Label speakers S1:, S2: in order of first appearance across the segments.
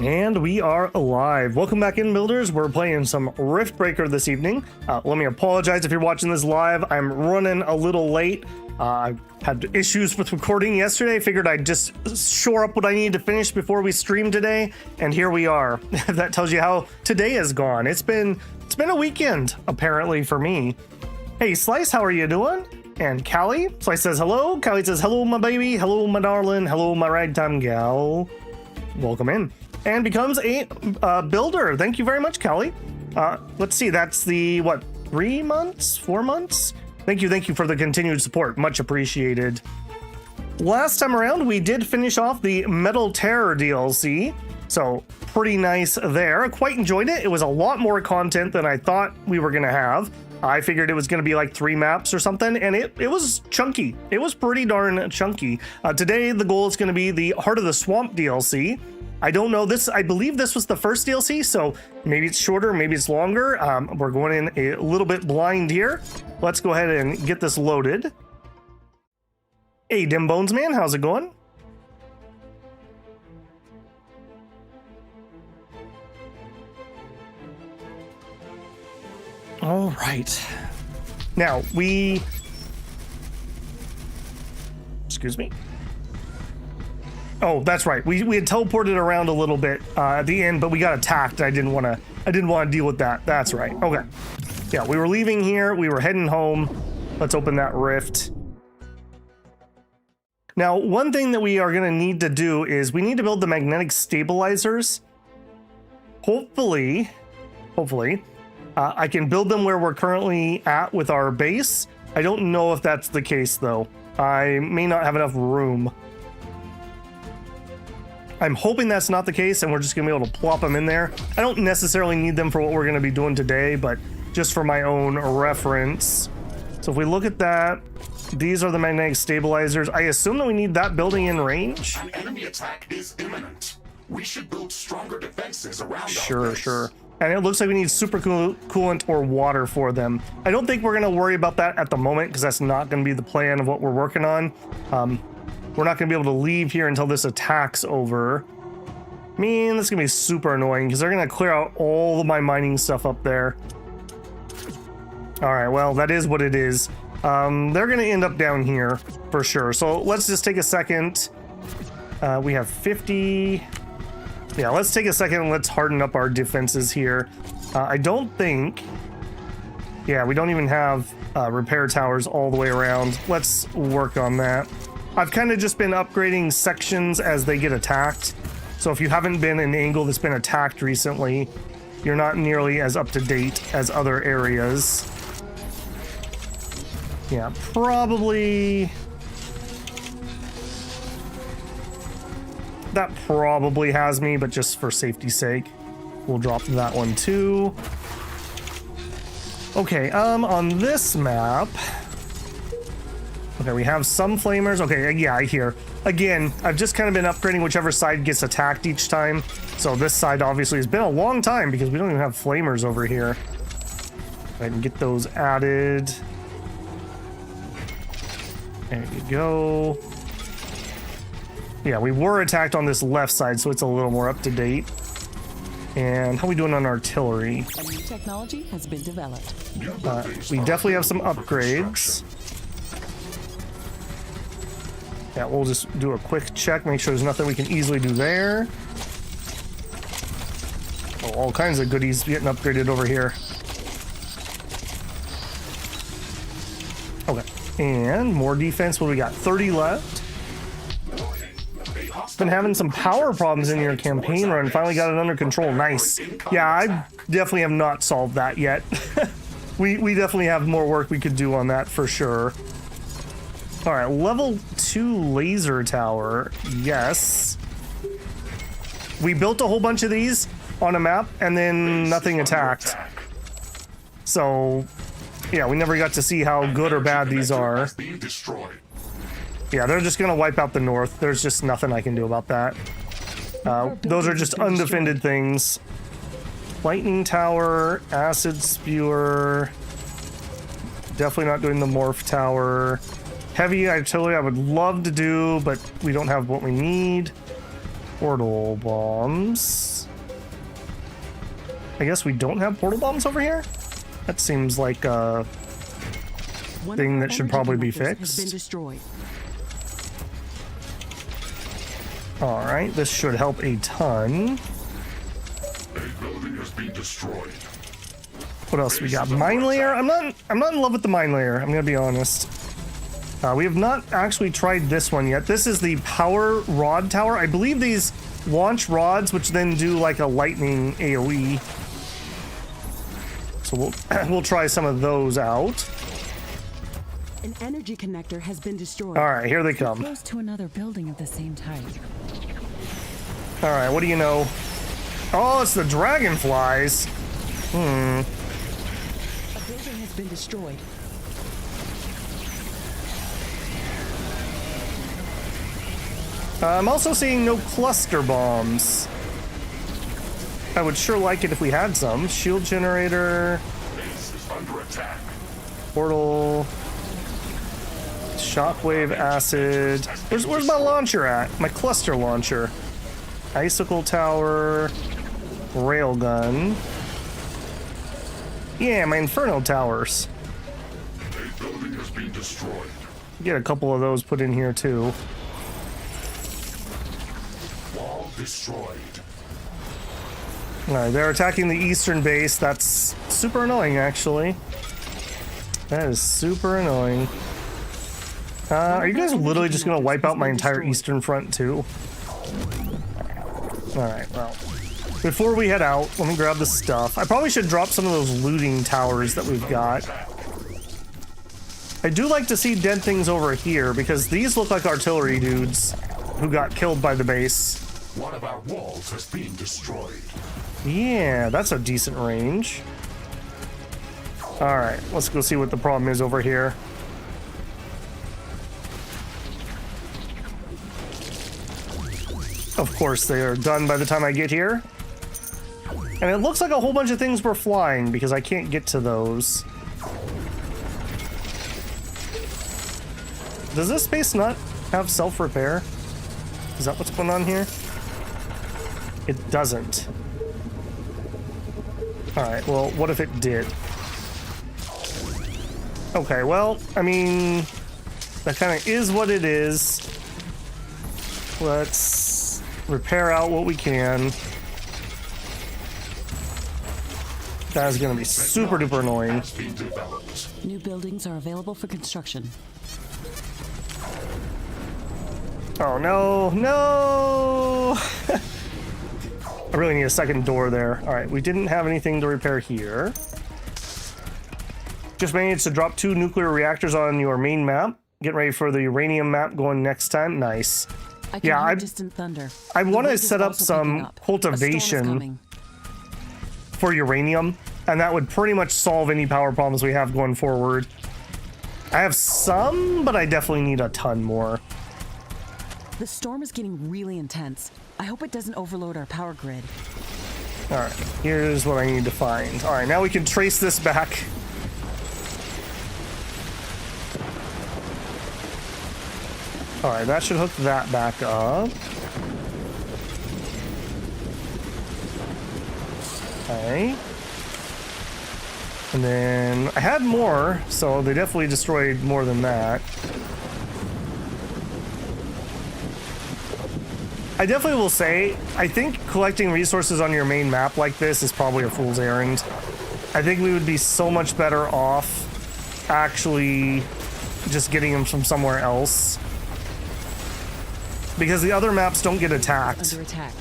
S1: And we are alive. Welcome back in, builders. We're playing some Riftbreaker this evening. Let me apologize if you're watching this live. I'm running a little late. I had issues with recording yesterday. Figured I'd just shore up what I needed to finish before we stream today. And here we are. That tells you how today has gone. It's been a weekend, apparently, for me. Hey, Slice, how are you doing? And Callie? Slice says hello. Callie says hello, my baby. Hello, my darling. Hello, my ragtime gal. Welcome in. And becomes a builder. Thank you very much, Callie. Let's see, that's the, 3 months? 4 months? Thank you for the continued support. Much appreciated. Last time around, we did finish off the Metal Terror DLC. So, pretty nice there. Quite enjoyed it. It was a lot more content than I thought we were going to have. I figured it was going to be like 3 maps or something, and it was chunky. It was pretty darn chunky. Today, the goal is going to be the Heart of the Swamp DLC. I don't know this. I believe this was the first DLC, so maybe it's shorter, maybe it's longer. We're going in a little bit blind here. Let's go ahead and get this loaded. Hey, Dim Bones Man, how's it going? All right. Now, excuse me. Oh, that's right. We had teleported around a little bit at the end, but we got attacked. I didn't want to deal with that. That's right. Okay. Yeah, we were leaving here. We were heading home. Let's open that rift. Now, one thing that we are going to need to do is we need to build the magnetic stabilizers. Hopefully, I can build them where we're currently at with our base. I don't know if that's the case, though. I may not have enough room. I'm hoping that's not the case, and we're just going to be able to plop them in there. I don't necessarily need them for what we're going to be doing today, but just for my own reference. So if we look at that, these are the magnetic stabilizers. I assume that we need that building in range.
S2: An enemy attack is imminent. We should build stronger defenses around
S1: Sure. And it looks like we need super coolant or water for them. I don't think we're going to worry about that at the moment, because that's not going to be the plan of what we're working on. We're not going to be able to leave here until this attack's over. Man, this is going to be super annoying because they're going to clear out all of my mining stuff up there. All right, well, that is what it is. They're going to end up down here for sure. So let's just take a second. We have 50. Yeah, let's take a second and let's harden up our defenses here. I don't think... Yeah, we don't even have repair towers all the way around. Let's work on that. I've kind of just been upgrading sections as they get attacked. So if you haven't been in an angle that's been attacked recently, you're not nearly as up to date as other areas. Yeah, probably... That probably has me, but just for safety's sake, we'll drop that one too. Okay, on this map... Okay, we have some flamers. Okay, yeah, I hear. Again, I've just kind of been upgrading whichever side gets attacked each time. So this side obviously has been a long time because we don't even have flamers over here. I can get those added. There you go. Yeah, we were attacked on this left side, so it's a little more up to date. And how are we doing on artillery?
S3: A new technology has been developed.
S1: We definitely have some upgrades. Yeah, we'll just do a quick check, make sure there's nothing we can easily do there. Oh, all kinds of goodies getting upgraded over here. Okay, and more defense. What do we got? 30 left. Been having some power problems in your campaign run. Finally got it under control. Nice. Yeah, I definitely have not solved that yet. we definitely have more work we could do on that for sure. All right, level 2 laser tower. Yes. We built a whole bunch of these on a map and then nothing attacked. So, yeah, we never got to see how good or bad these are. Yeah, they're just gonna wipe out the north. There's just nothing I can do about that. Those are just undefended things. Lightning tower, acid spewer. Definitely not doing the morph tower. Heavy artillery I would love to do, but we don't have what we need. Portal bombs. I guess we don't have portal bombs over here? That seems like a thing that should probably be fixed.
S3: Has been destroyed.
S1: Alright, this should help a ton.
S2: A building has been destroyed.
S1: What else we got? Mine layer? I'm not in love with the mine layer, I'm gonna be honest. We have not actually tried this one yet. This is the power rod tower. I believe these launch rods, which then do like a lightning AoE. So we'll try some of those out.
S3: An energy connector has been destroyed.
S1: All right, here they come.
S3: Close to another building of the same type.
S1: All right, what do you know? Oh, it's the dragonflies.
S3: A building has been destroyed.
S1: I'm also seeing no cluster bombs. I would sure like it if we had some. Shield generator.
S2: Base is under attack.
S1: Portal. Shockwave acid. Where's my launcher at? My cluster launcher. Icicle tower. Railgun. Yeah, my inferno towers.
S2: A building has been destroyed.
S1: Get a couple of those put in here too.
S2: Wall destroyed.
S1: Alright, they're attacking the eastern base. That's super annoying, actually. That is super annoying. Are you guys literally just gonna wipe out my entire eastern front, too? Alright, well. Before we head out, let me grab the stuff. I probably should drop some of those looting towers that we've got. I do like to see dead things over here, because these look like artillery dudes who got killed by the base.
S2: One of our walls has been destroyed.
S1: Yeah, that's a decent range. Alright, let's go see what the problem is over here. Of course, they are done by the time I get here. And it looks like a whole bunch of things were flying because I can't get to those. Does this space not have self-repair? Is that what's going on here? It doesn't. Alright, well, what if it did? Okay, well, I mean, that kind of is what it is. Let's repair out what we can. That is going to be super duper annoying.
S2: Has been developed.
S3: New buildings are available for construction.
S1: Oh no, no! I really need a second door there. Alright, we didn't have anything to repair here. Just managed to drop 2 nuclear reactors on your main map. Get ready for the uranium map going next time. Nice.
S3: I can hear distant thunder.
S1: I
S3: The
S1: want to
S3: wind is
S1: set up
S3: also
S1: some
S3: picking up. A storm is
S1: cultivation
S3: coming.
S1: for uranium, and that would pretty much solve any power problems we have going forward. I have some, but I definitely need a ton more.
S3: The storm is getting really intense. I hope it doesn't overload our power grid.
S1: Alright, here's what I need to find. Alright, now we can trace this back. Alright, that should hook that back up. Okay. And then I had more, so they definitely destroyed more than that. I definitely will say, I think collecting resources on your main map like this is probably a fool's errand. I think we would be so much better off actually just getting them from somewhere else. Because the other maps don't get attacked.
S3: Under attack.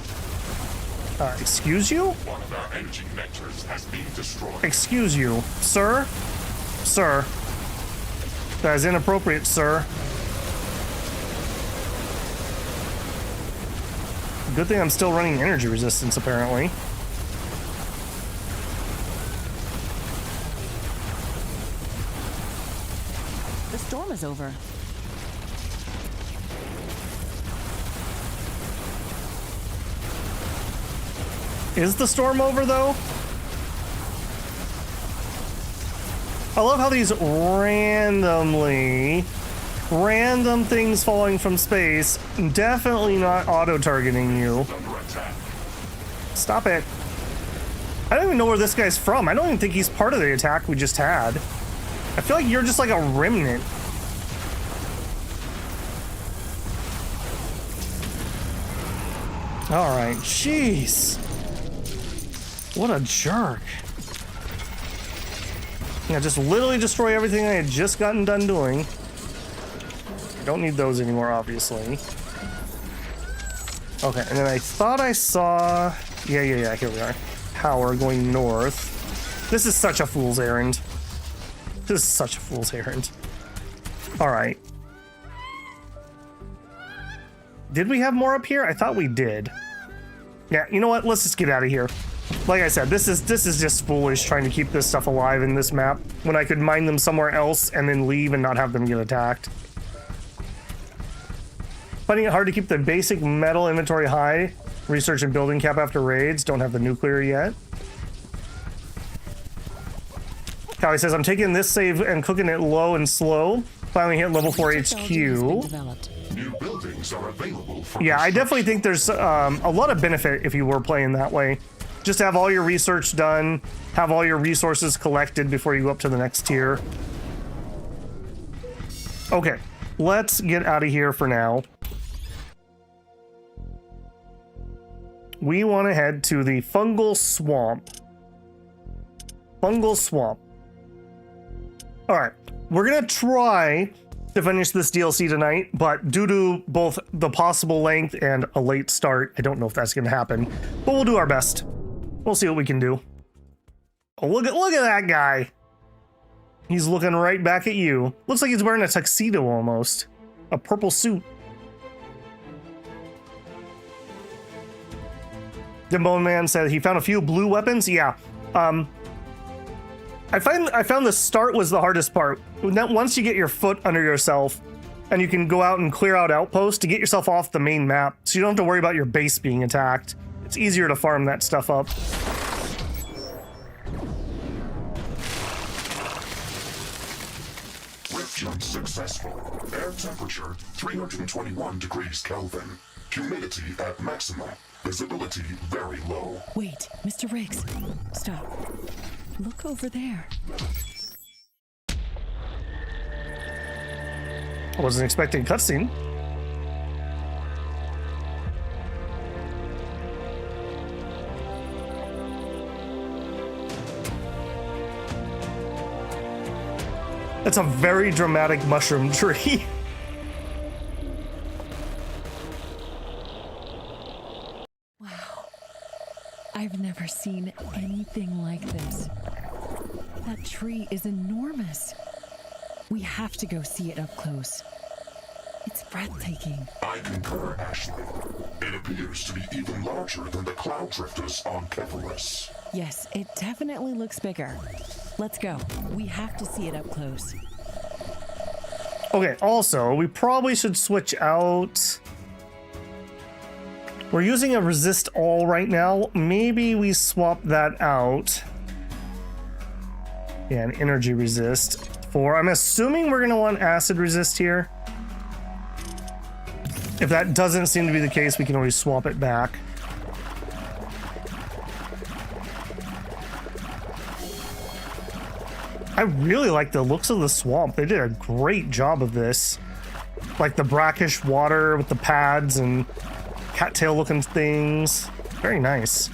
S1: Excuse you?
S2: One of our energy connectors has been destroyed.
S1: Excuse you, sir? Sir. That is inappropriate, sir. Good thing I'm still running energy resistance, apparently.
S3: The storm is over.
S1: Is the storm over, though? I love how these randomly random things falling from space. Definitely not auto-targeting you.
S2: Under attack.
S1: Stop it. I don't even know where this guy's from. I don't even think he's part of the attack we just had. I feel like you're just like a remnant. All right, jeez. What a jerk. Yeah, just literally destroy everything I had just gotten done doing. Don't need those anymore, obviously. Okay, and then I thought I saw... Yeah, here we are. Power going north. This is such a fool's errand. This is such a fool's errand. All right. Did we have more up here? I thought we did. Yeah, you know what? Let's just get out of here. Like I said, this is just foolish trying to keep this stuff alive in this map when I could mine them somewhere else and then leave and not have them get attacked. Finding it hard to keep the basic metal inventory high. Research and building cap after raids. Don't have the nuclear yet. Callie says, I'm taking this save and cooking it low and slow. Finally hit level 4 HQ.
S2: New buildings are available for
S1: Yeah, I definitely think there's a lot of benefit if you were playing that way. Just have all your research done, have all your resources collected before you go up to the next tier. Okay, let's get out of here for now. We want to head to the fungal swamp. Fungal swamp. All right, we're gonna try to finish this DLC tonight, but due to both the possible length and a late start, I don't know if that's gonna happen, but we'll do our best. We'll see what we can do. Oh, look at that guy. He's looking right back at you. Looks like he's wearing a tuxedo almost. A purple suit. The Bone Man said he found a few blue weapons. Yeah. I found the start was the hardest part. Once you get your foot under yourself and you can go out and clear out outposts to get yourself off the main map so you don't have to worry about your base being attacked. It's easier to farm that stuff up.
S2: Rift jump successful. Air temperature 321 degrees Kelvin. Humidity at maximum. Visibility very low.
S3: Wait, Mr. Riggs. Stop. Look over there.
S1: I wasn't expecting a cutscene. That's a very dramatic mushroom tree.
S3: Wow. I've never seen anything like this. That tree is enormous. We have to go see it up close. It's breathtaking.
S2: I concur, Ashley. It appears to be even larger than the cloud drifters on Kephilus.
S3: Yes, it definitely looks bigger. Let's go. We have to see it up close.
S1: Okay, also, we probably should switch out. We're using a resist all right now. Maybe we swap that out. Yeah, an energy resist for, I'm assuming we're gonna want acid resist here. If that doesn't seem to be the case, we can always swap it back. I really like the looks of the swamp. They did a great job of this. Like the brackish water with the pads and cattail looking things. Very nice.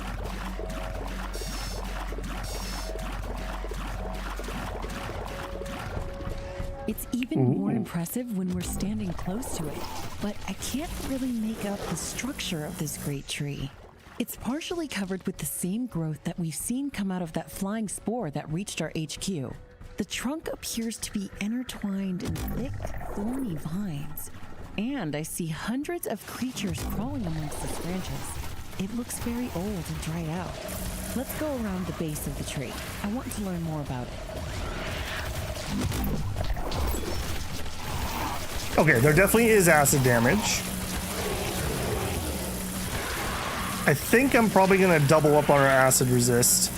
S3: It's even more impressive when we're standing close to it, but I can't really make out the structure of this great tree. It's partially covered with the same growth that we've seen come out of that flying spore that reached our HQ. The trunk appears to be intertwined in thick, thorny vines. And I see hundreds of creatures crawling amongst its branches. It looks very old and dried out. Let's go around the base of the tree. I want to learn more about it.
S1: Okay, there definitely is acid damage. I think I'm probably gonna double up on our acid resist.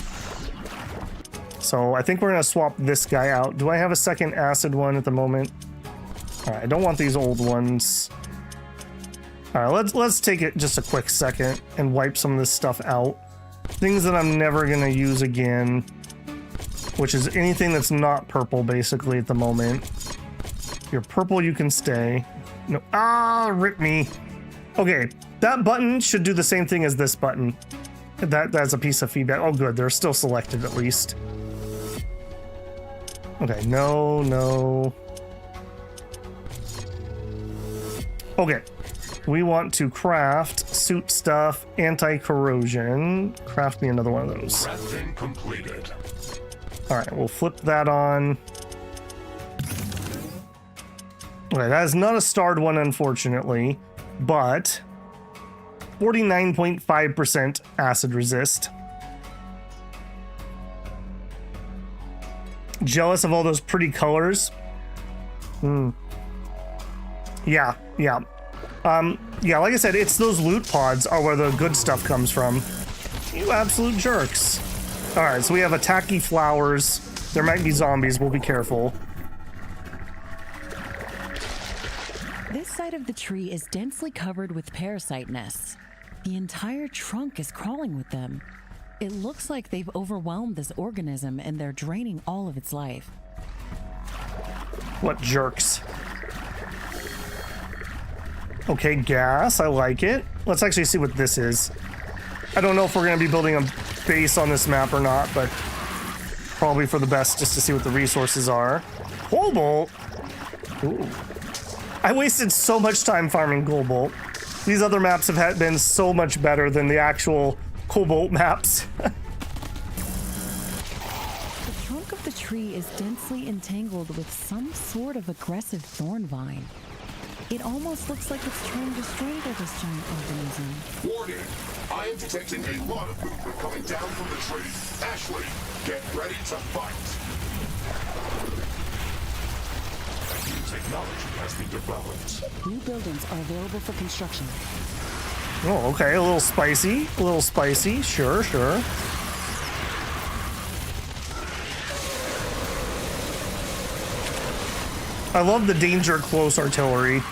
S1: So I think we're gonna swap this guy out. Do I have a second acid one at the moment? All right, I don't want these old ones. All right, let's take it just a quick second and wipe some of this stuff out. Things that I'm never gonna use again, which is anything that's not purple basically at the moment. If you're purple, you can stay. No, rip me. Okay, that button should do the same thing as this button. That's a piece of feedback. Oh, good, they're still selected at least. Okay, no. Okay, we want to craft suit stuff, anti-corrosion. Craft me another one of those.
S2: Crafting completed.
S1: All right, we'll flip that on. Okay, that is not a starred one, unfortunately, but 49.5% acid resist. Jealous of all those pretty colors? Yeah. Yeah, like I said, it's those loot pods are where the good stuff comes from. You absolute jerks. All right, so we have attacky flowers. There might be zombies. We'll be careful.
S3: This side of the tree is densely covered with parasite nests. The entire trunk is crawling with them. It looks like they've overwhelmed this organism and they're draining all of its life.
S1: What jerks. Okay, gas. I like it. Let's actually see what this is. I don't know if we're going to be building a base on this map or not, but probably for the best just to see what the resources are. Cobalt? Ooh. I wasted so much time farming cobalt. These other maps have been so much better than the actual cobalt maps.
S3: The trunk of the tree is densely entangled with some sort of aggressive thorn vine. It almost looks like it's trying to strangle this giant organism.
S2: Warning! I am detecting a lot of movement coming down from the tree. Ashley, get ready to fight! New technology has been developed.
S3: New buildings are available for construction.
S1: Oh, okay, a little spicy. A little spicy. Sure. I love the danger close artillery.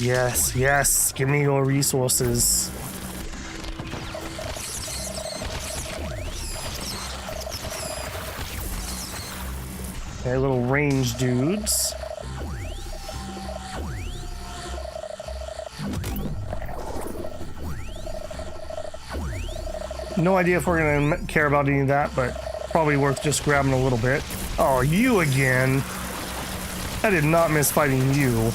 S1: Yes, give me your resources. Okay, little range dudes. No idea if we're gonna care about any of that, but probably worth just grabbing a little bit. Oh, you again. I did not miss fighting you.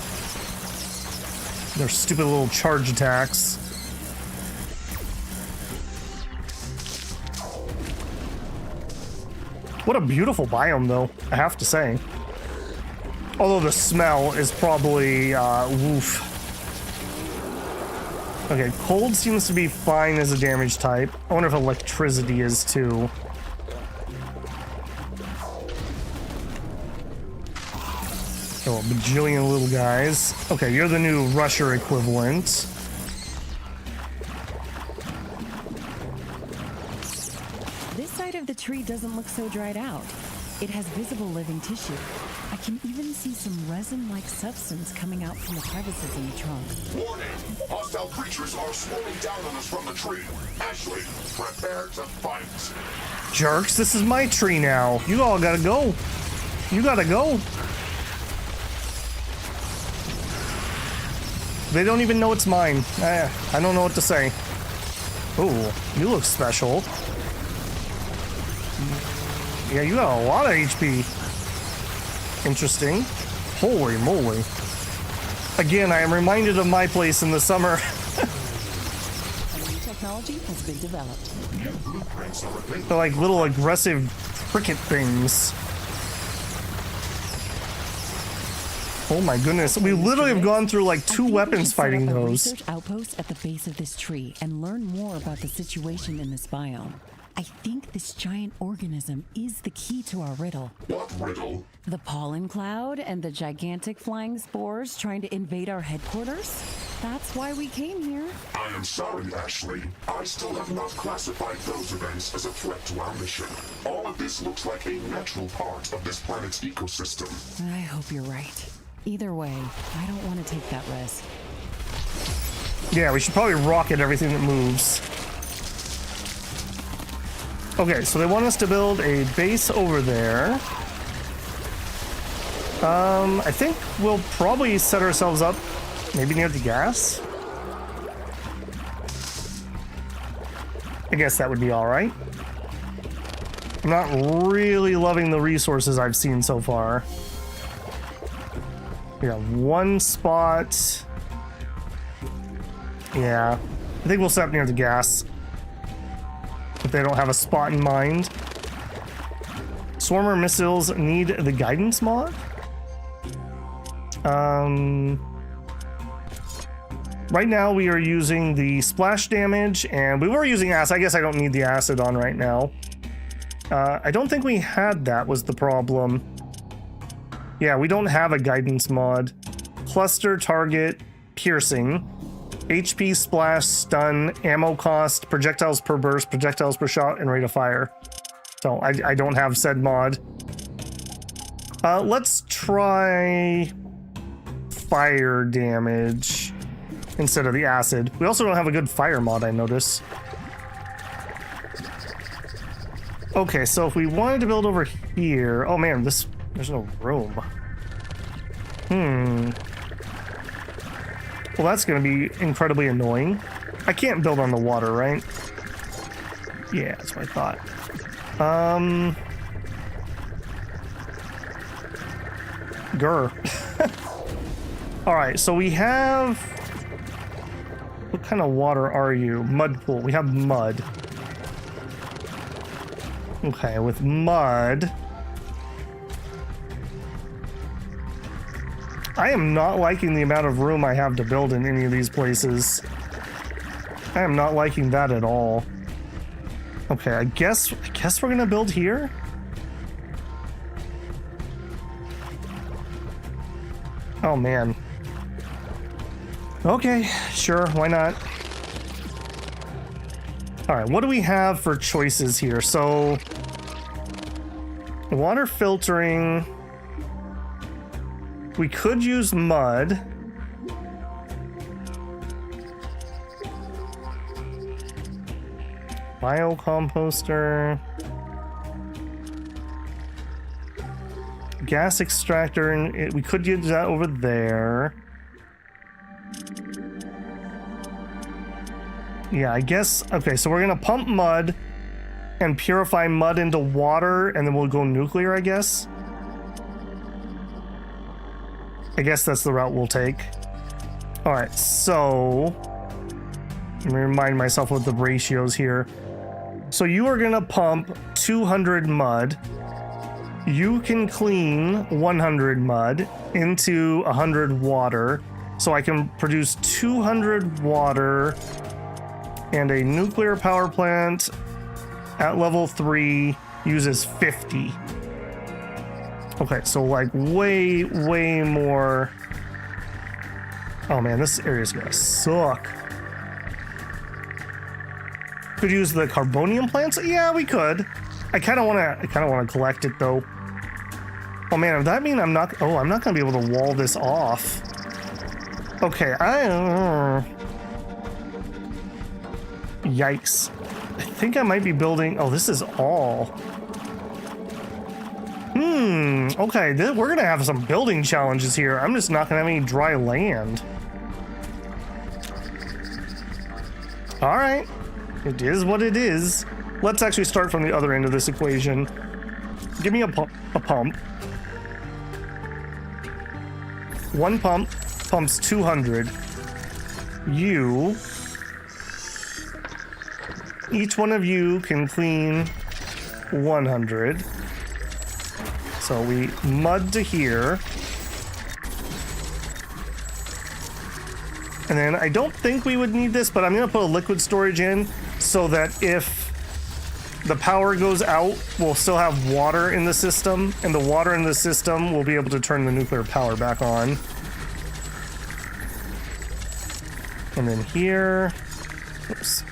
S1: Their stupid little charge attacks. What a beautiful biome, though, I have to say. Although the smell is probably, woof. Okay, cold seems to be fine as a damage type. I wonder if electricity is, too. Oh, a bajillion little guys. Okay, you're the new rusher equivalent.
S3: This side of the tree doesn't look so dried out. It has visible living tissue. I can even see some resin-like substance coming out from the crevices in the trunk.
S2: Warning! Hostile creatures are swarming down on us from the tree. Ashley, prepare to fight.
S1: Jerks, this is my tree now. You all gotta go. You gotta go. They don't even know it's mine. I don't know what to say. Ooh, you look special. Yeah, you got a lot of HP. Interesting. Holy moly. Again, I am reminded of my place in the summer.
S3: New technology has been developed.
S1: They're like little aggressive cricket things. Oh my goodness, we literally have gone through like 2 weapons fighting those.
S3: Research outpost at the base of this tree and learn more about the situation in this biome. I think this giant organism is the key to our riddle.
S2: What riddle?
S3: The pollen cloud and the gigantic flying spores trying to invade our headquarters? That's why we came here.
S2: I am sorry, Ashley. I still have not classified those events as a threat to our mission. All of this looks like a natural part of this planet's ecosystem.
S3: I hope you're right. Either way, I don't want to take that risk.
S1: Yeah, we should probably rocket everything that moves. Okay, so they want us to build a base over there. I think we'll probably set ourselves up maybe near the gas. I guess that would be all right. I'm not really loving the resources I've seen so far. We got one spot. Yeah, I think we'll set up near the gas if they don't have a spot in mind. Swarmer missiles need the guidance mod. Right now we are using the splash damage, and we were using acid. I guess I don't need the acid on right now. I don't think we had that was the problem. Yeah, we don't have a guidance mod. Cluster, target, piercing, HP, splash, stun, ammo cost, projectiles per burst, projectiles per shot, and rate of fire. So I don't have said mod. Let's try fire damage instead of the acid. We also don't have a good fire mod, I notice. Okay, so if we wanted to build over here... Oh man, there's no room. Well, that's going to be incredibly annoying. I can't build on the water, right? Yeah, that's what I thought. Grr. Alright, so we have... What kind of water are you? Mud pool. We have mud. Okay, with mud... I am not liking the amount of room I have to build in any of these places. I am not liking that at all. Okay, I guess we're gonna build here? Oh man. Okay, sure, why not? Alright, what do we have for choices here? So... water filtering... We could use mud. Biocomposter. Gas extractor, and we could use that over there. Yeah, I guess. Okay, so we're gonna pump mud and purify mud into water, and then we'll go nuclear, I guess. I guess that's the route we'll take. All right, so let me remind myself what the ratios here. So you are gonna pump 200 mud. You can clean 100 mud into 100 water. So I can produce 200 water, and a nuclear power plant at level 3 uses 50. Okay, so like way more. Oh man, this area's gonna suck. Could use the carbonium plants? Yeah, we could. I kind of want to collect it though. Oh man, does that mean I'm not gonna be able to wall this off? Okay, yikes. I think I might be building. Oh, this is all. Okay, we're gonna have some building challenges here. I'm just not gonna have any dry land. All right, it is what it is. Let's actually start from the other end of this equation. Give me a pump. One pump pumps 200. Each one of you can clean 100. So we mud to here. And then I don't think we would need this, but I'm gonna put a liquid storage in so that if the power goes out, we'll still have water in the system, and the water in the system will be able to turn the nuclear power back on. And then here. Oops.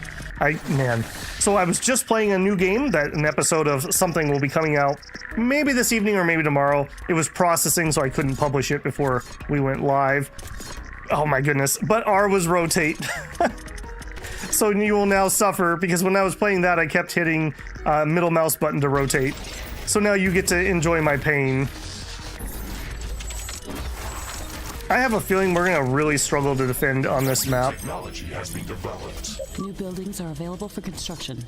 S1: Man. So I was just playing a new game that an episode of something will be coming out maybe this evening or maybe tomorrow. It was processing, so I couldn't publish it before we went live. Oh my goodness. But R was rotate. So you will now suffer, because when I was playing that, I kept hitting middle mouse button to rotate. So now you get to enjoy my pain. I have a feeling we're gonna really struggle to defend on this map.
S2: Technology has been developed.
S4: New buildings are available for construction.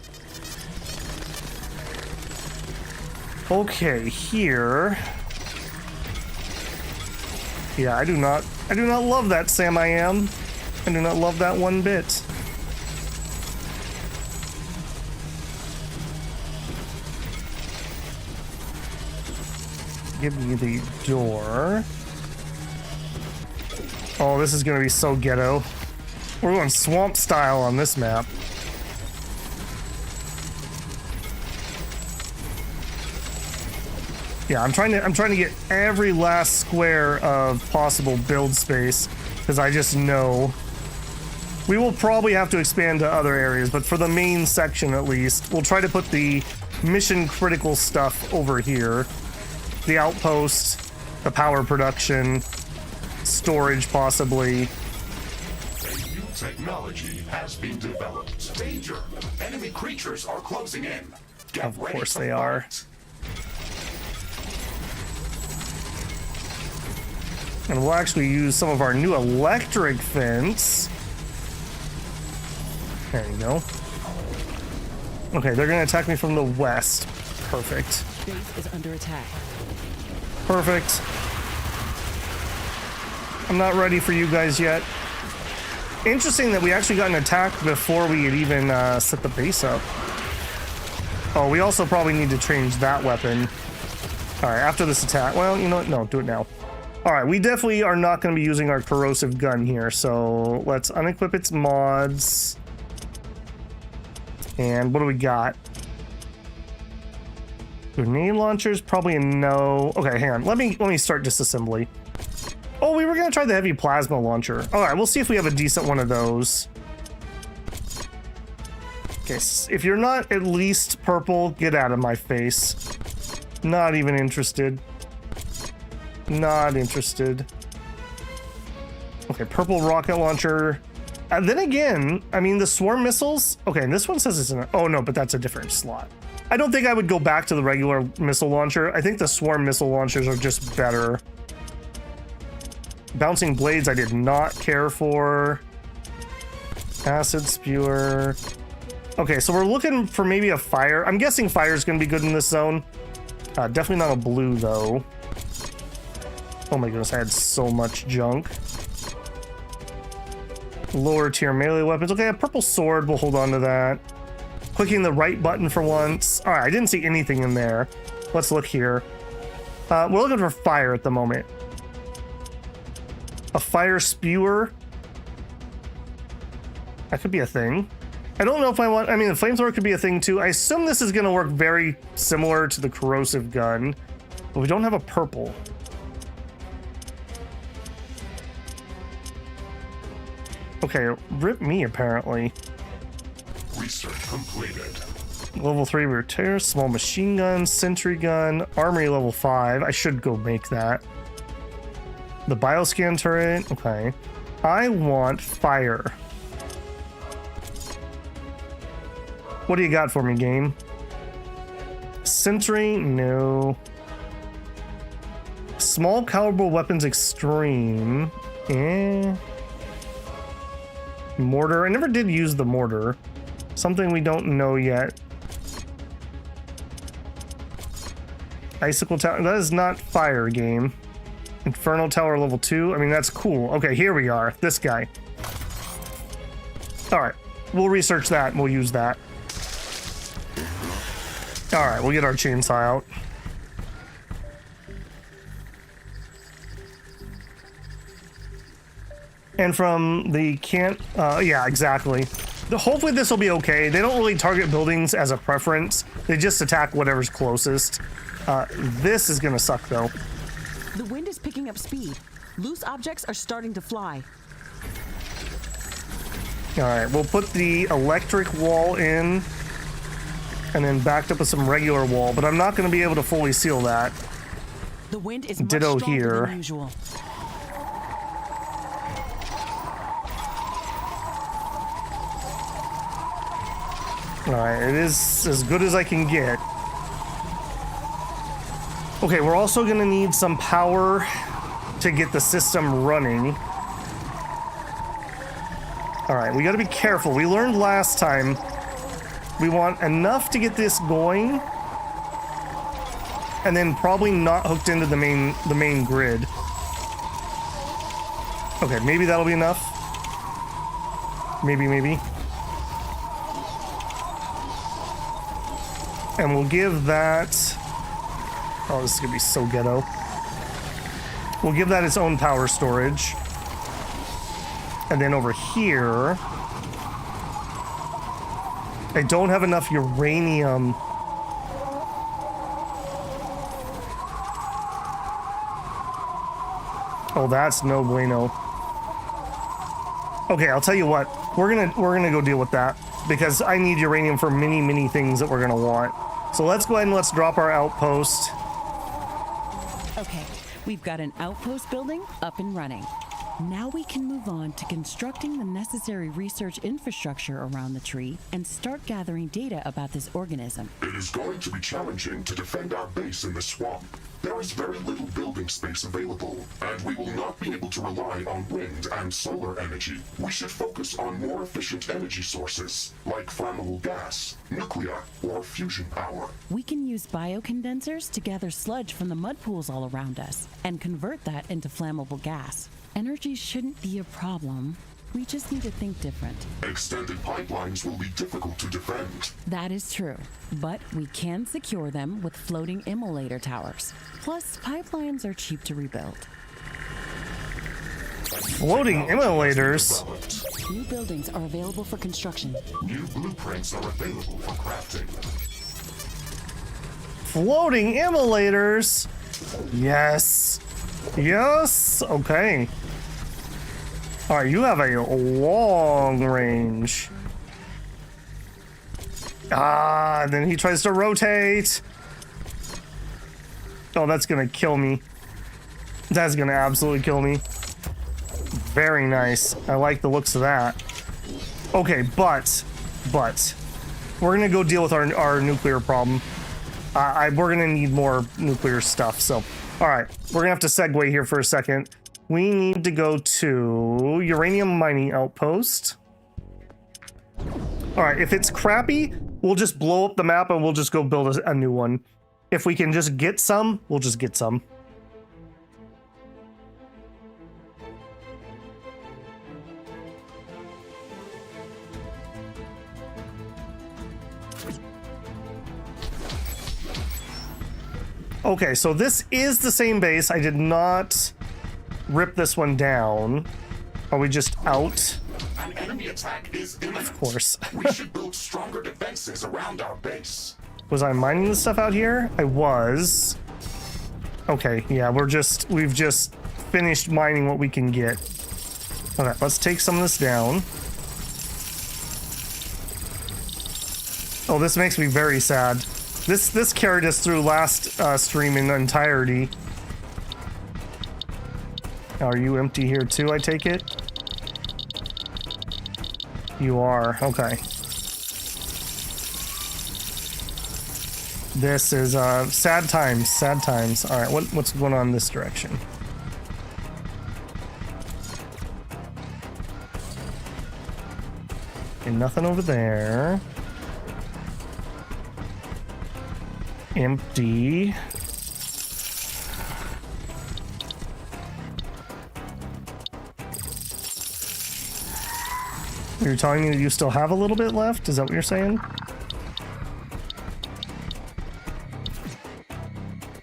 S1: Okay, here. Yeah, I do not love that, Sam. I do not love that one bit. Give me the door. Oh, this is gonna be so ghetto. We're going swamp style on this map. Yeah, I'm trying to get every last square of possible build space, because I just know we will probably have to expand to other areas, but for the main section at least, we'll try to put the mission critical stuff over here. The outpost, the power production, storage possibly.
S2: A new technology has been developed. Danger! Enemy creatures are closing in. Get
S1: Of
S2: ready
S1: course
S2: to
S1: they are.
S2: fight.
S1: And we'll actually use some of our new electric fence. There you go. Okay, they're gonna attack me from the west. Perfect.
S4: Base is under attack.
S1: Perfect. I'm not ready for you guys yet. Interesting that we actually got an attack before we had even set the base up. Oh, we also probably need to change that weapon. All right, after this attack. Well, you know what? No, do it now. All right, we definitely are not going to be using our corrosive gun here, so let's unequip its mods. And what do we got? Grenade launchers, probably a no. Okay, hang on. Let me start disassembly. Oh, we were gonna try the heavy plasma launcher. All right, we'll see if we have a decent one of those. Okay, if you're not at least purple, get out of my face. Not even interested. Not interested. Okay, purple rocket launcher. And then again, I mean, the swarm missiles. Okay, and this one says it's in a, oh no, but that's a different slot. I don't think I would go back to the regular missile launcher. I think the swarm missile launchers are just better. Bouncing blades I did not care for. Acid spewer. Okay, so we're looking for maybe a fire. I'm guessing fire is going to be good in this zone. Definitely not a blue though. Oh my goodness, I had so much junk. Lower tier melee weapons. Okay, a purple sword. We'll hold on to that. Clicking the right button for once. All right, I didn't see anything in there. Let's look here. We're looking for fire at the moment. A fire spewer. That could be a thing. I don't know if I want... I mean, the flamethrower could be a thing too. I assume this is going to work very similar to the corrosive gun. But we don't have a purple. Okay, rip me apparently.
S2: Research completed.
S1: Level 3 repair, small machine gun, sentry gun, armory level 5. I should go make that. The bioscan turret. Okay. I want fire. What do you got for me, game? Sentry? No. Small caliber weapons extreme. Mortar. I never did use the mortar. Something we don't know yet. Icicle tower. That is not fire, game. Infernal tower level 2. I mean, that's cool. Okay, here we are. This guy. All right. We'll research that and we'll use that. All right, we'll get our chainsaw out. And from the can't, yeah, exactly. Hopefully this will be okay. They don't really target buildings as a preference. They just attack whatever's closest. This is gonna suck though.
S4: The wind is picking up speed. Loose objects are starting to fly.
S1: All right, we'll put the electric wall in and then backed up with some regular wall, but I'm not going to be able to fully seal that.
S4: The wind is much
S1: Ditto
S4: stronger
S1: here.
S4: than usual.
S1: All right, it is as good as I can get. Okay, we're also going to need some power to get the system running. All right, we got to be careful. We learned last time we want enough to get this going, and then probably not hooked into the main grid. Okay, maybe that'll be enough. Maybe. And we'll give that... Oh, this is gonna be so ghetto. We'll give that its own power storage. And then over here... I don't have enough uranium. Oh, that's no bueno. Okay, I'll tell you what. We're gonna go deal with that because I need uranium for many things that we're gonna want. So let's go ahead and let's drop our outpost.
S3: Okay, we've got an outpost building up and running. Now we can move on to constructing the necessary research infrastructure around the tree and start gathering data about this organism.
S2: It is going to be challenging to defend our base in the swamp. There is very little building space available, and we will not be able to rely on wind and solar energy. We should focus on more efficient energy sources, like flammable gas, nuclear, or fusion power.
S3: We can use biocondensers to gather sludge from the mud pools all around us and convert that into flammable gas. Energy shouldn't be a problem. We just need to think different.
S2: Extended pipelines will be difficult to defend.
S3: That is true, but we can secure them with floating immolator towers. Plus, pipelines are cheap to rebuild.
S1: Floating immolators.
S4: New buildings are available for construction.
S2: New blueprints are available for crafting.
S1: Floating immolators. Yes. Yes. Okay. All right, you have a long range. Ah, then he tries to rotate. Oh, that's gonna kill me. That's gonna absolutely kill me. Very nice. I like the looks of that. Okay, but we're gonna go deal with our nuclear problem. We're gonna need more nuclear stuff. So, all right, we're gonna have to segue here for a second. We need to go to uranium mining outpost. All right, if it's crappy, we'll just blow up the map and we'll just go build a new one. If we can just get some, we'll just get some. Okay, so this is the same base. I did not rip this one down. Are we just out?
S2: An enemy attack is imminent.
S1: Of course.
S2: We should build stronger defenses around our base.
S1: Was I mining this stuff out here? I was. Okay, yeah, we've just finished mining what we can get. Okay, let's take some of this down. Oh, this makes me very sad. This carried us through last stream in entirety. Are you empty here too, I take it? You are, okay. This is sad times, sad times. All right, what's going on in this direction? Okay, nothing over there. Empty. You're telling me that you still have a little bit left? Is that what you're saying?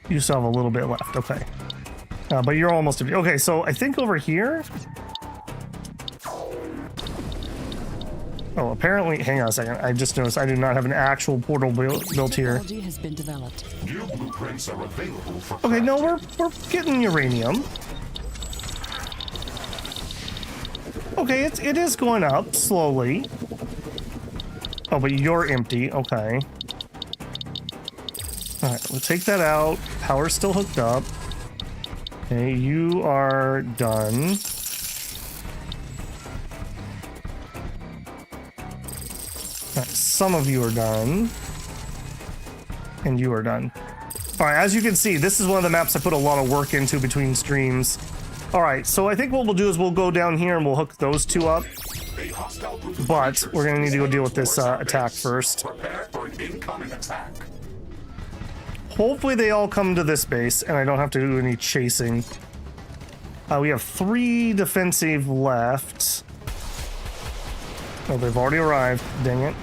S1: You still have a little bit left, okay. But you're almost empty. Okay, so I think over here... Oh, apparently, hang on a second. I just noticed I do not have an actual portal built here.
S4: Technology has been developed.
S2: New blueprints are available for
S1: Okay, no,
S2: crafting.
S1: we're getting uranium. Okay, it is going up slowly. Oh, but you're empty. Okay. All right, we'll take that out. Power's still hooked up. Okay, you are done. All right, some of you are done. And you are done. All right, as you can see, this is one of the maps I put a lot of work into between streams. All right, so I think what we'll do is we'll go down here and we'll hook those two up. But we're gonna need to go deal with this attack first.
S2: Prepare for an incoming attack.
S1: Hopefully they all come to this base and I don't have to do any chasing. We have 3 defensive left. Oh, they've already arrived. Dang it.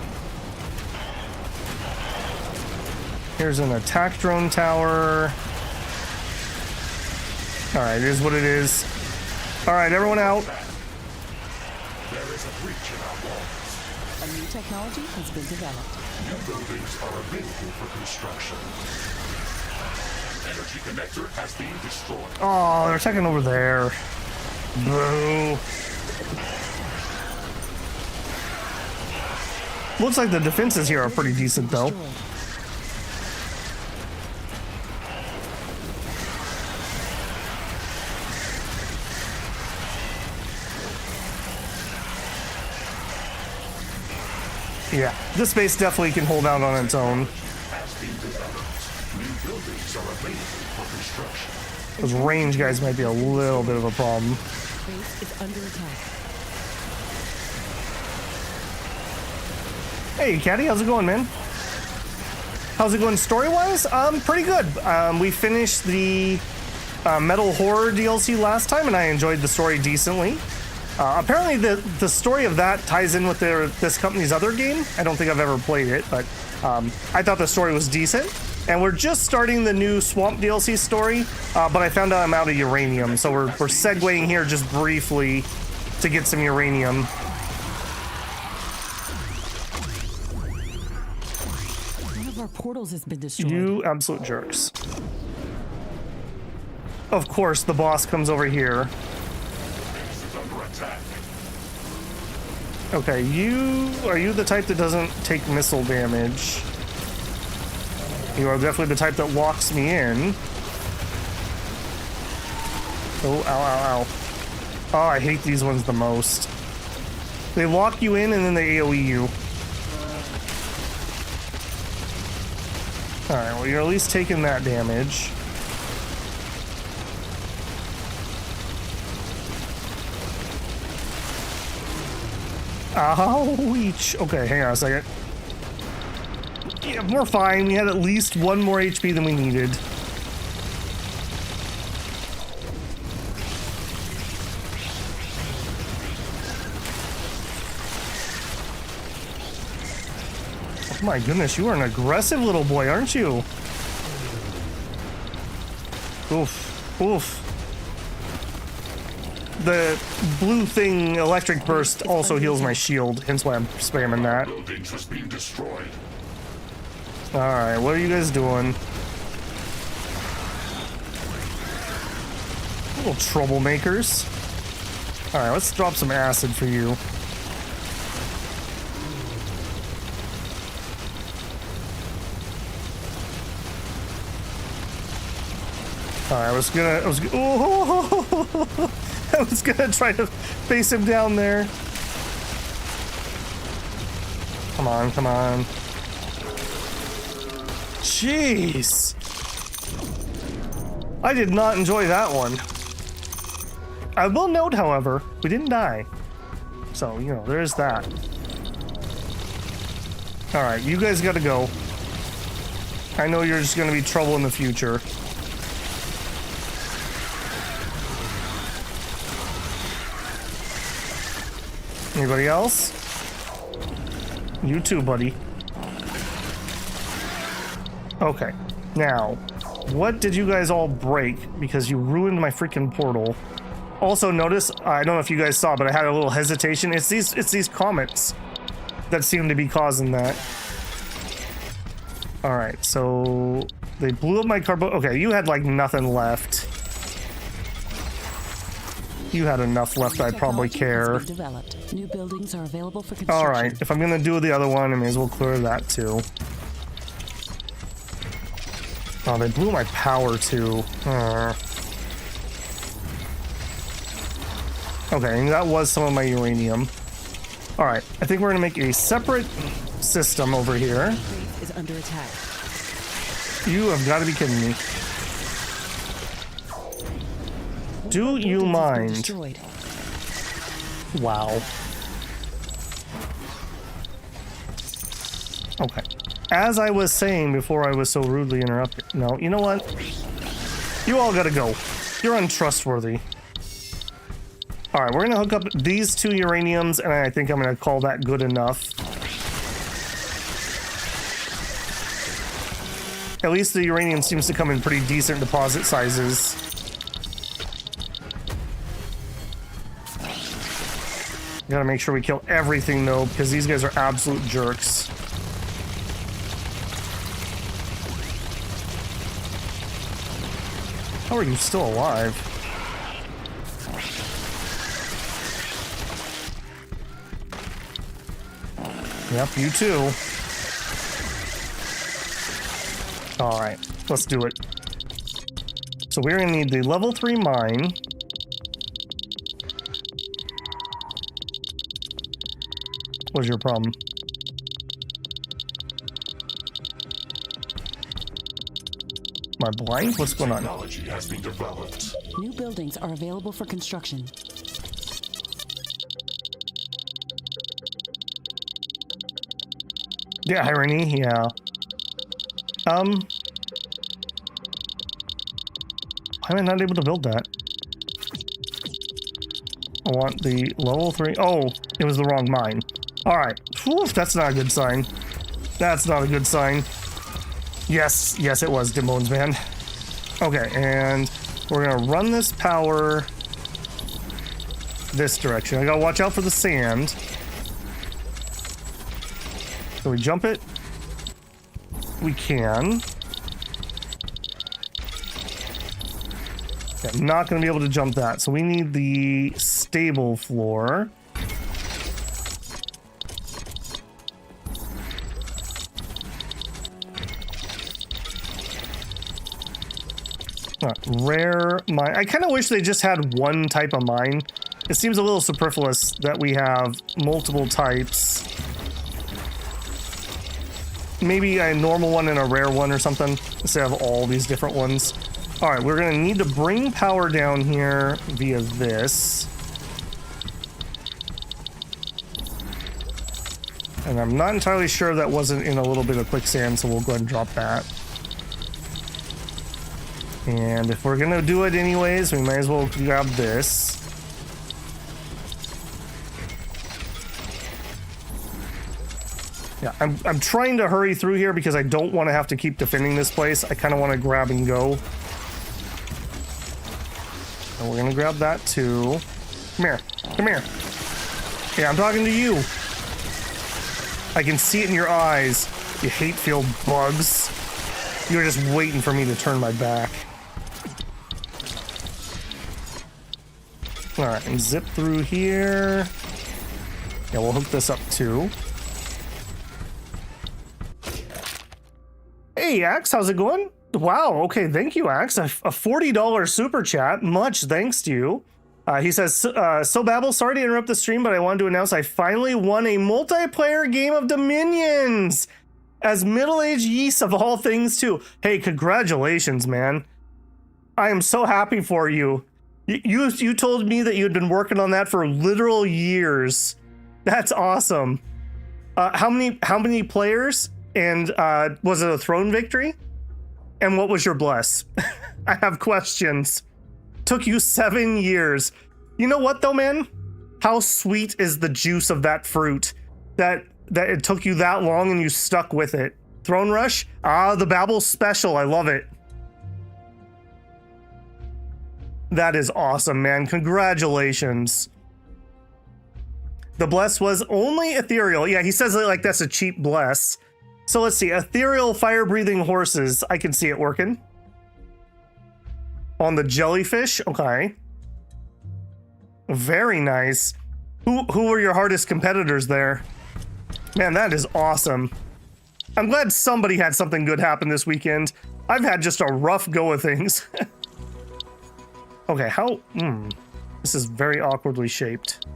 S1: Here's an attack drone tower. Alright, it is what it is. Alright, everyone out.
S2: There is a breach in our walls.
S4: A new technology has been developed.
S2: New buildings are available for construction. Energy connector has been destroyed.
S1: Oh, they're attacking over there. Boo. Looks like the defenses here are pretty decent, though.
S4: Destroyed.
S1: Yeah, this base definitely can hold out on its own.
S2: Has been developed. New buildings are available for construction.
S1: Those range guys might be a little bit of a problem.
S4: Base is under attack.
S1: Hey, Caddy, how's it going, man? How's it going story-wise? Pretty good. We finished the Metal Horror DLC last time, and I enjoyed the story decently. Apparently, the story of that ties in with this company's other game. I don't think I've ever played it, but I thought the story was decent. And we're just starting the new Swamp DLC story, but I found out I'm out of uranium, so we're segueing here just briefly to get some uranium.
S4: One of our portals has been destroyed.
S1: You absolute jerks. Of course, the boss comes over here.
S2: Base is under attack.
S1: Okay, are you the type that doesn't take missile damage? You are definitely the type that locks me in. Oh, ow, ow, ow. Oh, I hate these ones the most. They lock you in and then they AoE you. Alright, well, you're at least taking that damage. Ouch! Okay, hang on a second. Yeah, we're fine. We had at least 1 more HP than we needed. Oh my goodness, you are an aggressive little boy, aren't you? Oof. Oof. The blue thing, electric burst, also heals my shield, hence why I'm spamming that.
S2: Buildings has been destroyed.
S1: Alright, what are you guys doing? Little troublemakers. Alright, let's drop some acid for you. Alright, I was gonna try to face him down there. Come on, come on. Jeez. I did not enjoy that one. I will note, however, we didn't die. So, you know, there's that. Alright, you guys gotta go. I know you're just gonna be trouble in the future. Anybody else? You too, buddy. Okay, now, what did you guys all break? Because you ruined my freaking portal. Also, notice, I don't know if you guys saw, but I had a little hesitation. It's these comets that seem to be causing that. All right, so they blew up my carbo. Okay, you had like nothing left. You had enough left, I'd probably
S4: Technology has
S1: care.
S4: been developed. New buildings are available for construction.
S1: Alright, if I'm gonna do the other one, I may as well clear that too. Oh, they blew my power too. Okay, and that was some of my uranium. Alright, I think we're gonna make a separate system over here.
S4: Base is under attack.
S1: You have got to be kidding me. Do you
S4: Buildings have been
S1: mind?
S4: destroyed.
S1: Wow. Okay. As I was saying before I was so rudely interrupted. No, you know what? You all gotta go. You're untrustworthy. Alright, we're gonna hook up these two uraniums, and I think I'm gonna call that good enough. At least the uranium seems to come in pretty decent deposit sizes. Gotta make sure we kill everything though, because these guys are absolute jerks. How are you still alive? Yep, you too. Alright, let's do it. So we're gonna need the level 3 mine. What's your problem? Am I blind? What's going on?
S2: Technology has been developed.
S4: New buildings are available for construction.
S1: Yeah, irony, yeah. Why am I not able to build that? I want the level 3. Oh, it was the wrong mine. Alright. That's not a good sign. That's not a good sign. Yes, yes it was, Dimones, man. Okay, and we're gonna run this power this direction. I gotta watch out for the sand. Can we jump it? We can. Okay, I'm not gonna be able to jump that, so we need the stable floor. Rare mine. I kind of wish they just had one type of mine. It seems a little superfluous that we have multiple types. Maybe a normal one and a rare one or something, instead of all these different ones. Alright, we're going to need to bring power down here via this. And I'm not entirely sure that wasn't in a little bit of quicksand, so we'll go ahead and drop that. And if we're gonna do it anyways, we might as well grab this. Yeah, I'm trying to hurry through here because I don't want to have to keep defending this place. I kind of want to grab and go. And we're gonna grab that too. Come here, come here. Yeah, I'm talking to you. I can see it in your eyes, you hate-filled bugs. You're just waiting for me to turn my back. Alright, and zip through here. Yeah, we'll hook this up too. Hey, Axe, how's it going? Wow, okay, thank you, Axe. A $40 super chat. Much thanks to you. He says, so Babel, sorry to interrupt the stream, but I wanted to announce I finally won a multiplayer game of Dominions! As middle-aged yeast of all things, too. Hey, congratulations, man. I am so happy for you. You told me that you had been working on that for literal years. That's awesome. How many players? And was it a throne victory? And what was your bless? I have questions. Took you 7 years. You know what though, man? How sweet is the juice of that fruit? That it took you that long and you stuck with it. Throne Rush? Ah, the Babel special. I love it. That is awesome, man. Congratulations. The bless was only ethereal. Yeah, he says it like that's a cheap bless. So let's see. Ethereal fire-breathing horses. I can see it working. On the jellyfish. Okay. Very nice. Who were your hardest competitors there? Man, that is awesome. I'm glad somebody had something good happen this weekend. I've had just a rough go of things. Okay, this is very awkwardly shaped.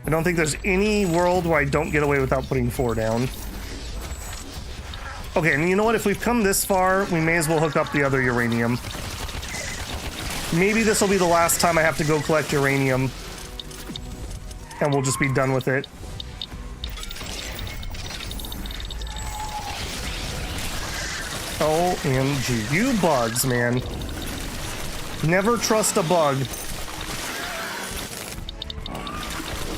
S1: I don't think there's any world where I don't get away without putting 4 down. Okay, and you know what? If we've come this far, we may as well hook up the other uranium. Maybe this will be the last time I have to go collect uranium. And we'll just be done with it. OMG. You bugs, man. Never trust a bug.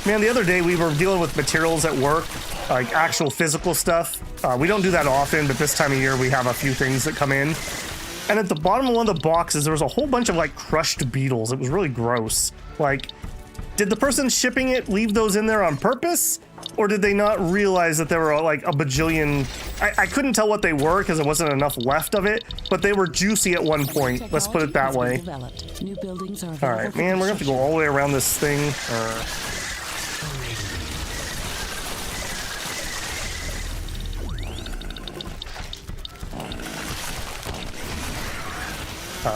S1: Man, the other day we were dealing with materials at work, like actual physical stuff. We don't do that often, but this time of year we have a few things that come in. And at the bottom of one of the boxes, there was a whole bunch of like crushed beetles. It was really gross. Like, did the person shipping it leave those in there on purpose? Or did they not realize that there were like a bajillion? I couldn't tell what they were because there wasn't enough left of it, but they were juicy at one point. Let's put it that way.
S4: New buildings are
S1: All right, man, we're gonna have to go all the way around this thing.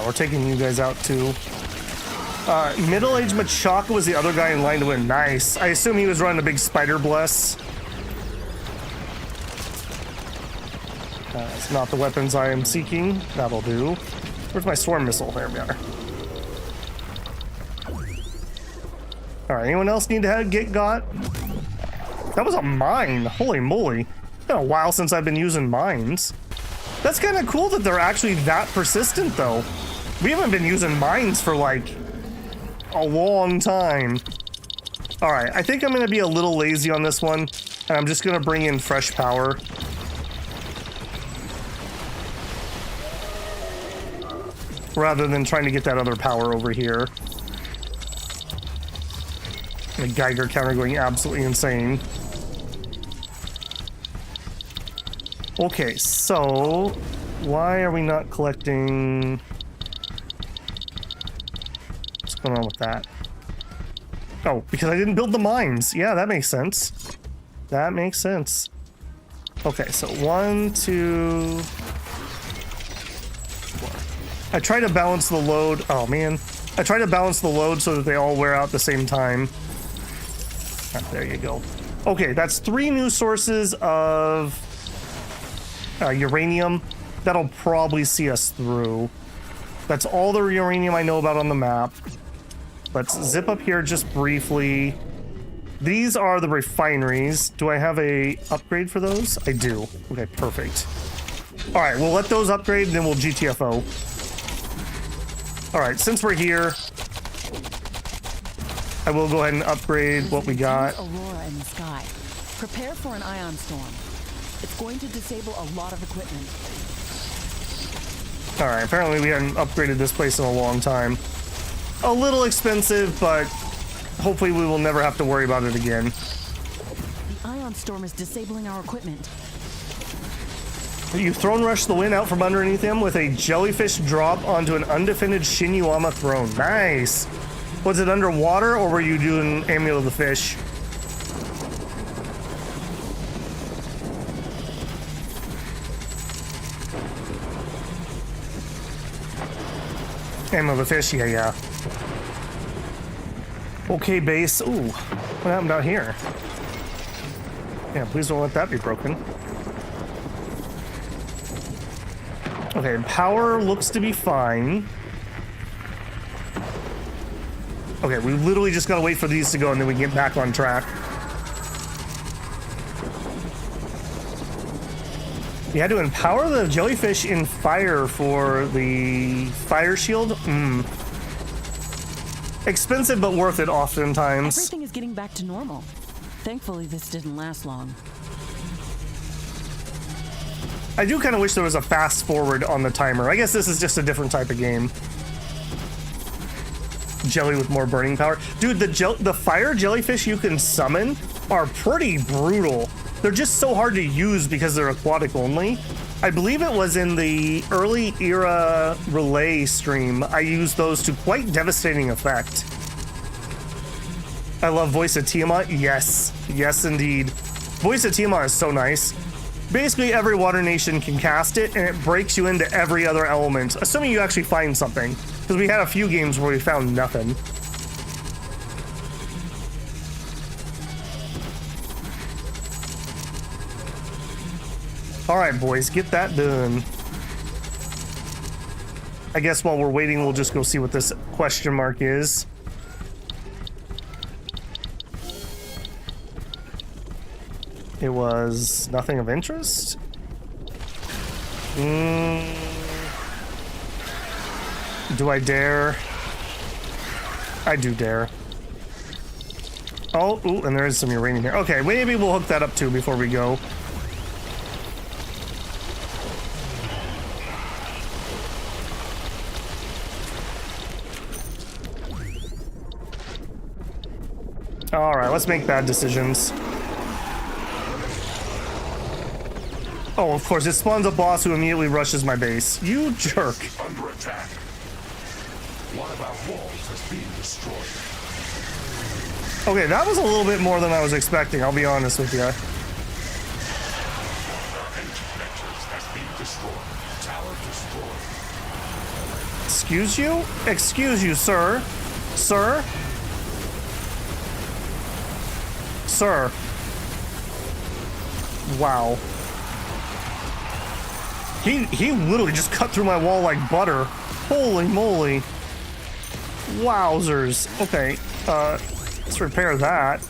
S1: We're taking you guys out too. Middle-aged Machaka was the other guy in line to win. Nice. I assume he was running a big spider bless. It's not the weapons I am seeking. That'll do. Where's my swarm missile? There we are. Alright, anyone else need to get got? That was a mine. Holy moly. It's been a while since I've been using mines. That's kind of cool that they're actually that persistent, though. We haven't been using mines for, like, a long time. All right, I think I'm going to be a little lazy on this one, and I'm just going to bring in fresh power. Rather than trying to get that other power over here. The Geiger counter going absolutely insane. Okay, so why are we not collecting? What's going on with that? Oh, because I didn't build the mines. Yeah, that makes sense. That makes sense. Okay, so 1, 2, 4. I try to balance the load. Oh man, I try to balance the load so that they all wear out at the same time. Ah, there you go. Okay, that's 3 new sources of uranium. That'll probably see us through. That's all the uranium I know about on the map. Let's zip up here just briefly. These are the refineries. Do I have a upgrade for those? I do. Okay, perfect. All right, we'll let those upgrade, and then we'll GTFO. All right, since we're here, I will go ahead and upgrade what we got.
S4: Aurora in the sky. Prepare for an ion storm. It's going to disable a lot of equipment.
S1: All right, apparently we haven't upgraded this place in a long time. A little expensive, but hopefully we will never have to worry about it again.
S4: The ion storm is disabling our equipment.
S1: You throne rush the wind out from underneath him with a jellyfish drop onto an undefended Shinyuama throne. Nice. Was it underwater or were you doing Amulet of the Fish? Amulet of the Fish, yeah. Okay, base. Ooh, what happened out here? Yeah, please don't let that be broken. Okay, power looks to be fine. Okay, we literally just gotta wait for these to go and then we get back on track. You had to empower the jellyfish in fire for the fire shield? Expensive but worth it oftentimes.
S4: Everything is getting back to normal. Thankfully, this didn't last long.
S1: I do kind of wish there was a fast forward on the timer. I guess this is just a different type of game. Jelly with more burning power. Dude, the fire jellyfish you can summon are pretty brutal. They're just so hard to use because they're aquatic only. I believe it was in the early era relay stream I used those to quite devastating effect. I love Voice of Tiamat. Yes. Yes, indeed. Voice of Tiamat is so nice. Basically, every water nation can cast it, and it breaks you into every other element, assuming you actually find something. Because we had a few games where we found nothing. All right, boys, get that done. I guess while we're waiting, we'll just go see what this question mark is. It was nothing of interest. Do I dare? I do dare. Oh, ooh, and there is some uranium here. Okay, maybe we'll hook that up too before we go. All right, let's make bad decisions. Oh, of course, it spawns a boss who immediately rushes my base. You jerk.
S2: Under attack. One of our walls has been destroyed.
S1: Okay, that was a little bit more than I was expecting, I'll be honest with you.
S2: Our energy connectors has been destroyed. Tower destroyed.
S1: Excuse you? Excuse you, sir. Sir? Sir. Wow. He literally just cut through my wall like butter. Holy moly. Wowzers. Okay, let's repair that.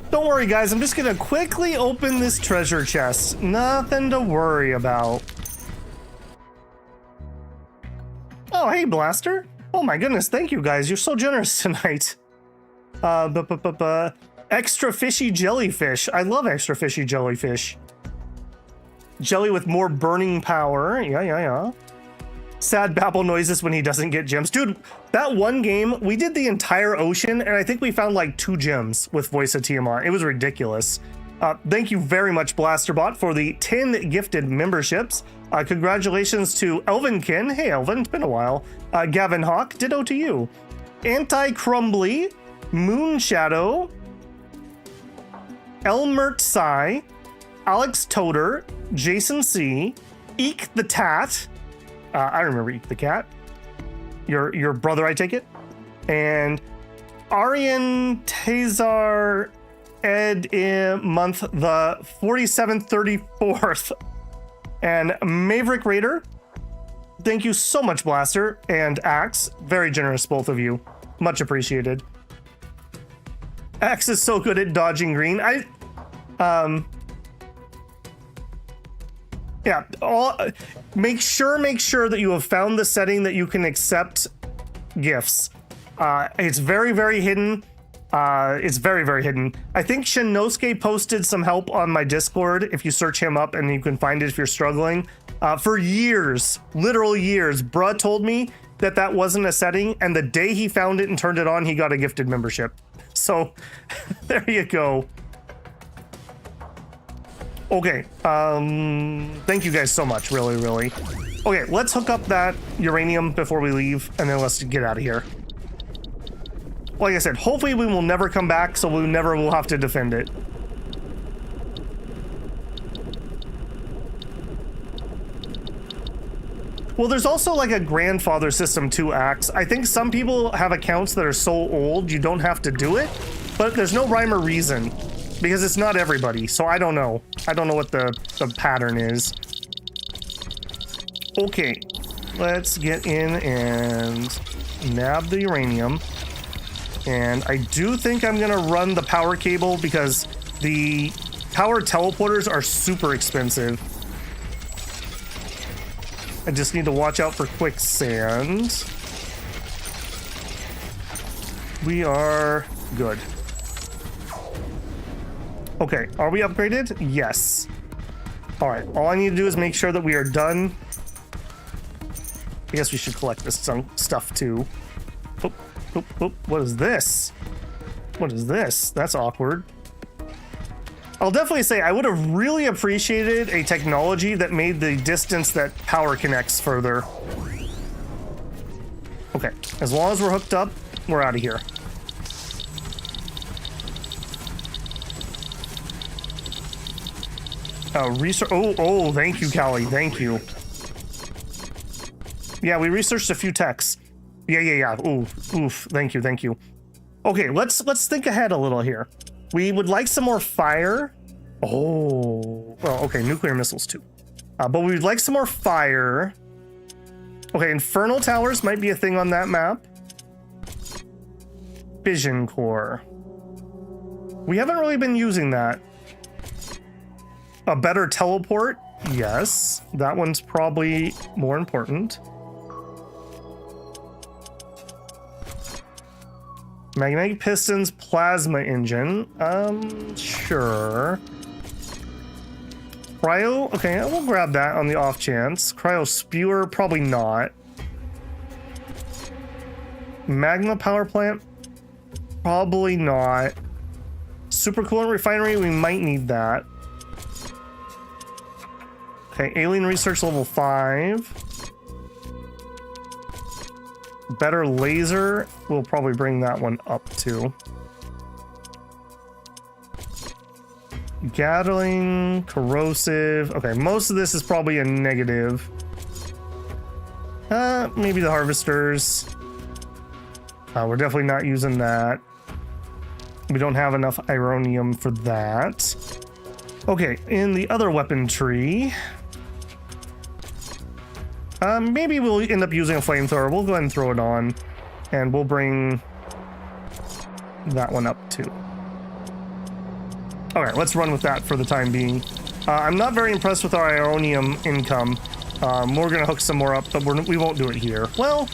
S1: Don't worry, guys. I'm just gonna quickly open this treasure chest. Nothing to worry about. Oh, hey, Blaster. Oh my goodness, thank you, guys. You're so generous tonight. Extra fishy jellyfish. I love extra fishy jellyfish. Jelly with more burning power. Yeah. Sad babble noises when he doesn't get gems. Dude, that one game, we did the entire ocean, and I think we found like 2 gems with Voice of Tiamat. It was ridiculous. Thank you very much, Blasterbot, for the 10 gifted memberships. Congratulations to Elvinkin. Hey, Elvin, it's been a while. Gavin Hawk, ditto to you. Anti-Crumbly, Moonshadow, Elmert Sai, Alex Toter, Jason C, Eek the Tat. I remember Eek the Cat. Your brother, I take it. And Aryan Tazar Ed month the 47th, 34th. And Maverick Raider. Thank you so much, Blaster and Axe. Very generous, both of you. Much appreciated. Axe is so good at dodging green. Yeah, make sure that you have found the setting that you can accept gifts. It's very, very hidden. It's very, very hidden. I think Shinosuke posted some help on my Discord if you search him up, and you can find it if you're struggling. For years, literal years, bruh told me that wasn't a setting, and the day he found it and turned it on, he got a gifted membership. So, there you go. Okay, thank you guys so much, really, really. Okay, let's hook up that uranium before we leave, and then let's get out of here. Like I said, hopefully we will never come back, so we never will have to defend it. Well, there's also like a grandfather system to Axe. I think some people have accounts that are so old you don't have to do it, but there's no rhyme or reason. Because it's not everybody, so I don't know. I don't know what the pattern is. Okay, let's get in and nab the uranium. And I do think I'm gonna run the power cable because the power teleporters are super expensive. I just need to watch out for quicksand. We are good. Okay, are we upgraded? Yes. All right, all I need to do is make sure that we are done. I guess we should collect this stuff too. Oop, oop, oop. What is this? What is this? That's awkward. I'll definitely say I would have really appreciated a technology that made the distance that power connects further. Okay, as long as we're hooked up, we're out of here. Research. Oh, thank you, Callie. Thank you. Yeah, we researched a few techs. Yeah. Oof. Thank you. Okay, let's think ahead a little here. We would like some more fire. Oh, well, okay, nuclear missiles too. But we'd like some more fire. Okay, infernal towers might be a thing on that map. Fission core. We haven't really been using that. A better teleport? Yes, that one's probably more important. Magnetic pistons, plasma engine. Sure. Cryo? Okay, we'll grab that on the off chance. Cryo spewer? Probably not. Magma power plant? Probably not. Supercoolant refinery? We might need that. Okay, alien research level 5. Better laser, we'll probably bring that one up too. Gatling, corrosive. Okay, most of this is probably a negative. Maybe the harvesters. We're definitely not using that. We don't have enough ironium for that. Okay, in the other weapon tree, maybe we'll end up using a flamethrower. We'll go ahead and throw it on, and we'll bring that one up too. All right, let's run with that for the time being. I'm not very impressed with our ironium income. We're gonna hook some more up, but we won't do it here. Well,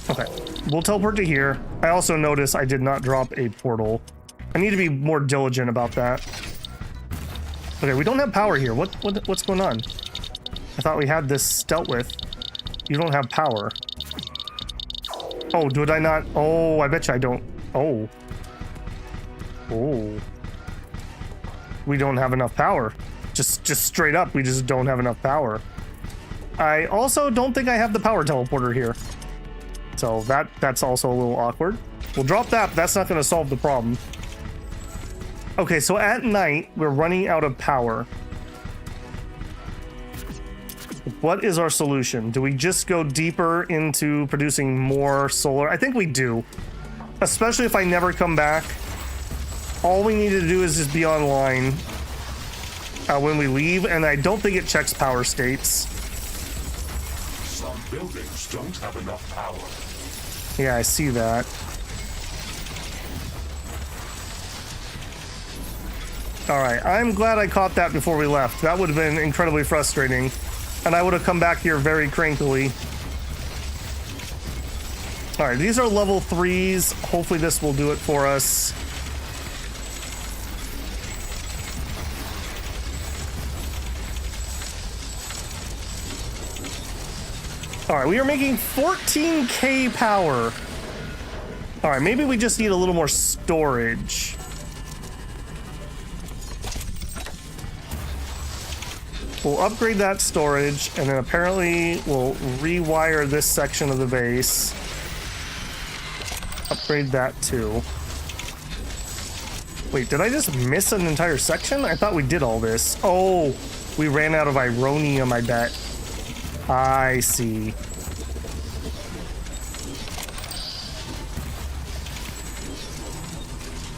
S1: okay, we'll teleport to here. I also notice I did not drop a portal. I need to be more diligent about that. Okay, we don't have power here. What's going on? I thought we had this dealt with. You don't have power. Oh, did I not? Oh, I bet you I don't. Oh. Oh. We don't have enough power. Just straight up, we just don't have enough power. I also don't think I have the power teleporter here. So that's also a little awkward. We'll drop that, but that's not going to solve the problem. Okay, so at night, we're running out of power. What is our solution? Do we just go deeper into producing more solar? I think we do. Especially if I never come back. All we need to do is just be online when we leave, and I don't think it checks power states.
S2: Some buildings don't have enough power.
S1: Yeah, I see that. Alright, I'm glad I caught that before we left. That would have been incredibly frustrating. And I would have come back here very crankily. Alright, these are level 3s. Hopefully this will do it for us. Alright, we are making 14k power. Alright, maybe we just need a little more storage. We'll upgrade that storage, and then apparently we'll rewire this section of the base. Upgrade that too. Wait, did I just miss an entire section? I thought we did all this. Oh, we ran out of ironium, I bet. I see.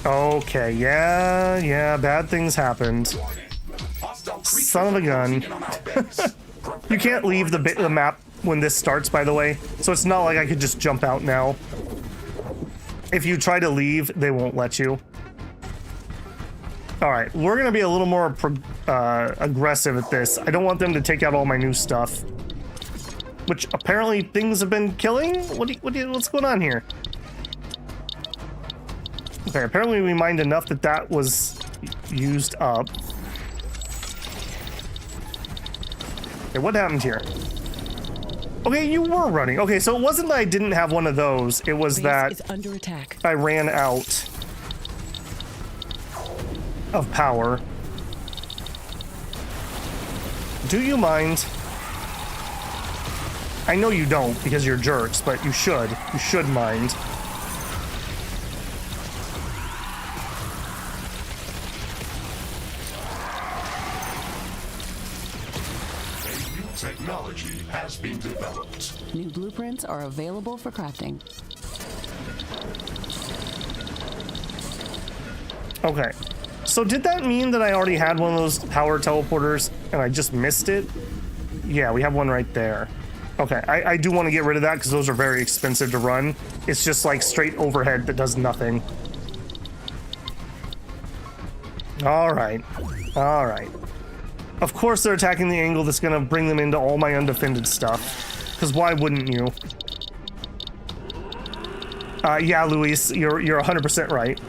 S1: Okay, yeah, bad things happened. Son of a gun. You can't leave the map when this starts, by the way, so it's not like I could just jump out now. If you try to leave, they won't let you. Alright, we're gonna be a little more aggressive at this. I don't want them to take out all my new stuff. Which apparently things have been killing? What's going on here? Okay, apparently we mined enough that was used up. Okay, what happened here? Okay, you were running. Okay, so it wasn't that I didn't have one of those. It was that
S4: Base is under attack.
S1: I ran out of power. Do you mind? I know you don't because you're jerks, but you should. You should mind.
S2: technology has been developed.
S4: New blueprints are available for crafting.
S1: Okay. So did that mean that I already had one of those power teleporters and I just missed it? Yeah, we have one right there. Okay, I do want to get rid of that because those are very expensive to run. It's just like straight overhead that does nothing. All right. All right. Of course they're attacking the angle that's going to bring them into all my undefended stuff. Because why wouldn't you? Yeah, Luis, you're 100% right.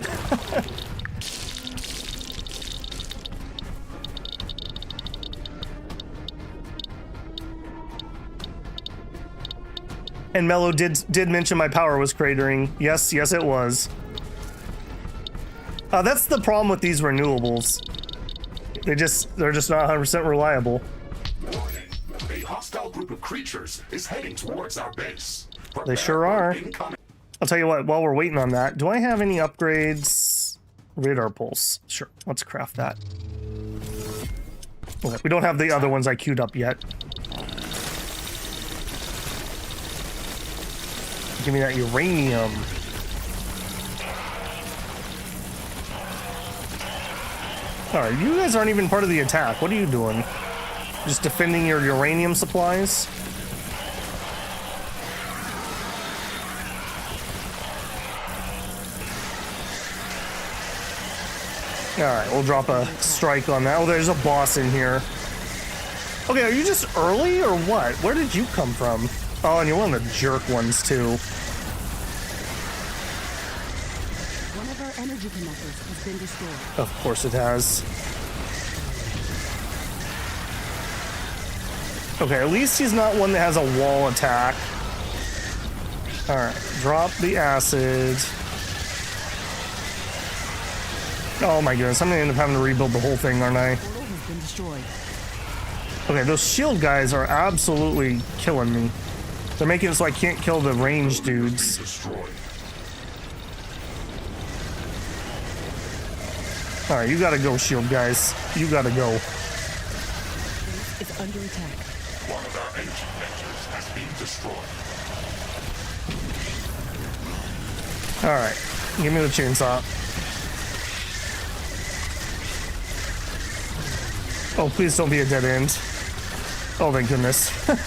S1: And Mello did mention my power was cratering. Yes, yes it was. That's the problem with these renewables. They're just not 100% reliable.
S2: Warning. A hostile group of creatures is heading towards our base.
S1: They sure are. I'll tell you what, while we're waiting on that, do I have any upgrades? Radar pulse. Sure, let's craft that. Okay, we don't have the other ones I queued up yet. Give me that uranium. Alright, you guys aren't even part of the attack. What are you doing? Just defending your uranium supplies? Alright, we'll drop a strike on that. Oh, there's a boss in here. Okay, are you just early or what? Where did you come from? Oh, and you're one of the jerk ones, too.
S4: One of our energy connectors has been destroyed.
S1: Of course it has. Okay, at least he's not one that has a wall attack. Alright, drop the acid. Oh my goodness, I'm gonna end up having to rebuild the whole thing, aren't I?
S4: Portal has been destroyed.
S1: Okay, those shield guys are absolutely killing me. They're making it so I can't kill the ranged dudes. Alright, you gotta go, shield guys. You gotta go.
S4: It's under attack.
S2: One of our energy vectors has been destroyed.
S1: Alright, give me the chainsaw. Oh, please don't be a dead end. Oh, thank goodness.
S4: One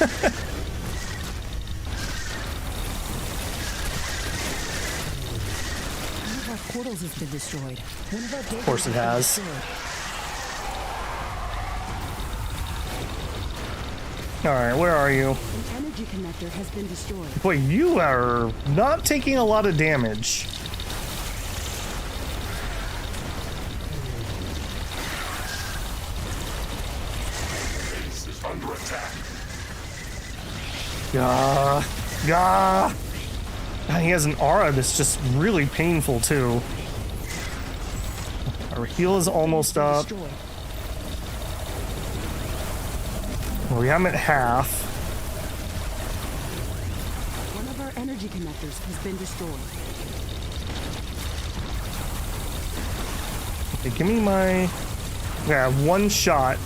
S4: of our portals has been destroyed. One of our
S1: Of course it has. Alright, where are you?
S4: An energy connector has been destroyed.
S1: Boy, you are not taking a lot of damage.
S2: Base is under attack.
S1: Gah. He has an aura that's just really painful, too. Our heal is almost up.
S4: Destroyed.
S1: Well, we have him at half.
S4: One of our energy connectors has been destroyed.
S1: Okay, give me my... Yeah, one shot.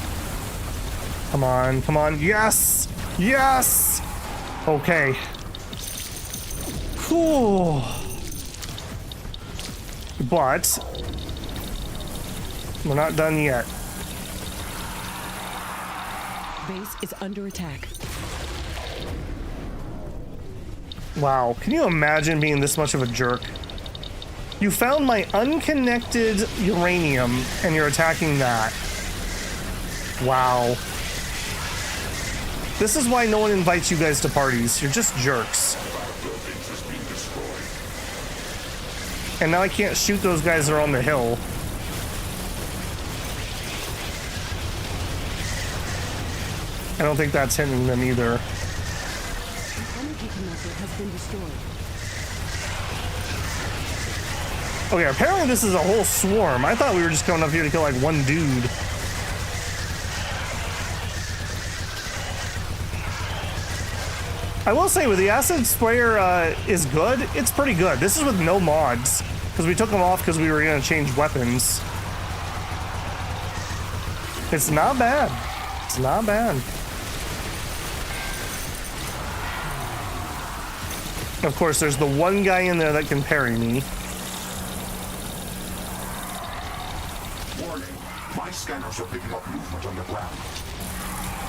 S1: Come on, come on. Yes! Yes! Okay. Cool. But... we're not done yet.
S4: Base is under attack.
S1: Wow, can you imagine being this much of a jerk? You found my unconnected uranium and you're attacking that. Wow. This is why no one invites you guys to parties. You're just jerks. And now I can't shoot those guys that are on the hill. I don't think that's hitting them either.
S4: An energy connector has been destroyed.
S1: Okay, apparently this is a whole swarm. I thought we were just coming up here to kill like one dude. I will say, with the acid sprayer is good, it's pretty good. This is with no mods, because we took them off because we were going to change weapons. It's not bad. It's not bad. Of course, there's the one guy in there that can parry me.
S2: Warning. My scanners are picking up movement on the ground.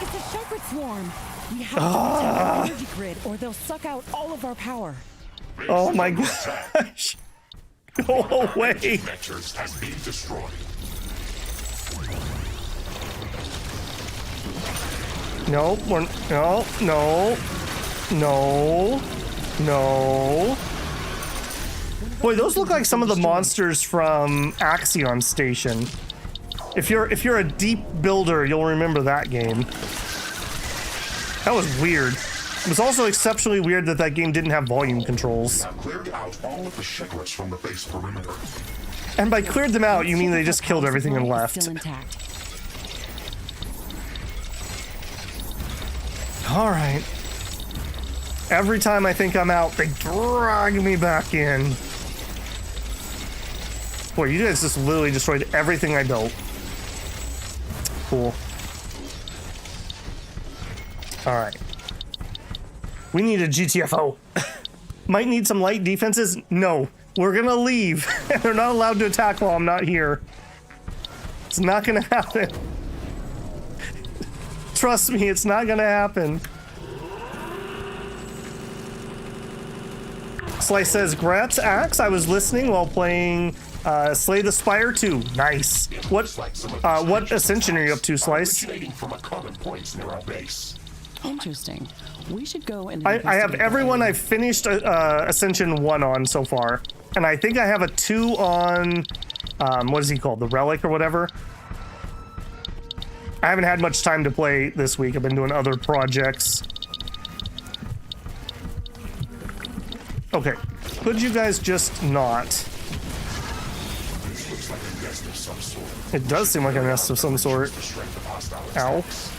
S4: It's a shepherd swarm. We have to protect the energy grid, or they'll suck out all of our power.
S1: Oh my gosh. Go away.
S2: Vectors has been destroyed.
S1: No, no. Boy, those look like some of the monsters from Axion Station. If you're a deep builder, you'll remember that game. That was weird. It was also exceptionally weird that that game didn't have volume controls.
S2: I've cleared out all of the shipwrecks from the base perimeter.
S1: And by cleared them out, you mean they just killed everything and left.
S4: Still intact.
S1: All right. Every time I think I'm out, they drag me back in. Boy, you guys just literally destroyed everything I built. Cool. All right. We need a GTFO. Might need some light defenses. No, we're gonna leave. They're not allowed to attack while I'm not here. It's not gonna happen. Trust me, it's not gonna happen. Slice says, Grats Axe, I was listening while playing Slay the Spire 2. Nice. What ascension are you up to, Slice?
S2: From a common point near our base.
S4: Interesting. We should go and
S1: I have
S4: investigate
S1: everyone
S4: that.
S1: I've finished Ascension 1 on so far. And I think I have a 2 on, what is he called? The Relic or whatever? I haven't had much time to play this week. I've been doing other projects. Okay, could you guys just not?
S2: This looks like a nest of some sort.
S1: It does seem like a nest of some sort.
S2: The strength of hostile
S1: Ow.
S2: attacks.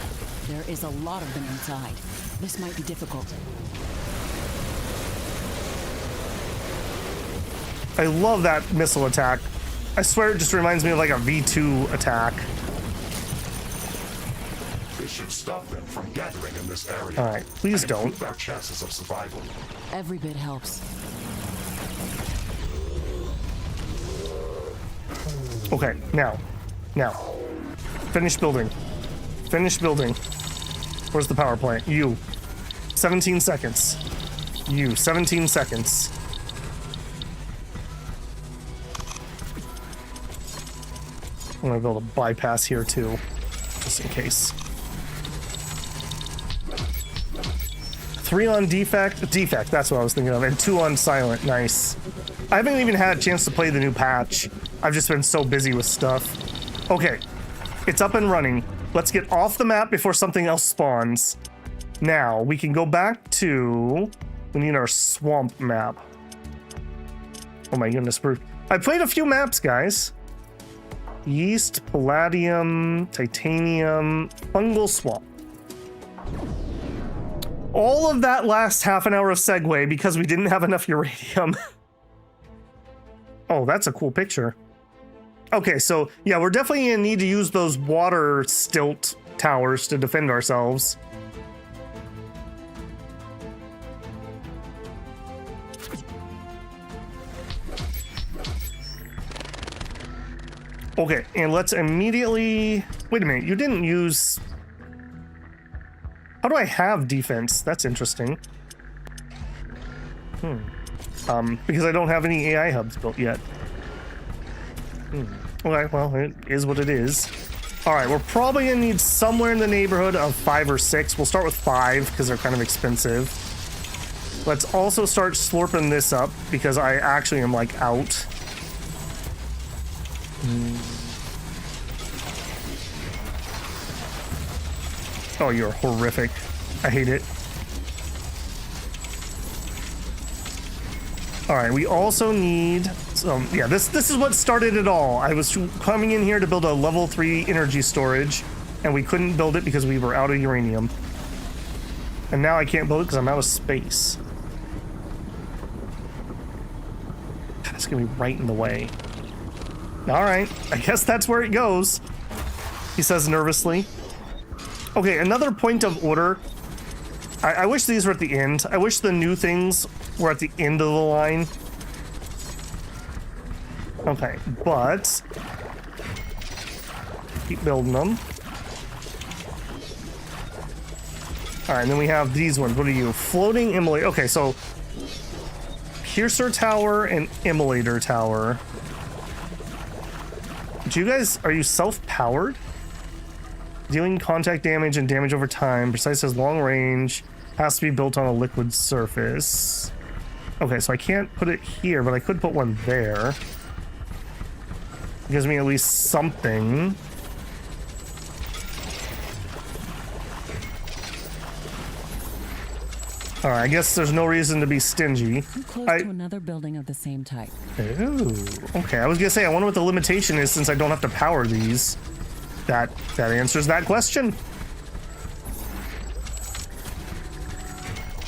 S4: There is a lot of them inside. This might be difficult.
S1: I love that missile attack. I swear it just reminds me of like a V2 attack.
S2: This should stop them from gathering in this area.
S1: All right, please
S2: and
S1: don't.
S2: improve our chances of survival.
S4: Every bit helps.
S1: Okay, now. Finish building. Finish building. Where's the power plant? You. 17 seconds. You. 17 seconds. I'm gonna build a bypass here too, just in case. 3 on defect, that's what I was thinking of, and 2 on silent, nice. I haven't even had a chance to play the new patch. I've just been so busy with stuff. Okay, it's up and running. Let's get off the map before something else spawns. Now, we can go back to, we need our swamp map. Oh my goodness, I played a few maps, guys. Yeast, palladium, titanium, fungal swamp. All of that last half an hour of segue because we didn't have enough uranium. Oh, that's a cool picture. Okay, so yeah, we're definitely gonna need to use those water stilt towers to defend ourselves. Okay, and let's immediately... Wait a minute, you didn't use... How do I have defense? That's interesting. Because I don't have any AI hubs built yet. Okay, well, it is what it is. All right, we're probably gonna need somewhere in the neighborhood of 5 or 6. We'll start with 5 because they're kind of expensive. Let's also start slurping this up because I actually am like out. Oh, you're horrific. I hate it. All right, we also need some, yeah, this is what started it all. I was coming in here to build a level 3 energy storage, and we couldn't build it because we were out of uranium. And now I can't build it because I'm out of space. God, it's gonna be right in the way. All right, I guess that's where it goes, he says nervously. Okay, another point of order. I wish these were at the end. I wish the new things We're at the end of the line. Okay, but keep building them. All right, and then we have these ones. What are you? Floating immolator. Okay, so Piercer Tower and Immolator Tower. Do you guys, are you self-powered? Dealing contact damage and damage over time. Precise has long range. Has to be built on a liquid surface. Okay, so I can't put it here, but I could put one there. Gives me at least something. All right, I guess there's no reason to be stingy.
S3: I'm close to another building of the same type.
S1: Ooh, okay. I was gonna say, I wonder what the limitation is since I don't have to power these. That answers that question.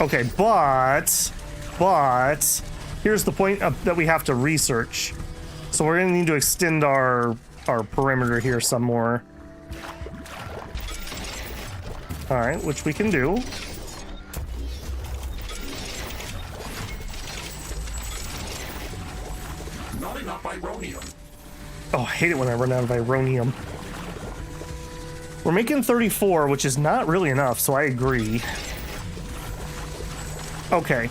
S1: Okay, but here's the point that we have to research. So we're gonna need to extend our perimeter here some more. All right, which we can do.
S2: Not enough Ironium.
S1: Oh, I hate it when I run out of Ironium. We're making 34, which is not really enough, so I agree. Okay.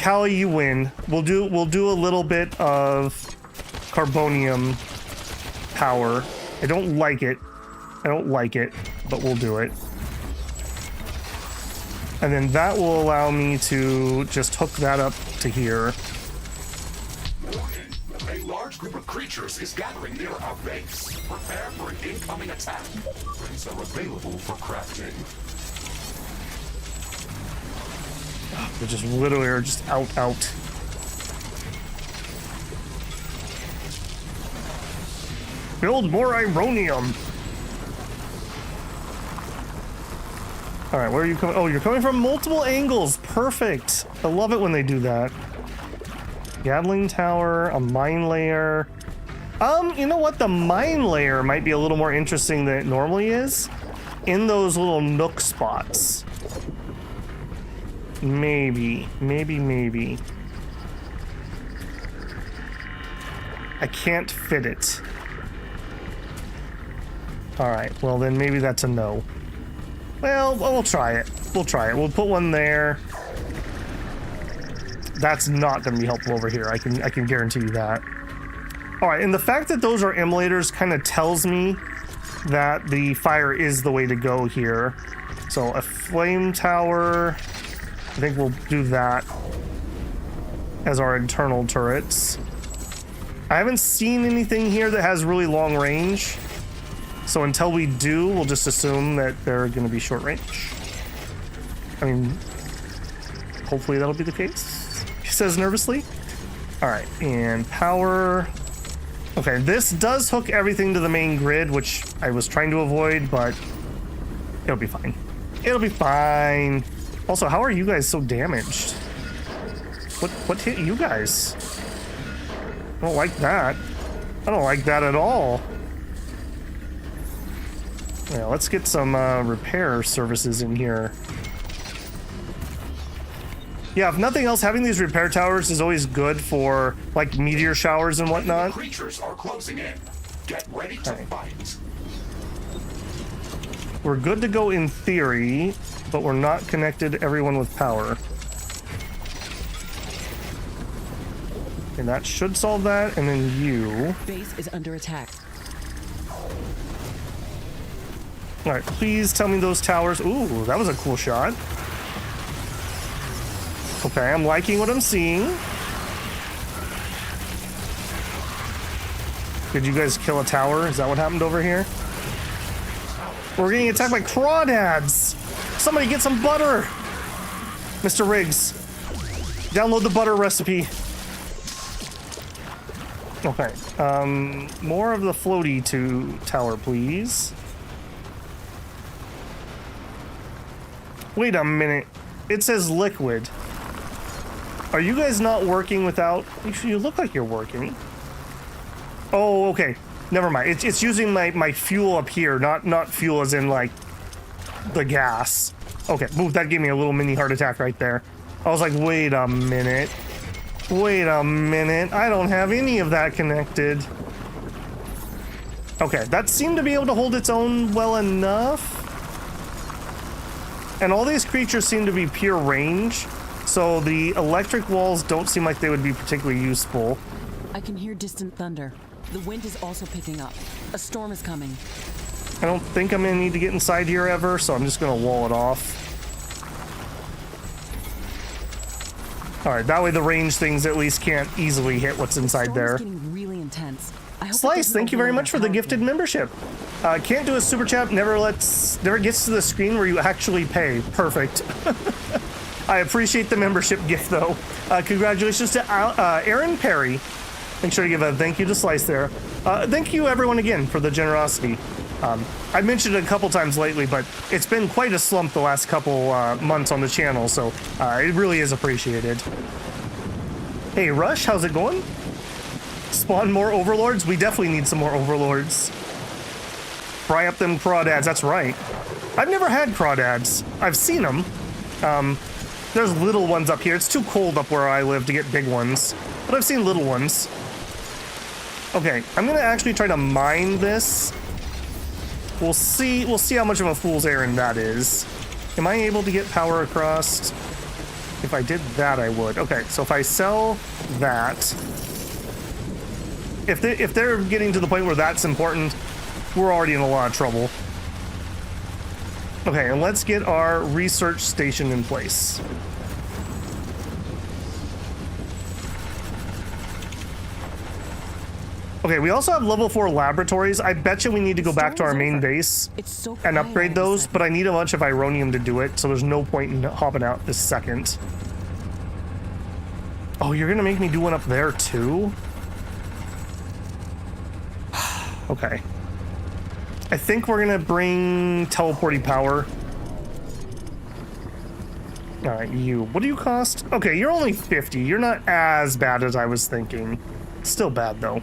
S1: Callie, you win. We'll do a little bit of carbonium power. I don't like it, but we'll do it. And then that will allow me to just hook that up to here.
S2: A large group of creatures is gathering near our base. Prepare for an incoming attack. Weapons are available for crafting.
S1: They just literally are just out. Build more Ironium. All right, where are you coming? Oh, you're coming from multiple angles. Perfect. I love it when they do that. Gatling Tower, a mine layer. You know what? The mine layer might be a little more interesting than it normally is. In those little nook spots. Maybe. I can't fit it. All right, well then maybe that's a no. Well, we'll try it. We'll put one there. That's not going to be helpful over here. I can guarantee you that. All right, and the fact that those are immolators kind of tells me that the fire is the way to go here. So a flame tower, I think we'll do that as our internal turrets. I haven't seen anything here that has really long range. So until we do, we'll just assume that they're going to be short range. I mean, hopefully that'll be the case. He says nervously. All right, and power. Okay, this does hook everything to the main grid, which I was trying to avoid, but it'll be fine. It'll be fine. Also, how are you guys so damaged? What hit you guys? I don't like that. I don't like that at all. Yeah, let's get some repair services in here. Yeah, if nothing else, having these repair towers is always good for like meteor showers and whatnot.
S2: Creatures are closing in. Get ready to fight.
S1: We're good to go in theory, but we're not connected everyone with power. And that should solve that, and then you.
S4: Base is under attack.
S1: All right, please tell me those towers. Ooh, that was a cool shot. Okay, I'm liking what I'm seeing. Did you guys kill a tower? Is that what happened over here? We're getting attacked by crawdads. Somebody get some butter. Mr. Riggs, download the butter recipe. Okay, more of the floaty tower, please. Wait a minute. It says liquid. Are you guys not working without... You look like you're working. Oh, okay. Never mind. It's using my fuel up here, not fuel as in, like, the gas. Okay, ooh, that gave me a little mini heart attack right there. I was like, wait a minute. Wait a minute. I don't have any of that connected. Okay, that seemed to be able to hold its own well enough. And all these creatures seem to be pure range, so the electric walls don't seem like they would be particularly useful.
S4: I can hear distant thunder. The wind is also picking up. A storm is coming.
S1: I don't think I'm gonna need to get inside here ever, so I'm just gonna wall it off. Alright, that way the range things at least can't easily hit what's inside there.
S4: The storm is getting really intense. I hope it
S1: Slice,
S4: doesn't
S1: thank you very
S4: overload
S1: much
S4: our
S1: for the
S4: power
S1: gifted
S4: grid.
S1: membership. Can't do a super chat, never gets to the screen where you actually pay. Perfect. I appreciate the membership gift though. Congratulations to Aaron Perry. Make sure to give a thank you to Slice there. Thank you everyone again for the generosity. I mentioned it a couple times lately, but it's been quite a slump the last couple months on the channel, so it really is appreciated. Hey Rush, how's it going? Spawn more overlords? We definitely need some more overlords. Fry up them crawdads, that's right. I've never had crawdads. I've seen them. There's little ones up here. It's too cold up where I live to get big ones, but I've seen little ones. Okay, I'm gonna actually try to mine this. We'll see how much of a fool's errand that is. Am I able to get power across? If I did that, I would. Okay, so if I sell that, if they're getting to the point where that's important, we're already in a lot of trouble. Okay, and let's get our research station in place. Okay, we also have level 4 laboratories. I bet you we need to go back to our main base
S4: It's so
S1: and
S4: quiet
S1: upgrade
S4: all of a
S1: those,
S4: sudden.
S1: but I need a bunch of Ironium to do it, so there's no point in hopping out this second. Oh, you're gonna make me do one up there too? Okay. I think we're gonna bring teleporting power. Alright, you. What do you cost? Okay, you're only 50. You're not as bad as I was thinking. Still bad though.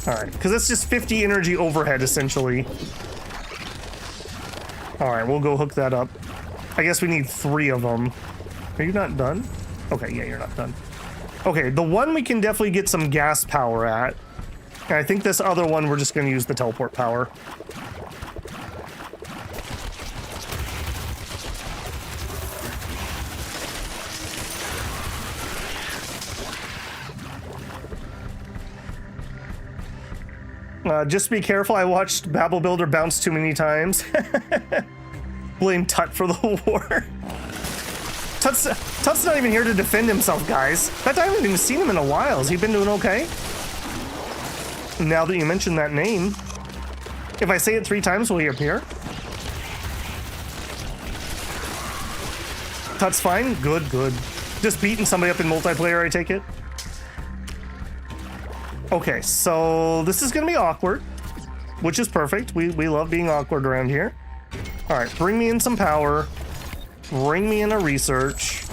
S1: Alright, because that's just 50 energy overhead essentially. Alright, we'll go hook that up. I guess we need 3 of them. Are you not done? Okay, yeah, you're not done. Okay, the one we can definitely get some gas power at. And I think this other one we're just going to use the teleport power. Just be careful, I watched Babel Builder bounce too many times. Blame Tut for the war. Tut's not even here to defend himself, guys. In fact, I haven't even seen him in a while. Has he been doing okay? Now that you mention that name. If I say it 3 times, will he appear? Tut's fine? Good, good. Just beating somebody up in multiplayer, I take it? Okay, so this is gonna be awkward, which is perfect. We love being awkward around here. All right, bring me in some power. Bring me in a research.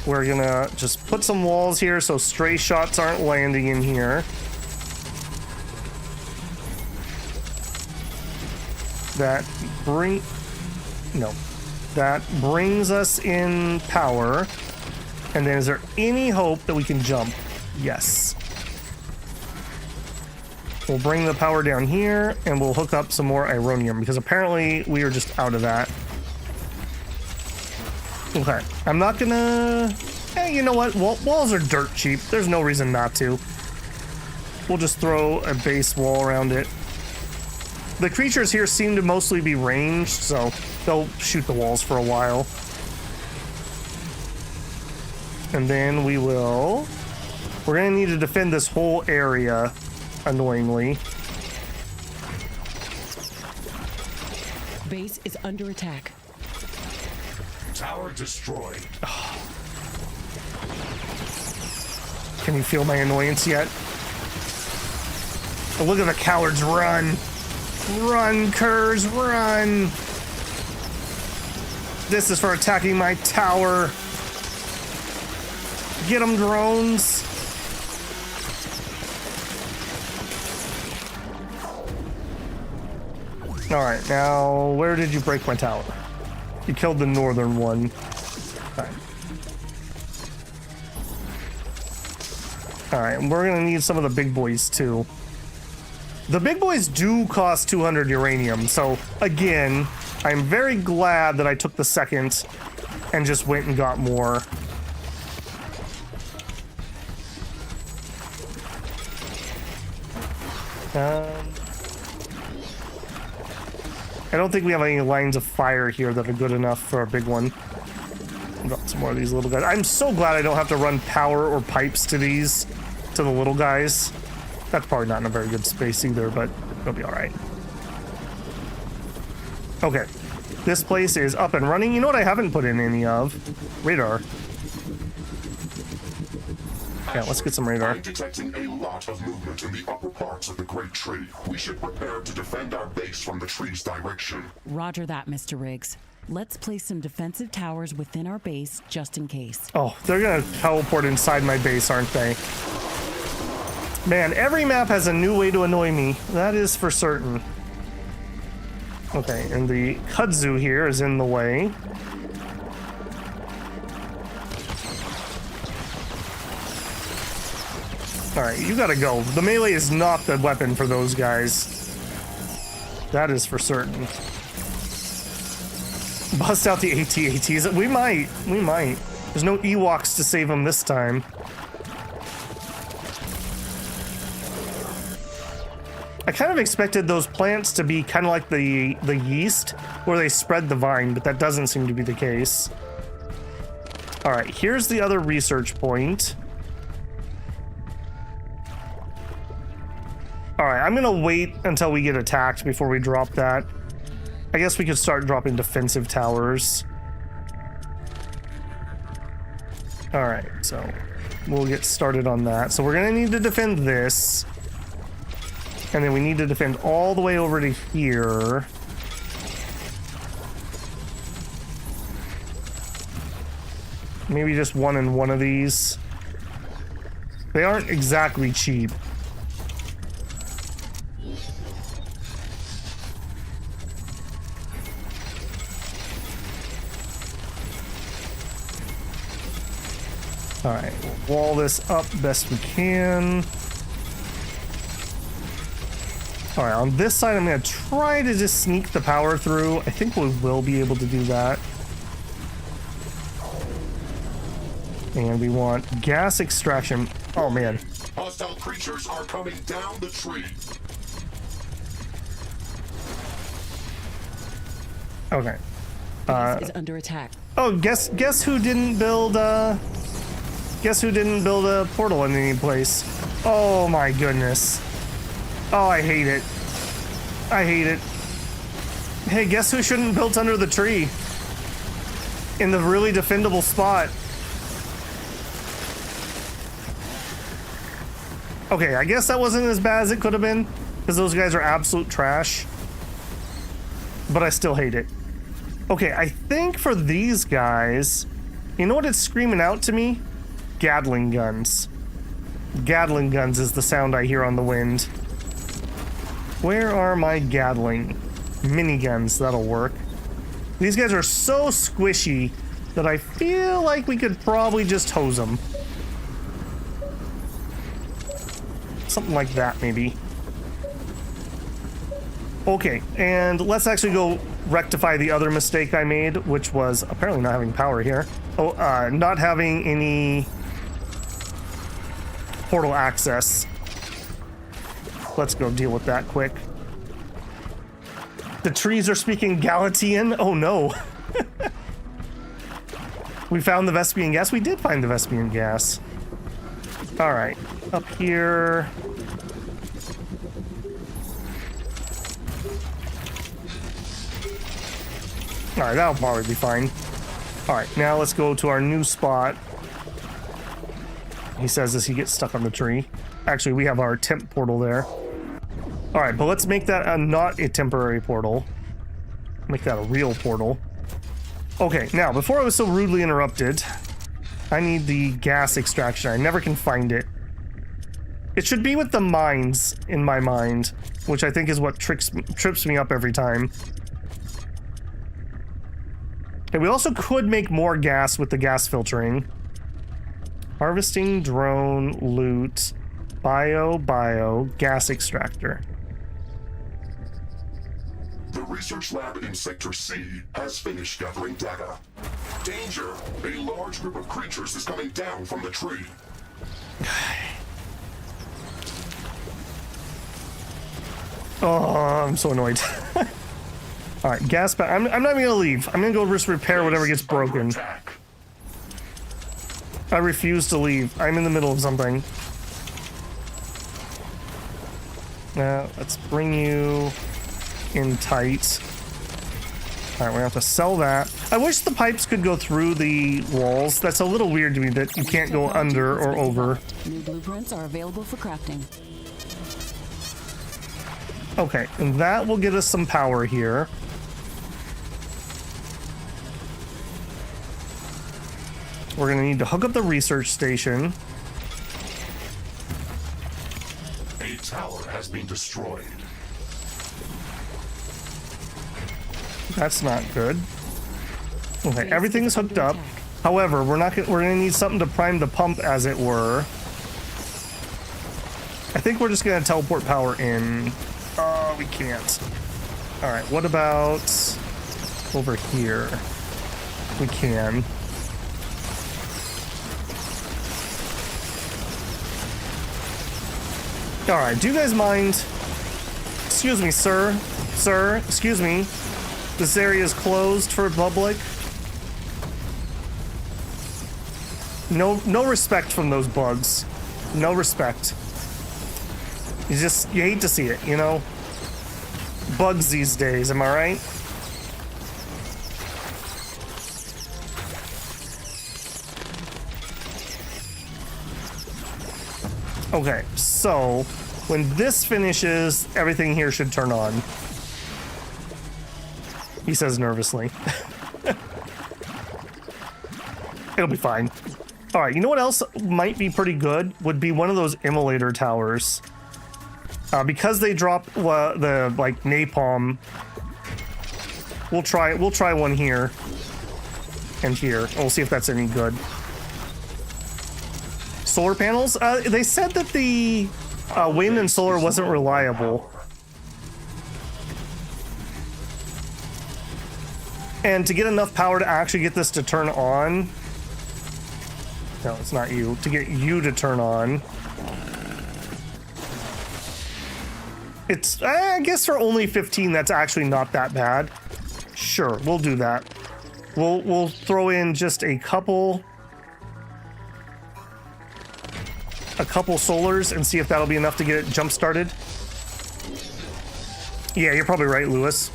S1: We're gonna just put some walls here so stray shots aren't landing in here. That brings us in power. And then is there any hope that we can jump? Yes. We'll bring the power down here and we'll hook up some more Ironium because apparently we are just out of that. Okay, I'm not gonna... you know what? Walls are dirt cheap. There's no reason not to. We'll just throw a base wall around it. The creatures here seem to mostly be ranged, so they'll shoot the walls for a while. And then we're gonna need to defend this whole area, annoyingly.
S4: Base is under attack.
S2: Tower destroyed.
S1: Can you feel my annoyance yet? Oh, look at the cowards run. Run, curs, run. This is for attacking my tower. Get them, drones. All right, now where did you break my tower? You killed the northern one. All right. All right, we're gonna need some of the big boys too. The big boys do cost 200 uranium, so again, I'm very glad that I took the second and just went and got more. I don't think we have any lines of fire here that are good enough for a big one. Got some more of these little guys. I'm so glad I don't have to run power or pipes to these, to the little guys. That's probably not in a very good space either, but it'll be all right. Okay, this place is up and running. You know what I haven't put in any of? Radar. Yeah, let's get some radar.
S2: I'm detecting a lot of movement in the upper parts of the Great Tree. We should prepare to defend our base from the tree's direction.
S3: Roger that, Mr. Riggs. Let's place some defensive towers within our base just in case.
S1: Oh, they're gonna teleport inside my base, aren't they? Man, every map has a new way to annoy me. That is for certain. Okay, and the kudzu here is in the way. Alright, you gotta go. The melee is not the weapon for those guys. That is for certain. Bust out the AT-ATs. We might. There's no Ewoks to save them this time. I kind of expected those plants to be kind of like the yeast, where they spread the vine, but that doesn't seem to be the case. Alright, here's the other research point. Alright, I'm gonna wait until we get attacked before we drop that. I guess we could start dropping defensive towers. Alright, so we'll get started on that. So we're gonna need to defend this. And then we need to defend all the way over to here. Maybe just one in one of these. They aren't exactly cheap. Alright, we'll wall this up best we can. Alright, on this side I'm going to try to just sneak the power through. I think we will be able to do that. And we want gas extraction. Oh man.
S2: Hostile creatures are coming down the tree.
S1: Okay.
S3: Base is under attack.
S1: Oh, guess who didn't build a portal in any place? Oh my goodness. Oh, I hate it. I hate it. Hey, guess who shouldn't built under the tree? In the really defendable spot. Okay, I guess that wasn't as bad as it could have been, because those guys are absolute trash. But I still hate it. Okay, I think for these guys, you know what it's screaming out to me? Gatling guns. Gatling guns is the sound I hear on the wind. Where are my Gatling miniguns? That'll work. These guys are so squishy that I feel like we could probably just hose them. Something like that, maybe. Okay, and let's actually go rectify the other mistake I made, which was apparently not having power here. Oh, not having any portal access. Let's go deal with that quick. The trees are speaking Galatean? Oh no. We found the Vespian gas? We did find the Vespian gas. Alright, up here. Alright, that'll probably be fine. Alright, now let's go to our new spot. He says as he gets stuck on the tree. Actually, we have our temp portal there. Alright, but let's make that not a temporary portal. Make that a real portal. Okay, now, before I was so rudely interrupted, I need the gas extraction. I never can find it. It should be with the mines in my mind, which I think is what trips me up every time. And we also could make more gas with the gas filtering. Harvesting, drone, loot, bio, gas extractor.
S2: The research lab in Sector C has finished gathering data. Danger! A large group of creatures is coming down from the tree.
S1: Oh, I'm so annoyed. All right, gas pack. I'm not even gonna leave. I'm gonna go just repair whatever gets broken. I refuse to leave. I'm in the middle of something. Now, let's bring you in tight. All right, we're gonna have to sell that. I wish the pipes could go through the walls. That's a little weird to me that you can't go under or over.
S3: New blueprints are available for crafting.
S1: Okay, and that will get us some power here. We're gonna need to hook up the research station.
S2: A tower has been destroyed.
S1: That's not good. Okay, everything's hooked up. However, we're gonna need something to prime the pump, as it were. I think we're just gonna teleport power in. Oh, we can't. All right, what about over here? We can. All right, do you guys mind? Excuse me, sir. Sir, excuse me. This area is closed for public. No respect from those bugs. No respect. You hate to see it, you know? Bugs these days, am I right? Okay, so when this finishes, everything here should turn on. He says nervously. It'll be fine. All right, you know what else might be pretty good? Would be one of those immolator towers. Because they drop the like napalm. We'll try one here and here. We'll see if that's any good. Solar panels. They said that the wind and solar wasn't reliable. And to get enough power to actually get this to turn on. No, it's not you. To get you to turn on. It's, I guess for only 15, that's actually not that bad. Sure, we'll do that. We'll throw in just a couple solars and see if that'll be enough to get it jump started. Yeah, you're probably right, Lewis.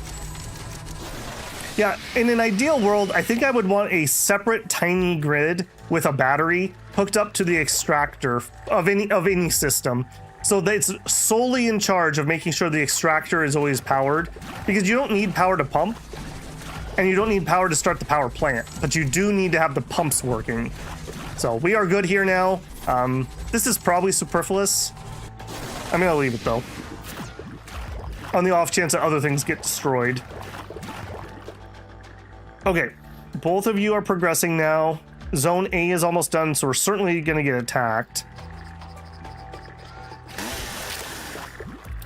S1: Yeah, in an ideal world, I think I would want a separate tiny grid with a battery hooked up to the extractor of any system, so that it's solely in charge of making sure the extractor is always powered, because you don't need power to pump, and you don't need power to start the power plant, but you do need to have the pumps working. So we are good here now. This is probably superfluous. I'm gonna leave it though, on the off chance that other things get destroyed. Okay, both of you are progressing now. Zone A is almost done, so we're certainly gonna get attacked.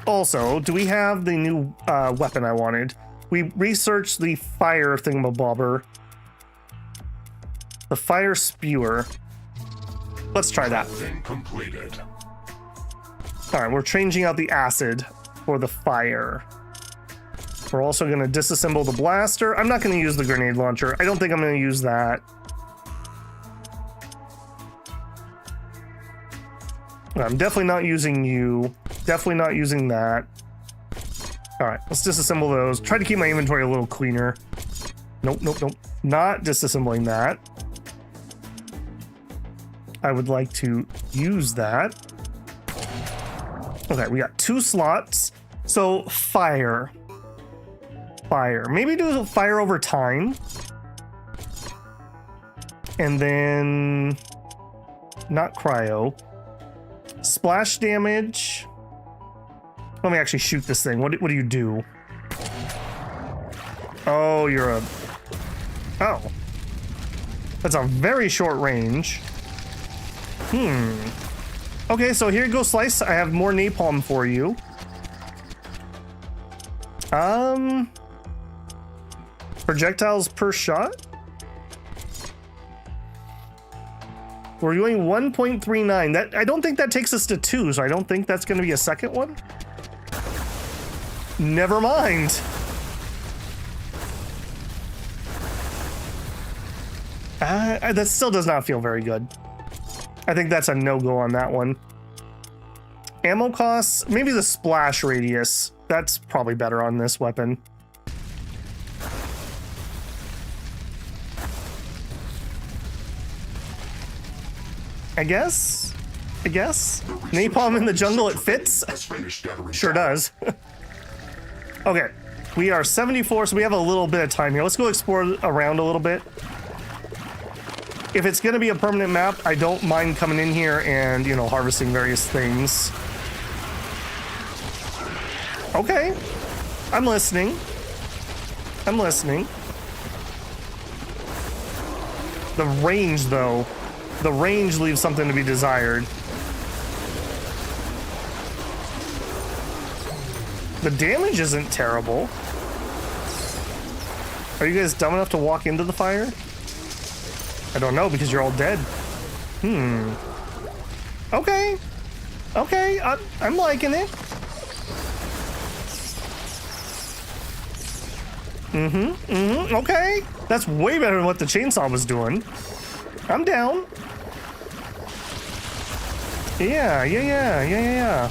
S1: Also, do we have the new weapon I wanted? We researched the fire thingamabobber. The fire spewer. Let's try that.
S2: Completed.
S1: All right, we're changing out the acid for the fire. We're also going to disassemble the blaster. I'm not going to use the grenade launcher. I don't think I'm going to use that. I'm definitely not using you. Definitely not using that. All right, let's disassemble those. Try to keep my inventory a little cleaner. Nope. Not disassembling that. I would like to use that. Okay, we got 2 slots. So fire. Maybe do fire over time. And then not cryo. Splash damage. Let me actually shoot this thing. What do you do? Oh, you're a... Oh. That's a very short range. Okay, so here you go, Slice. I have more napalm for you. Projectiles per shot? We're doing 1.39. That I don't think that takes us to 2, so I don't think that's going to be a second one. Never mind. That still does not feel very good. I think that's a no-go on that one. Ammo costs, maybe the splash radius. That's probably better on this weapon. I guess? Napalm in the jungle, it fits? Sure does. Okay, we are 74, so we have a little bit of time here. Let's go explore around a little bit. If it's going to be a permanent map, I don't mind coming in here and, you know, harvesting various things. Okay, I'm listening. The range, though. The range leaves something to be desired. The damage isn't terrible. Are you guys dumb enough to walk into the fire? I don't know, because you're all dead. Okay. I'm liking it. Okay. That's way better than what the chainsaw was doing. I'm down. Yeah.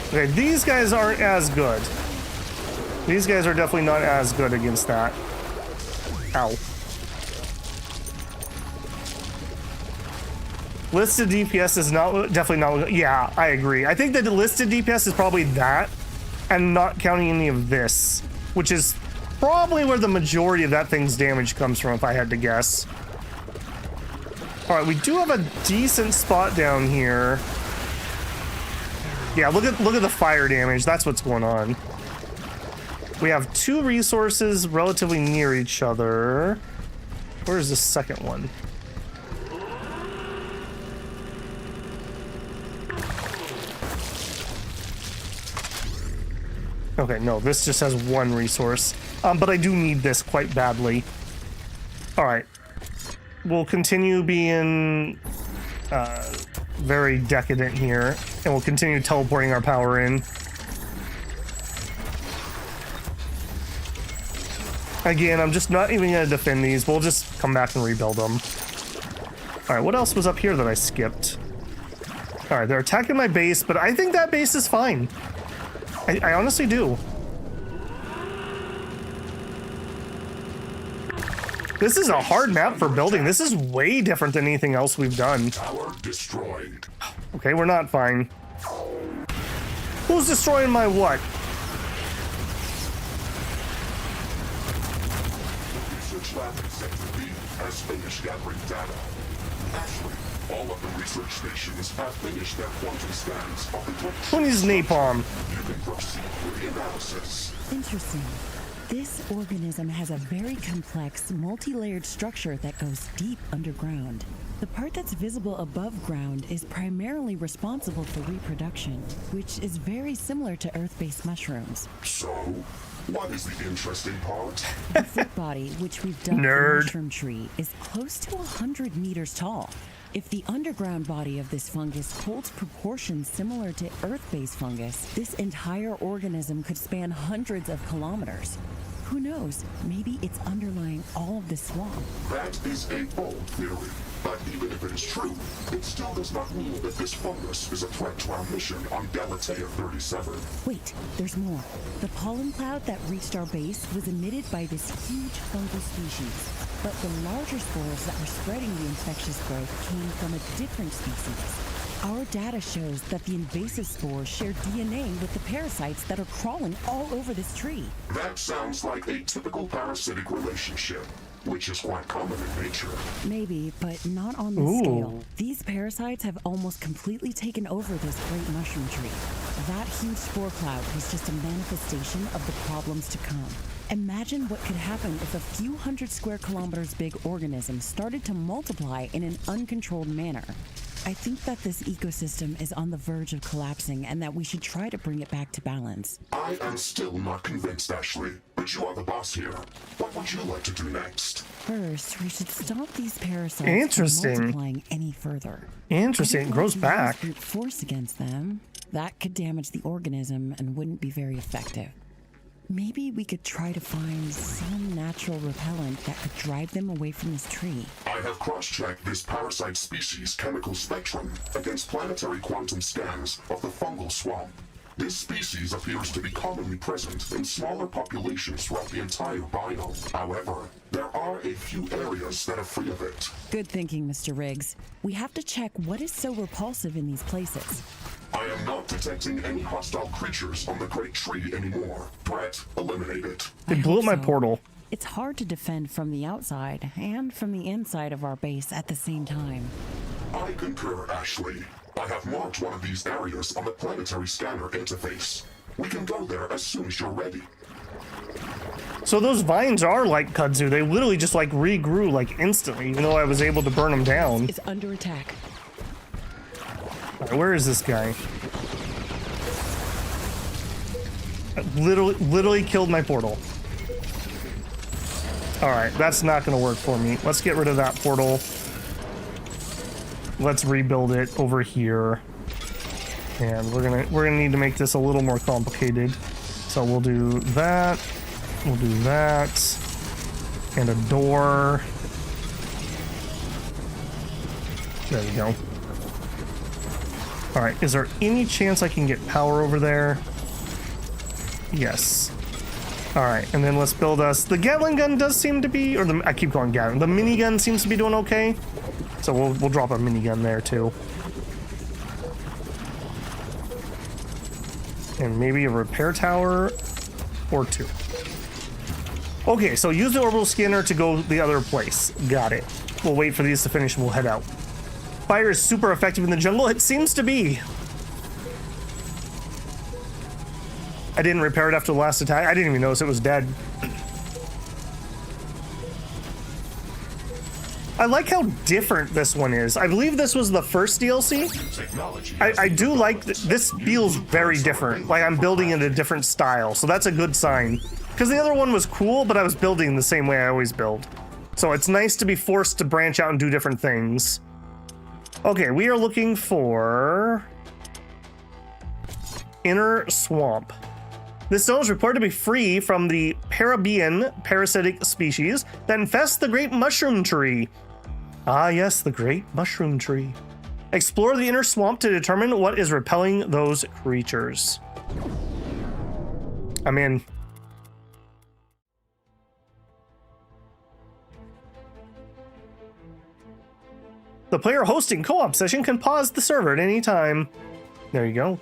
S1: Okay, these guys aren't as good. These guys are definitely not as good against that. Ow. Listed DPS is definitely not. Yeah, I agree. I think that the listed DPS is probably that, and not counting any of this, which is probably where the majority of that thing's damage comes from, if I had to guess. All right, we do have a decent spot down here. Yeah, look at the fire damage. That's what's going on. We have 2 resources relatively near each other. Where is the second one? Okay, no, this just has 1 resource. But I do need this quite badly. All right. We'll continue being very decadent here, and we'll continue teleporting our power in. Again, I'm just not even going to defend these. We'll just come back and rebuild them. All right, what else was up here that I skipped? All right, they're attacking my base, but I think that base is fine. I honestly do. This is a hard map for building. This is way different than anything else we've done.
S2: Tower destroyed.
S1: Okay, we're not fine. Who's destroying my what?
S2: The research lab in Sector B has finished gathering data. Actually, all of the research stations have finished their quantum scans of the
S1: Who needs napalm?
S2: You can proceed with the analysis.
S3: Interesting. This organism has a very complex, multi-layered structure that goes deep underground. The part that's visible above ground is primarily responsible for reproduction, which is very similar to Earth-based mushrooms.
S2: So, what is the interesting part?
S3: The fruit body, which we've dubbed the
S1: Nerd.
S3: mushroom tree, is close to 100 meters tall. If the underground body of this fungus holds proportions similar to Earth-based fungus, this entire organism could span hundreds of kilometers. Who knows? Maybe it's underlying all of the swamp.
S2: That is a bold theory, but even if it is true, it still does not mean that this fungus is a threat to our mission on Galatea 37.
S3: Wait, there's more. The pollen cloud that reached our base was emitted by this huge fungal species. But the larger spores that were spreading the infectious growth came from a different species. Our data shows that the invasive spores share DNA with the parasites that are crawling all over this tree.
S2: That sounds like a typical parasitic relationship. which is quite common in nature.
S3: Maybe, but not on this scale. These parasites have almost completely taken over this great mushroom tree. That huge spore cloud was just a manifestation of the problems to come. Imagine what could happen if a few hundred square kilometers big organisms started to multiply in an uncontrolled manner. I think that this ecosystem is on the verge of collapsing and that we should try to bring it back to balance.
S2: I am still not convinced, Ashley, but you are the boss here. What would you like to do next?
S3: First, we should stop these parasites
S1: Interesting.
S3: from multiplying any further.
S1: Interesting. It grows back.
S3: Brute force against them. That could damage the organism and wouldn't be very effective. Maybe we could try to find some natural repellent that could drive them away from this tree.
S2: I have cross-checked this parasite species' chemical spectrum against planetary quantum scans of the fungal swamp. This species appears to be commonly present in smaller populations throughout the entire biome. However, there are a few areas that are free of it.
S3: Good thinking, Mr. Riggs. We have to check what is so repulsive in these places.
S2: I am not detecting any hostile creatures on the Great Tree anymore. Threat eliminated.
S1: They
S3: I
S1: blew up
S3: hope
S1: my
S3: so.
S1: portal.
S3: It's hard to defend from the outside and from the inside of our base at the same time.
S2: I concur, Ashley. I have marked one of these areas on the planetary scanner interface. We can go there as soon as you're ready.
S1: So those vines are like kudzu. They literally just like regrew like instantly, even though I was able to burn them down.
S3: It's under attack.
S1: Alright, where is this guy? Literally killed my portal. Alright, that's not gonna work for me. Let's get rid of that portal. Let's rebuild it over here. And we're gonna need to make this a little more complicated. So we'll do that. We'll do that. And a door. There we go. Alright, is there any chance I can get power over there? Yes. Alright, and then let's build us... The Gatling gun does seem to be... Or I keep calling Gatling. The minigun seems to be doing okay. So we'll drop a minigun there too. And maybe a repair tower or two. Okay, so use the orbital scanner to go the other place. Got it. We'll wait for these to finish and we'll head out. Fire is super effective in the jungle. It seems to be. I didn't repair it after the last attack. I didn't even notice it was dead. I like how different this one is. I believe this was the first DLC. I do like this feels very different. Like I'm building in a different style. So that's a good sign. Because the other one was cool, but I was building the same way I always build. So it's nice to be forced to branch out and do different things. Okay, we are looking for Inner Swamp. This zone is reported to be free from the Parabian parasitic species that infest the Great Mushroom Tree. Ah yes, the Great Mushroom Tree. Explore the Inner Swamp to determine what is repelling those creatures. I'm in. The player hosting co-op session can pause the server at any time. There you go.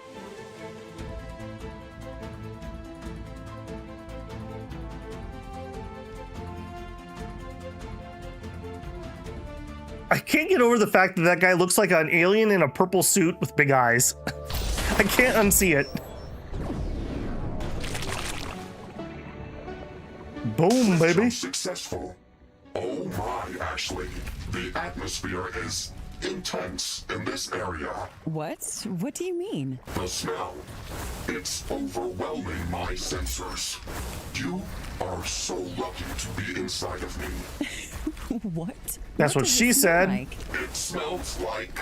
S1: I can't get over the fact that that guy looks like an alien in a purple suit with big eyes. I can't unsee it. Boom, baby.
S2: Successful. Oh my, Ashley. The atmosphere is intense in this area.
S3: What? What do you mean?
S2: The smell. It's overwhelming my sensors. You are so lucky to be inside of me.
S3: What?
S1: That's what
S3: does
S1: she
S3: it smell
S1: said.
S3: like?
S2: It smells like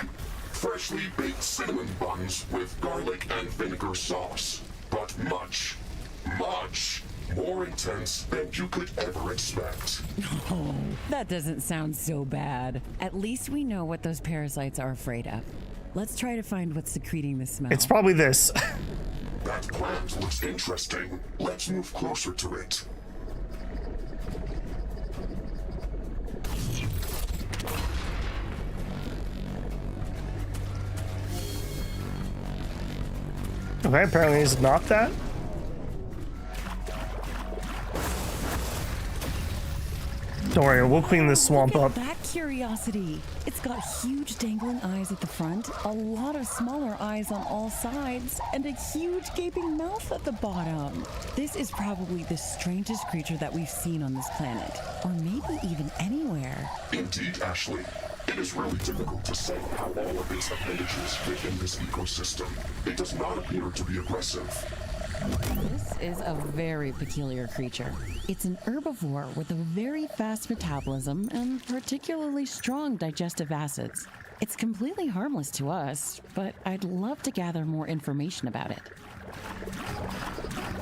S2: freshly baked cinnamon buns with garlic and vinegar sauce. But much, much more intense than you could ever expect.
S3: Oh, that doesn't sound so bad. At least we know what those parasites are afraid of. Let's try to find what's secreting the smell.
S1: It's probably this.
S2: That plant looks interesting. Let's move closer to it.
S1: Okay, apparently it's not that. Don't worry, we'll clean this swamp
S3: Look
S1: up.
S3: at that curiosity. It's got huge dangling eyes at the front, a lot of smaller eyes on all sides, and a huge gaping mouth at the bottom. This is probably the strangest creature that we've seen on this planet, or maybe even anywhere.
S2: Indeed, Ashley. It is really difficult to say how all of its appendages fit in this ecosystem. It does not appear to be aggressive.
S3: This is a very peculiar creature. It's an herbivore with a very fast metabolism and particularly strong digestive acids. It's completely harmless to us, but I'd love to gather more information about it.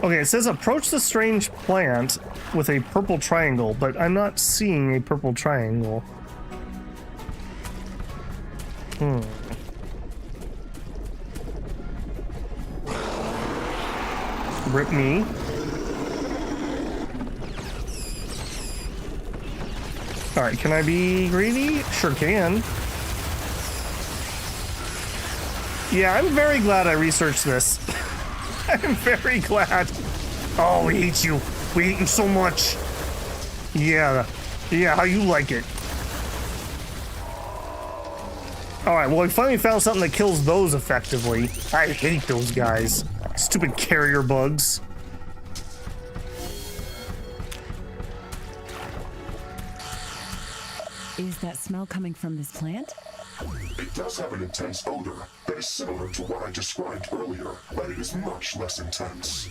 S1: Okay, it says approach the strange plant with a purple triangle, but I'm not seeing a purple triangle. Rip me. Alright, can I be greedy? Sure can. Yeah, I'm very glad I researched this. I'm very glad. Oh, we hate you. We hate you so much. Yeah, how you like it. Alright, well, we finally found something that kills those effectively. I hate those guys. Stupid carrier bugs.
S3: Is that smell coming from this plant?
S2: It does have an intense odor that is similar to what I described earlier, but it is much less intense.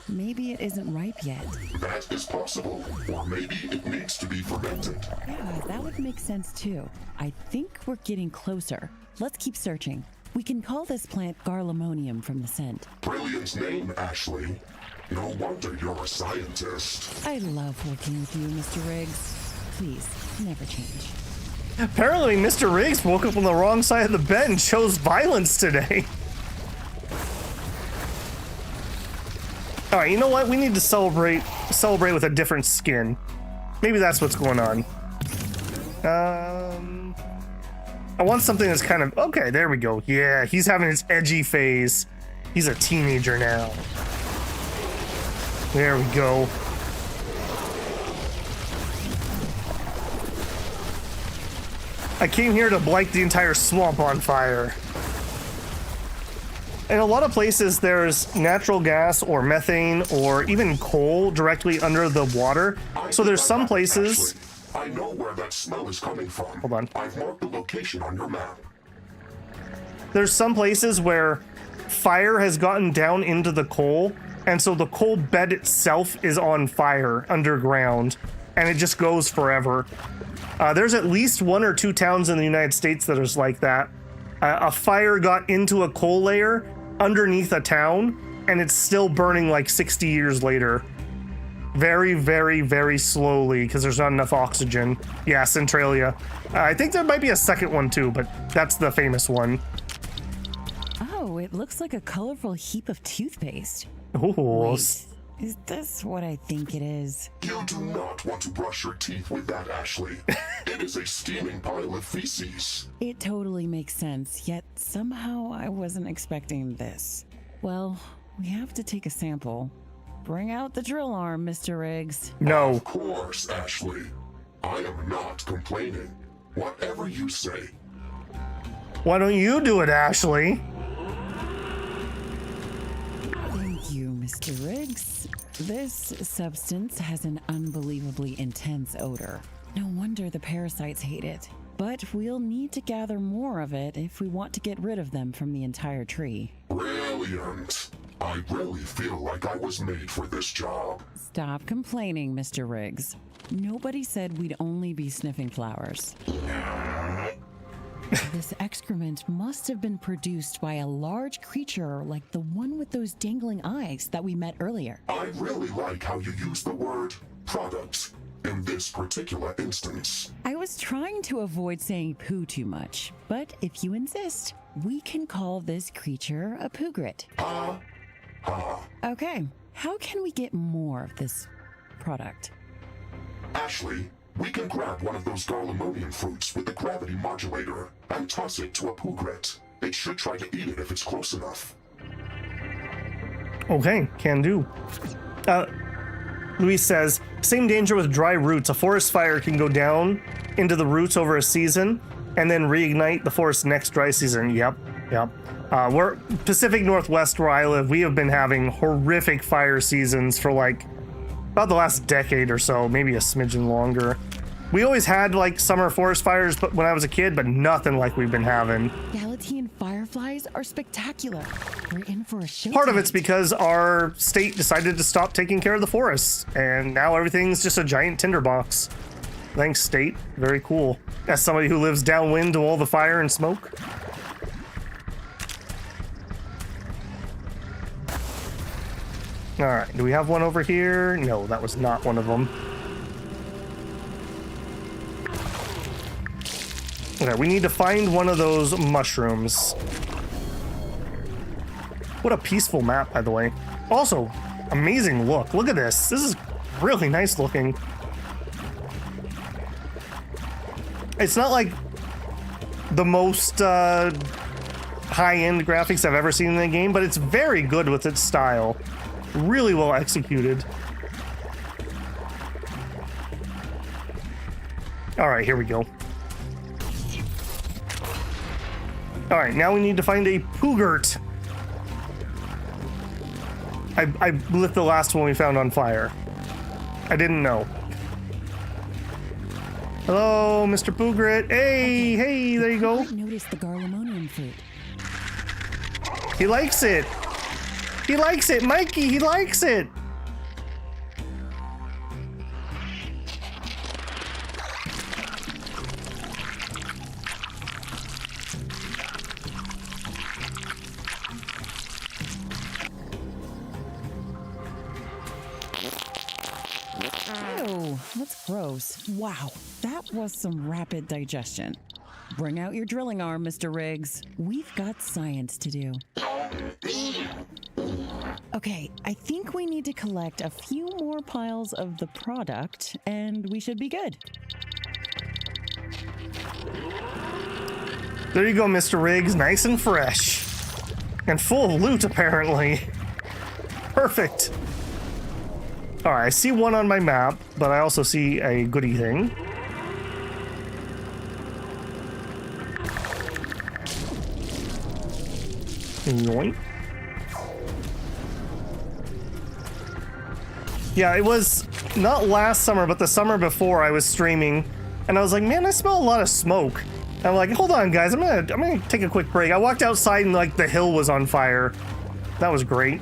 S3: Maybe it isn't ripe yet.
S2: That is possible, or maybe it needs to be fermented.
S3: Yeah, that would make sense too. I think we're getting closer. Let's keep searching. We can call this plant Garlemonium from the scent.
S2: Brilliant name, Ashley. No wonder you're a scientist.
S3: I love working with you, Mr. Riggs. Please, never change.
S1: Apparently, Mr. Riggs woke up on the wrong side of the bed and chose violence today. Alright, you know what? We need to celebrate with a different skin. Maybe that's what's going on. I want something that's kind of... Okay, there we go. Yeah, he's having his edgy phase. He's a teenager now. There we go. I came here to light the entire swamp on fire. In a lot of places, there's natural gas or methane or even coal directly under the water. So there's some places...
S2: I know where that smell is coming from.
S1: Hold on.
S2: I've marked the location on your map.
S1: There's some places where fire has gotten down into the coal, and so the coal bed itself is on fire underground, and it just goes forever. There's at least 1 or 2 towns in the United States that is like that. A fire got into a coal layer underneath a town, and it's still burning like 60 years later. Very, very, very slowly, because there's not enough oxygen. Yeah, Centralia. I think there might be a second one too, but that's the famous one.
S3: Oh, it looks like a colorful heap of toothpaste.
S1: Ooh.
S3: Wait, is this what I think it is?
S2: You do not want to brush your teeth with that, Ashley. It is a steaming pile of feces.
S3: It totally makes sense, yet somehow I wasn't expecting this. Well, we have to take a sample. Bring out the drill arm, Mr. Riggs.
S1: No.
S2: Of course, Ashley. I am not complaining. Whatever you say.
S1: Why don't you do it, Ashley?
S3: Thank you, Mr. Riggs. This substance has an unbelievably intense odor. No wonder the parasites hate it. But we'll need to gather more of it if we want to get rid of them from the entire tree.
S2: Brilliant. I really feel like I was made for this job.
S3: Stop complaining, Mr. Riggs. Nobody said we'd only be sniffing flowers. This excrement must have been produced by a large creature like the one with those dangling eyes that we met earlier.
S2: I really like how you use the word product in this particular instance.
S3: I was trying to avoid saying poo too much, but if you insist, we can call this creature a poogrit. Okay, how can we get more of this product?
S2: Ashley, we can grab one of those Garlemonium fruits with the gravity modulator and toss it to a poogret. It should try to eat it if it's close enough.
S1: Okay, can do. Luis says, same danger with dry roots. A forest fire can go down into the roots over a season and then reignite the forest next dry season. Yep. We're Pacific Northwest where I live. We have been having horrific fire seasons for like about the last decade or so, maybe a smidgen longer. We always had like summer forest fires but when I was a kid, but nothing like we've been having.
S3: Galatean fireflies are spectacular. We're in for a show.
S1: Part of it's
S3: tonight.
S1: because our state decided to stop taking care of the forests, and now everything's just a giant tinderbox. Thanks, state. Very cool. As somebody who lives downwind to all the fire and smoke. All right, do we have one over here? No, that was not one of them. Okay, we need to find one of those mushrooms. What a peaceful map, by the way. Also, amazing look. Look at this. This is really nice looking. It's not like the most high-end graphics I've ever seen in the game, but it's very good with its style. Really well executed. All right, here we go. All right, now we need to find a Poogert. I lit the last one we found on fire. I didn't know. Hello, Mr. Poogert. Hey, there you go.
S3: I noticed the garlemonium fruit.
S1: He likes it. He likes it, Mikey. He likes it.
S3: Ew, that's gross. Wow, that was some rapid digestion. Bring out your drilling arm, Mr. Riggs. We've got science to do. Okay, I think we need to collect a few more piles of the product, and we should be good.
S1: There you go, Mr. Riggs. Nice and fresh. And full of loot, apparently. Perfect. All right, I see one on my map, but I also see a goodie thing. Yoink. Yeah, it was not last summer, but the summer before I was streaming, and I was like, man, I smell a lot of smoke. And I'm like, hold on, guys, I'm gonna take a quick break. I walked outside and like the hill was on fire. That was great.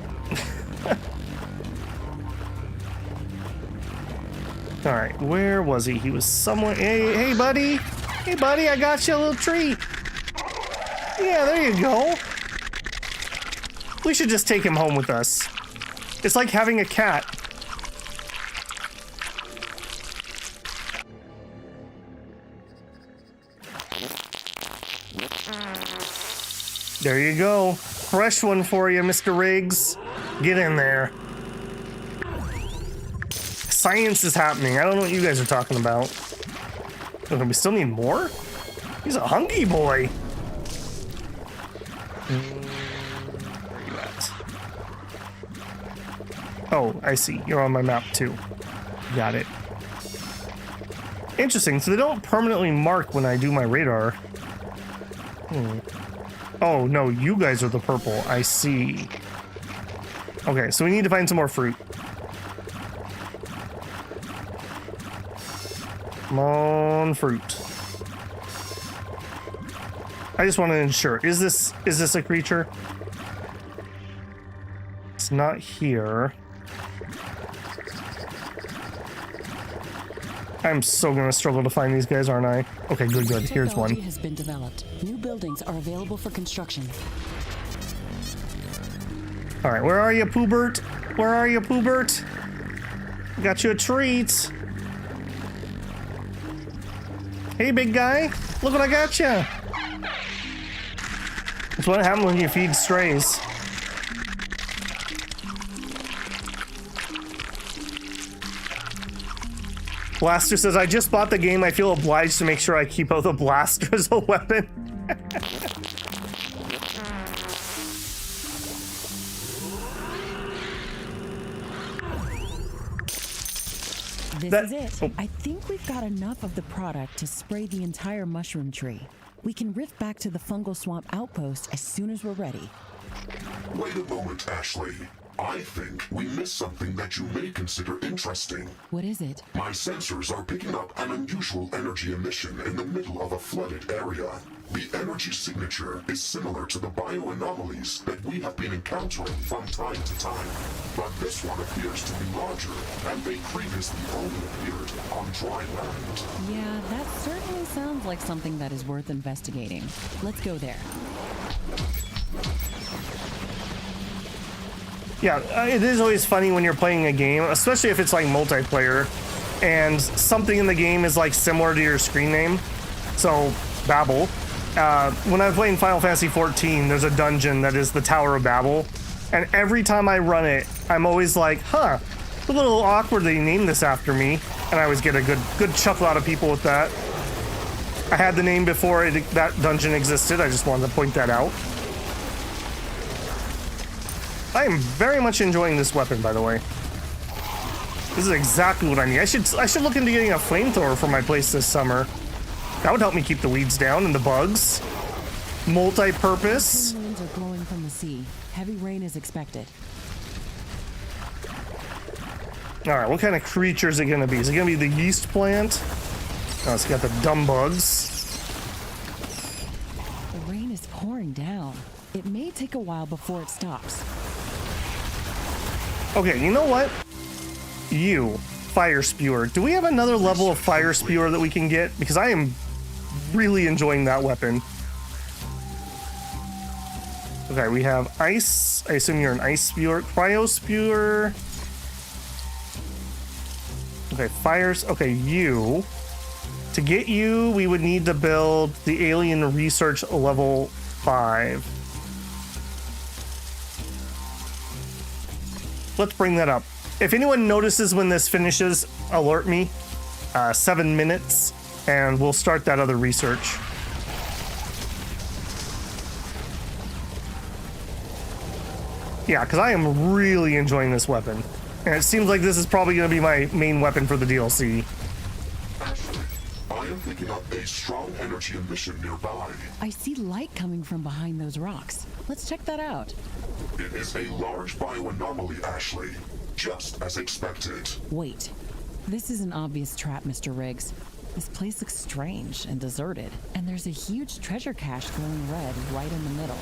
S1: All right, where was he? He was somewhere. Hey, buddy. Hey, buddy, I got you a little treat. Yeah, there you go. We should just take him home with us. It's like having a cat. There you go. Fresh one for you, Mr. Riggs. Get in there. Science is happening. I don't know what you guys are talking about. Oh, we still need more? He's a hunky boy. Where are you at? Oh, I see. You're on my map too. Got it. Interesting. So they don't permanently mark when I do my radar. Oh, no. You guys are the purple. I see. Okay, so we need to find some more fruit. Come on, fruit. I just want to ensure. Is this a creature? It's not here. I'm so gonna struggle to find these guys, aren't I? Okay, good. Here's one.
S3: Technology has been developed. New buildings are available for construction.
S1: All right, where are you, Poobert? Where are you, Poobert? Got you a treat. Hey, big guy. Look what I got you. That's what happens when you feed strays. Blaster says, I just bought the game. I feel obliged to make sure I keep out the blaster as a weapon.
S4: This
S1: That-
S4: is it.
S1: oh.
S4: I think we've got enough of the product to spray the entire mushroom tree. We can rift back to the fungal swamp outpost as soon as we're ready.
S2: Wait a moment, Ashley. I think we missed something that you may consider interesting.
S4: What is it?
S2: My sensors are picking up an unusual energy emission in the middle of a flooded area. The energy signature is similar to the bioanomalies that we have been encountering from time to time. But this one appears to be larger, and they previously only appeared on dry land.
S4: Yeah, that certainly sounds like something that is worth investigating. Let's go there.
S1: Yeah, it is always funny when you're playing a game, especially if it's like multiplayer, and something in the game is like similar to your screen name. So, Babel. When I'm playing Final Fantasy XIV, there's a dungeon that is the Tower of Babel, and every time I run it, I'm always like, huh, it's a little awkward that you named this after me, and I always get a good chuckle out of people with that. I had the name before that dungeon existed, I just wanted to point that out. I am very much enjoying this weapon, by the way. This is exactly what I need. I should look into getting a flamethrower for my place this summer. That would help me keep the weeds down and the bugs. Multi-purpose.
S4: Winds are blowing from the sea. Heavy rain is expected.
S1: All right, what kind of creature is it going to be? Is it going to be the yeast plant? Oh, it's got the dumb bugs.
S4: The rain is pouring down. It may take a while before it stops.
S1: Okay, you know what? You, Fire Spewer. Do we have another level of Fire Spewer that we can get? Because I am really enjoying that weapon. Okay, we have Ice. I assume you're an Ice Spewer. Cryo Spewer. Okay, Fires. Okay, you. To get you, we would need to build the Alien Research level 5. Let's bring that up. If anyone notices when this finishes, alert me. 7 minutes, and we'll start that other research. Yeah, because I am really enjoying this weapon. And it seems like this is probably going to be my main weapon for the DLC.
S2: Ashley, I am picking up a strong energy emission nearby.
S4: I see light coming from behind those rocks. Let's check that out.
S2: It is a large bioanomaly, Ashley. Just as expected.
S4: Wait. This is an obvious trap, Mr. Riggs. This place looks strange and deserted, and there's a huge treasure cache glowing red right in the middle.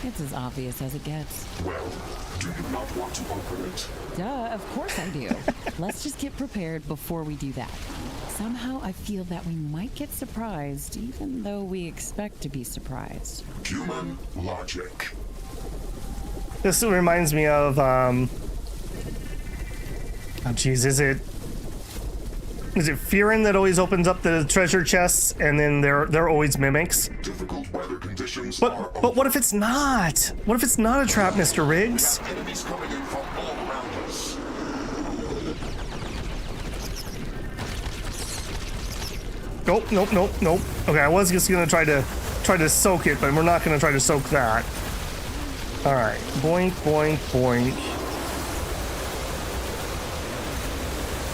S4: It's as obvious as it gets.
S2: Well, do you not want to open it?
S4: Duh, of course I do. Let's just get prepared before we do that. Somehow I feel that we might get surprised, even though we expect to be surprised.
S2: Human logic.
S1: This reminds me of, oh geez, is it Fearin that always opens up the treasure chests and then they're always mimics?
S2: Difficult weather conditions are
S1: But what if it's not? What if it's not a trap, Mr. Riggs?
S2: enemies coming in from all around us.
S1: Nope. Okay, I was just gonna try to soak it, but we're not gonna try to soak that. All right, boink, boink, boink.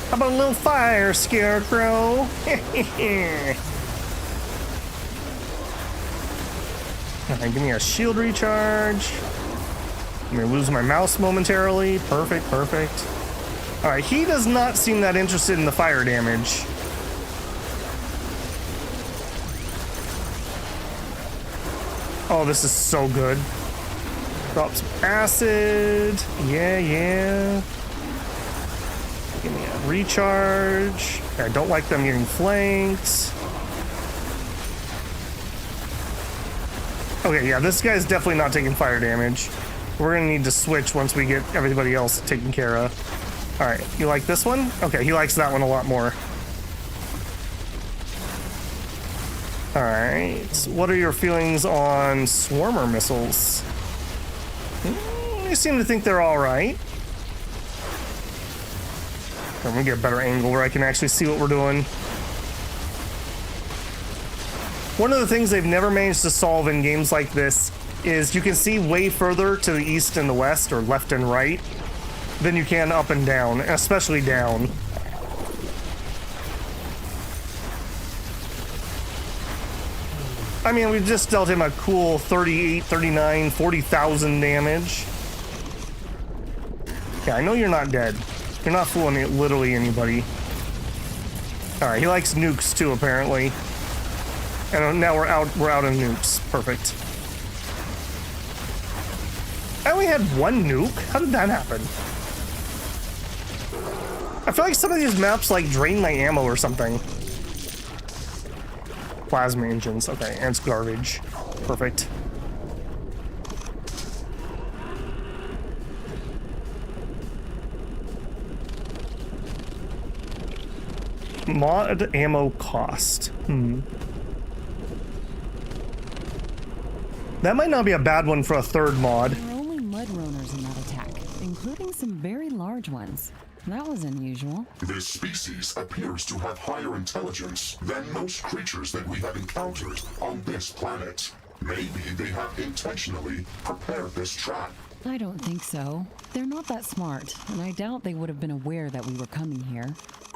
S1: How about a little fire, Scarecrow? Alright, give me a shield recharge. I'm gonna lose my mouse momentarily. Perfect. Alright, he does not seem that interested in the fire damage. Oh, this is so good. Drop some acid. Yeah. Give me a recharge. I don't like them getting flanked. Okay, yeah, this guy's definitely not taking fire damage. We're gonna need to switch once we get everybody else taken care of. All right, you like this one? Okay, he likes that one a lot more. All right, so what are your feelings on swarmer missiles? You seem to think they're all right. I'm gonna get a better angle where I can actually see what we're doing. One of the things they've never managed to solve in games like this is you can see way further to the east and the west, or left and right, than you can up and down, especially down. I mean, we just dealt him a cool 38, 39, 40,000 damage. Yeah, I know you're not dead. You're not fooling literally anybody. Alright, he likes nukes too, apparently. And now we're out of nukes. Perfect. I only had one nuke? How did that happen? I feel like some of these maps like drain my ammo or something. Plasma engines, okay, and it's garbage. Perfect. Mod ammo cost. That might not be a bad one for a third mod.
S4: There were only mud roaners in that attack, including some very large ones. That was unusual.
S2: This species appears to have higher intelligence than most creatures that we have encountered on this planet. Maybe they have intentionally prepared this trap.
S4: I don't think so. They're not that smart, and I doubt they would have been aware that we were coming here.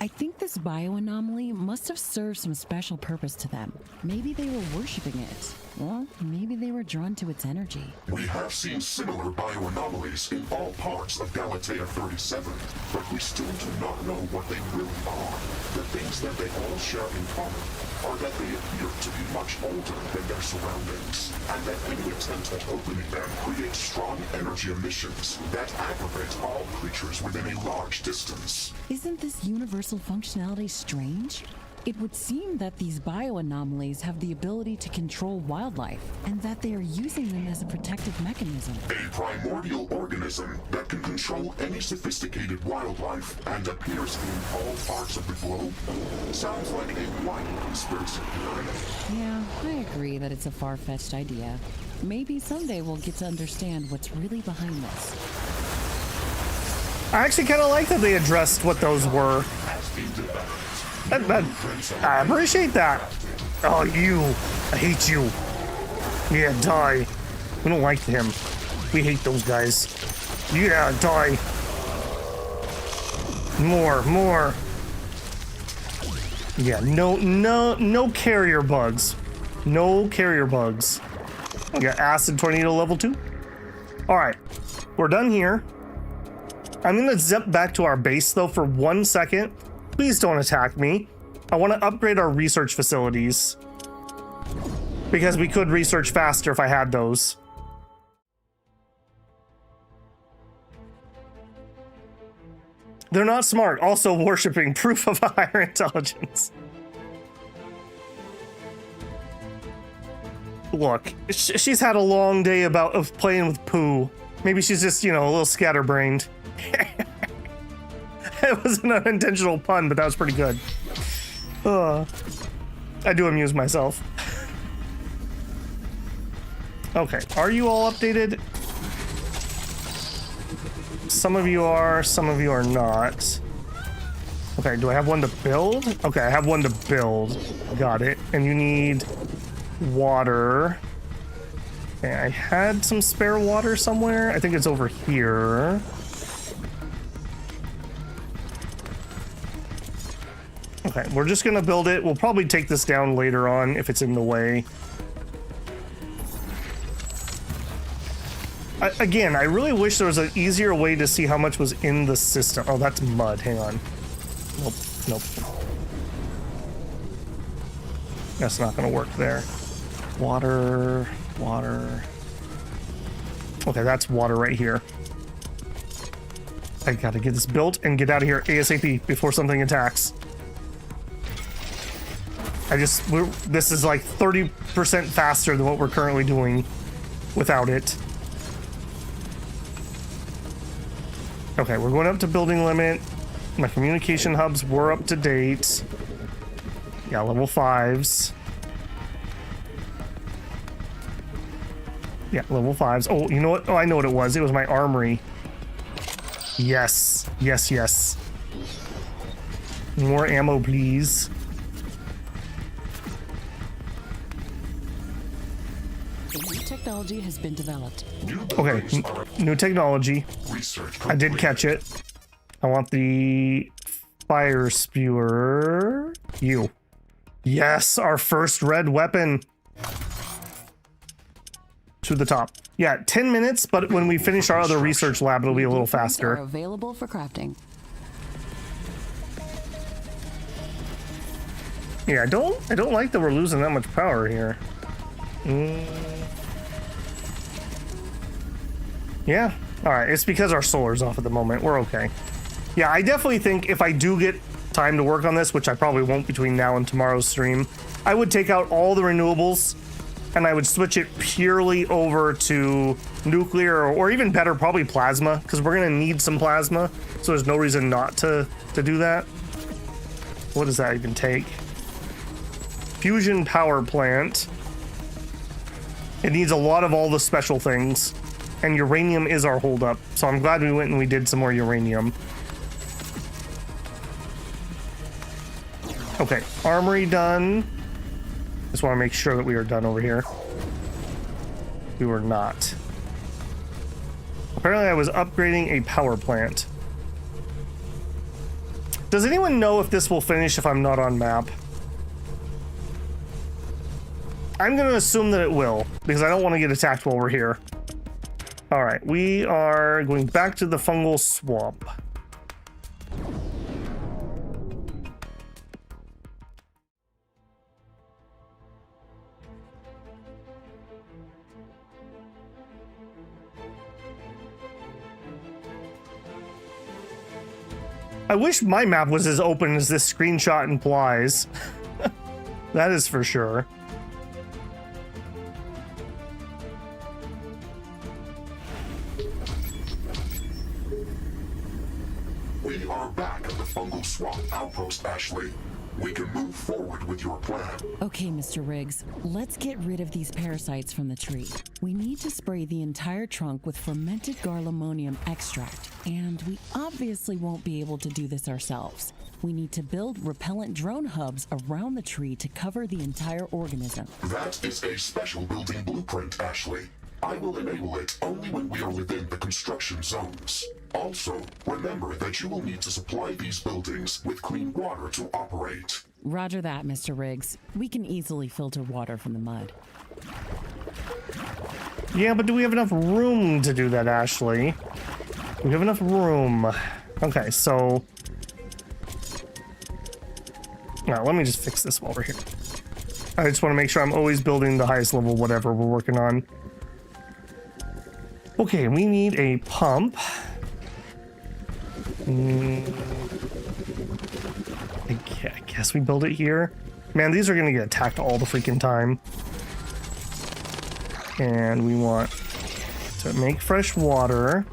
S4: I think this bioanomaly must have served some special purpose to them. Maybe they were worshipping it. Or maybe they were drawn to its energy.
S2: We have seen similar bioanomalies in all parts of Galatea 37, but we still do not know what they really are. The things that they all share in common are that they appear to be much older than their surroundings, and that any attempt at opening them creates strong energy emissions that aggravate all creatures within a large distance.
S4: Isn't this universal functionality strange? It would seem that these bioanomalies have the ability to control wildlife, and that they are using them as a protective mechanism.
S2: A primordial organism that can control any sophisticated wildlife and appears in all parts of the globe. Sounds like a wild conspiracy theory.
S4: Yeah, I agree that it's a far-fetched idea. Maybe someday we'll get to understand what's really behind this.
S1: I actually kind of like that they addressed what those were. I appreciate that. Oh, you. I hate you. Yeah, die. We don't like him. We hate those guys. Yeah, die. More. Yeah, no carrier bugs. No carrier bugs. We got acid tornado level 2. All right, we're done here. I'm gonna zip back to our base though for 1 second. Please don't attack me. I want to upgrade our research facilities because we could research faster if I had those. They're not smart. Also worshiping proof of a higher intelligence. Look, she's had a long day of playing with poo. Maybe she's just, you know, a little scatterbrained. It was an unintentional pun, but that was pretty good. I do amuse myself. Okay, are you all updated? Some of you are, some of you are not. Okay, do I have one to build? Okay, I have one to build. Got it. And you need water. Okay, I had some spare water somewhere. I think it's over here. Okay, we're just gonna build it. We'll probably take this down later on if it's in the way. Again, I really wish there was an easier way to see how much was in the system. Oh, that's mud. Hang on. Nope. That's not gonna work there. Water. Okay, that's water right here. I gotta get this built and get out of here ASAP before something attacks. This is like 30% faster than what we're currently doing without it. Okay, we're going up to building limit. My communication hubs were up to date. Yeah, level 5s. Yeah, level 5s. Oh, you know what? Oh, I know what it was. It was my armory. Yes. More ammo, please.
S4: Technology has been developed.
S1: Okay, new technology. I did catch it. I want the fire spewer. You. Yes, our first red weapon. to the top. Yeah, 10 minutes, but when we finish our other research lab, it'll be a little
S4: Are
S1: faster.
S4: available for crafting.
S1: Yeah, I don't like that we're losing that much power here. Yeah, all right, it's because our solar's off at the moment. We're okay. Yeah, I definitely think if I do get time to work on this, which I probably won't between now and tomorrow's stream, I would take out all the renewables and I would switch it purely over to nuclear or even better, probably plasma, because we're gonna need some plasma. So there's no reason not to do that. What does that even take? Fusion power plant. It needs a lot of all the special things, and uranium is our holdup. So I'm glad we went and we did some more uranium. Okay, armory done. Just want to make sure that we are done over here. We were not. Apparently I was upgrading a power plant. Does anyone know if this will finish if I'm not on map? I'm going to assume that it will, because I don't want to get attacked while we're here. All right, we are going back to the fungal swamp. I wish my map was as open as this screenshot implies. That is for sure.
S2: We are back at the fungal swamp outpost, Ashley. We can move forward with your plan.
S4: Okay, Mr. Riggs, let's get rid of these parasites from the tree. We need to spray the entire trunk with fermented garlemonium extract, and we obviously won't be able to do this ourselves. We need to build repellent drone hubs around the tree to cover the entire organism.
S2: That is a special building blueprint, Ashley. I will enable it only when we are within the construction zones. Also, remember that you will need to supply these buildings with clean water to operate.
S4: Roger that, Mr. Riggs. We can easily filter water from the mud.
S1: Yeah, but do we have enough room to do that, Ashley? Do we have enough room? Okay, so... Now, let me just fix this while we're here. I just want to make sure I'm always building the highest level whatever we're working on. Okay, we need a pump. I guess we build it here. Man, these are gonna get attacked all the freaking time. And we want to make fresh water.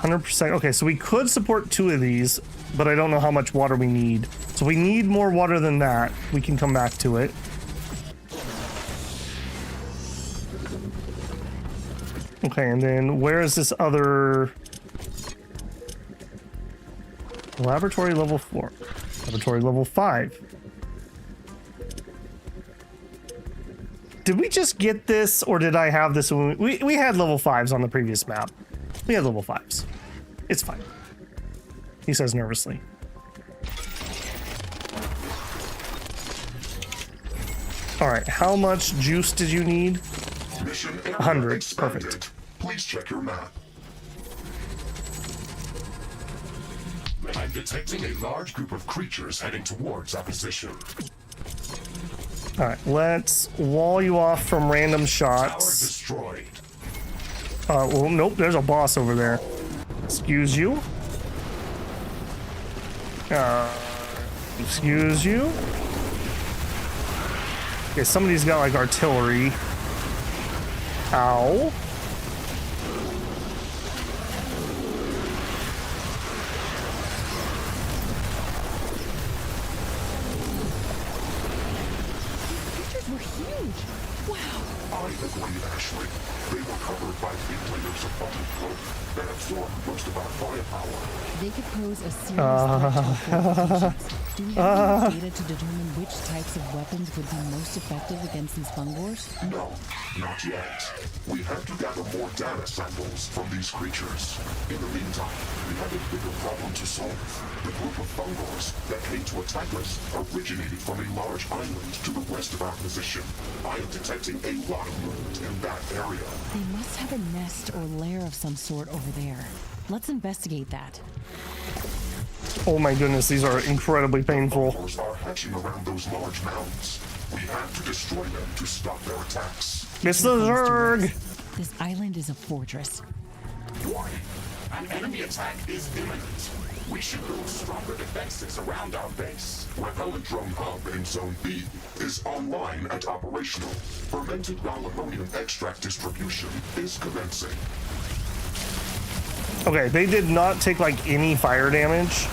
S1: 100%. Okay, so we could support 2 of these, but I don't know how much water we need. So we need more water than that. We can come back to it. Okay, and then where is this other... Laboratory level 4. Laboratory level 5. Did we just get this, or did I have this when we had level 5s on the previous map? We had level 5s. It's fine. He says nervously. Alright, how much juice did you need?
S2: Mission
S1: 100. Perfect.
S2: Please check your map. I'm detecting a large group of creatures heading towards our position.
S1: Alright, let's wall you off from random
S2: Tower
S1: shots.
S2: destroyed.
S1: Well, nope, there's a boss over there. Excuse you. Excuse you. Okay, somebody's got like artillery. Ow.
S3: Were huge. Wow.
S2: I agree, Ashley. They were covered by thick layers of bottom cloak that absorbed most of our firepower.
S4: They could pose a serious threat to our fortifications. Do we have enough data to determine which types of weapons would be most effective against these fungors?
S2: No, Not yet. We have to gather more data samples from these creatures. In the meantime, we have a bigger problem to solve. The group of fungors that came to attack us originated from a large island to the west of our position. I am detecting a lot of movement in that area.
S4: They must have a nest or lair of some sort over there. Let's investigate that.
S1: Oh my goodness, these are incredibly painful.
S2: Fungors are hatching around those large mounds. We have to destroy them to stop their attacks.
S1: It's the Zerg!
S4: This island is a fortress.
S2: Warning! An enemy attack is imminent. We should build stronger defenses around our base. Repellent drone hub in Zone B is online and operational. Fermented ammonium extract distribution is commencing.
S1: Okay, they did not take like any fire damage,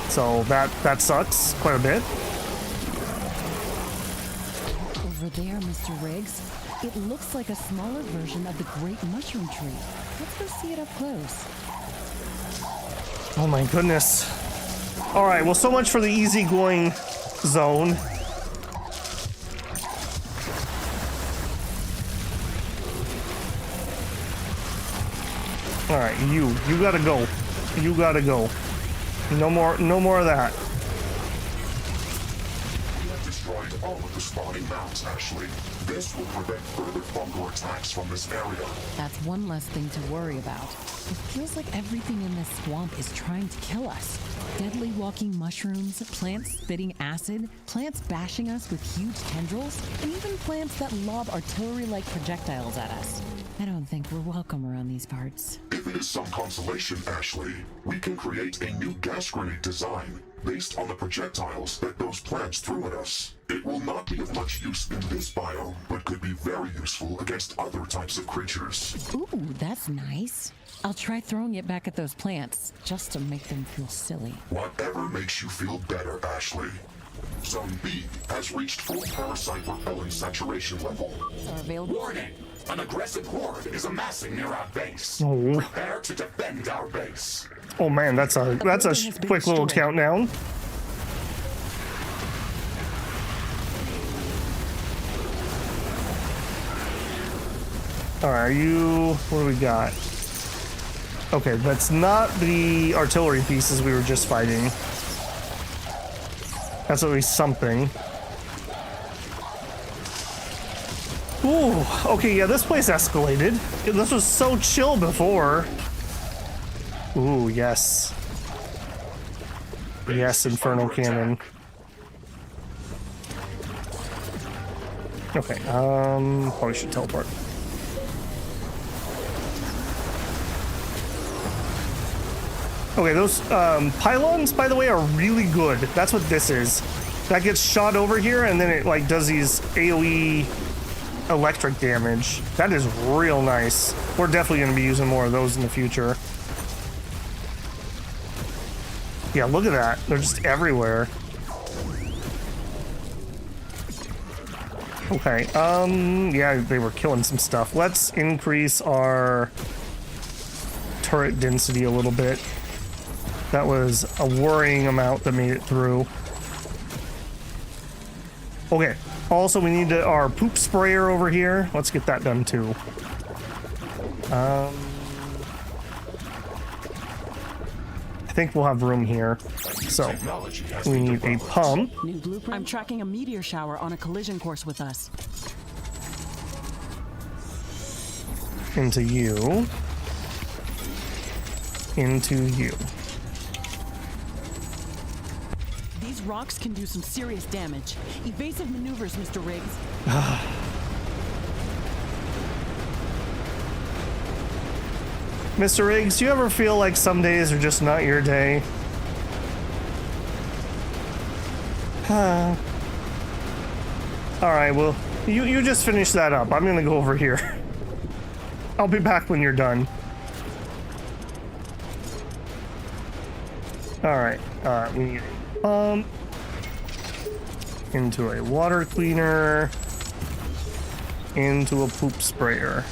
S1: so that sucks quite a bit.
S4: Over there, Mr. Riggs, it looks like a smaller version of the great mushroom tree. Let's go see it up close.
S1: Oh my goodness. All right, well, so much for the easygoing zone. All right, you gotta go. You gotta go. No more of that.
S2: We have destroyed all of the spawning mounds, Ashley. This will prevent further fungal attacks from this area.
S4: That's one less thing to worry about. It feels like everything in this swamp is trying to kill us. Deadly walking mushrooms, plants spitting acid, plants bashing us with huge tendrils, and even plants that lob artillery-like projectiles at us. I don't think we're welcome around these parts.
S2: If it is some consolation, Ashley, we can create a new gas grenade design based on the projectiles that those plants threw at us. It will not be of much use in this biome, but could be very useful against other types of creatures.
S4: Ooh, that's nice. I'll try throwing it back at those plants, just to make them feel silly.
S2: Whatever makes you feel better, Ashley. Zone B has reached full parasite repellent saturation level.
S4: Are available.
S2: Warning! An aggressive horde is amassing near our base.
S1: Oh.
S2: Prepare to defend our base.
S1: Oh man, that's a quick little countdown. All right, what do we got? Okay, that's not the artillery pieces we were just fighting. That's at least something. Ooh, okay, yeah, this place escalated. This was so chill before. Ooh, yes. Yes, Inferno Cannon. Okay, probably should teleport. Okay, those pylons, by the way, are really good. That's what this is. That gets shot over here, and then it like does these AoE electric damage. That is real nice. We're definitely going to be using more of those in the future. Yeah, look at that. They're just everywhere. Okay, yeah, they were killing some stuff. Let's increase our turret density a little bit. That was a worrying amount that made it through. Okay, also we need our poop sprayer over here. Let's get that done too. I think we'll have room here. So, we need a pump.
S5: New blueprint. I'm tracking a meteor shower on a collision course with us.
S1: Into you. Into you.
S5: These rocks can do some serious damage. Evasive maneuvers, Mr. Riggs.
S1: Mr. Riggs, do you ever feel like some days are just not your day? Alright, well, you just finish that up. I'm gonna go over here. I'll be back when you're done. Alright, we need a pump. Into a water cleaner. Into a poop sprayer.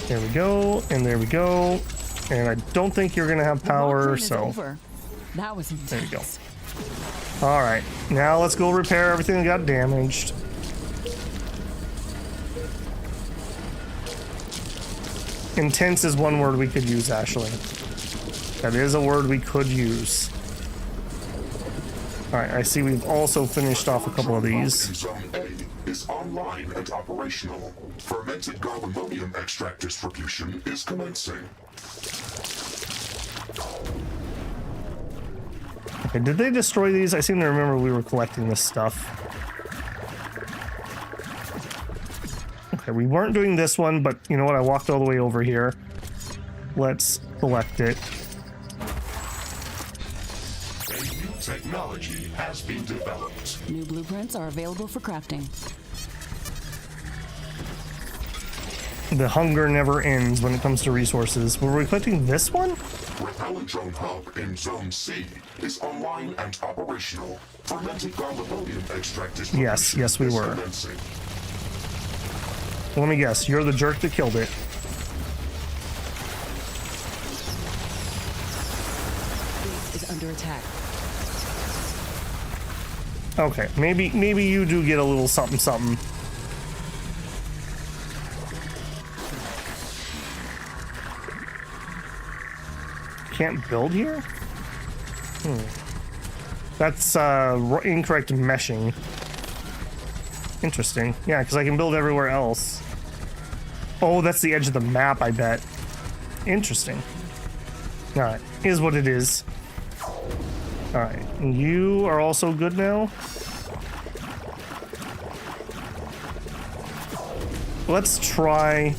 S1: There we go, and there we go. And I don't think you're gonna have power, so
S5: Over. That was intense.
S1: there you go. All right, now let's go repair everything that got damaged. Intense is one word we could use, Ashley. That is a word we could use. All right, I see we've also finished off a couple of these.
S2: Zone A is online and operational. Fermented gallium extract distribution is commencing.
S1: Okay, did they destroy these? I seem to remember we were collecting this stuff. Okay, we weren't doing this one, but you know what? I walked all the way over here. Let's collect it.
S2: A new technology has been developed.
S5: New blueprints are available for crafting.
S1: The hunger never ends when it comes to resources. Were we collecting this one?
S2: Repellent drone hub in Zone C is online and operational. Fermented gallium extract distribution
S1: Yes, we
S2: is
S1: were.
S2: commencing.
S1: Let me guess, you're the jerk that killed it.
S5: Base is under attack.
S1: Okay, maybe you do get a little something something. Can't build here? That's incorrect meshing. Interesting. Yeah, because I can build everywhere else. Oh, that's the edge of the map, I bet. Interesting. Alright, is what it is. Alright, you are also good now. Let's try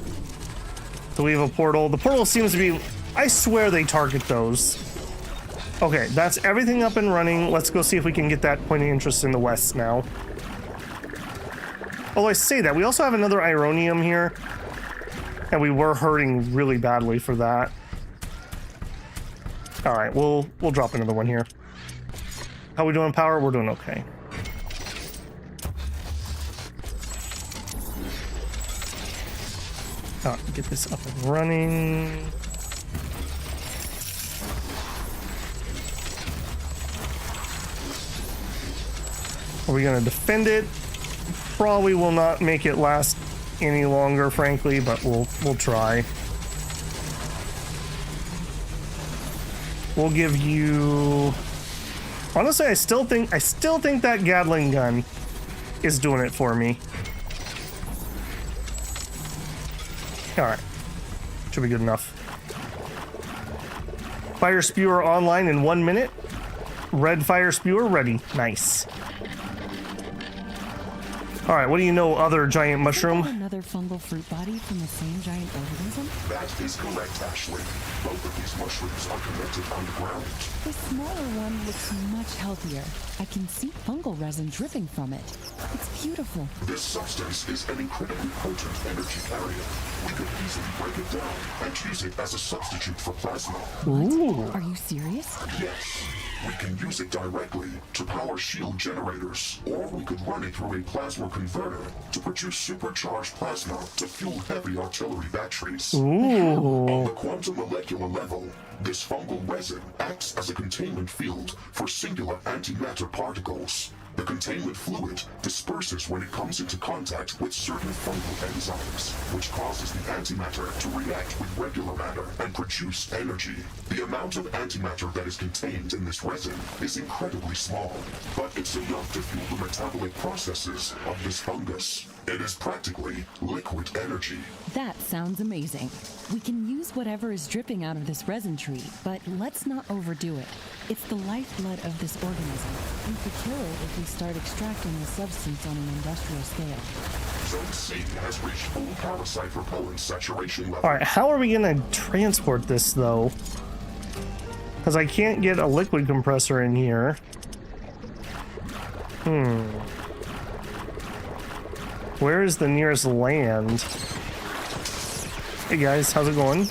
S1: to leave a portal. The portal seems to be... I swear they target those. Okay, that's everything up and running. Let's go see if we can get that point of interest in the west now. Oh, I say that. We also have another Ironium here. And we were hurting really badly for that. Alright, we'll drop another one here. How we doing power? We're doing okay. Alright, get this up and running. Are we gonna defend it? Probably will not make it last any longer, frankly, but we'll try. We'll give you... Honestly, I still think that Gatling gun is doing it for me. Alright. Should be good enough. Fire Spewer online in 1 minute. Red Fire Spewer ready. Nice. Alright, what do you know, other giant mushroom?
S4: Another fungal fruit body from the same giant organism?
S2: That is correct, Ashley. Both of these mushrooms are connected underground.
S4: The smaller one looks much healthier. I can see fungal resin dripping from it. It's beautiful.
S2: This substance is an incredibly potent energy carrier. We could easily break it down and use it as a substitute for plasma.
S1: Ooh.
S4: Are you serious?
S2: Yes. We can use it directly to power shield generators, or we could run it through a plasma converter to produce supercharged plasma to fuel heavy artillery batteries. On the quantum molecular level, this fungal resin acts as a containment field for singular antimatter particles. The containment fluid disperses when it comes into contact with certain fungal enzymes, which causes the antimatter to react with regular matter and produce energy. The amount of antimatter that is contained in this resin is incredibly small, but it's enough to fuel the metabolic processes of this fungus. It is practically liquid energy.
S4: That sounds amazing. We can use whatever is dripping out of this resin tree, but let's not overdo it. It's the lifeblood of this organism. We could kill it if we start extracting the substance on an industrial scale.
S2: Zone C has reached full parasite repellent saturation level.
S1: Alright, how are we gonna transport this, though? Because I can't get a liquid compressor in here. Where is the nearest land? Hey guys, how's it going?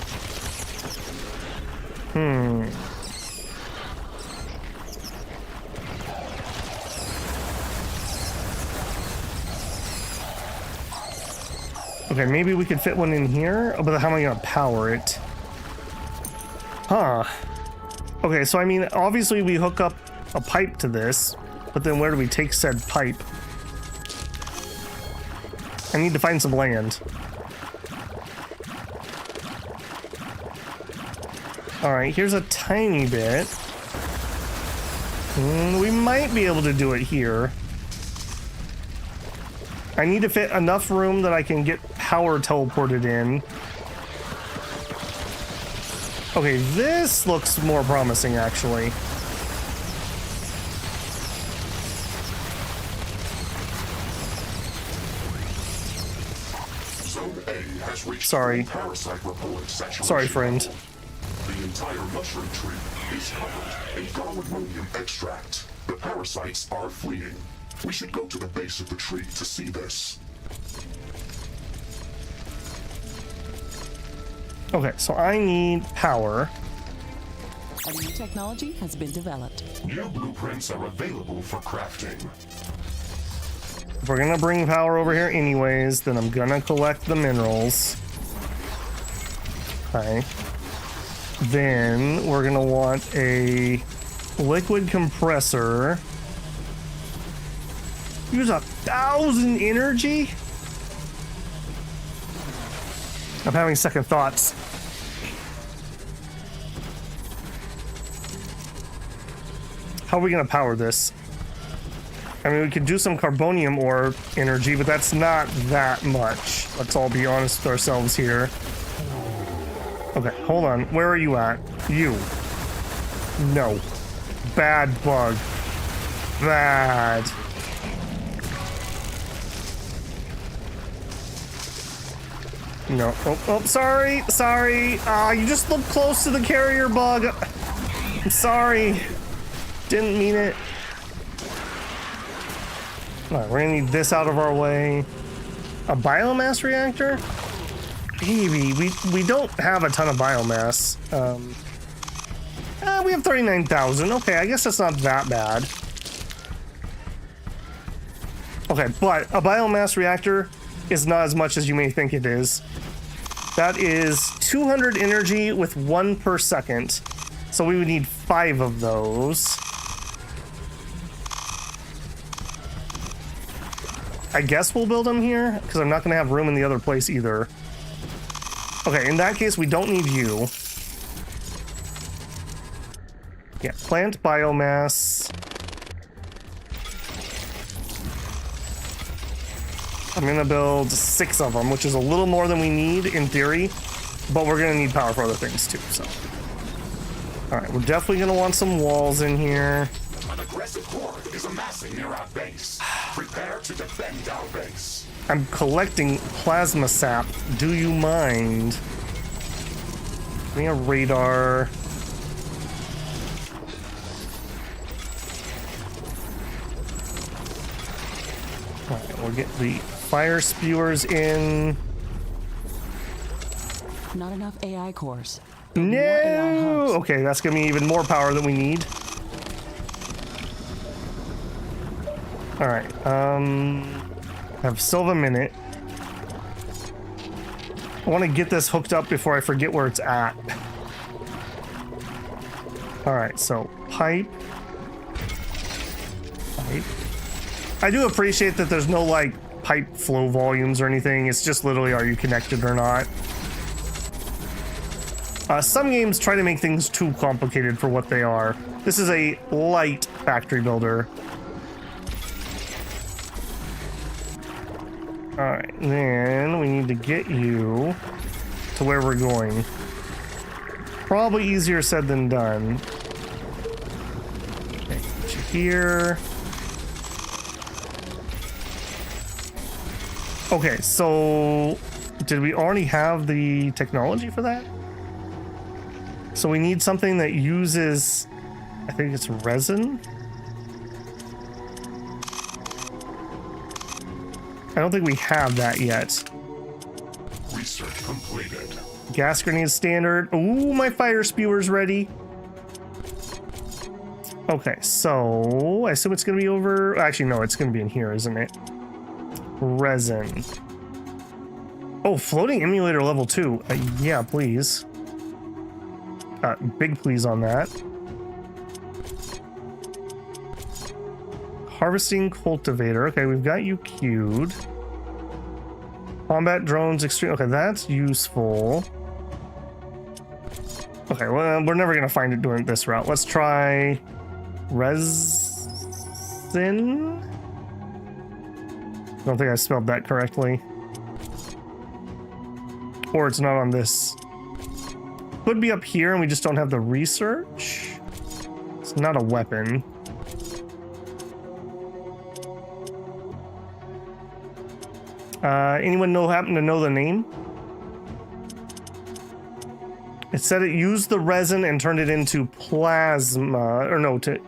S1: Okay, maybe we could fit one in here, but how am I gonna power it? Huh. Okay, so I mean, obviously we hook up a pipe to this. but then where do we take said pipe? I need to find some land. Alright, here's a tiny bit. We might be able to do it here. I need to fit enough room that I can get power teleported in. Okay, this looks more promising, actually.
S2: Zone A has reached
S1: Sorry.
S2: parasite repellent saturation.
S1: Sorry, friend.
S2: The entire mushroom tree is covered in garlic extract. The parasites are fleeing. We should go to the base of the tree to see this.
S1: Okay, so I need power.
S5: A new technology has been developed.
S2: New blueprints are available for crafting.
S1: If we're gonna bring power over here anyways, then I'm gonna collect the minerals. Okay. Then we're gonna want a liquid compressor. Use 1,000 energy? I'm having second thoughts. How are we gonna power this? I mean, we could do some carbonium ore energy, but that's not that much. Let's all be honest with ourselves here. Okay, hold on. Where are you at? You. No. Bad bug. Bad. No. Oh, sorry. Sorry. You just looked close to the carrier bug. I'm sorry. Didn't mean it. Alright, we're gonna need this out of our way. A biomass reactor? Maybe. We don't have a ton of biomass. We have 39,000. Okay, I guess that's not that bad. Okay, but a biomass reactor is not as much as you may think it is. That is 200 energy with 1 per second. So we would need 5 of those. I guess we'll build them here, because I'm not going to have room in the other place either. Okay, in that case, we don't need you. Yeah, plant biomass. I'm going to build 6 of them, which is a little more than we need in theory, but we're going to need power for other things too, so. All right, we're definitely going to want some walls in here.
S2: An aggressive horde is amassing near our base. Prepare to defend our base.
S1: I'm collecting plasma sap. Do you mind? Give me a radar. Alright, we'll get the fire spewers in.
S5: Not enough AI cores. More AI
S1: No!
S5: hubs.
S1: Okay, that's gonna be even more power than we need. Alright, have still have a minute. I want to get this hooked up before I forget where it's at. Alright, so pipe. I do appreciate that there's no like pipe flow volumes or anything. It's just literally, are you connected or not? Some games try to make things too complicated for what they are. This is a light factory builder. Alright, then we need to get you to where we're going. Probably easier said than done. Okay, get you here. Okay, so did we already have the technology for that? So we need something that uses, I think it's resin. I don't think we have that yet.
S2: Research completed.
S1: Gas grenade standard. Ooh, my fire spewer's ready. Okay, so I assume it's gonna be over. Actually, no, it's gonna be in here, isn't it? Resin. Oh, floating emulator level 2. Yeah, please. Big please on that. harvesting cultivator. Okay, we've got you queued. Combat drones extreme. Okay, that's useful. Okay, well, we're never gonna find it doing this route. Let's try resin. I don't think I spelled that correctly. Or it's not on this. Could be up here and we just don't have the research. It's not a weapon. Anyone happen to know the name? It said it used the resin and turned it into plasma. Or no, did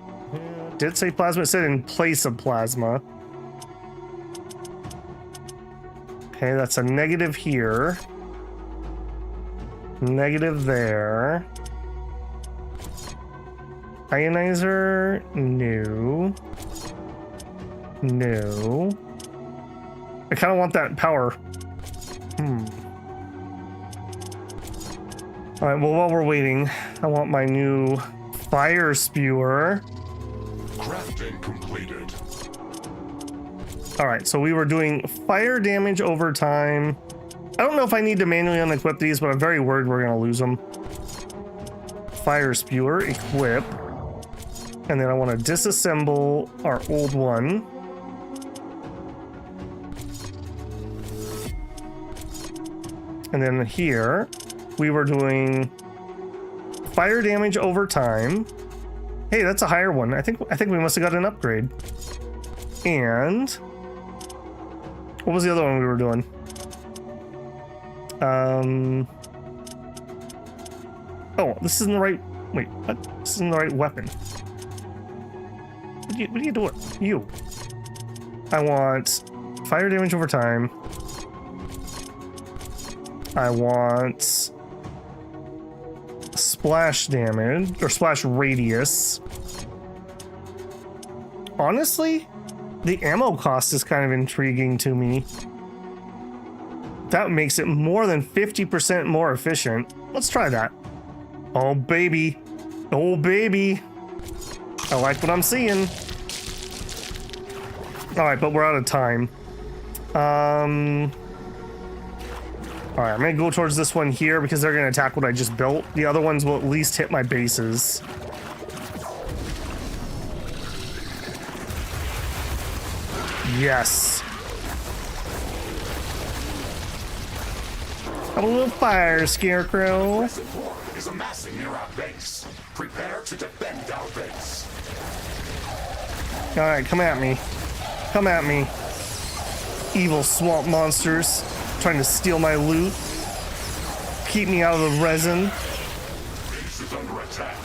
S1: it say plasma? It said in place of plasma. Okay, that's a negative here. Negative there. Ionizer, no. No. I kind of want that power. All right, well, while we're waiting, I want my new fire spewer.
S2: Crafting completed.
S1: All right, so we were doing fire damage over time. I don't know if I need to manually unequip these, but I'm very worried we're gonna lose them. Fire spewer, equip. And then I want to disassemble our old one. And then here, we were doing fire damage over time. Hey, that's a higher one. I think we must have got an upgrade. And what was the other one we were doing? Oh, this isn't the right. Wait, what? This isn't the right weapon. What are you doing? You. I want fire damage over time. I want splash damage or splash radius. Honestly, the ammo cost is kind of intriguing to me. That makes it more than 50% more efficient. Let's try that. Oh, baby. Oh, baby. I like what I'm seeing. All right, but we're out of time. All right, I'm gonna go towards this one here because they're gonna attack what I just built. The other ones will at least hit my bases. Yes. A little fire, Scarecrow.
S2: Reservoir is amassing near our base. Prepare to defend our base.
S1: All right, come at me. Come at me. Evil swamp monsters trying to steal my loot. Keep me out of the resin.
S2: Base is under attack.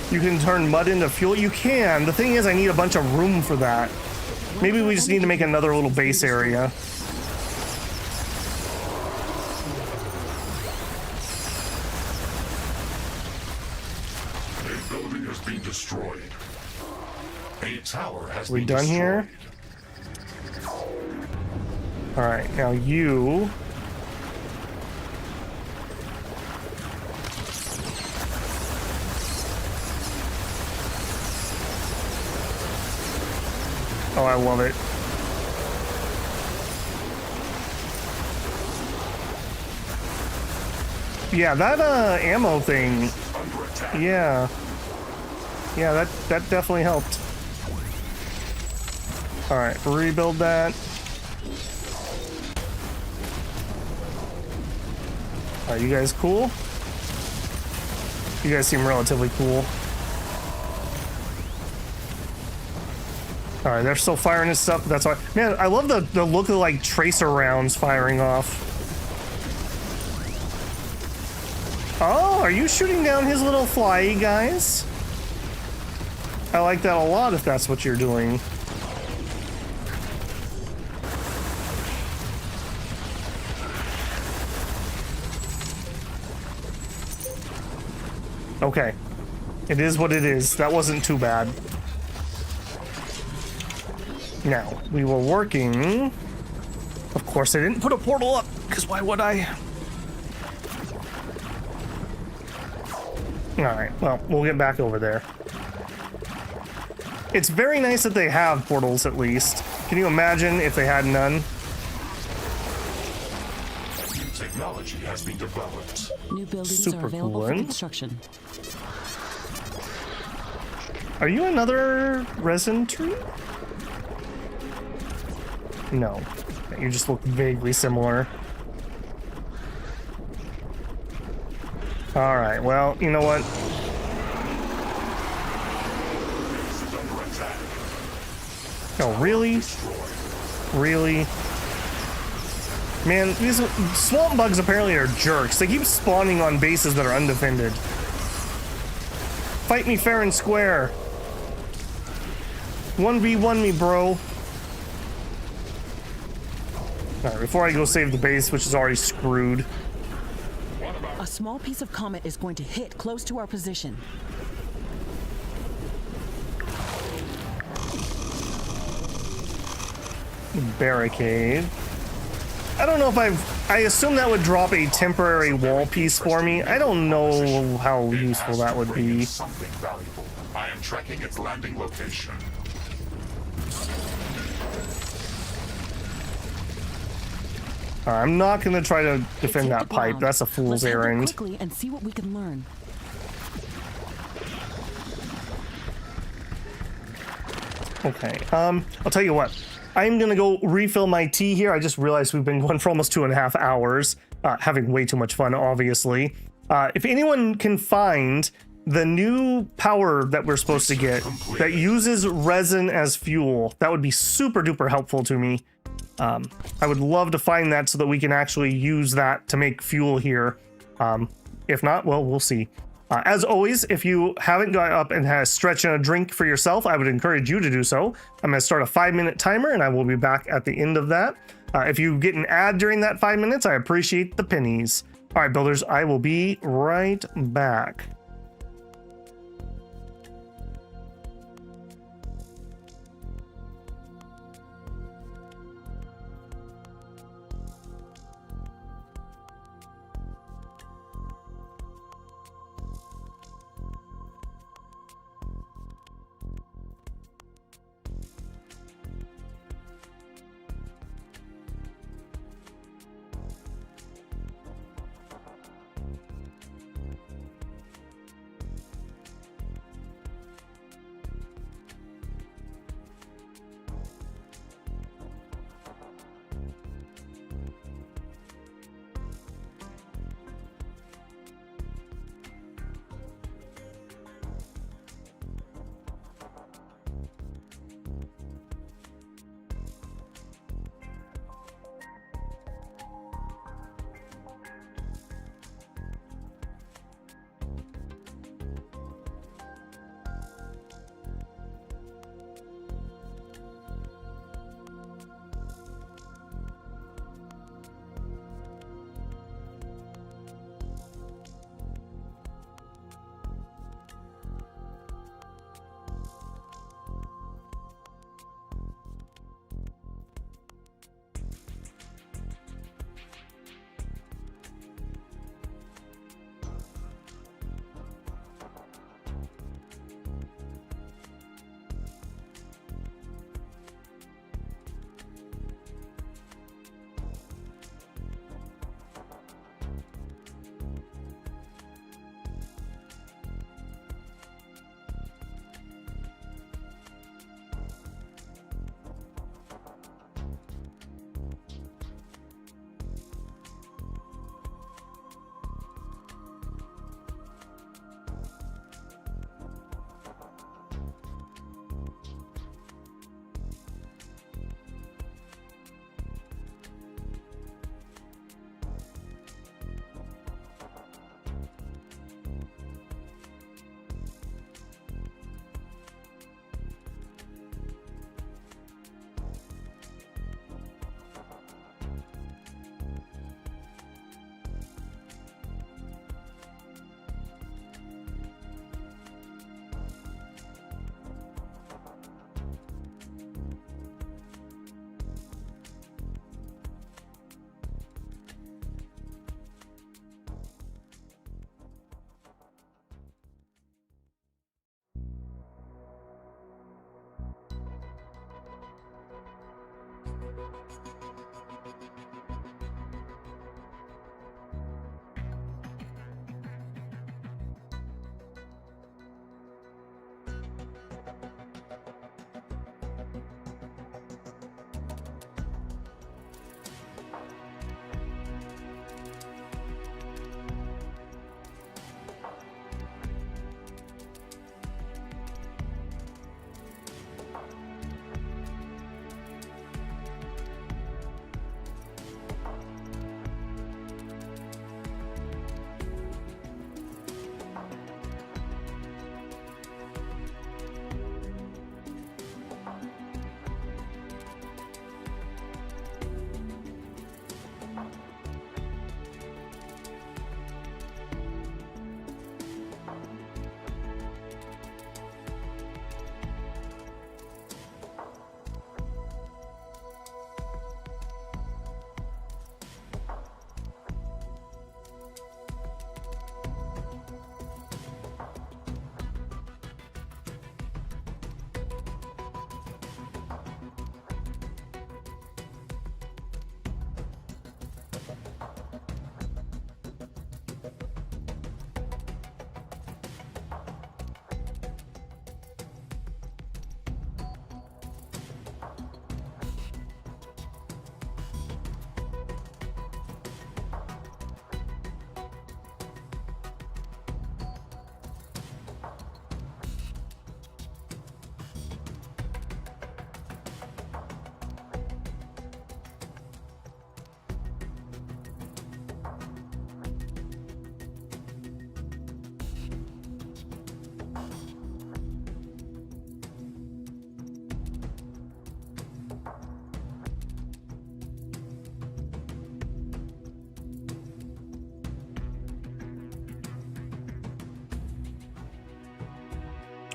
S1: You can turn mud into fuel. You can. The thing is, I need a bunch of room for that. Maybe we just need to make another little base area.
S2: A building has been destroyed. A tower has
S1: We
S2: been
S1: done
S2: destroyed.
S1: here? All right, now you. Oh, I love it. Yeah, that ammo thing.
S2: Under attack.
S1: Yeah. Yeah, that definitely helped. All right, rebuild that. Are you guys cool? You guys seem relatively cool. All right, they're still firing this stuff. That's why, man, I love the look of like tracer rounds firing off. Oh, are you shooting down his little flyy guys? I like that a lot if that's what you're doing. Okay. It is what it is. That wasn't too bad. Now, we were working. Of course, I didn't put a portal up, because why would I? Alright, well, we'll get back over there. It's very nice that they have portals, at least. Can you imagine if they had none?
S2: New technology has been developed.
S5: New buildings
S1: Super
S5: are available for
S1: cool.
S5: construction.
S1: Are you another resin tree? No. You just look vaguely similar. Alright, well, you know what? Oh, really? Really? Man, these swamp bugs apparently are jerks. They keep spawning on bases that are undefended. Fight me fair and square. 1v1 me, bro. Alright, before I go save the base, which is already screwed.
S5: A small piece of comet is going to hit close to our position.
S1: Barricade. I don't know if I assume that would drop a temporary wall piece for me. I don't know how useful that would be.
S2: Something valuable. I am tracking its landing location.
S1: Alright, I'm not gonna try to
S5: It's
S1: defend
S5: hit
S1: that
S5: the
S1: pipe.
S5: ground.
S1: That's a fool's
S5: Let's enter
S1: errand.
S5: quickly and see what we can learn.
S1: Okay, I'll tell you what. I'm gonna go refill my tea here. I just realized we've been going for almost 2.5 hours, having way too much fun, obviously. If anyone can find the new power that we're supposed to get that uses resin as fuel, that would be super duper helpful to me. I would love to find that so that we can actually use that to make fuel here. If not, well, we'll see. As always, if you haven't got up and had a stretch and a drink for yourself, I would encourage you to do so. I'm going to start a 5-minute timer and I will be back at the end of that. If you get an ad during that 5 minutes, I appreciate the pennies. All right, builders, I will be right back.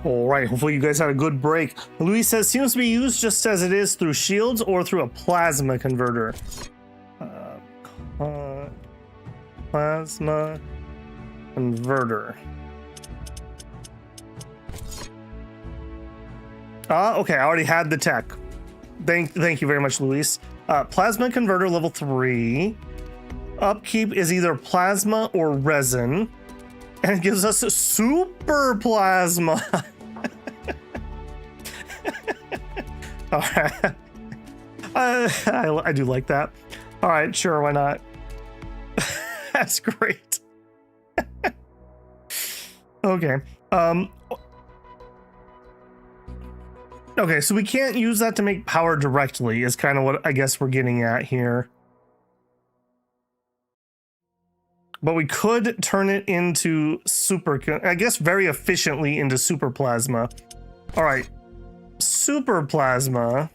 S1: All right, hopefully you guys had a good break. Luis says, seems to be used just as it is through shields or through a plasma converter. Plasma converter. Okay, I already had the tech. Thank you very much, Luis. Plasma converter level 3. Upkeep is either plasma or resin. And it gives us super plasma. All right. I do like that. All right, sure, why not? That's great. Okay. Okay, so we can't use that to make power directly, is kind of what I guess we're getting at here. But we could turn it into I guess very efficiently into super plasma. All right, super plasma.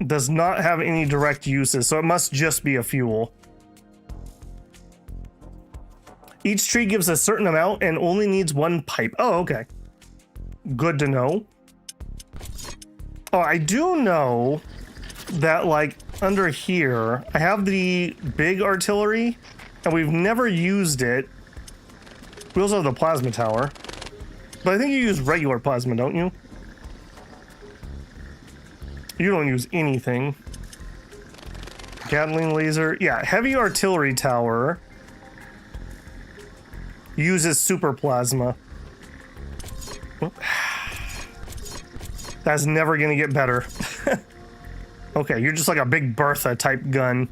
S1: Does not have any direct uses, so it must just be a fuel. Each tree gives a certain amount and only needs one pipe. Oh, okay. Good to know. Oh, I do know that, like, under here, I have the big artillery, and we've never used it. We also have the plasma tower. But I think you use regular plasma, don't you? You don't use anything. Gatling laser. Yeah, heavy artillery tower uses super plasma. That's never gonna get better. Okay, you're just like a big Bertha type gun,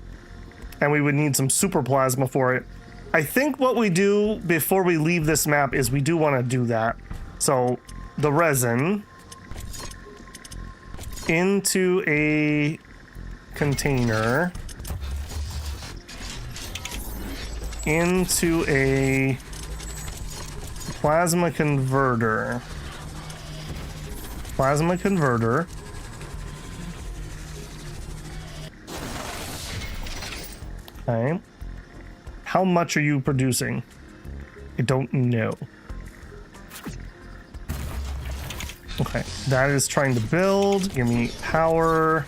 S1: and we would need some super plasma for it. I think what we do before we leave this map is we do want to do that. So the resin into a container, into a plasma converter. Plasma converter. Okay. How much are you producing? I don't know. Okay, that is trying to build. Give me power.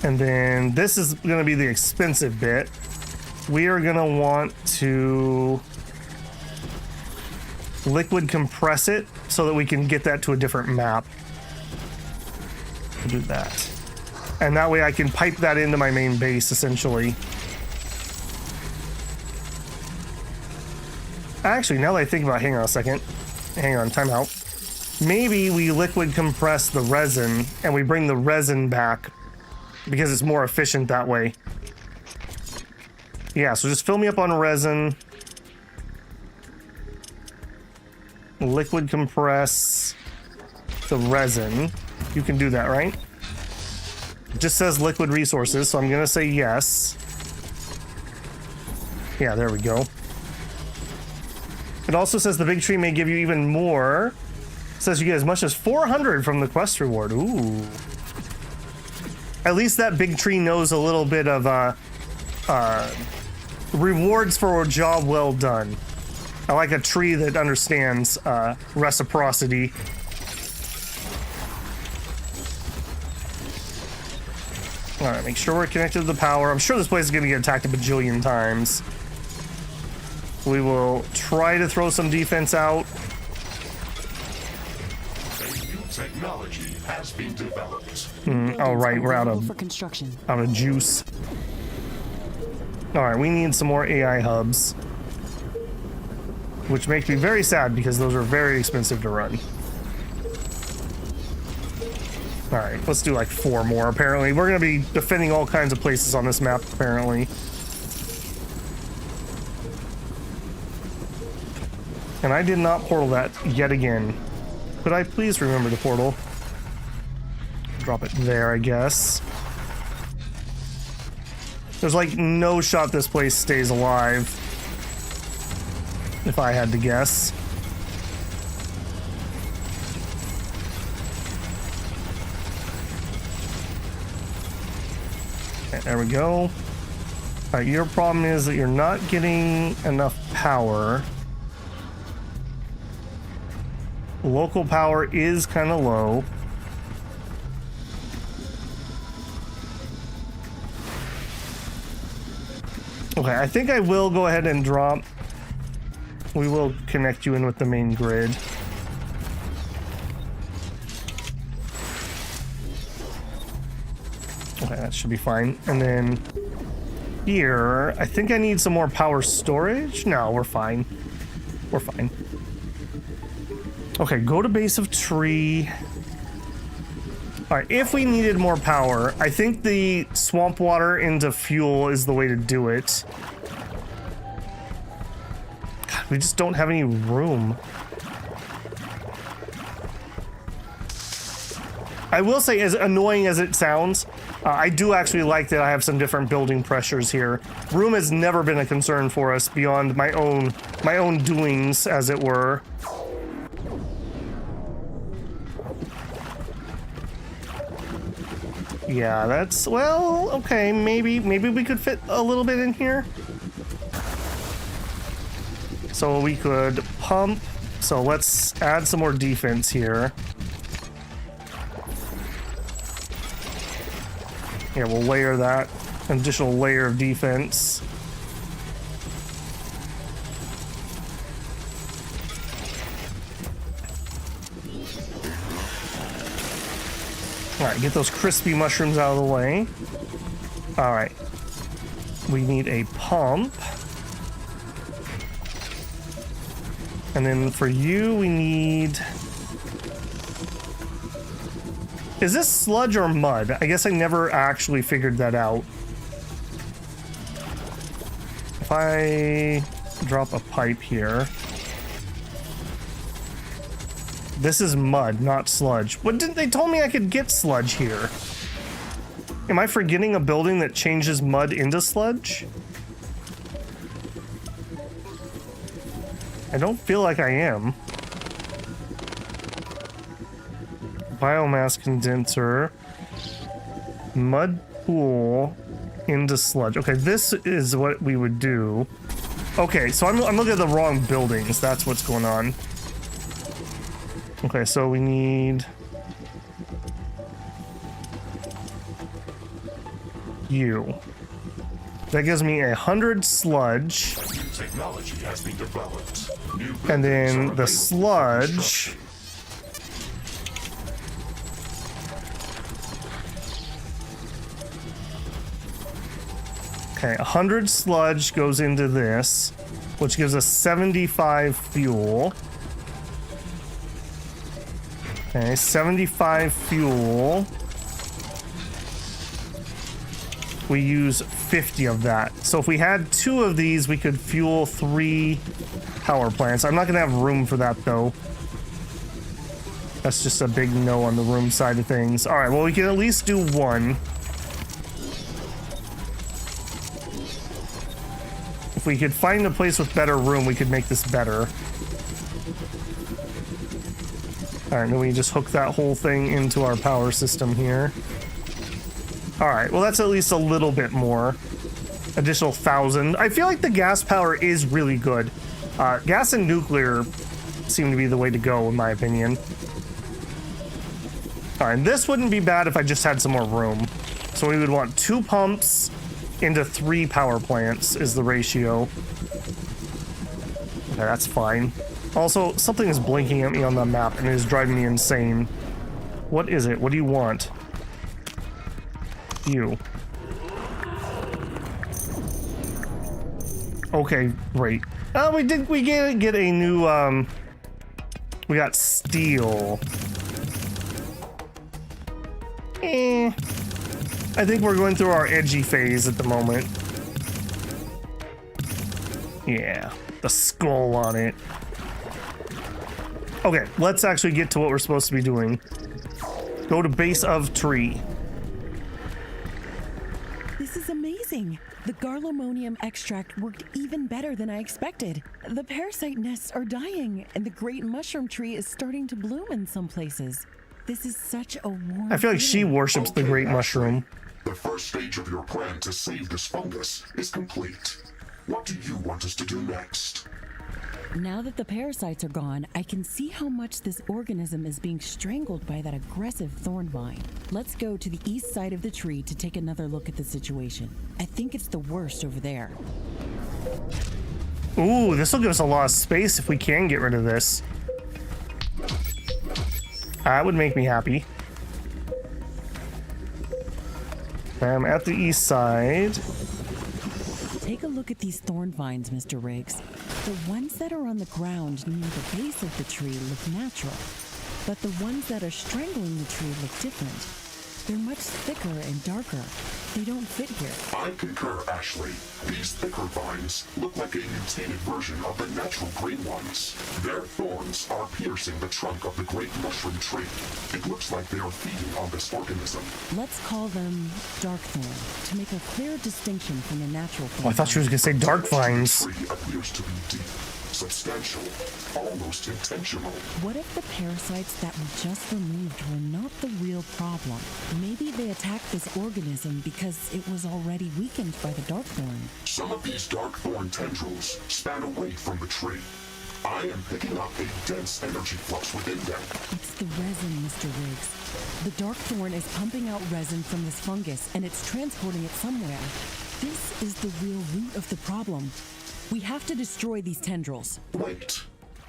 S1: And then this is going to be the expensive bit. We are going to want to liquid compress it so that we can get that to a different map. Do that. And that way I can pipe that into my main base, essentially. Actually, now that I think about it, hang on a second. Hang on, time out. Maybe we liquid compress the resin and we bring the resin back because it's more efficient that way. Yeah, so just fill me up on resin. Liquid compress the resin. You can do that, right? It just says liquid resources, so I'm gonna say yes. Yeah, there we go. It also says the big tree may give you even more. It says you get as much as 400 from the quest reward. Ooh. At least that big tree knows a little bit of rewards for a job well done. I like a tree that understands reciprocity. All right, make sure we're connected to the power. I'm sure this place is going to get attacked a bajillion times. We will try to throw some defense out.
S2: A new technology has been developed.
S1: All right, we're out
S5: For construction.
S1: of juice. All right, we need some more AI hubs, which makes me very sad because those are very expensive to run. All right, let's do like 4 more. Apparently, we're going to be defending all kinds of places on this map, apparently. And I did not portal that yet again. Could I please remember the portal? Drop it there, I guess. There's like no shot this place stays alive, if I had to guess. Okay, there we go. Alright, your problem is that you're not getting enough power. Local power is kind of low. Okay, I think I will go ahead and drop. We will connect you in with the main grid. Okay, that should be fine. And then here, I think I need some more power storage. No, we're fine. We're fine. Okay, go to base of tree. All right, if we needed more power, I think the swamp water into fuel is the way to do it. God, we just don't have any room. I will say, as annoying as it sounds, I do actually like that I have some different building pressures here. Room has never been a concern for us beyond my own doings, as it were. Yeah, that's, well, okay, maybe we could fit a little bit in here. So we could pump. So let's add some more defense here. Yeah, we'll layer that additional layer of defense. All right, get those crispy mushrooms out of the way. All right, we need a pump. And then for you, we need... Is this sludge or mud? I guess I never actually figured that out. If I drop a pipe here... This is mud, not sludge. What didn't they told me I could get sludge here? Am I forgetting a building that changes mud into sludge? I don't feel like I am. Biomass condenser. Mud pool into sludge. Okay, this is what we would do. Okay, so I'm looking at the wrong buildings. That's what's going on. Okay, so we need you. That gives me 100 sludge.
S2: Technology has been developed.
S1: And then the sludge. Okay, 100 sludge goes into this, which gives us 75 fuel. Okay, 75 fuel. We use 50 of that. So if we had 2 of these, we could fuel 3 power plants. I'm not gonna have room for that though. That's just a big no on the room side of things. All right, well, we can at least do 1. If we could find a place with better room, we could make this better. All right, then we just hook that whole thing into our power system here. All right, well, that's at least a little bit more. Additional 1,000. I feel like the gas power is really good. Gas and nuclear seem to be the way to go, in my opinion. All right, this wouldn't be bad if I just had some more room. So we would want 2 pumps into 3 power plants is the ratio. Okay, that's fine. Also, something is blinking at me on the map and it is driving me insane. What is it? What do you want? You. Okay, great. We get a new, we got steel. I think we're going through our edgy phase at the moment. Yeah, the skull on it. Okay, let's actually get to what we're supposed to be doing. Go to base of tree.
S3: This is amazing. The garlemonium extract worked even better than I expected. The parasite nests are dying, and the great mushroom tree is starting to bloom in some places. This is such a warm
S1: I feel like she worships the great mushroom.
S2: The first stage of your plan to save this fungus is complete. What do you want us to do next?
S4: Now that the parasites are gone, I can see how much this organism is being strangled by that aggressive thorn vine. Let's go to the east side of the tree to take another look at the situation. I think it's the worst over there.
S1: Ooh, this will give us a lot of space if we can get rid of this. That would make me happy. I'm at the east side.
S4: Take a look at these thorn vines, Mr. Riggs. The ones that are on the ground near the base of the tree look natural, but the ones that are strangling the tree look different. They're much thicker and darker. They don't fit here.
S2: I concur, Ashley. These thicker vines look like a mutated version of the natural green ones. Their thorns are piercing the trunk of the great mushroom tree. It looks like they are feeding on this organism.
S4: Let's call them dark thorn to make a clear distinction from the natural thorn.
S1: Oh, I thought she was gonna say dark vines.
S2: The tree appears to be deep, substantial, almost intentional.
S4: What if the parasites that we just removed were not the real problem? Maybe they attacked this organism because it was already weakened by the dark thorn.
S2: Some of these dark thorn tendrils span away from the tree. I am picking up a dense energy flux within them.
S4: It's the resin, Mr. Riggs. The dark thorn is pumping out resin from this fungus, and it's transporting it somewhere. This is the real root of the problem. We have to destroy these tendrils.
S2: Wait.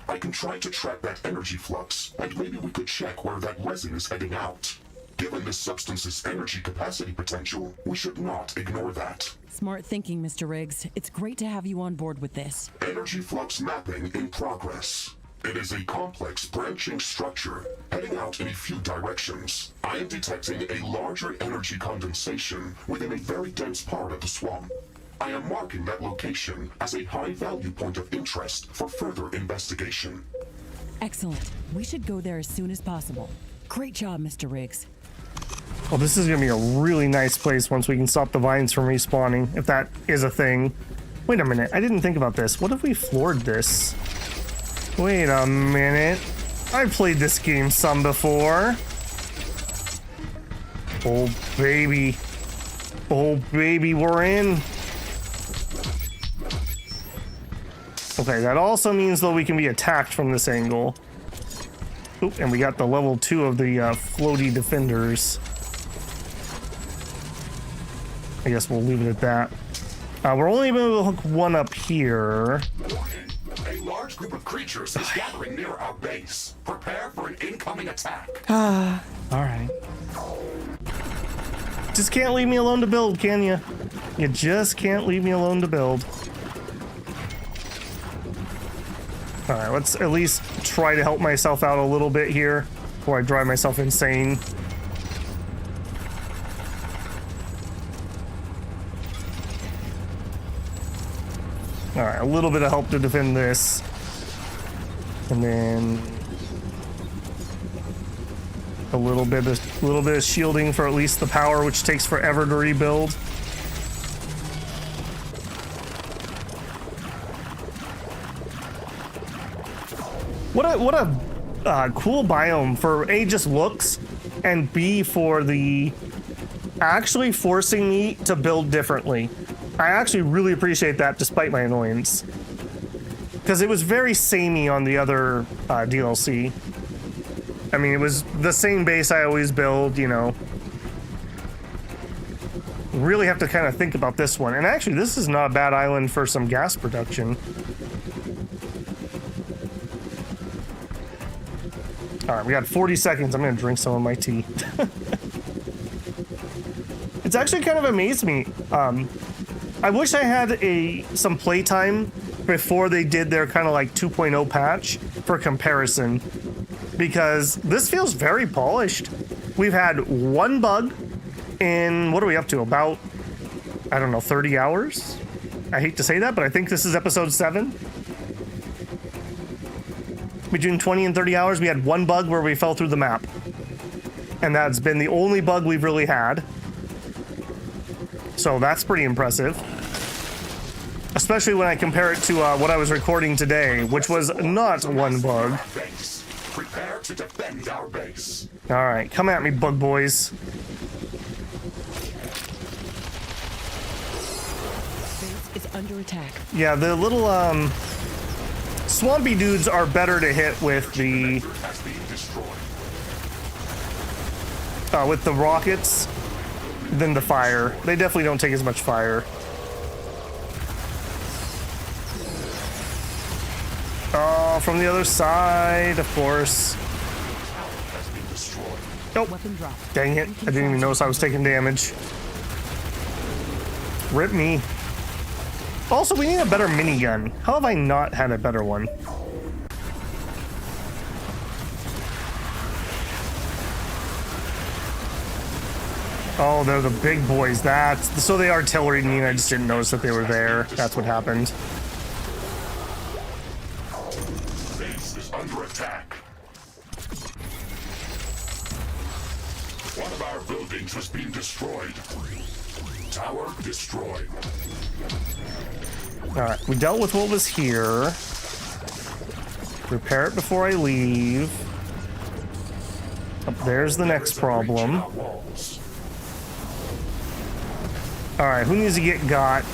S2: I can try to track that energy flux, and maybe we could check where that resin is heading out. Given this substance's energy capacity potential, we should not ignore that.
S4: Smart thinking, Mr. Riggs. It's great to have you on board with this.
S2: Energy flux mapping in progress. It is a complex branching structure heading out in a few directions. I am detecting a larger energy condensation within a very dense part of the swamp. I am marking that location as a high-value point of interest for further investigation.
S4: Excellent. We should go there as soon as possible. Great job, Mr. Riggs.
S1: Well, this is gonna be a really nice place once we can stop the vines from respawning, if that is a thing. Wait a minute, I didn't think about this. What if we floored this? Wait a minute. I've played this game some before. Oh, baby. Oh, baby, we're in. Okay, that also means, though, we can be attacked from this angle. Oop, and we got the level 2 of the floaty defenders. I guess we'll leave it at that. We're only able to hook one up here.
S2: Warning. A large group of creatures is gathering near our base. Prepare for an incoming attack.
S1: Alright. Just can't leave me alone to build, can you? You just can't leave me alone to build. Alright, let's at least try to help myself out a little bit here before I drive myself insane. Alright, a little bit of help to defend this. And then a little bit of shielding for at least the power, which takes forever to rebuild. What a cool biome for A, just looks, and B, for the actually forcing me to build differently. I actually really appreciate that, despite my annoyance, because it was very samey on the other DLC. I mean, it was the same base I always build, you know. Really have to kind of think about this one. And actually, this is not a bad island for some gas production. All right, we got 40 seconds. I'm gonna drink some of my tea. It's actually kind of amazed me. I wish I had some playtime before they did their kind of like 2.0 patch for comparison, because this feels very polished. We've had one bug in, what are we up to? About, I don't know, 30 hours? I hate to say that, but I think this is episode 7. Between 20 and 30 hours, we had one bug where we fell through the map. And that's been the only bug we've really had. So that's pretty impressive. Especially when I compare it to what I was recording today, which was not one bug.
S2: Prepare to defend our base.
S1: All right, come at me, bug boys.
S5: under attack.
S1: Yeah, the little swampy dudes are better to hit with the rockets than the fire. They definitely don't take as much fire. Oh, from the other side, of course. Nope.
S5: Weapon drop.
S1: Dang it. I didn't even notice I was taking damage. Rip me. Also, we need a better minigun. How have I not had a better one? Oh, they're the big boys. So they artillery me and I just didn't notice that they were there. That's what happened.
S2: Base is under attack. One of our buildings has been destroyed. Tower destroyed.
S1: Alright, we dealt with what was here. Repair it before I leave. Oh, there's the next problem. Alright, who needs to get got?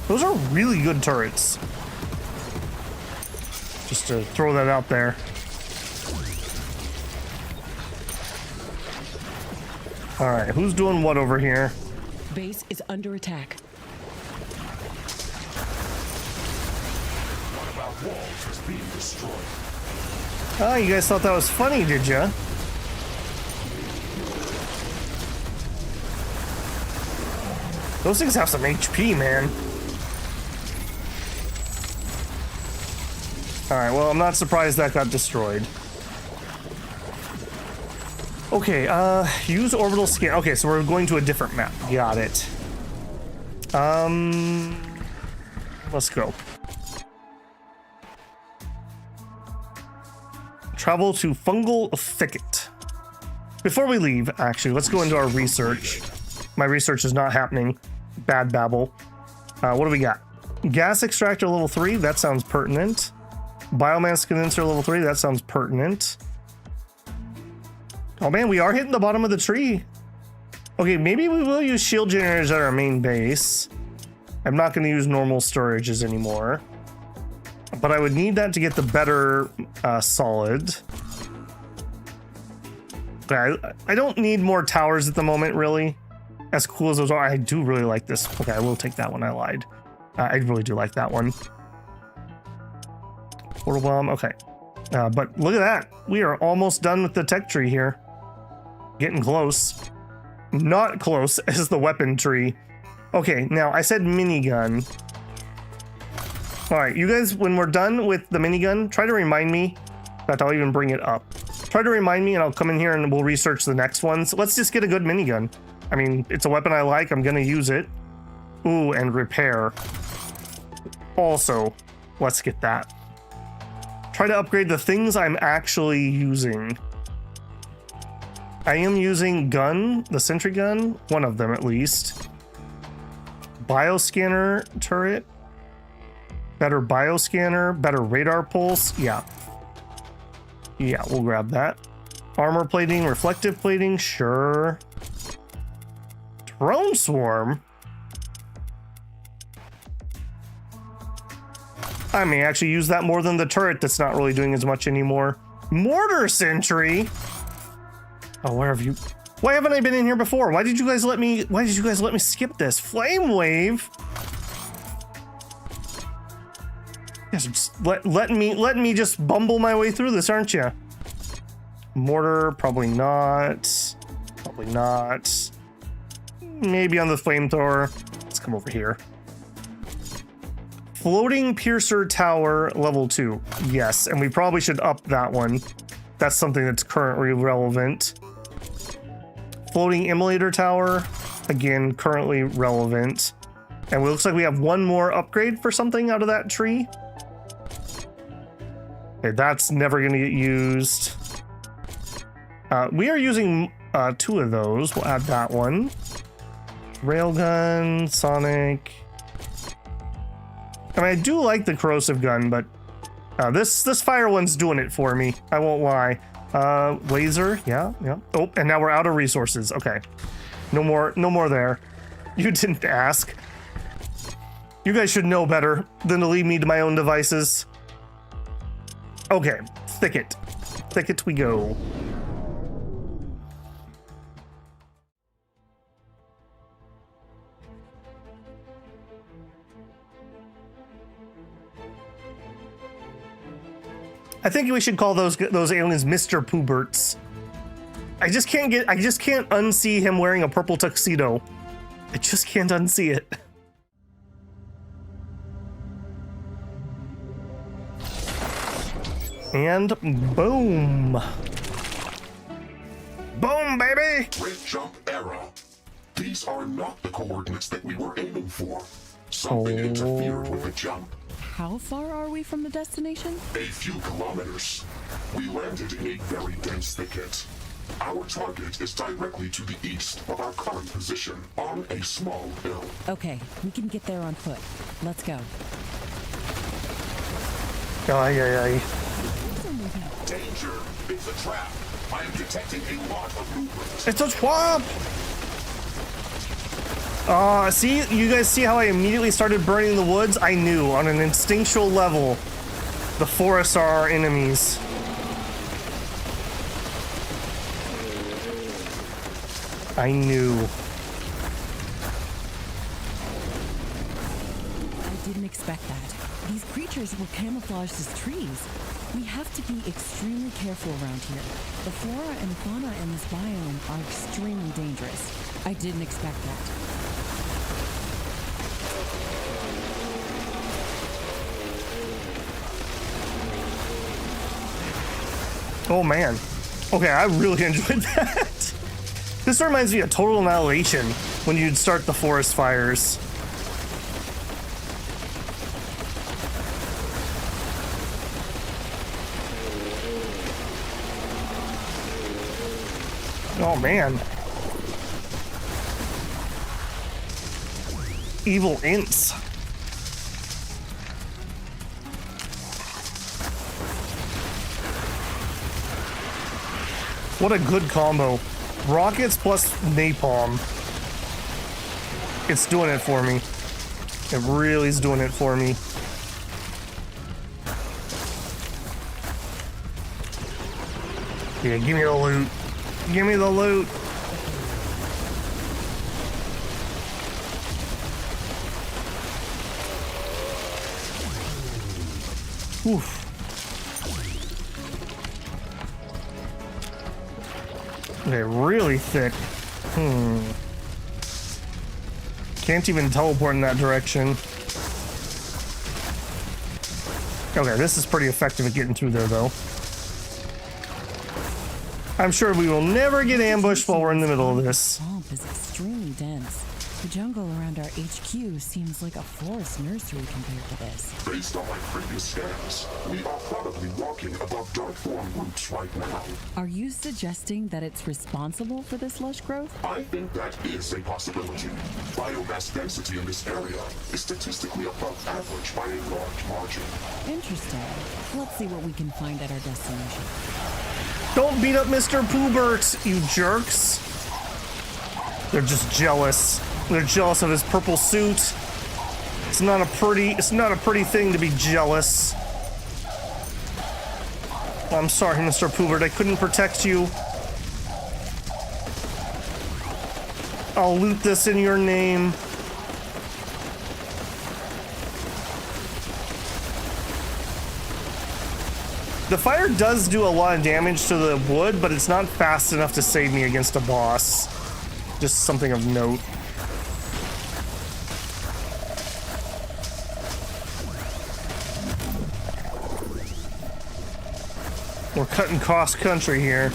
S1: Those are really good turrets. Just to throw that out there. Alright, who's doing what over here?
S5: Base is under attack.
S2: One of our walls has been destroyed.
S1: Oh, you guys thought that was funny, did ya? Those things have some HP, man. Alright, well, I'm not surprised that got destroyed. Okay, use orbital scan. Okay, so we're going to a different map. Got it. Let's go. Travel to Fungal Thicket. Before we leave, actually, let's go into our research. My research is not happening. Bad babble. What do we got? Gas extractor level 3. That sounds pertinent. Biomass condenser level 3. That sounds pertinent. Oh man, we are hitting the bottom of the tree. Okay, maybe we will use shield generators at our main base. I'm not going to use normal storages anymore. But I would need that to get the better solid. Okay, I don't need more towers at the moment, really. As cool as those are, I do really like this. Okay, I will take that one. I lied. I really do like that one. Portal bomb. Okay. But look at that. We are almost done with the tech tree here. Getting close. Not close as the weapon tree. Okay, now I said minigun. Alright, you guys, when we're done with the minigun, try to remind me. In fact, I'll even bring it up. Try to remind me and I'll come in here and we'll research the next ones. Let's just get a good minigun. I mean, it's a weapon I like. I'm going to use it. Ooh, and repair. Also, let's get that. Try to upgrade the things I'm actually using. I am using gun, the sentry gun, one of them at least. Bioscanner turret. Better bioscanner, better radar pulse. Yeah. Yeah, we'll grab that. Armor plating, reflective plating, sure. Drone swarm. I may actually use that more than the turret that's not really doing as much anymore. Mortar sentry. Oh, where have you? Why haven't I been in here before? Why did you guys let me skip this? Flame wave. Yes, just let me just bumble my way through this, aren't you? Mortar, probably not. Probably not. Maybe on the flamethrower. Let's come over here. Floating piercer tower level 2. Yes, and we probably should up that one. That's something that's currently relevant. Floating emulator tower, again, currently relevant. And it looks like we have one more upgrade for something out of that tree. Okay, that's never going to get used. We are using 2 of those. We'll add that one. Railgun, Sonic. I mean, I do like the corrosive gun, but this fire one's doing it for me. I won't lie. Laser, yeah. Oh, and now we're out of resources. Okay. No more there. You didn't ask. You guys should know better than to leave me to my own devices. Okay, thicket. Thicket we go. I think we should call those aliens Mr. Pooberts. I just can't unsee him wearing a purple tuxedo. I just can't unsee it. And boom. Boom, baby!
S2: Great jump error. These are not the coordinates that we were aiming for. Something interfered with the jump.
S4: How far are we from the destination?
S2: A few kilometers. We landed in a very dense thicket. Our target is directly to the east of our current position, on a small hill.
S4: Okay, we can get there on foot. Let's go.
S1: Aye.
S2: Danger! It's a trap! I am detecting a lot of movement.
S1: It's a trap! See? You guys see how I immediately started burning the woods? I knew, on an instinctual level, the forests are our enemies. I knew.
S4: I didn't expect that. These creatures were camouflaged as trees. We have to be extremely careful around here. The flora and fauna in this biome are extremely dangerous. I didn't expect that.
S1: Oh man. Okay, I really enjoyed that. This reminds me of Total Annihilation when you'd start the forest fires. Oh man. Evil ints. What a good combo. Rockets plus napalm. It's doing it for me. It really is doing it for me. Yeah, give me the loot. Give me the loot. Oof. Okay, really thick. Can't even teleport in that direction. Okay, this is pretty effective at getting through there, though. I'm sure we will never get ambushed while we're in the middle of this.
S4: Swamp is extremely dense. The jungle around our HQ seems like a forest nursery compared to this.
S2: Based on my previous scans, we are probably walking above dark form roots right now.
S4: Are you suggesting that it's responsible for this lush growth?
S2: I think that is a possibility. Biomass density in this area is statistically above average by a large margin.
S4: Interesting. Let's see what we can find at our destination.
S1: Don't beat up Mr. Poobert, you jerks. They're just jealous. They're jealous of his purple suit. It's not a pretty thing to be jealous. I'm sorry, Mr. Poobert, I couldn't protect you. I'll loot this in your name. The fire does do a lot of damage to the wood, but it's not fast enough to save me against a boss. Just something of note. We're cutting cross country here.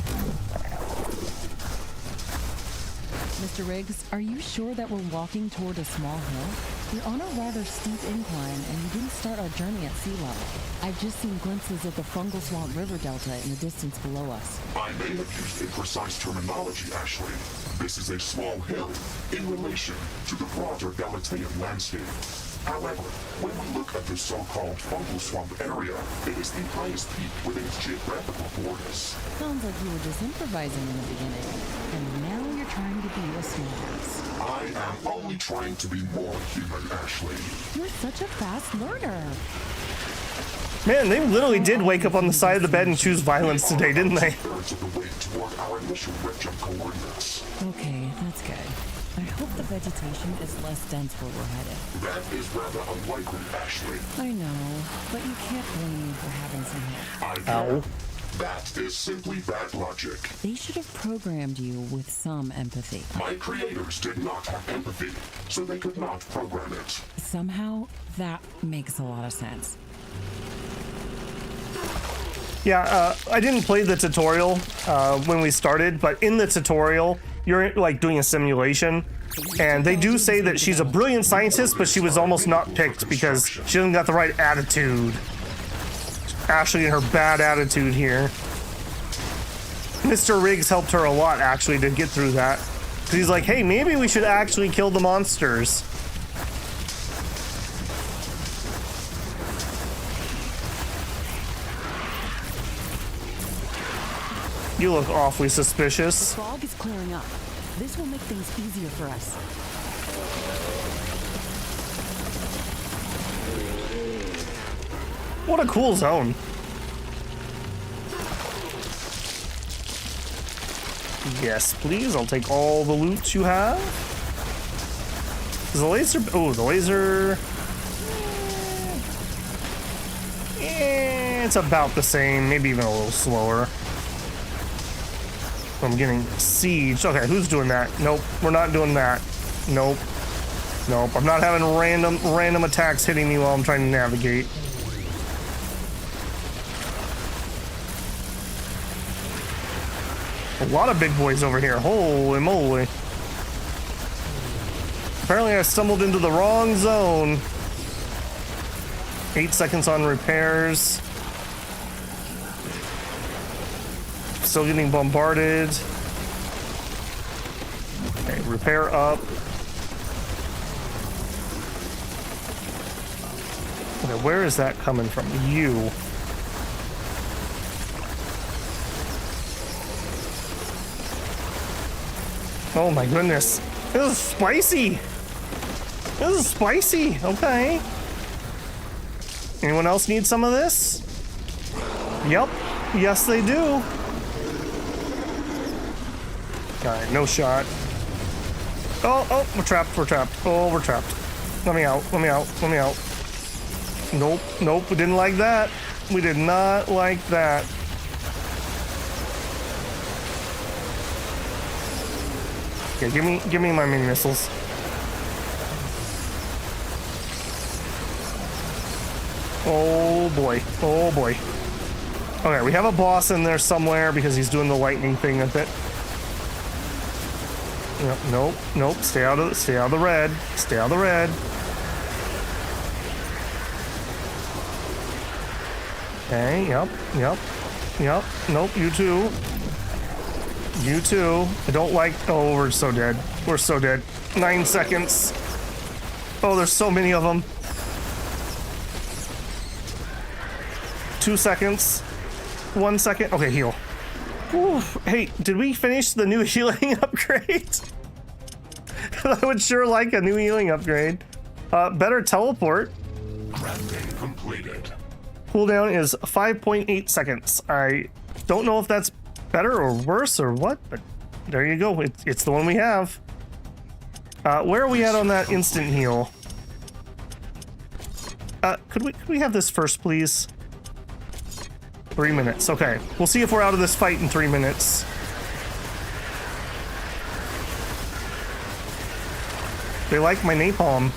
S4: Mr. Riggs, are you sure that we're walking toward a small hill? We're on a rather steep incline, and we didn't start our journey at sea level. I've just seen glimpses of the fungal swamp river delta in the distance below us.
S2: I may have used imprecise terminology, Ashley. This is a small hill in relation to the broader Galatean landscape. However, when we look at the so-called fungal swamp area, it is the highest peak within its geographical borders.
S4: Sounds like you were just improvising in the beginning, and now you're trying to be a smartass.
S2: I am only trying to be more human, Ashley.
S4: You're such a fast learner.
S1: Man, they literally did wake up on the side of the bed and choose violence today, didn't they?
S2: Thirds of the way toward our initial region coordinates.
S4: Okay, that's good. I hope the vegetation is less dense where we're headed.
S2: That is rather unlikely, Ashley.
S4: I know, but you can't blame me for having some help.
S2: I know.
S1: Ow.
S2: That is simply bad logic.
S4: They should have programmed you with some empathy.
S2: My creators did not have empathy, so they could not program it.
S4: Somehow, that makes a lot of sense.
S1: Yeah, I didn't play the tutorial when we started, but in the tutorial, you're like doing a simulation, and they do say that she's a brilliant scientist, but she was almost not picked because she doesn't got the right attitude. Ashley and her bad attitude here. Mr. Riggs helped her a lot, actually, to get through that. Because he's like, hey, maybe we should actually kill the monsters. You look awfully suspicious.
S5: The fog is clearing up. This will make things easier for us.
S1: What a cool zone. Yes, please. I'll take all the loot you have. Is the laser... Oh, the laser... It's about the same. Maybe even a little slower. I'm getting sieged. Okay, who's doing that? Nope, we're not doing that. Nope. Nope, I'm not having random attacks hitting me while I'm trying to navigate. A lot of big boys over here. Holy moly. Apparently I stumbled into the wrong zone. 8 seconds on repairs. Still getting bombarded. Okay, repair up. Okay, where is that coming from? You. Oh my goodness. This is spicy. This is spicy. Okay. Anyone else need some of this? Yep. Yes, they do. Alright, no shot. Oh, we're trapped, we're trapped. Oh, we're trapped. Let me out, let me out, let me out. Nope, nope, we didn't like that. We did not like that. Okay, give me my mini missiles. Oh boy, oh boy. Okay, we have a boss in there somewhere because he's doing the lightning thing with it. Nope, nope. Stay out of the red. Stay out of the red. Okay, yep. Nope, you too. You too. I don't like. Oh, we're so dead. We're so dead. 9 seconds. Oh, there's so many of them. 2 seconds. 1 second. Okay, heal. Oof. Hey, did we finish the new healing upgrade? I would sure like a new healing upgrade. Better teleport.
S2: Crafting completed.
S1: Cooldown is 5.8 seconds. I don't know if that's better or worse or what, but there you go. It's the one we have. Where are we at on that instant heal? Could we have this first, please? 3 minutes. Okay, we'll see if we're out of this fight in 3 minutes. They like my napalm.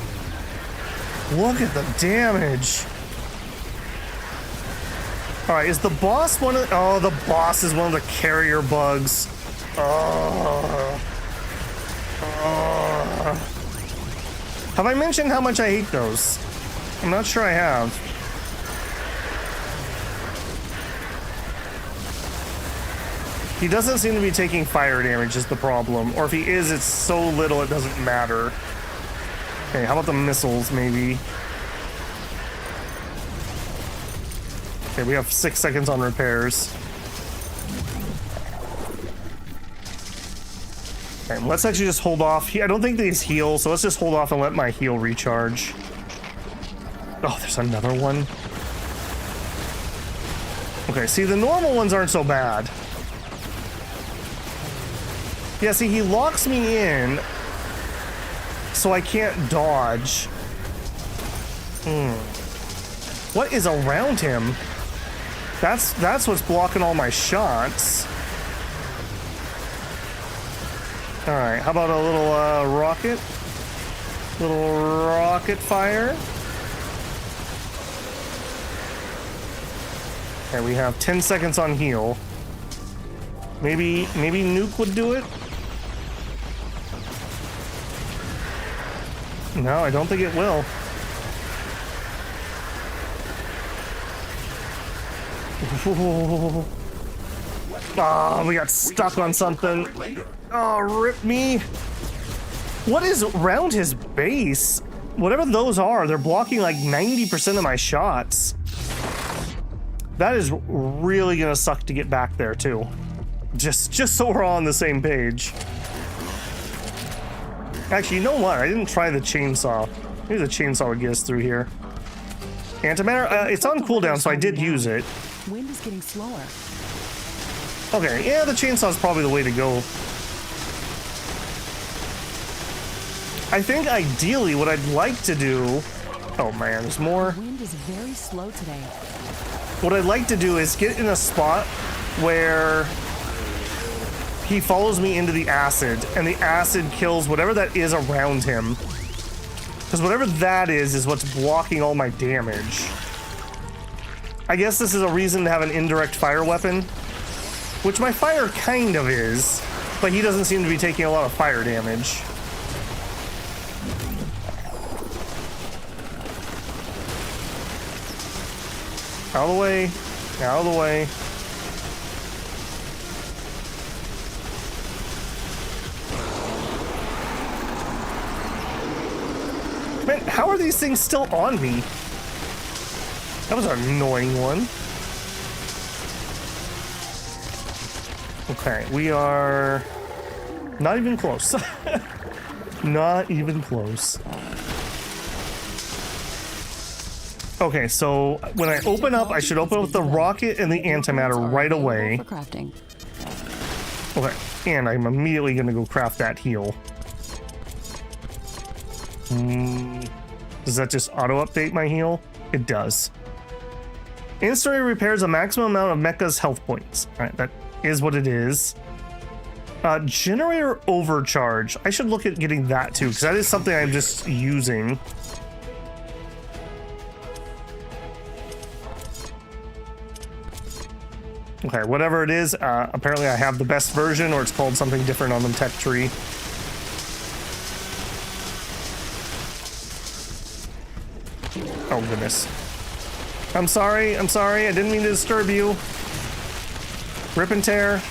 S1: Look at the damage. All right, is the boss one of the... Oh, the boss is one of the carrier bugs. Have I mentioned how much I hate those? I'm not sure I have. He doesn't seem to be taking fire damage is the problem. Or if he is, it's so little it doesn't matter. Okay, how about the missiles, maybe? Okay, we have 6 seconds on repairs. Okay, let's actually just hold off. I don't think these heal, so let's just hold off and let my heal recharge. Oh, there's another one. Okay, see, the normal ones aren't so bad. Yeah, see, he locks me in, so I can't dodge. What is around him? That's what's blocking all my shots. All right, how about a little rocket? Little rocket fire. Okay, we have 10 seconds on heal. Maybe nuke would do it. No, I don't think it will. Oh, we got stuck on something. Oh, rip me. What is around his base? Whatever those are, they're blocking like 90% of my shots. That is really gonna suck to get back there too. Just so we're all on the same page. Actually, you know what? I didn't try the chainsaw. Maybe the chainsaw would get us through here. Antimatter? It's on cooldown, so I did use it.
S5: Wind is getting slower.
S1: Okay, yeah, the chainsaw is probably the way to go. I think ideally what I'd like to do... Oh man, there's more.
S5: Wind is very slow today.
S1: What I'd like to do is get in a spot where he follows me into the acid, and the acid kills whatever that is around him. Because whatever that is what's blocking all my damage. I guess this is a reason to have an indirect fire weapon, which my fire kind of is, but he doesn't seem to be taking a lot of fire damage. Out of the way. Out of the way. Man, how are these things still on me? That was an annoying one. Okay, we are not even close. Not even close. Okay, so when I open up, I should open up with the rocket and the antimatter right away.
S5: For crafting.
S1: Okay, and I'm immediately gonna go craft that heal. Does that just auto-update my heal? It does. Instantly repairs a maximum amount of Mecha's health points. Alright, that is what it is. Generator overcharge. I should look at getting that too, because that is something I'm just using. Okay, whatever it is, apparently I have the best version, or it's called something different on the tech tree. Oh, goodness. I'm sorry, I didn't mean to disturb you. Rip and tear.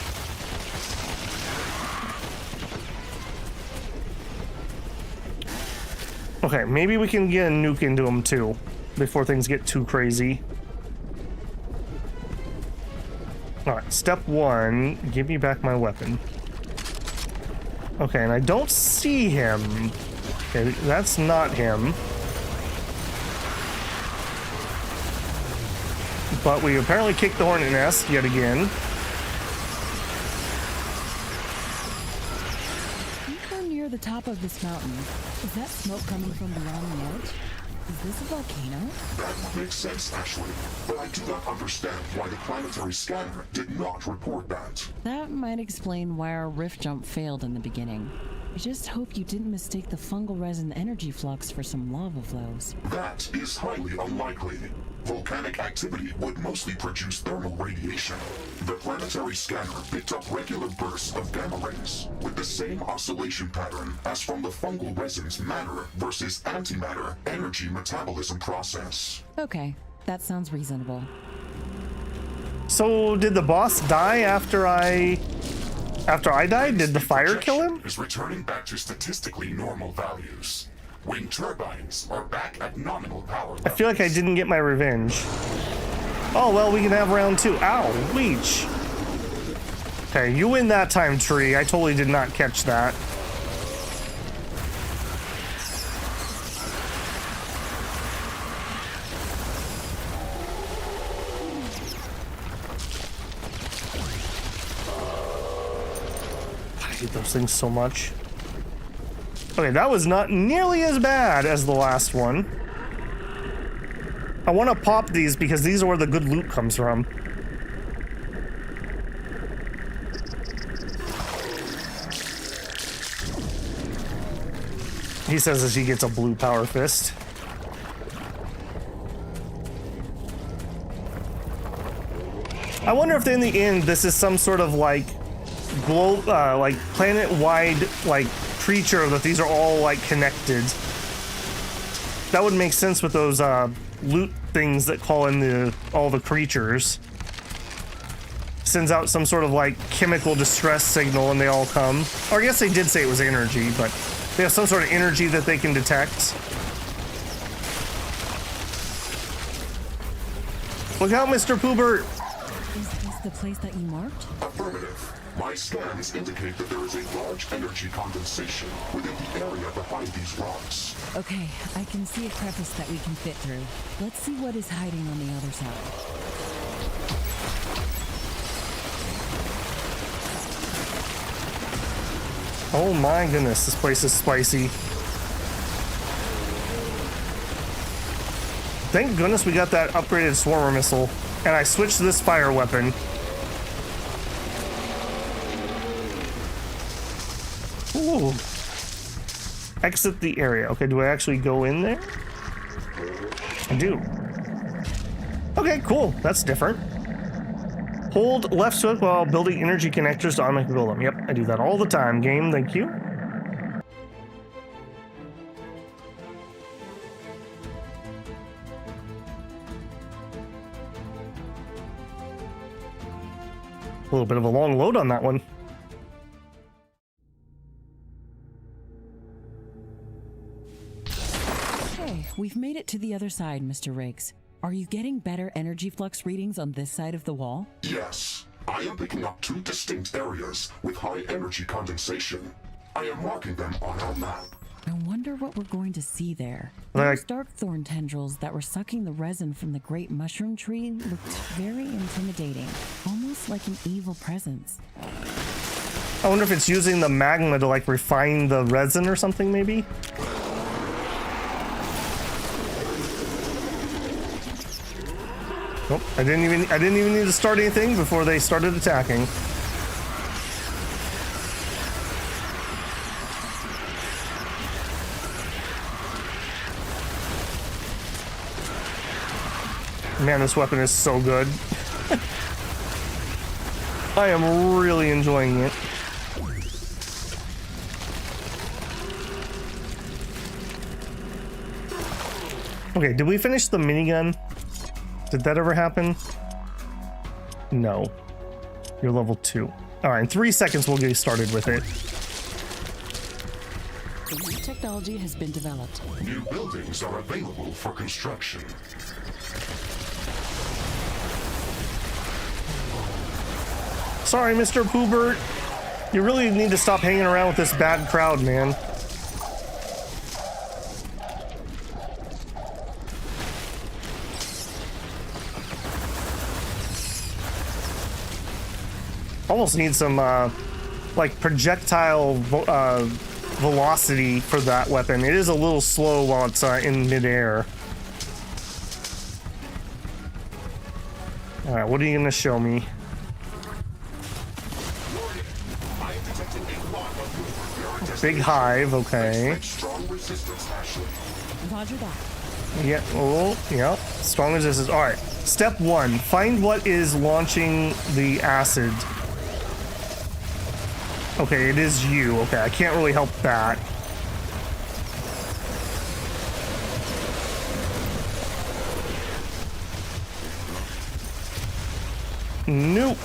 S1: Okay, maybe we can get a nuke into him too, before things get too crazy. Alright, step one, give me back my weapon. Okay, and I don't see him. Okay, that's not him. But we apparently kicked the hornet nest yet again.
S4: You go near the top of this mountain. Is that smoke coming from beyond the edge? Is this a volcano?
S2: That makes sense, actually. But I do not understand why the planetary scanner did not report that.
S4: That might explain why our rift jump failed in the beginning. I just hope you didn't mistake the fungal resin energy flux for some lava flows.
S2: That is highly unlikely. Volcanic activity would mostly produce thermal radiation. The planetary scanner picked up regular bursts of gamma rays, with the same oscillation pattern as from the fungal resin's matter versus antimatter energy metabolism process.
S4: Okay, that sounds reasonable.
S1: So did the boss die after I died? Did the fire kill him?
S2: Is returning back to statistically normal values. Wind turbines are back at nominal power levels.
S1: I feel like I didn't get my revenge. Oh, well, we can have round 2. Ow, leech. Okay, you win that time, tree. I totally did not catch that. I hate those things so much. Okay, that was not nearly as bad as the last one. I want to pop these because these are where the good loot comes from. He says as he gets a blue power fist. I wonder if in the end this is some sort of like like planet-wide like creature that these are all like connected. That would make sense with those loot things that call in all the creatures. Sends out some sort of like chemical distress signal and they all come. Or I guess they did say it was energy, but they have some sort of energy that they can detect. Look out, Mr. Poobert!
S4: Is this the place that you marked?
S2: Affirmative. My scans indicate that there is a large energy condensation within the area behind these rocks.
S4: Okay, I can see a crevice that we can fit through. Let's see what is hiding on the other side.
S1: Oh my goodness, this place is spicy. Thank goodness we got that upgraded swarmer missile, and I switched to this fire weapon. Ooh. Exit the area. Okay, do I actually go in there? I do. Okay, cool. That's different. Hold left stick while building energy connectors to automatically build them. Yep, I do that all the time. Game, thank you. A little bit of a long load on that one.
S4: Okay, we've made it to the other side, Mr. Riggs. Are you getting better energy flux readings on this side of the wall?
S2: Yes, I am picking up 2 distinct areas with high energy condensation. I am marking them on our map.
S4: I wonder what we're going to see there.
S1: Like-
S4: Those dark thorn tendrils that were sucking the resin from the great mushroom tree looked very intimidating, almost like an evil presence.
S1: I wonder if it's using the magma to like refine the resin or something, maybe? Nope, I didn't even need to start anything before they started attacking. Man, this weapon is so good. I am really enjoying it. Okay, did we finish the minigun? Did that ever happen? No. You're level 2. Alright, in 3 seconds we'll get started with it.
S5: The new technology has been developed.
S2: New buildings are available for construction.
S1: Sorry, Mr. Poobert. You really need to stop hanging around with this bad crowd, man. Almost need some, like, projectile velocity for that weapon. It is a little slow while it's in midair. Alright, what are you gonna show me? Big hive, okay.
S2: Expect strong resistance, Ashley.
S5: Roger that.
S1: Yeah, oh, yeah. Strong resistance. All right. Step 1, find what is launching the acid. Okay, it is you. Okay, I can't really help that. Nuke.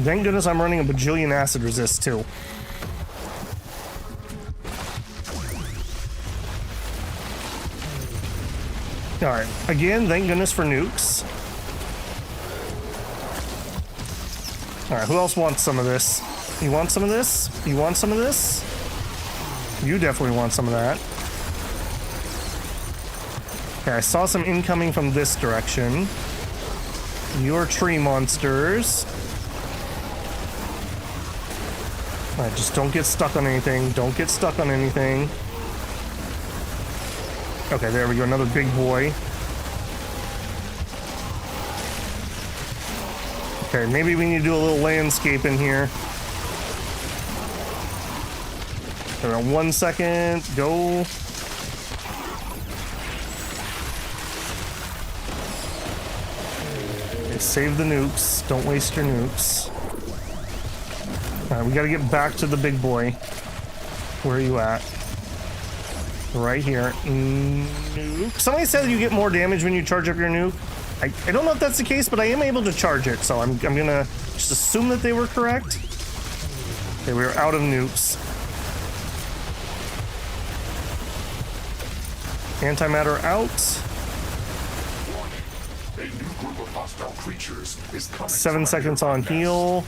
S1: Thank goodness I'm running a bajillion acid resist too. Alright, again, thank goodness for nukes. Alright, who else wants some of this? You want some of this? You want some of this? You definitely want some of that. Okay, I saw some incoming from this direction. Your tree monsters. Alright, just don't get stuck on anything. Don't get stuck on anything. Okay, there we go. Another big boy. Okay, maybe we need to do a little landscape in here. Around 1 second. Go. Okay, save the nukes. Don't waste your nukes. Alright, we gotta get back to the big boy. Where are you at? Right here. Nuke. Somebody said you get more damage when you charge up your nuke. I don't know if that's the case, but I am able to charge it, so I'm gonna just assume that they were correct. Okay, we are out of nukes. Antimatter out.
S2: A new group of hostile creatures is coming.
S1: 7 seconds on heal.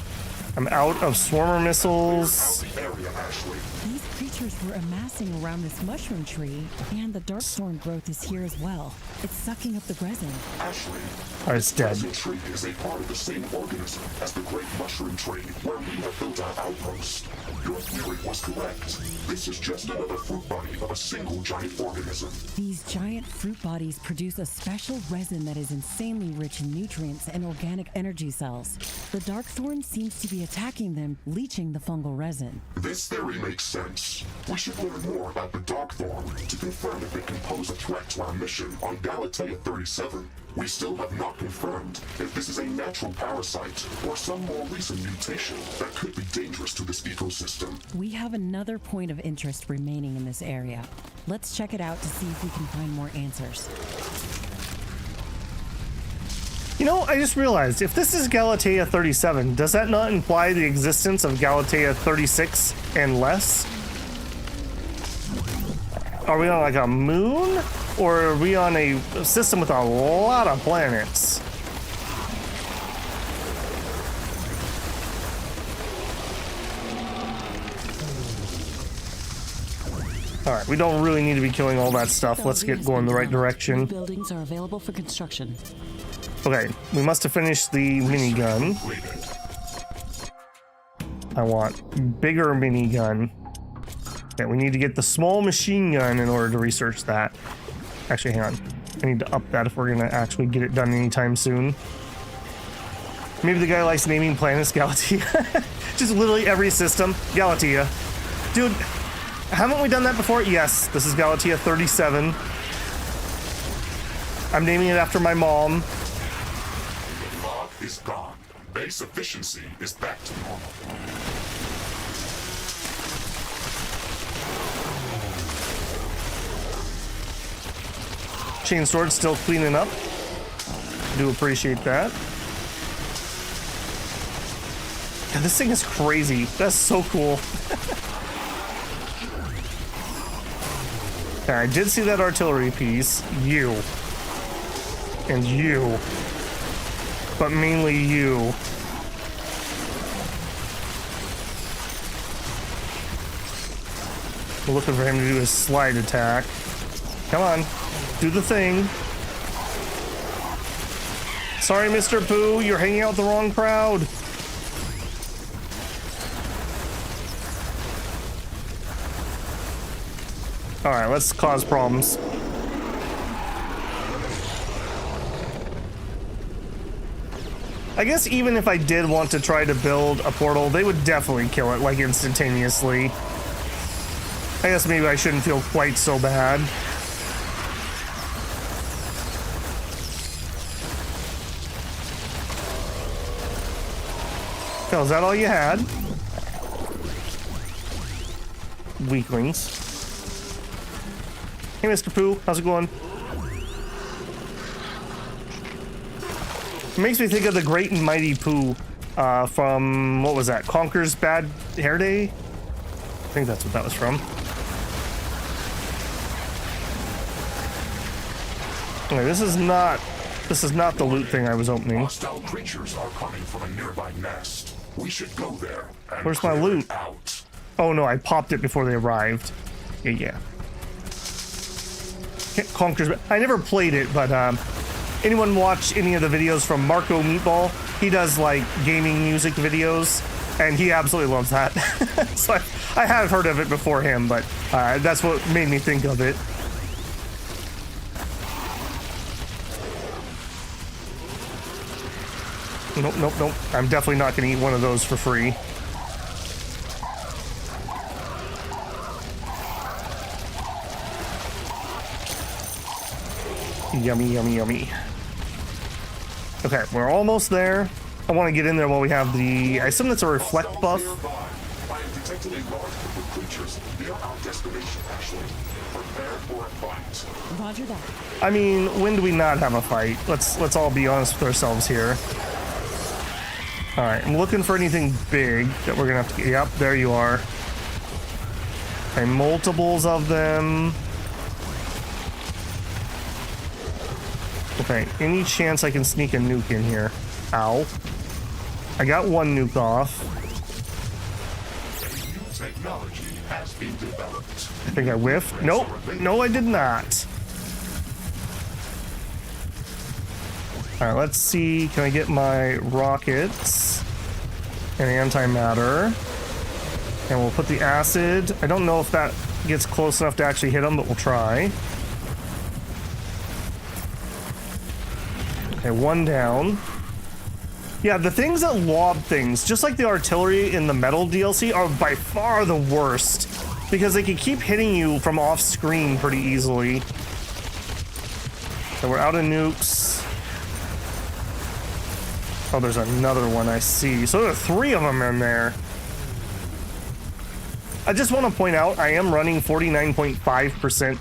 S1: I'm out of swarmer missiles.
S2: Out the area, Ashley.
S3: These creatures were amassing around this mushroom tree, and the darkthorn growth is here as well. It's sucking up the resin.
S2: Ashley,
S1: Alright, it's dead.
S2: the tree is a part of the same organism as the great mushroom tree where we have built our outpost. Your theory was correct. This is just another fruit body of a single giant organism.
S3: These giant fruit bodies produce a special resin that is insanely rich in nutrients and organic energy cells. The darkthorn seems to be attacking them, leaching the fungal resin.
S2: This theory makes sense. We should learn more about the Darkthorn to confirm if it can pose a threat to our mission on Galatea 37. We still have not confirmed if this is a natural parasite or some more recent mutation that could be dangerous to this ecosystem.
S3: We have another point of interest remaining in this area. Let's check it out to see if we can find more answers.
S1: You know, I just realized, if this is Galatea 37, does that not imply the existence of Galatea 36 and less? Are we on like a moon? Or are we on a system with a lot of planets? Alright, we don't really need to be killing all that stuff. Let's get going the right direction.
S5: Buildings are available for construction.
S1: Okay, we must have finished the minigun. I want bigger minigun. Okay, we need to get the small machine gun in order to research that. Actually, hang on. I need to up that if we're gonna actually get it done anytime soon. Maybe the guy likes naming planets Galatea. Just literally every system. Galatea. Dude, haven't we done that before? Yes, this is Galatea 37. I'm naming it after my mom.
S2: Fog is gone. Base efficiency is back to normal.
S1: Chain sword still cleaning up. Do appreciate that. God, this thing is crazy. That's so cool. Okay, I did see that artillery piece. You. And you. But mainly you. We're looking for him to do his slide attack. Come on. Do the thing. Sorry, Mr. Pooh, you're hanging out with the wrong crowd. Alright, let's cause problems. I guess even if I did want to try to build a portal, they would definitely kill it, like, instantaneously. I guess maybe I shouldn't feel quite so bad. Oh, is that all you had? Weaklings. Hey, Mr. Pooh, how's it going? It makes me think of the Great and Mighty Pooh from, what was that, Conker's Bad Hair Day? I think that's what that was from. Okay, this is not the loot thing I was opening.
S2: Hostile creatures are coming from a nearby nest. We should go there. And
S1: Where's my
S2: clear
S1: loot?
S2: it out.
S1: Oh no, I popped it before they arrived. Yeah. Conker's. I never played it, but anyone watch any of the videos from Marco Meatball? He does like gaming music videos, and he absolutely loves that. So I have heard of it before him, but that's what made me think of it. Nope, nope, nope. I'm definitely not going to eat one of those for free. Yummy, yummy, yummy. Okay, we're almost there. I want to get in there while we have the... I assume that's a reflect buff.
S2: I am detecting a large group of creatures near our destination, Ashley. Prepare for a fight.
S5: Roger that.
S1: I mean, when do we not have a fight? Let's all be honest with ourselves here. All right, I'm looking for anything big that we're gonna have to get. Yep, there you are. Okay, multiples of them. Okay, any chance I can sneak a nuke in here? Ow. I got one nuke off.
S2: A new technology has been developed.
S1: I think I whiffed. Nope. No, I did not. All right, let's see. Can I get my rockets and antimatter? And we'll put the acid. I don't know if that gets close enough to actually hit them, but we'll try. Okay, one down. Yeah, the things that lob things, just like the artillery in the metal DLC, are by far the worst because they can keep hitting you from off screen pretty easily. So we're out of nukes. Oh, there's another one I see. So there are 3 of them in there. I just want to point out, I am running 49.5%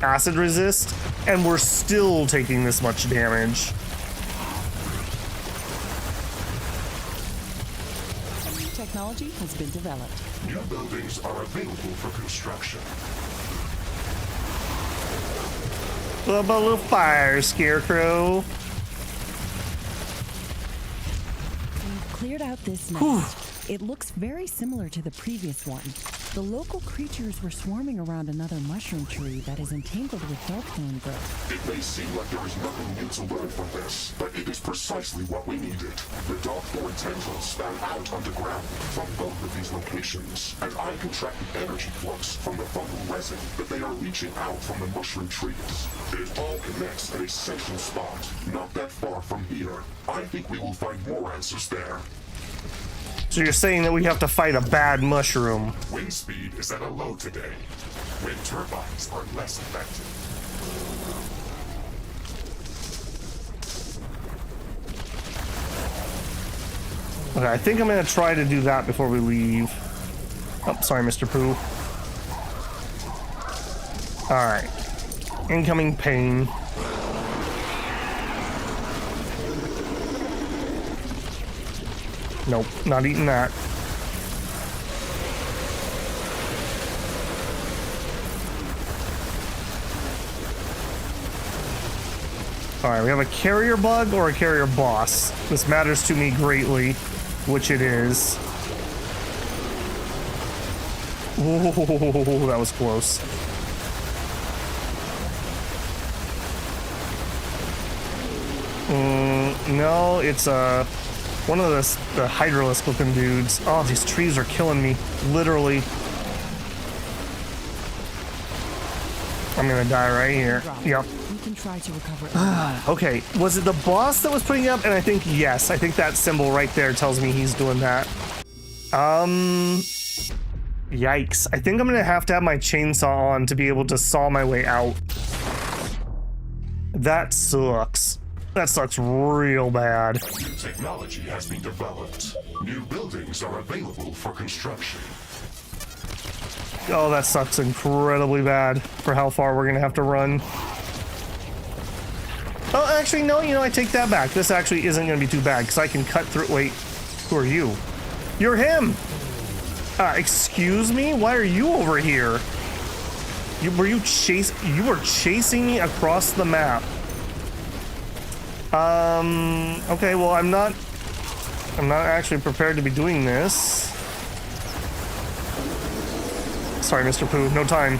S1: acid resist, and we're still taking this much damage.
S5: A new technology has been developed.
S2: New buildings are available for construction.
S1: Little fire, Scarecrow.
S3: We've cleared out this nest. It looks very similar to the previous one. The local creatures were swarming around another mushroom tree that is entangled with darkthorn growth.
S2: It may seem like there is nothing new to learn from this, but it is precisely what we needed. The darkthorn tendrils span out underground from both of these locations, and I contracted energy flux from the fungal resin that they are leaching out from the mushroom trees. It all connects at a central spot, not that far from here. I think we will find more answers there.
S1: So you're saying that we have to fight a bad mushroom?
S2: Wind speed is at a low today. Wind turbines are less effective.
S1: Okay, I think I'm gonna try to do that before we leave. Oh, sorry, Mr. Pooh. Alright. Incoming pain. Nope, not eating that. Alright, we have a carrier bug or a carrier boss. This matters to me greatly, which it is. Oh, that was close. No, it's one of the Hydralisk looking dudes. Oh, these trees are killing me, literally. I'm gonna die right here. Yep.
S4: We can try to recover it.
S1: Okay, was it the boss that was putting it up? And I think, yes, I think that symbol right there tells me he's doing that. Yikes. I think I'm gonna have to have my chainsaw on to be able to saw my way out. That sucks. That sucks real bad.
S2: New technology has been developed. New buildings are available for construction.
S1: Oh, that sucks incredibly bad for how far we're gonna have to run. Oh, actually, no, you know, I take that back. This actually isn't gonna be too bad because I can cut through. Wait, who are you? You're him! Excuse me? Why are you over here? You were chasing me across the map. Okay, well, I'm not actually prepared to be doing this. Sorry, Mr. Pooh, no time.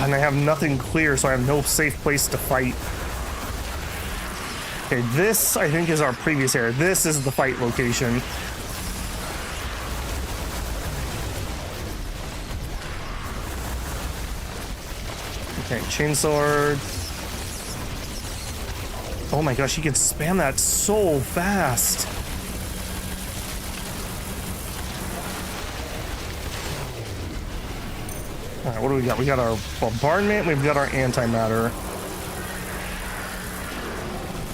S1: And I have nothing clear, so I have no safe place to fight. Okay, this, I think, is our previous area. This is the fight location. Okay, chainsword. Oh my gosh, you can spam that so fast. Alright, what do we got? We got our bombardment, we've got our antimatter.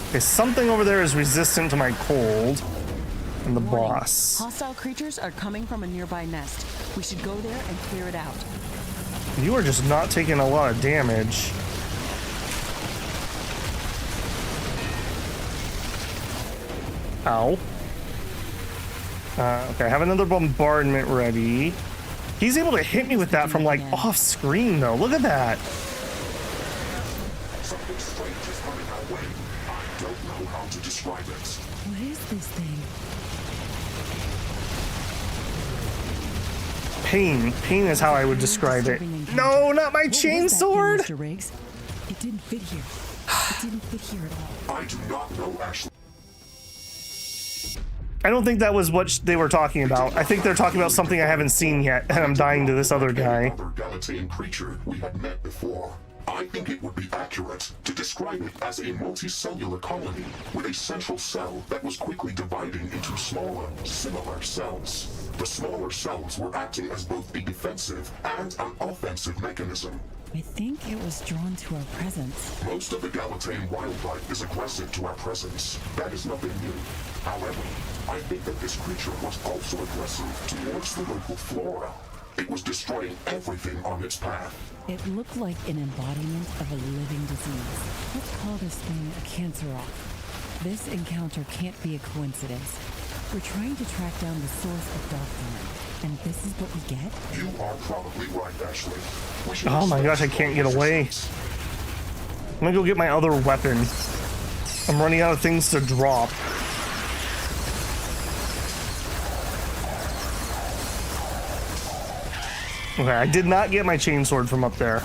S1: Okay, something over there is resistant to my cold. And the
S5: Warning.
S1: boss.
S5: Hostile creatures are coming from a nearby nest. We should go there and clear it out.
S1: You are just not taking a lot of damage. Ow. Okay, I have another bombardment ready. He's able to hit me with that from, like, off screen, though. Look at that.
S2: Something strange is coming our way. I don't know how to describe it.
S3: What is this thing?
S1: Pain. Pain is how I would describe it. No, not my
S3: What was that thing,
S1: chainsword!
S3: Mr. Riggs? It didn't fit here. It didn't fit here at all.
S2: I do not know, Ashley.
S1: I don't think that was what they were talking about. I think they're talking about something I haven't seen yet, and I'm dying to this other guy.
S2: Another Galatean creature we had met before. I think it would be accurate to describe it as a multicellular colony with a central cell that was quickly dividing into smaller, similar cells. The smaller cells were acting as both a defensive and an offensive mechanism.
S3: I think it was drawn to our presence.
S2: Most of the Galatean wildlife is aggressive to our presence. That is nothing new. However, I think that this creature was also aggressive towards the local flora. It was destroying everything on its path.
S3: It looked like an embodiment of a living disease. Let's call this thing a cancer rock. This encounter can't be a coincidence. We're trying to track down the source of Darkthorn, and this is what we get?
S2: You are probably right, Ashley. We should
S1: Oh my gosh, I can't get away. I'm gonna go get my other weapon. I'm running out of things to drop. Okay, I did not get my chainsword from up there.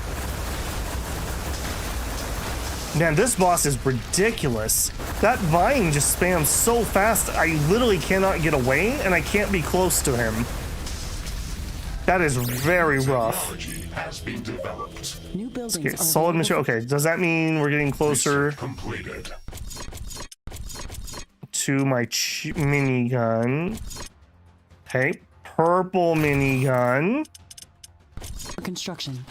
S1: Man, this boss is ridiculous. That vine just spams so fast, I literally cannot get away, and I can't be close to him. That is very rough.
S2: Technology has been developed.
S5: New buildings
S1: Okay,
S5: are
S1: solid
S5: available
S1: material. Okay, does that mean we're getting closer
S2: Completed.
S1: to my minigun? Okay, purple minigun.
S5: for construction.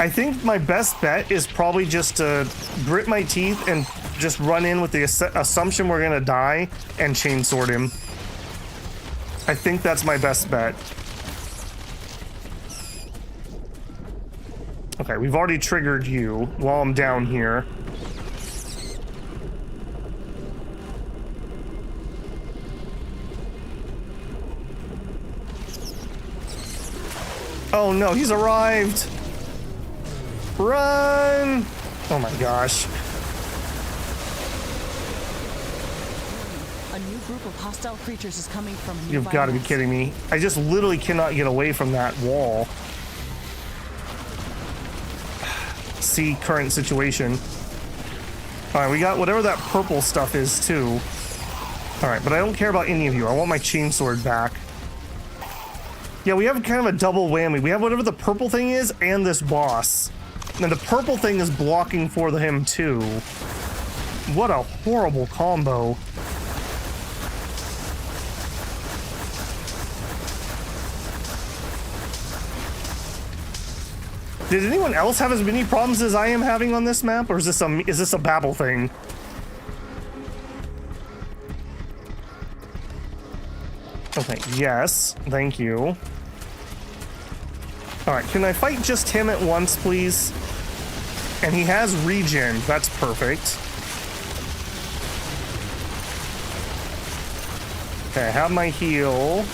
S1: I think my best bet is probably just to grit my teeth and just run in with the assumption we're gonna die and chainsword him. I think that's my best bet. Okay, we've already triggered you while I'm down here. Oh no, he's arrived! Run! Oh my gosh.
S5: A new group of hostile creatures is coming from a
S1: You've
S5: nearby
S1: got to be
S5: nest.
S1: kidding me. I just literally cannot get away from that wall. See current situation. Alright, we got whatever that purple stuff is too. Alright, but I don't care about any of you. I want my chainsword back. Yeah, we have kind of a double whammy. We have whatever the purple thing is and this boss. And the purple thing is blocking for him too. What a horrible combo. Did anyone else have as many problems as I am having on this map, or is this a Babel thing? Okay, yes, thank you. Alright, can I fight just him at once, please? And he has regen, that's perfect. Okay, I have my heal.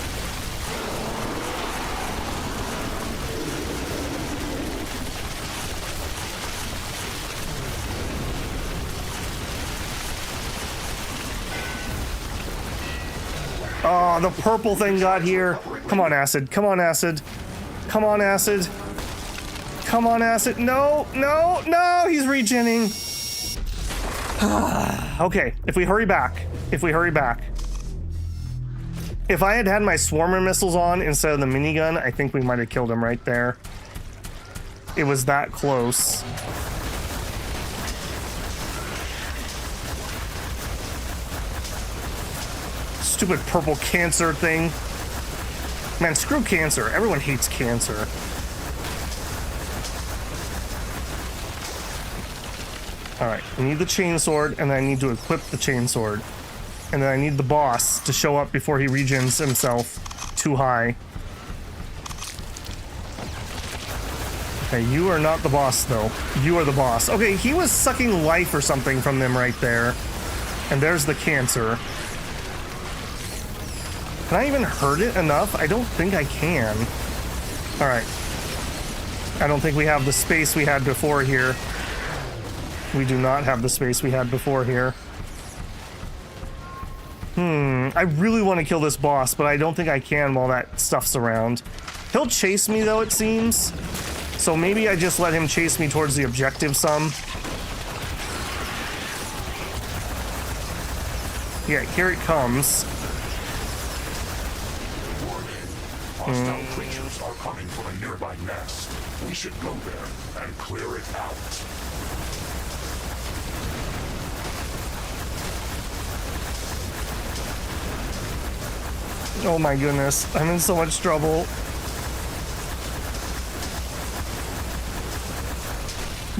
S1: Oh, the purple thing got here. Come on, Acid. Come on, Acid. Come on, Acid. Come on, Acid. No, no, no! He's regenning. Okay, if we hurry back. If we hurry back. If I had had my Swarmer missiles on instead of the minigun, I think we might have killed him right there. It was that close. Stupid purple cancer thing. Man, screw cancer. Everyone hates cancer. Alright, I need the chainsword, and then I need to equip the chainsword. And then I need the boss to show up before he regens himself too high. Okay, you are not the boss, though. You are the boss. Okay, he was sucking life or something from them right there. And there's the cancer. Can I even hurt it enough? I don't think I can. Alright. I don't think we have the space we had before here. We do not have the space we had before here. I really want to kill this boss, but I don't think I can while that stuff's around. He'll chase me, though, it seems. So maybe I just let him chase me towards the objective some. Yeah, here it comes.
S2: Hostile creatures are coming from a nearby nest. We should go there and clear it out.
S1: Oh my goodness, I'm in so much trouble.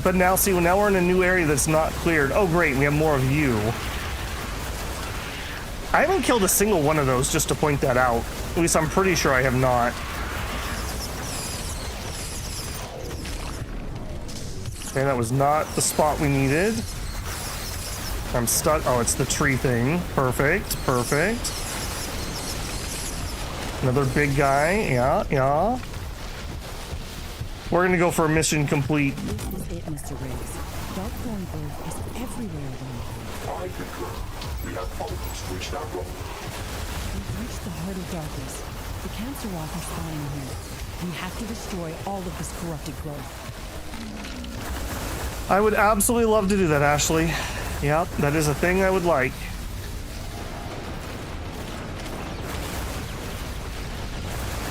S1: But now, see, now we're in a new area that's not cleared. Oh great, we have more of you. I haven't killed a single one of those, just to point that out. At least I'm pretty sure I have not. Okay, that was not the spot we needed. I'm stuck. Oh, it's the tree thing. Perfect, perfect. Another big guy. Yeah, yeah. We're gonna go for a mission complete.
S4: This is it, Mr. Riggs. Dark thorn growth is everywhere around
S2: I concur. We have almost reached our goal.
S4: here. We've reached the heart of darkness. The cancer walk is flying here. We have to destroy all of this corrupted growth.
S1: I would absolutely love to do that, Ashley. Yep, that is a thing I would like.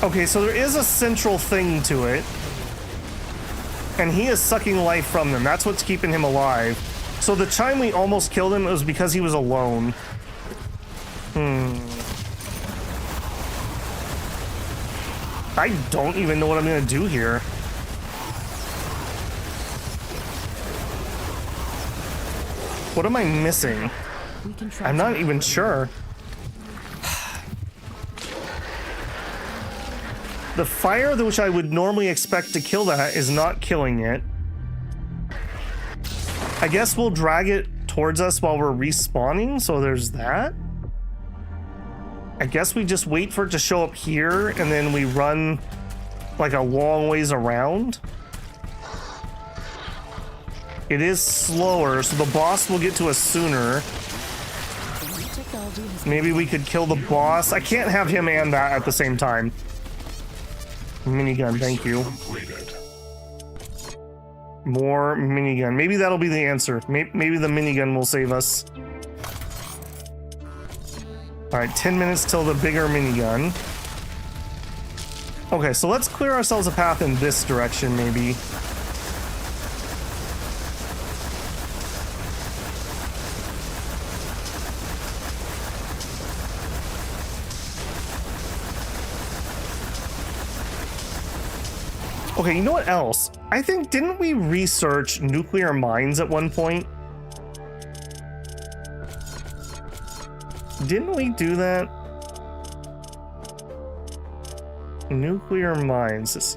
S1: Okay, so there is a central thing to it. And he is sucking life from them. That's what's keeping him alive. So the time we almost killed him, it was because he was alone. I don't even know what I'm gonna do here. What am I missing?
S4: We can try
S1: I'm not even sure. The fire which I would normally expect to kill that is not killing it. I guess we'll drag it towards us while we're respawning, so there's that. I guess we just wait for it to show up here and then we run like a long ways around. It is slower, so the boss will get to us sooner. Maybe we could kill the boss. I can't have him and that at the same time. Minigun, thank you. More minigun. Maybe that'll be the answer. Maybe the minigun will save us. All right, 10 minutes till the bigger minigun. Okay, so let's clear ourselves a path in this direction, maybe. Okay, you know what else? I think, didn't we research nuclear mines at one point? Didn't we do that? Nuclear mines.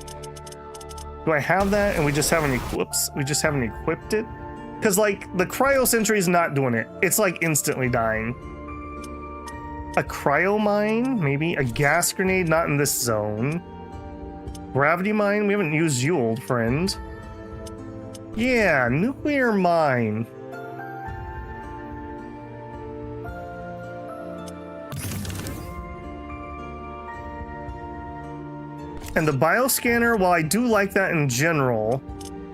S1: Do I have that and we just haven't equipped it? Because like the cryo sentry is not doing it. It's like instantly dying. A cryo mine, maybe a gas grenade, not in this zone. Gravity mine, we haven't used you, old friend. Yeah, nuclear mine. And the bioscanner, while I do like that in general,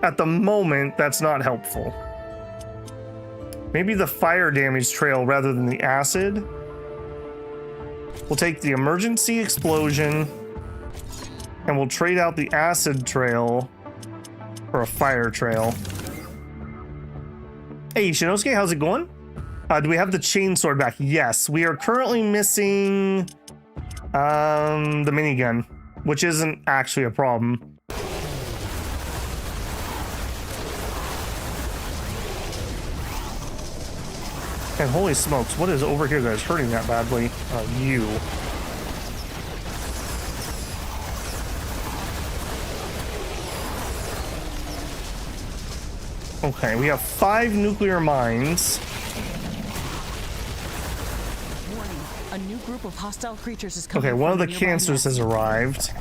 S1: at the moment, that's not helpful. Maybe the fire damage trail rather than the acid. We'll take the emergency explosion, and we'll trade out the acid trail for a fire trail. Hey, Shinosuke, how's it going? Do we have the chainsword back? Yes, we are currently missing the minigun, which isn't actually a problem. And holy smokes, what is over here that is hurting that badly? You. Okay, we have 5 nuclear mines.
S5: Warning, a new group of hostile creatures is coming.
S1: Okay, one of the
S5: from nearby
S1: cancers
S5: nest.
S1: has arrived.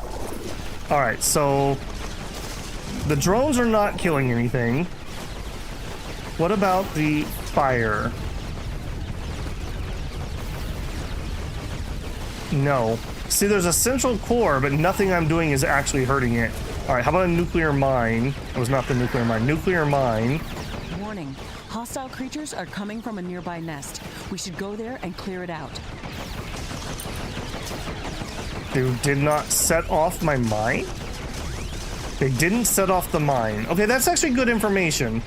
S1: Alright, so the drones are not killing anything. What about the fire? No. See, there's a central core, but nothing I'm doing is actually hurting it. Alright, how about a nuclear mine? That was not the nuclear mine. Nuclear mine.
S5: Warning, hostile creatures are coming from a nearby nest. We should go there and clear it out.
S1: They did not set off my mine? They didn't set off the mine. Okay, that's actually good information.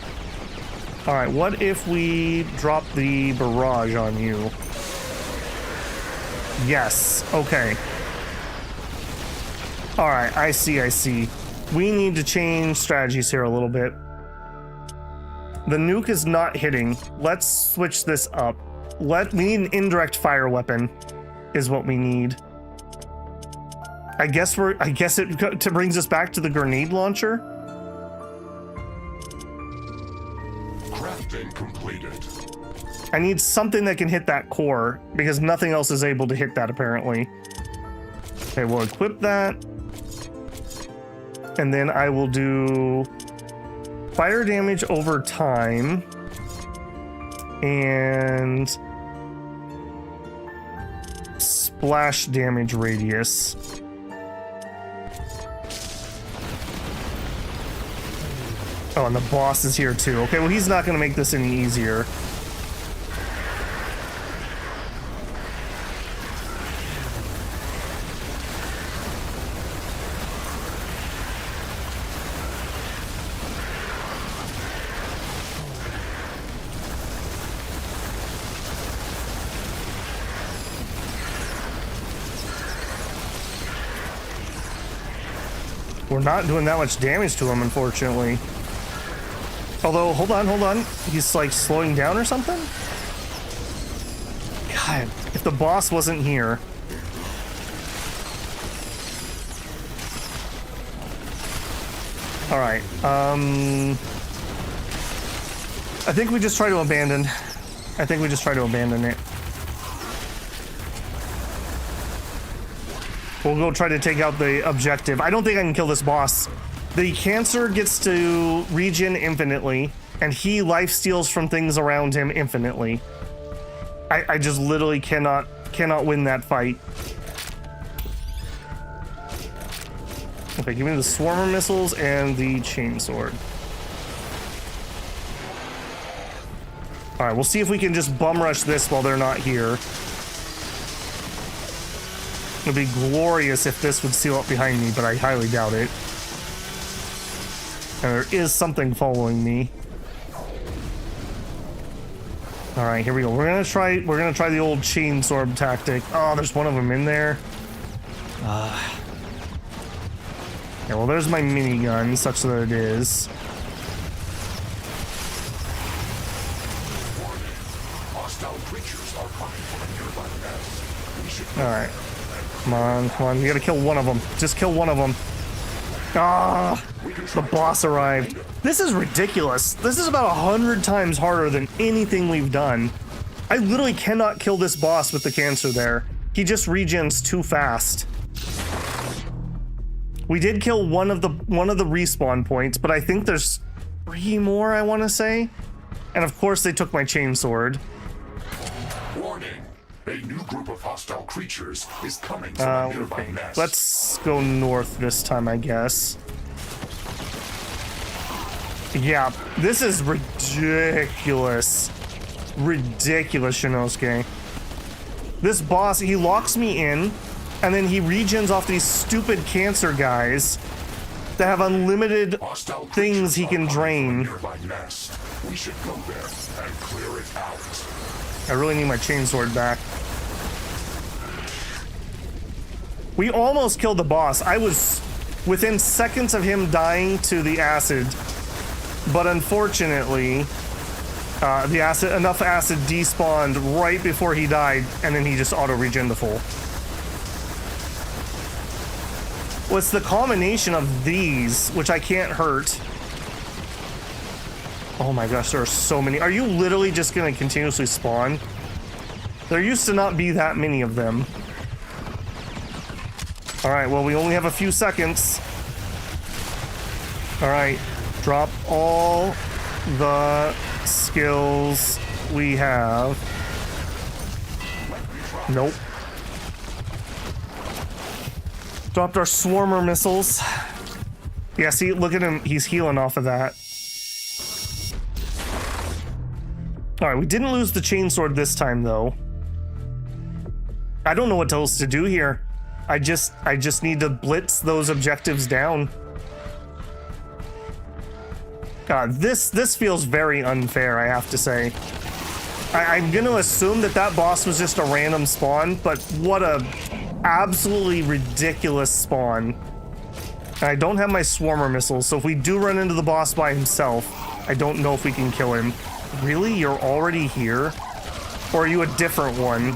S1: Alright, what if we drop the barrage on you? Yes, okay. Alright, I see. We need to change strategies here a little bit. The nuke is not hitting. Let's switch this up. We need an indirect fire weapon is what we need. I guess it brings us back to the grenade launcher.
S2: Crafting completed.
S1: I need something that can hit that core because nothing else is able to hit that apparently. Okay, we'll equip that. And then I will do fire damage over time and splash damage radius. Oh, and the boss is here too. Okay, well, he's not going to make this any easier. We're not doing that much damage to him, unfortunately. Although, hold on. He's like slowing down or something? God, if the boss wasn't here. Alright, I think we just try to abandon. It. We'll go try to take out the objective. I don't think I can kill this boss. The cancer gets to regen infinitely, and he life steals from things around him infinitely. I just literally cannot win that fight. Okay, give me the swarmer missiles and the chainsword. Alright, we'll see if we can just bum rush this while they're not here. It'd be glorious if this would seal up behind me, but I highly doubt it. And there is something following me. All right, here we go. We're gonna try the old chainsaw tactic. Oh, there's one of them in there. Yeah, well, there's my minigun, such that it is. All right, come on, come on. You gotta kill one of them. Just kill one of them. Ah, the boss arrived. This is ridiculous. This is about 100 times harder than anything we've done. I literally cannot kill this boss with the cancer there. He just regens too fast. We did kill one of the respawn points, but I think there's 3 more, I want to say. And of course they took my chainsword.
S2: Warning. A new group of hostile creatures is coming from a nearby nest.
S1: Let's go north this time, I guess. Yeah, this is ridiculous. Ridiculous, Shinosuke. This boss, he locks me in, and then he regens off these stupid cancer guys that have unlimited things he can drain.
S2: We should go there and clear it out.
S1: I really need my chainsword back. We almost killed the boss. I was within seconds of him dying to the acid, but unfortunately, enough acid despawned right before he died, and then he just auto-regen the full. What's the combination of these, which I can't hurt? Oh my gosh, there are so many. Are you literally just gonna continuously spawn? There used to not be that many of them. All right, well, we only have a few seconds. All right, drop all the skills we have. Nope. Dropped our swarmer missiles. Yeah, see, look at him. He's healing off of that. All right, we didn't lose the chainsword this time, though. I don't know what else to do here. I just need to blitz those objectives down. God, this feels very unfair, I have to say. I'm gonna assume that boss was just a random spawn, but what a absolutely ridiculous spawn. And I don't have my swarmer missiles, so if we do run into the boss by himself, I don't know if we can kill him. Really? You're already here? Or are you a different one?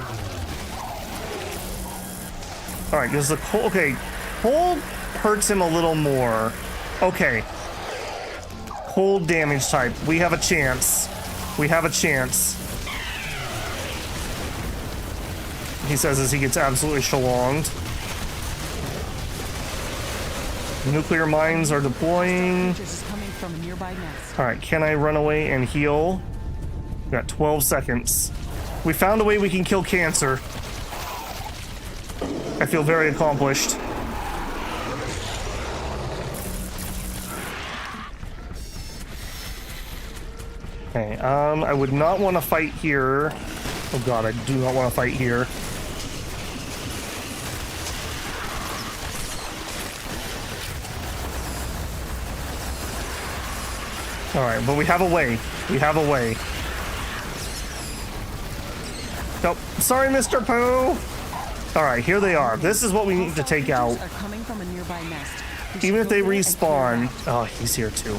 S1: Alright, because the cold... Okay, cold hurts him a little more. Okay. Cold damage type. We have a chance. We have a chance. He says as he gets absolutely shalonged. Nuclear mines are deploying. Alright, can I run away and heal? We got 12 seconds. We found a way we can kill cancer. I feel very accomplished. Okay, I would not want to fight here. Oh god, I do not want to fight here. Alright, but we have a way. We have a way. Nope. Sorry, Mr. Pooh! Alright, here they are. This is what we need to take out. Even if they respawn. Oh, he's here too.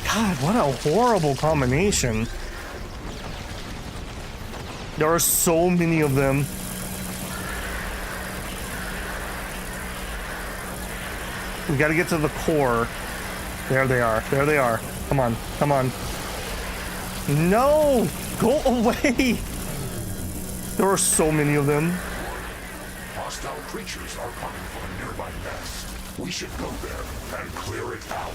S1: God, what a horrible combination. There are so many of them. We gotta get to the core. There they are. There they are. Come on. Come on. No! Go away! There are so many of them.
S2: Hostile creatures are coming from a nearby nest. We should go there and clear it out.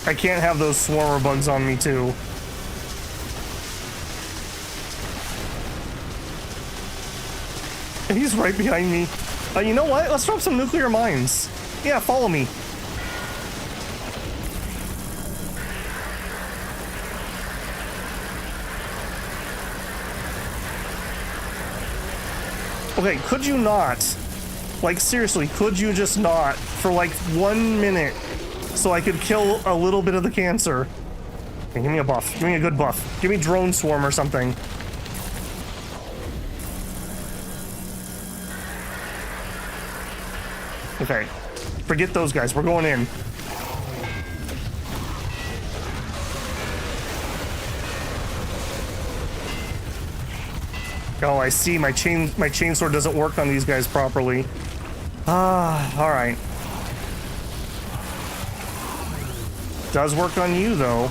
S1: I can't have those swarmer bugs on me too. And he's right behind me. You know what? Let's drop some nuclear mines. Yeah, follow me. Okay, could you not? Like, seriously, could you just not for like 1 minute so I could kill a little bit of the cancer? Okay, give me a buff. Give me a good buff. Give me drone swarm or something. Okay. Forget those guys. We're going in. Oh, I see. My chainsaw doesn't work on these guys properly. Ah, all right. Does work on you though.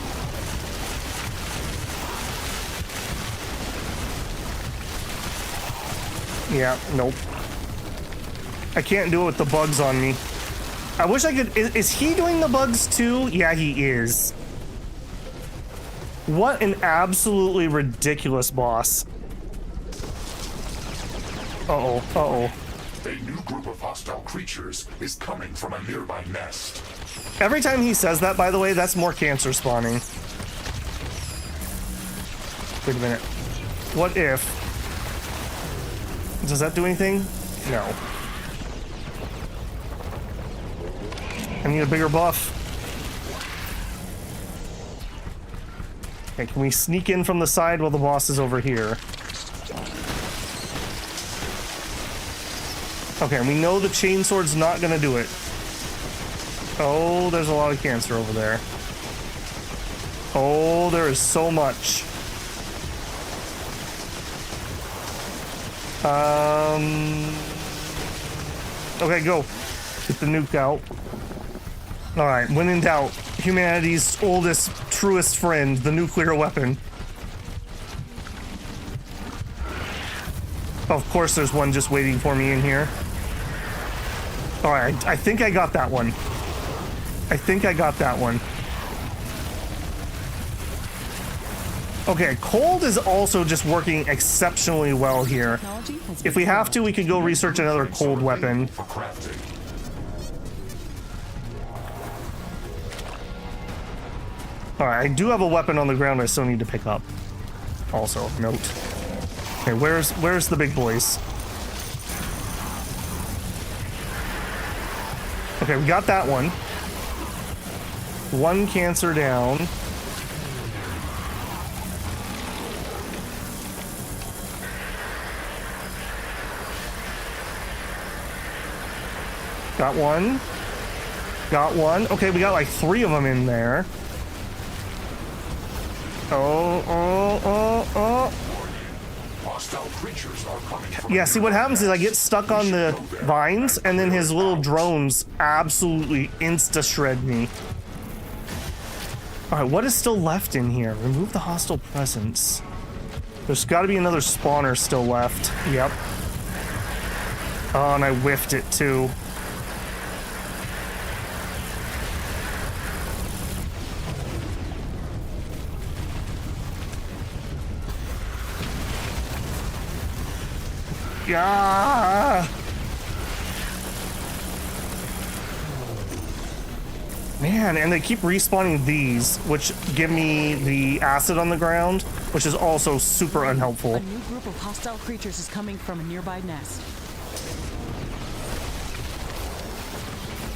S1: Yeah, nope. I can't do it with the bugs on me. I wish I could. Is he doing the bugs too? Yeah, he is. What an absolutely ridiculous boss. Uh-oh, uh-oh.
S2: A new group of hostile creatures is coming from a nearby nest.
S1: Every time he says that, by the way, that's more cancer spawning. Wait a minute. What if... Does that do anything? No. I need a bigger buff. Okay, can we sneak in from the side while the boss is over here? Okay, we know the chainsword's not gonna do it. Oh, there's a lot of cancer over there. Oh, there is so much. Okay, go. Get the nuke out. Alright, when in doubt, humanity's oldest, truest friend, the nuclear weapon. Of course there's one just waiting for me in here. Alright, I think I got that one. I think I got that one. Okay, cold is also just working exceptionally well here. If we have to, we could go research another cold weapon. Alright, I do have a weapon on the ground I still need to pick up. Also, note. Okay, where's the big boys? Okay, we got that one. One cancer down. Got one. Got one. Okay, we got like 3 of them in there.
S2: Hostile creatures are coming from
S1: Yeah, see what happens is I get stuck on the vines and then his little drones absolutely insta-shred me. Alright, what is still left in here? Remove the hostile presence. There's got to be another spawner still left. Yep. Oh, and I whiffed it too. Yeah. Man, and they keep respawning these, which give me the acid on the ground, which is also super unhelpful.
S5: A new group of hostile creatures is coming from a nearby nest.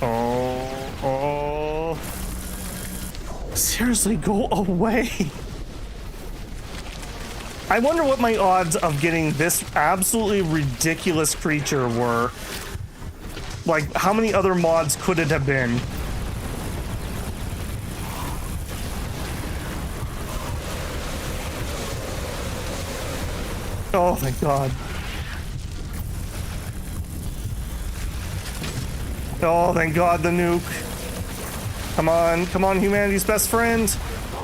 S1: Oh. Seriously, go away. I wonder what my odds of getting this absolutely ridiculous creature were. Like, how many other mods could it have been? Oh, thank God. Oh, thank God, the nuke. Come on, humanity's best friend.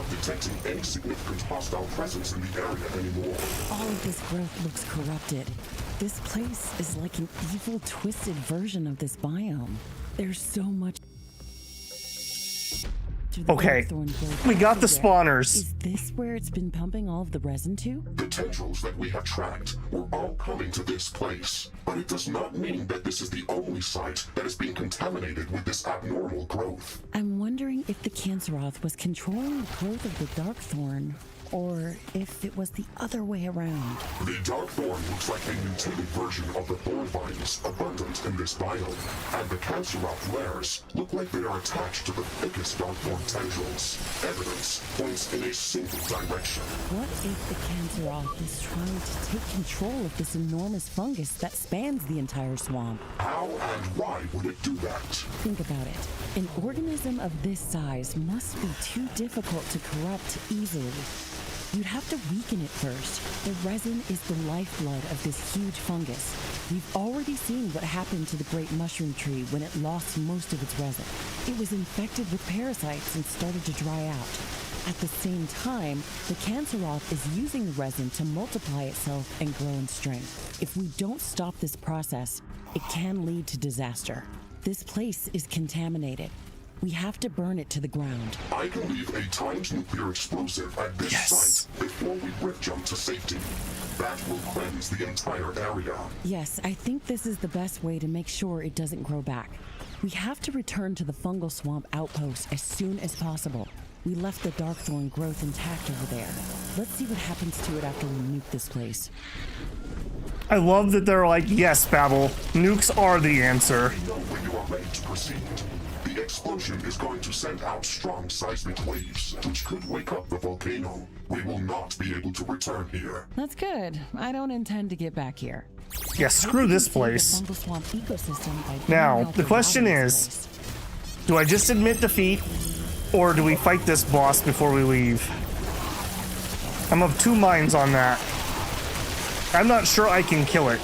S2: not detecting any significant hostile presence in the area anymore.
S3: All of this growth looks corrupted. This place is like an evil, twisted version of this biome. There's so much.
S1: Okay, we got the spawners.
S3: Is this where it's been pumping all of the resin to?
S2: The tendrils that we have tracked were all coming to this place, but it does not mean that this is the only site that is being contaminated with this abnormal growth.
S3: I'm wondering if the Canceroth was controlling the growth of the Darkthorn. or if it was the other way around.
S2: The dark thorn looks like a mutated version of the thorn vines abundant in this biome, and the cancer-rock layers look like they are attached to the thickest dark thorn tendrils. Evidence points in a single direction.
S3: What if the Canceroth is trying to take control of this enormous fungus that spans the entire swamp?
S2: How and why would it do that?
S3: Think about it. An organism of this size must be too difficult to corrupt easily. You'd have to weaken it first. The resin is the lifeblood of this huge fungus. We've already seen what happened to the great mushroom tree when it lost most of its resin. It was infected with parasites and started to dry out. At the same time, the Canceroth is using the resin to multiply itself and grow in strength. If we don't stop this process, it can lead to disaster. This place is contaminated. We have to burn it to the ground.
S2: I can leave a timed nuclear explosive at this site before we rift jump to safety. That will cleanse the entire area.
S3: Yes, I think this is the best way to make sure it doesn't grow back. We have to return to the fungal swamp outpost as soon as possible. We left the darkthorn growth intact over there. Let's see what happens to it after we nuke this place.
S1: I love that they're like, yes, Babel, nukes are the answer.
S2: We know when you are ready to proceed. The explosion is going to send out strong seismic waves, which could wake up the volcano. We will not be able to return here.
S4: That's good. I don't intend to get back here.
S1: Yeah, screw this place.
S3: The fungal swamp ecosystem by
S1: Now,
S3: burning out
S1: the question
S3: water in
S1: is,
S3: this place.
S1: do I just admit defeat, or do we fight this boss before we leave? I'm of two minds on that. I'm not sure I can kill it.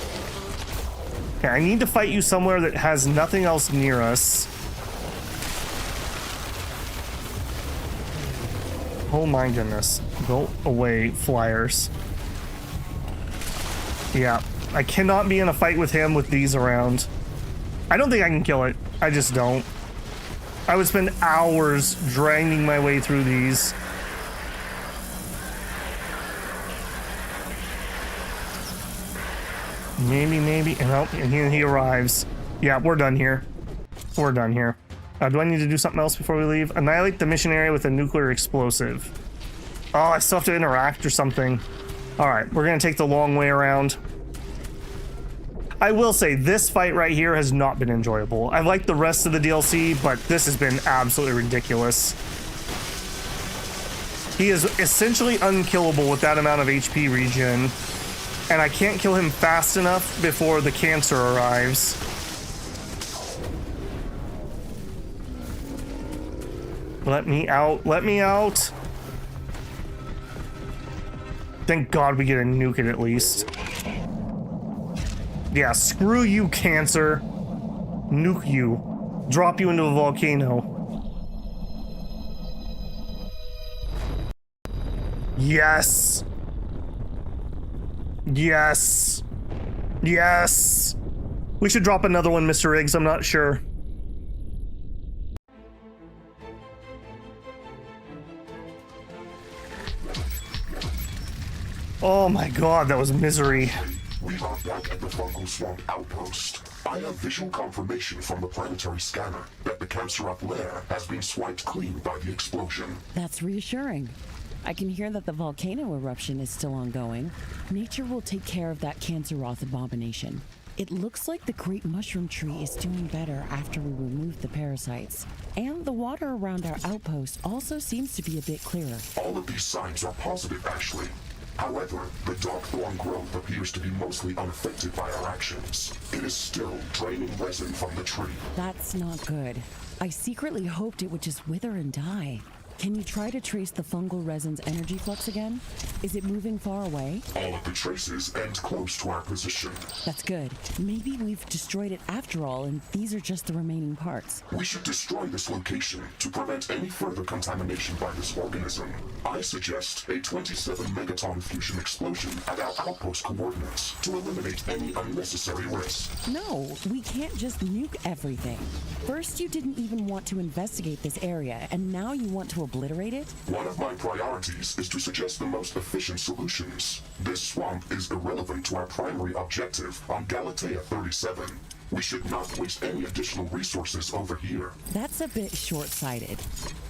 S1: Okay, I need to fight you somewhere that has nothing else near us. Oh my goodness. Go away, flyers. Yeah, I cannot be in a fight with him with these around. I don't think I can kill it. I just don't. I would spend hours dragging my way through these. Maybe, and oh, and here he arrives. Yeah, we're done here. We're done here. Do I need to do something else before we leave? Annihilate the mission area with a nuclear explosive. Oh, I still have to interact or something. Alright, we're gonna take the long way around. I will say, this fight right here has not been enjoyable. I like the rest of the DLC, but this has been absolutely ridiculous. He is essentially unkillable with that amount of HP regen, and I can't kill him fast enough before the cancer arrives. Let me out, let me out. Thank God we get a nuke it at least. Yeah, screw you, cancer. Nuke you. Drop you into a volcano. Yes. Yes. Yes. We should drop another one, Mr. Riggs. I'm not sure. Oh my God, that was misery.
S2: We are back at the Fungal Swamp outpost. I have visual confirmation from the planetary scanner that the Canceroth lair has been swiped clean by the explosion.
S3: That's reassuring. I can hear that the volcano eruption is still ongoing. Nature will take care of that Canceroth abomination. It looks like the great mushroom tree is doing better after we remove the parasites. And the water around our outpost also seems to be a bit clearer.
S2: All of these signs are positive, Ashley. However, the dark thorn growth appears to be mostly unaffected by our actions. It is still draining resin from the tree.
S3: That's not good. I secretly hoped it would just wither and die. Can you try to trace the fungal resin's energy flux again? Is it moving far away?
S2: All of the traces end close to our position.
S3: That's good. Maybe we've destroyed it after all, and these are just the remaining parts.
S2: We should destroy this location to prevent any further contamination by this organism. I suggest a 27 megaton fusion explosion at our outpost coordinates to eliminate any unnecessary risk.
S3: No, we can't just nuke everything. First, you didn't even want to investigate this area, and now you want to obliterate it?
S2: One of my priorities is to suggest the most efficient solutions. This swamp is irrelevant to our primary objective on Galatea 37. We should not waste any additional resources over here.
S3: That's a bit short-sighted.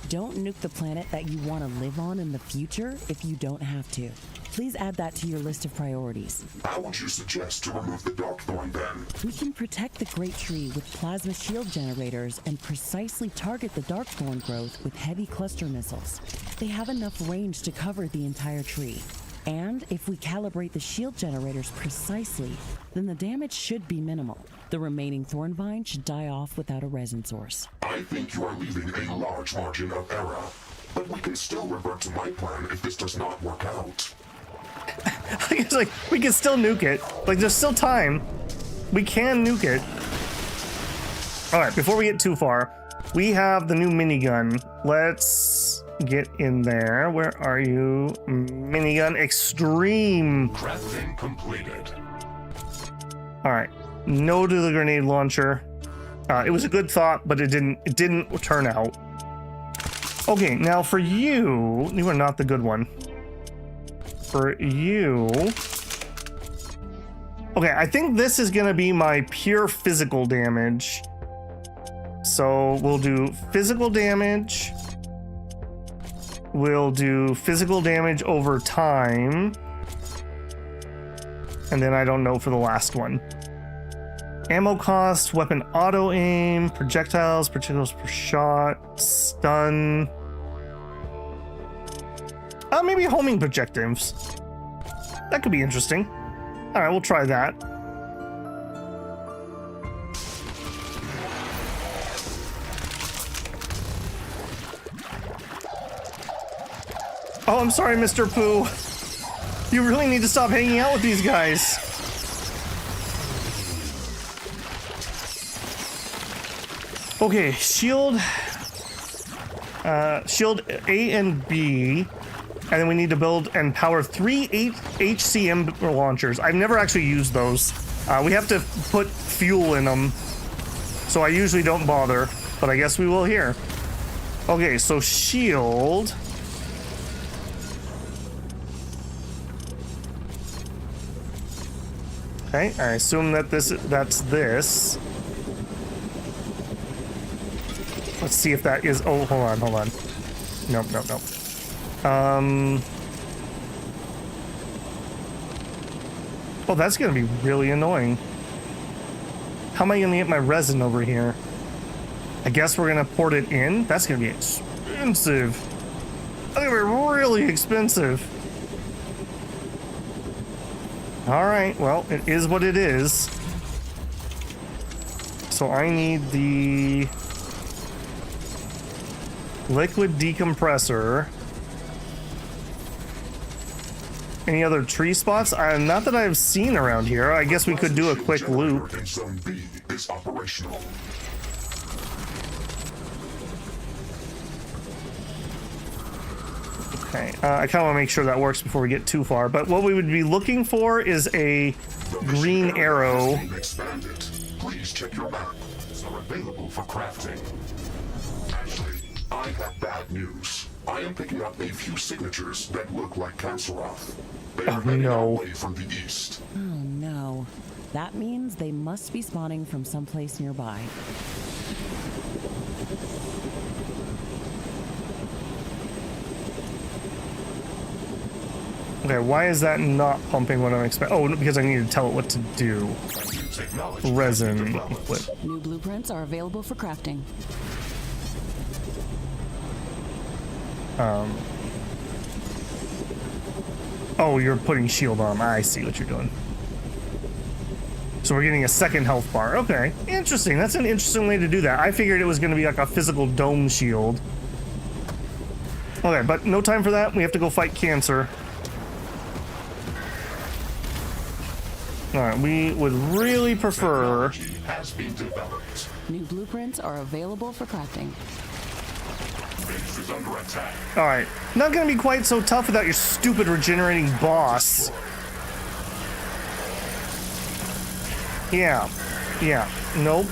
S4: Don't nuke the planet that you want to live on in the future if you don't have to. Please add that to your list of priorities.
S2: How would you suggest to remove the Darkthorn then?
S4: We can protect the Great Tree with plasma shield generators and precisely target the Darkthorn growth with heavy cluster missiles. They have enough range to cover the entire tree. And if we calibrate the shield generators precisely, then the damage should be minimal. The remaining thorn vine should die off without a resin source.
S2: I think you are leaving a large margin of error. But we can still revert to my plan if this does not work out.
S1: It's like, we can still nuke it. Like, there's still time. We can nuke it. Alright, before we get too far, we have the new minigun. Let's get in there. Where are you? Minigun Extreme.
S2: Crafting completed.
S1: Alright, no to the grenade launcher. It was a good thought, but it didn't turn out. Okay, now for you are not the good one. For you, okay, I think this is gonna be my pure physical damage. So we'll do physical damage. We'll do physical damage over time. And then I don't know for the last one. Ammo cost, weapon auto aim, projectiles per shot, stun. Maybe homing projectives. That could be interesting. All right, we'll try that. Oh, I'm sorry, Mr. Pooh. You really need to stop hanging out with these guys. Okay, shield A and B. And then we need to build and power 3 HCM launchers. I've never actually used those. We have to put fuel in them. So I usually don't bother, but I guess we will here. Okay, so shield. Okay, I assume that that's this. Let's see if that is, oh, hold on. Nope. Oh, that's gonna be really annoying. How am I gonna get my resin over here? I guess we're gonna port it in. That's gonna be expensive. That's gonna be really expensive. Alright, well, it is what it is. So I need the liquid decompressor. Any other tree spots? Not that I've seen around here. I guess we could do a quick loop.
S2: In Zone B is operational.
S1: Okay, I kind of want to make sure that works before we get too far. But what we would be looking for is a green arrow.
S2: Expanded. Please check your map. It's not available for crafting. Actually, I have bad news. I am picking up a few signatures that look like Canceroth. They are heading our way from the east.
S4: Oh no. That means they must be spawning from someplace nearby.
S1: Okay, why is that not pumping what I'm expecting? Oh, because I need to tell it what to do. Resin equip.
S5: New blueprints are available for crafting.
S1: Oh, you're putting shield on. I see what you're doing. So we're getting a second health bar. Okay, interesting. That's an interesting way to do that. I figured it was going to be like a physical dome shield. Okay, but no time for that. We have to go fight cancer. All right, we would really prefer...
S2: Has been developed.
S5: New blueprints are available for crafting.
S2: Base is under attack.
S1: All right, not going to be quite so tough without your stupid regenerating boss. Yeah, nope.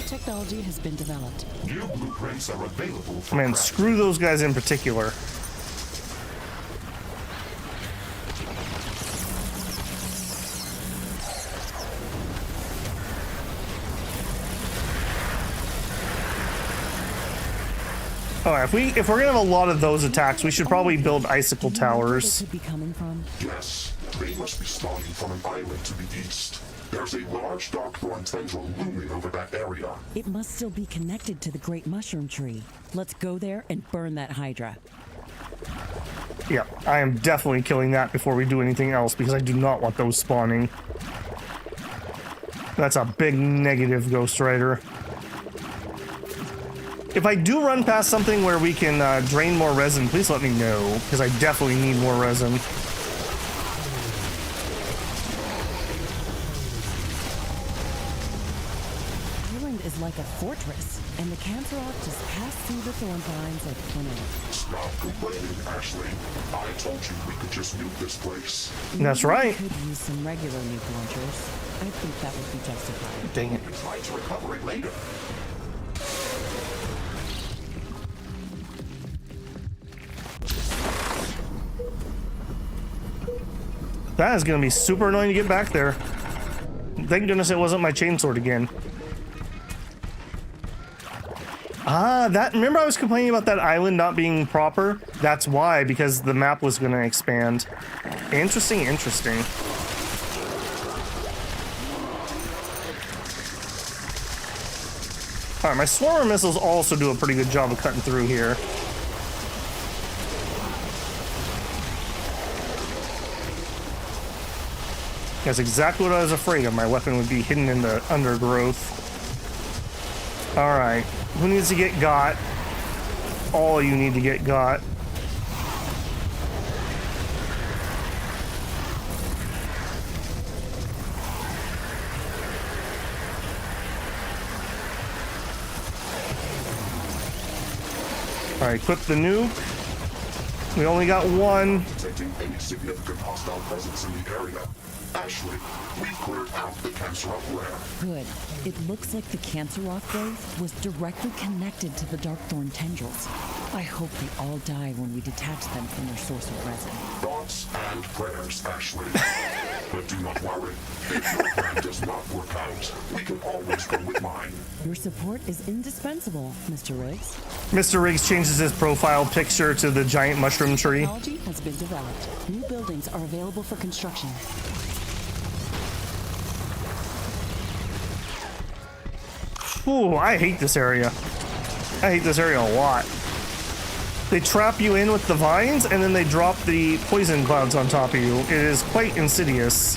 S5: Technology has been developed.
S2: New blueprints are available for
S1: Man,
S2: crafting.
S1: screw those guys in particular. All right, if we're gonna have a lot of those attacks, we should probably build icicle
S4: Do you know where they
S1: towers.
S4: could be coming from?
S2: Yes, they must be spawning from an island to the east. There's a large dark thorn tendril looming over that area.
S3: It must still be connected to the great mushroom tree. Let's go there and burn that Hydra.
S1: Yeah, I am definitely killing that before we do anything else because I do not want those spawning. That's a big negative, Ghost Rider. If I do run past something where we can drain more resin, please let me know, because I definitely need more resin.
S3: The island is like a fortress, and the Cancerog just passed through the thorn vines like twin arrows.
S2: Stop complaining, Ashley. I told you we could just nuke this place.
S1: That's
S3: Maybe we
S1: right.
S3: could use some regular nuke launchers. I think that would be justified.
S1: Dang it.
S2: Try to recover it later.
S1: That is going to be super annoying to get back there. Thank goodness it wasn't my chainsword again. Ah, remember I was complaining about that island not being proper? That's why, because the map was going to expand. Interesting, interesting. Alright, my swarmer missiles also do a pretty good job of cutting through here. That's exactly what I was afraid of. My weapon would be hidden in the undergrowth. Alright. Who needs to get got? All you need to get got. Alright, equip the nuke. We only got one.
S2: Detecting any significant hostile presence in the area. Ashley, we've cleared out the Cancerog lair.
S3: Good. It looks like the Cancer Rock growth was directly connected to the Darkthorn tendrils. I hope they all die when we detach them from their source of resin.
S2: Thoughts and prayers, Ashley. But do not worry. If your plan does not work out, we can always go with mine.
S3: Your support is indispensable, Mr. Riggs.
S1: Mr. Riggs changes his profile picture to the giant mushroom tree.
S3: Technology has been developed. New buildings are available for construction.
S1: Ooh, I hate this area. I hate this area a lot. They trap you in with the vines, and then they drop the poison clouds on top of you. It is quite insidious.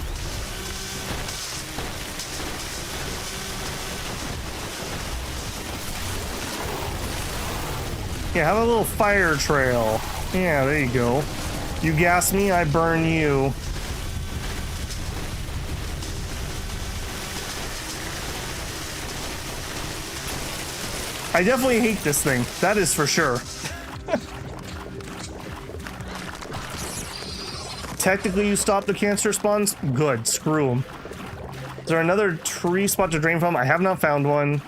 S1: Yeah, have a little fire trail. Yeah, there you go. You gas me, I burn you. I definitely hate this thing. That is for sure. Technically, you stop the cancer spawns. Good. Screw them. Is there another tree spot to drain from? I have not found one.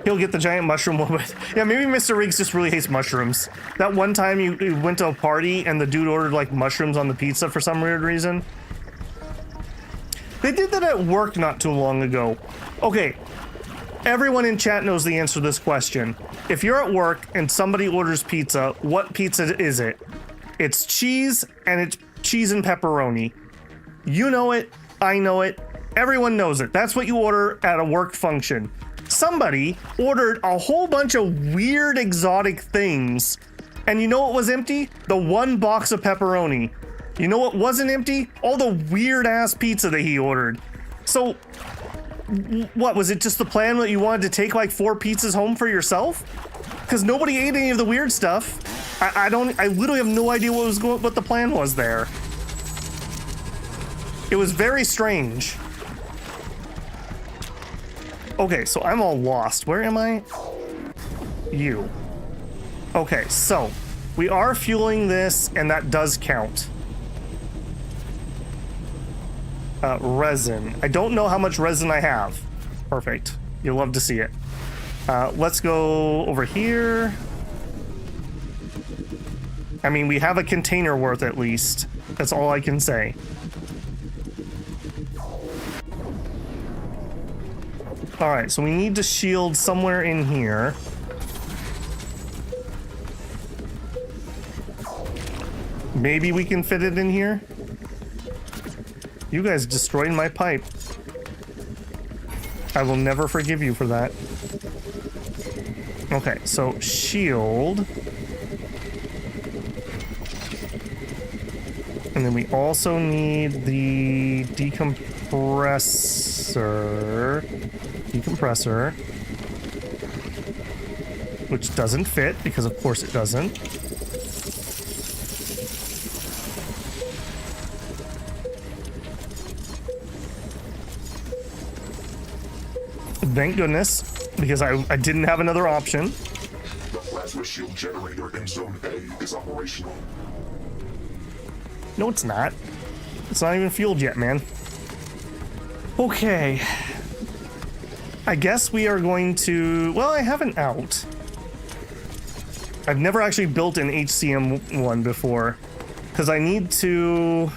S1: He'll get the giant mushroom one. Yeah, maybe Mr. Riggs just really hates mushrooms. That one time you went to a party and the dude ordered like mushrooms on the pizza for some weird reason. They did that at work not too long ago. Okay. Everyone in chat knows the answer to this question. If you're at work and somebody orders pizza, what pizza is it? It's cheese, and it's cheese and pepperoni. You know it, I know it, everyone knows it. That's what you order at a work function. Somebody ordered a whole bunch of weird exotic things, and you know what was empty? The one box of pepperoni. You know what wasn't empty? All the weird ass pizza that he ordered. So what, was it just the plan that you wanted to take like 4 pizzas home for yourself? Because nobody ate any of the weird stuff. I literally have no idea what the plan was there. It was very strange. Okay, so I'm all lost. Where am I? You. Okay, so we are fueling this, and that does count. Resin. I don't know how much resin I have. Perfect. You'll love to see it. Let's go over here. I mean, we have a container worth at least. That's all I can say. All right, so we need to shield somewhere in here. Maybe we can fit it in here. You guys destroyed my pipe. I will never forgive you for that. Okay, so shield. And then we also need the decompressor. Which doesn't fit, because of course it doesn't. Thank goodness, because I didn't have another option.
S2: The plasma shield generator in Zone A is operational.
S1: No, it's not. It's not even fueled yet, man. Okay. I guess we are going to... Well, I have an out. I've never actually built an HCM one before, because I need to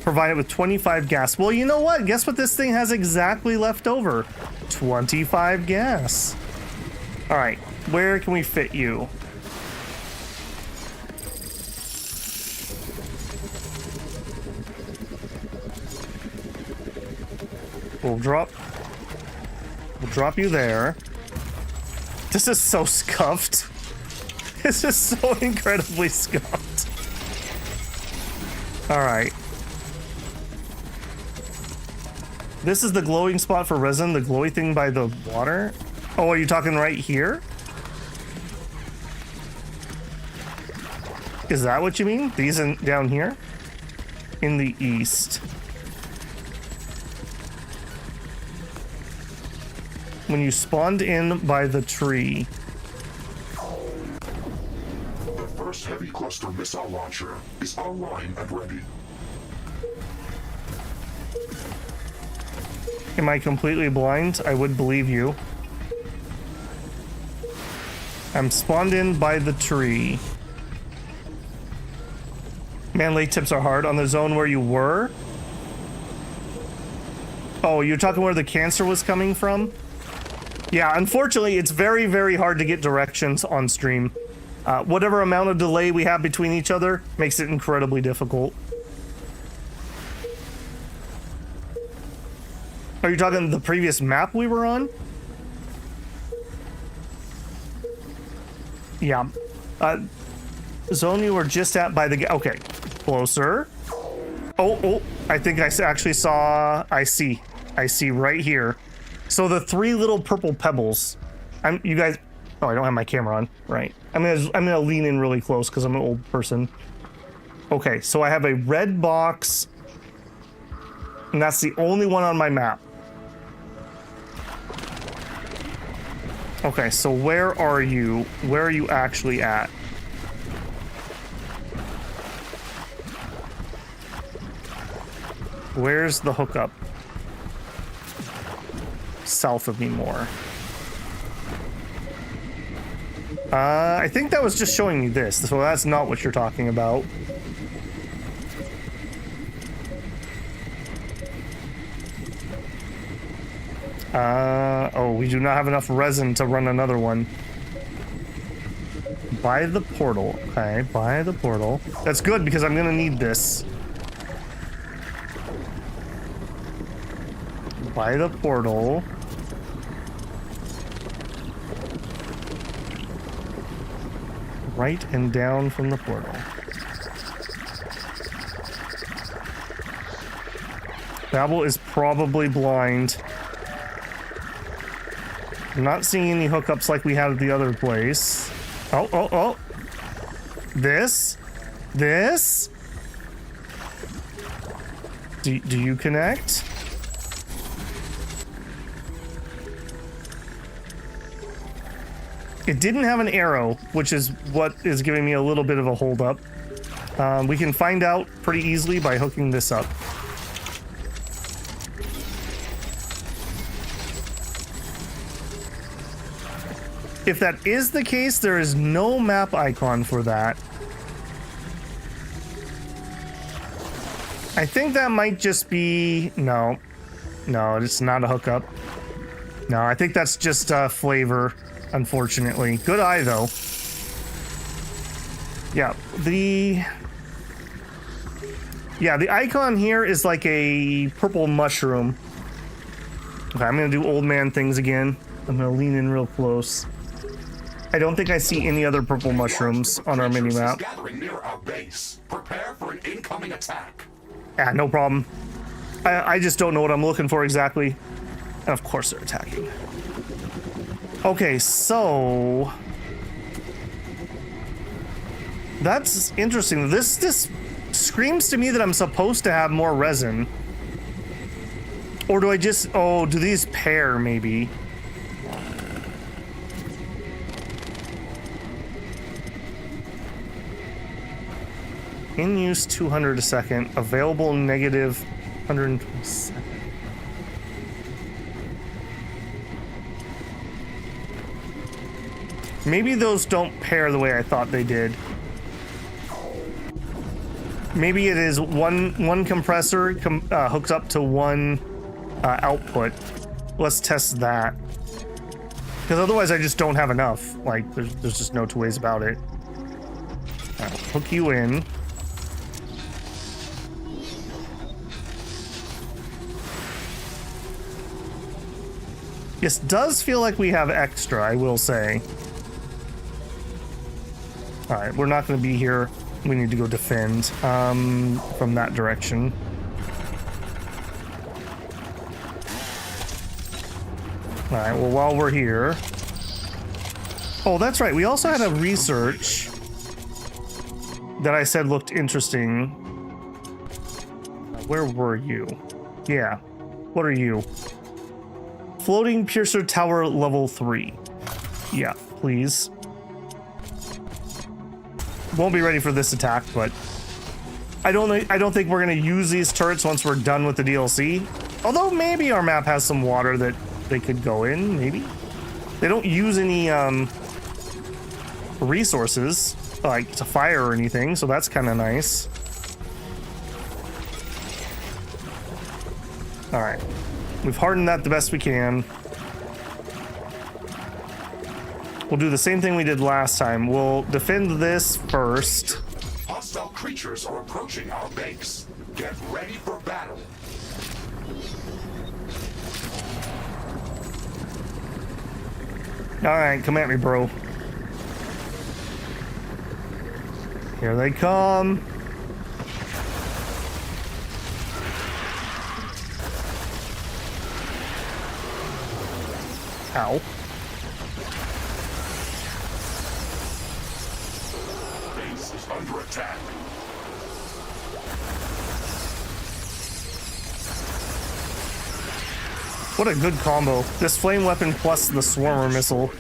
S1: provide it with 25 gas. Well, you know what? Guess what this thing has exactly left over? 25 gas. All right, where can we fit you? We'll drop you there. This is so scuffed. This is so incredibly scuffed. All right. This is the glowing spot for resin, the glowy thing by the water. Oh, are you talking right here? Is that what you mean? These down here? In the east. When you spawned in by the tree.
S2: The first heavy cluster missile launcher is online and ready.
S1: Am I completely blind? I would believe you. I'm spawned in by the tree. Man, late tips are hard on the zone where you were. Oh, you're talking where the cancer was coming from? Yeah, unfortunately, it's very, very hard to get directions on stream. Whatever amount of delay we have between each other makes it incredibly difficult. Are you talking the previous map we were on? Yeah. Zone you were just at by the... Okay. Closer. Oh, I think I actually saw... I see right here. So the three little purple pebbles. You guys... Oh, I don't have my camera on. Right. I'm gonna lean in really close because I'm an old person. Okay, so I have a red box. And that's the only one on my map. Okay, so where are you? Where are you actually at? Where's the hookup? South of me more. I think that was just showing me this, so that's not what you're talking about. Oh, we do not have enough resin to run another one. By the portal. Okay, by the portal. That's good because I'm gonna need this. By the portal. Right and down from the portal. Babel is probably blind. I'm not seeing any hookups like we had at the other place. Oh. This? Do you connect? It didn't have an arrow, which is what is giving me a little bit of a hold up. We can find out pretty easily by hooking this up. If that is the case, there is no map icon for that. I think that might just be... No, it's not a hookup. No, I think that's just flavor, unfortunately. Good eye, though. Yeah, Yeah, the icon here is like a purple mushroom. Okay, I'm gonna do old man things again. I'm gonna lean in real close. I don't think I see any other purple mushrooms on our mini map.
S2: Gathering near our base. Prepare for an incoming attack.
S1: Yeah, no problem. I just don't know what I'm looking for exactly. And of course they're attacking. Okay, so that's interesting. This screams to me that I'm supposed to have more resin. Or do I just, oh, do these pair maybe? In use 200 a second, available negative 127. Maybe those don't pair the way I thought they did. Maybe it is one compressor hooks up to one output. Let's test that. Because otherwise I just don't have enough. Like, there's just no two ways about it. All right, hook you in. This does feel like we have extra, I will say. All right, we're not going to be here. We need to go defend from that direction. All right, well, while we're here... Oh, that's right. We also had a research that I said looked interesting. Where were you? Yeah. What are you? Floating Piercer Tower level 3. Yeah, please. Won't be ready for this attack, but I don't think we're gonna use these turrets once we're done with the DLC. Although maybe our map has some water that they could go in, maybe. They don't use any resources like to fire or anything, so that's kind of nice. All right, we've hardened that the best we can. We'll do the same thing we did last time. We'll defend this first.
S2: Hostile creatures are approaching our base. Get ready for battle.
S1: All right, come at me, bro. Here they come. Ow.
S2: Base is under attack.
S1: What a good combo. This flame weapon plus the swarmer missile.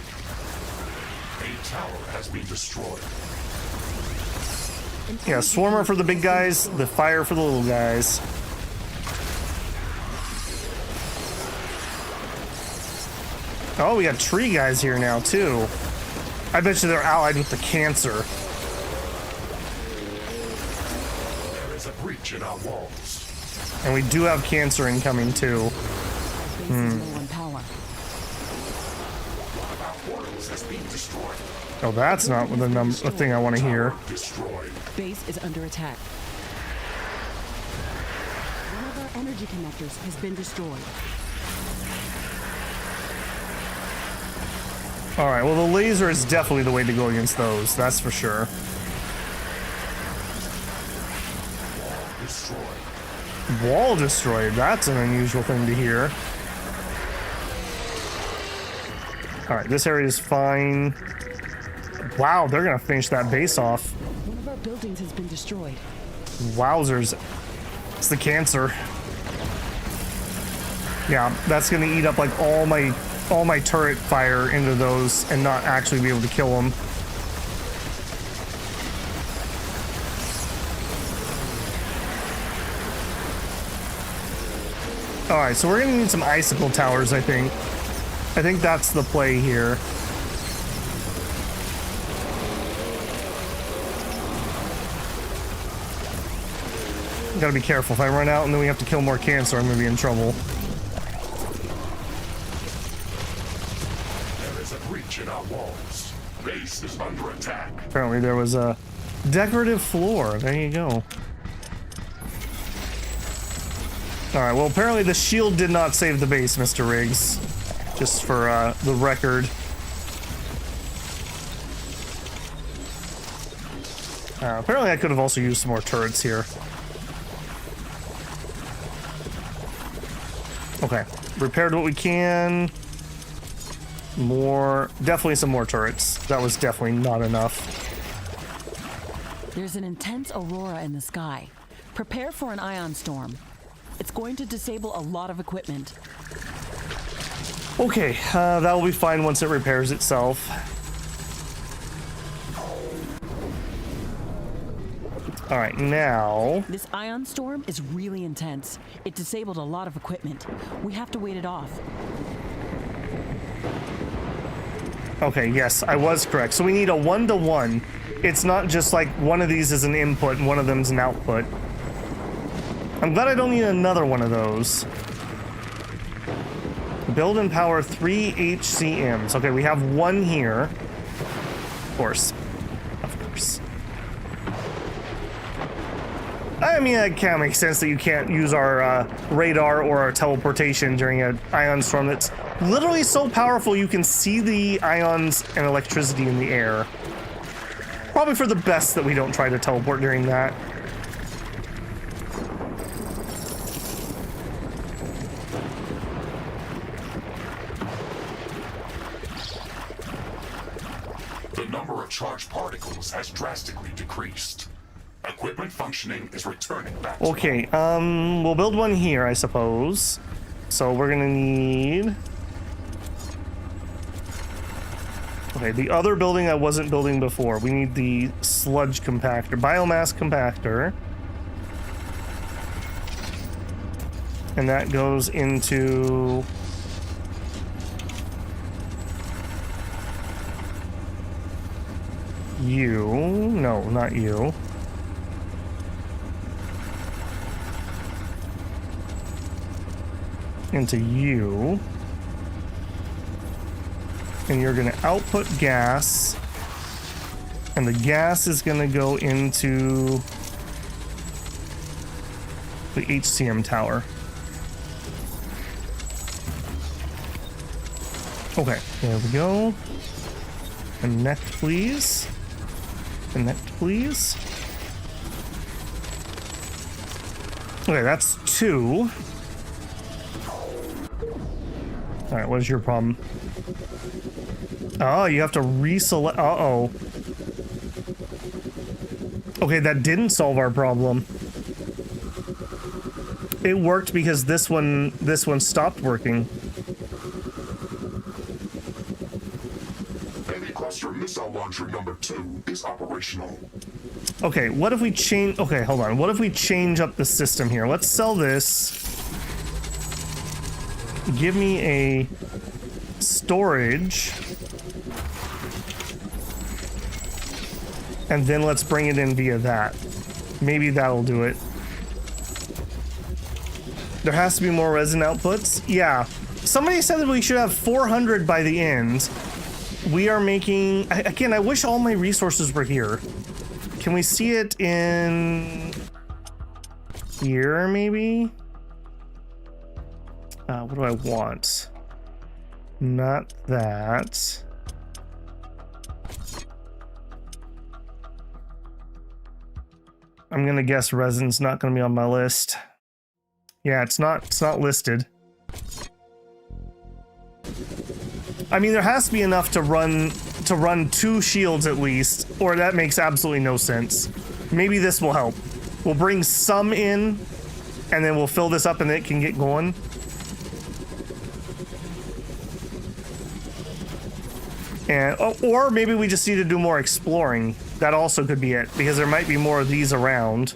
S2: A tower has been destroyed.
S1: Yeah, swarmer for the big guys, the fire for the little guys. Oh, we got tree guys here now too. I bet you they're allied with the cancer.
S2: There is a breach in our walls.
S1: And we do have cancer incoming too.
S5: Base is low on power.
S2: One of our portals has been destroyed.
S1: Oh, that's not the thing I want to hear.
S2: Destroyed.
S5: Base is under attack. One of our energy connectors has been destroyed.
S1: All right, well, the laser is definitely the way to go against those. That's for sure.
S2: Destroyed.
S1: Wall destroyed. That's an unusual thing to hear. All right, this area is fine. Wow, they're gonna finish that base off.
S5: One of our buildings has been destroyed.
S1: Wowzers. It's the cancer. Yeah, that's gonna eat up like all my turret fire into those and not actually be able to kill them. All right, so we're gonna need some icicle towers, I think. I think that's the play here. Gotta be careful. If I run out and then we have to kill more cancer, I'm gonna be in trouble.
S2: There is a breach in our walls. Base is under attack.
S1: Apparently there was a decorative floor. There you go. All right, well, apparently the shield did not save the base, Mr. Riggs. Just for the record. Apparently I could have also used some more turrets here. Okay, repaired what we can. More, definitely some more turrets. That was definitely not enough.
S5: There's an intense aurora in the sky. Prepare for an ion storm. It's going to disable a lot of equipment.
S1: Okay, that will be fine once it repairs itself. All right, now...
S5: This ion storm is really intense. It disabled a lot of equipment. We have to wait it off.
S1: Okay, yes, I was correct. So we need a 1-to-1. It's not just like one of these is an input and one of them's an output. I'm glad I don't need another one of those. Build and power 3 HCMs. Okay, we have one here. Of course. Of course. I mean, it kind of makes sense that you can't use our radar or our teleportation during an ion storm that's literally so powerful you can see the ions and electricity in the air. Probably for the best that we don't try to teleport during that.
S2: The number of charged particles has drastically decreased. Equipment functioning is returning back to
S1: Okay, we'll build one here, I suppose. So we're gonna need... Okay, the other building I wasn't building before. We need the sludge compactor, biomass compactor. And that goes into... you. No, not you. Into you. And you're going to output gas. And the gas is going to go into the HCM tower. Okay, there we go. Connect, please. Connect, please. Okay, that's 2. All right, what is your problem? Oh, you have to reselect. Uh-oh. Okay, that didn't solve our problem. It worked because this one stopped working.
S2: Heavy cluster missile launcher number 2 is operational.
S1: Okay, what if we change... Okay, hold on. What if we change up the system here? Let's sell this. Give me a storage. And then let's bring it in via that. Maybe that'll do it. There has to be more resin outputs. Yeah. Somebody said that we should have 400 by the end. We are making... Again, I wish all my resources were here. Can we see it in... here, maybe? What do I want? Not that. I'm gonna guess resin's not gonna be on my list. Yeah, it's not listed. I mean, there has to be enough to run 2 shields at least, or that makes absolutely no sense. Maybe this will help. We'll bring some in, and then we'll fill this up and it can get going. And, or maybe we just need to do more exploring. That also could be it, because there might be more of these around.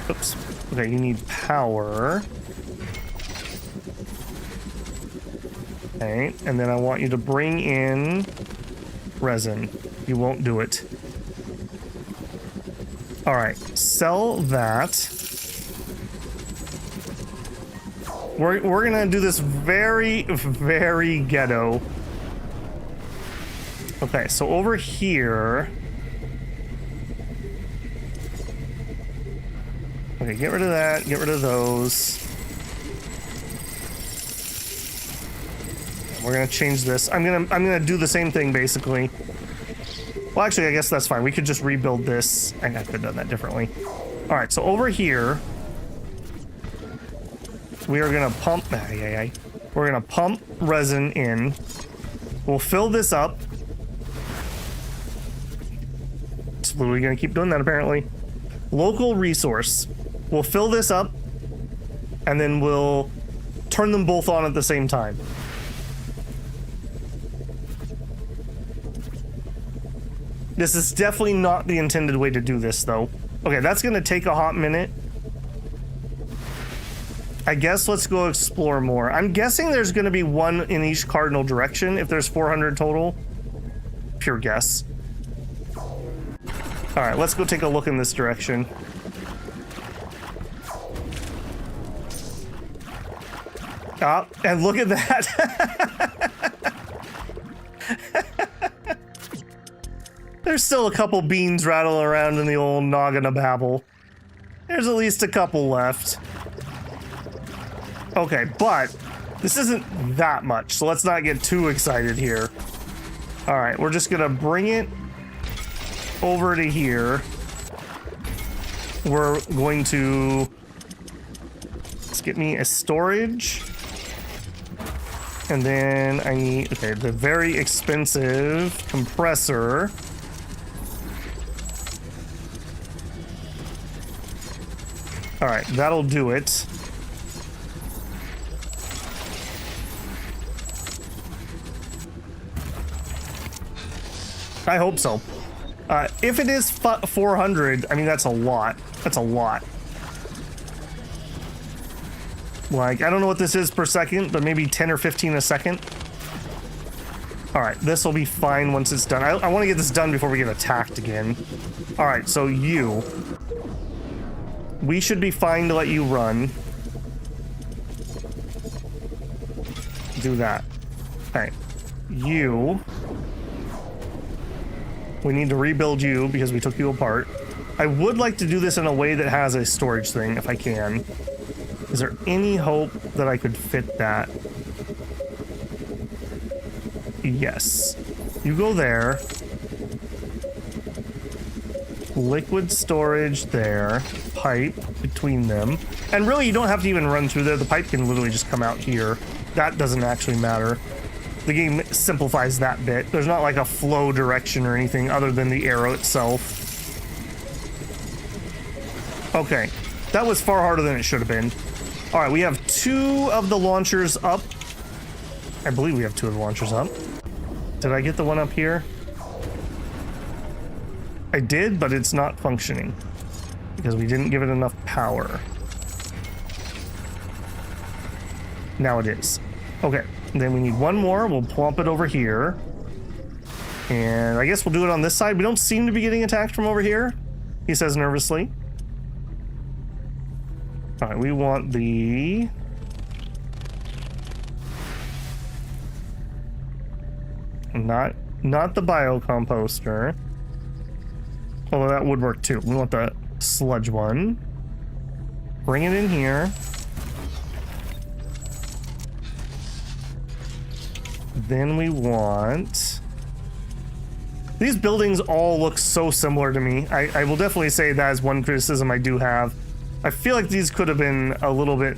S1: Oops. Okay, you need power. Okay, and then I want you to bring in resin. You won't do it. All right, sell that. We're gonna do this very, very ghetto. Okay, so over here. Okay, get rid of that. Get rid of those. We're gonna change this. I'm gonna do the same thing basically. Well, actually, I guess that's fine. We could just rebuild this. I could have done that differently. All right, so over here, we are gonna pump. We're gonna pump resin in. We'll fill this up. It's literally gonna keep doing that apparently. Local resource. We'll fill this up, and then we'll turn them both on at the same time. This is definitely not the intended way to do this, though. Okay, that's gonna take a hot minute. I guess let's go explore more. I'm guessing there's gonna be one in each cardinal direction if there's 400 total. Pure guess. All right, let's go take a look in this direction. Ah, and look at that. There's still a couple beans rattling around in the old noggin of babble. There's at least a couple left. Okay, but this isn't that much, so let's not get too excited here. All right, we're just gonna bring it over to here. We're going to... Let's get me a storage. And then I need, okay, the very expensive compressor. All right, that'll do it. I hope so. If it is 400, I mean, that's a lot. That's a lot. Like, I don't know what this is per second, but maybe 10 or 15 a second. All right, this will be fine once it's done. I want to get this done before we get attacked again. All right, so you... We should be fine to let you run. Do that. All right. You... We need to rebuild you because we took you apart. I would like to do this in a way that has a storage thing, if I can. Is there any hope that I could fit that? Yes. You go there. Liquid storage there. Pipe between them. And really, you don't have to even run through there. The pipe can literally just come out here. That doesn't actually matter. The game simplifies that bit. There's not like a flow direction or anything other than the arrow itself. Okay. That was far harder than it should have been. All right, we have 2 of the launchers up. I believe we have 2 of the launchers up. Did I get the one up here? I did, but it's not functioning because we didn't give it enough power. Now it is. Okay, then we need one more. We'll plump it over here. And I guess we'll do it on this side. We don't seem to be getting attacked from over here, he says nervously. All right, we want the... Not the biocomposter. Although that would work too. We want the sludge one. Bring it in here. Then we want... These buildings all look so similar to me. I will definitely say that is one criticism I do have. I feel like these could have been a little bit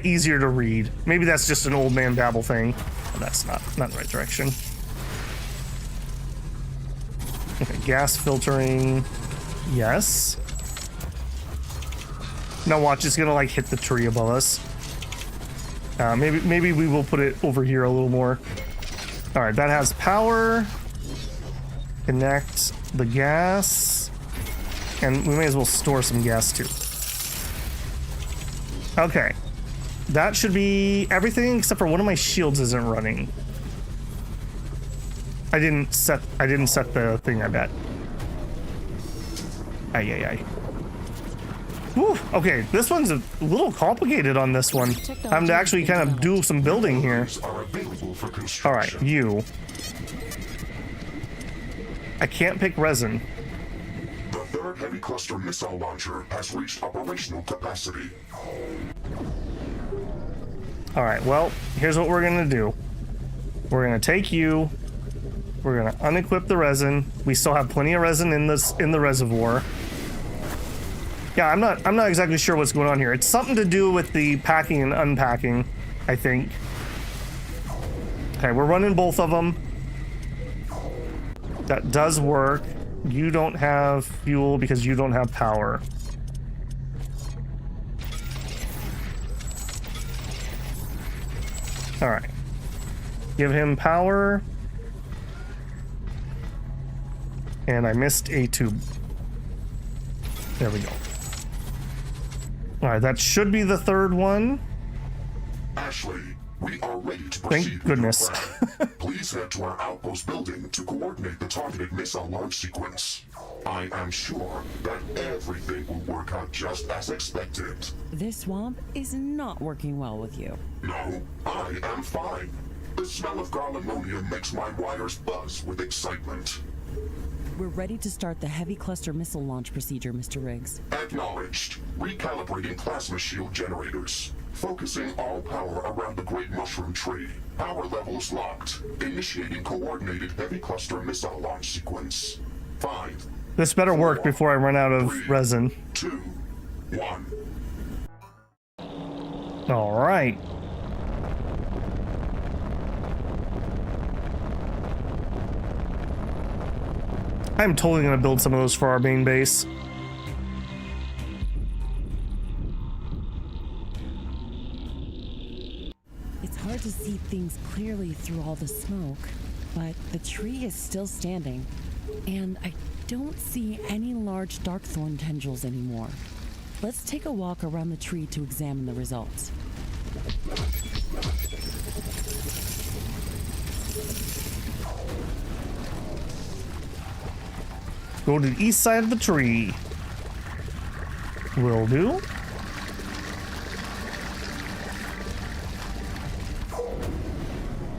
S1: easier to read. Maybe that's just an old man babble thing. But that's not the right direction. Okay, gas filtering. Yes. Now watch, it's gonna like hit the tree above us. Maybe we will put it over here a little more. All right, that has power. Connect the gas. And we may as well store some gas too. Okay. That should be everything except for one of my shields isn't running. I didn't set the thing, I bet. Ay. Whew, okay, this one's a little complicated on this one. I'm to actually kind of do some building here. All right, you. I can't pick resin.
S2: The third heavy cluster missile launcher has reached operational capacity.
S1: All right, well, here's what we're gonna do. We're gonna take you. We're gonna unequip the resin. We still have plenty of resin in the reservoir. Yeah, I'm not exactly sure what's going on here. It's something to do with the packing and unpacking, I think. Okay, we're running both of them. That does work. You don't have fuel because you don't have power. All right. Give him power. And I missed a tube. There we go. All right, that should be the third one.
S2: Ashley, we are ready to proceed.
S1: Thank goodness.
S2: With your plan. Please head to our outpost building to coordinate the targeted missile launch sequence. I am sure that everything will work out just as expected.
S4: This swamp is not working well with you.
S2: No, I am fine. The smell of garlimonium makes my wires buzz with excitement.
S4: We're ready to start the heavy cluster missile launch procedure, Mr. Riggs.
S2: Acknowledged. Recalibrating plasma shield generators. Focusing all power around the Great Mushroom Tree. Power levels locked. Initiating coordinated heavy cluster missile launch sequence. 5.
S1: This better work before I run out of
S2: 3,
S1: resin.
S2: 2, 1.
S1: All right. I'm totally gonna build some of those for our main base.
S4: It's hard to see things clearly through all the smoke, but the tree is still standing, and I don't see any large darkthorn tendrils anymore. Let's take a walk around the tree to examine the results.
S1: Go to the east side of the tree. Will do.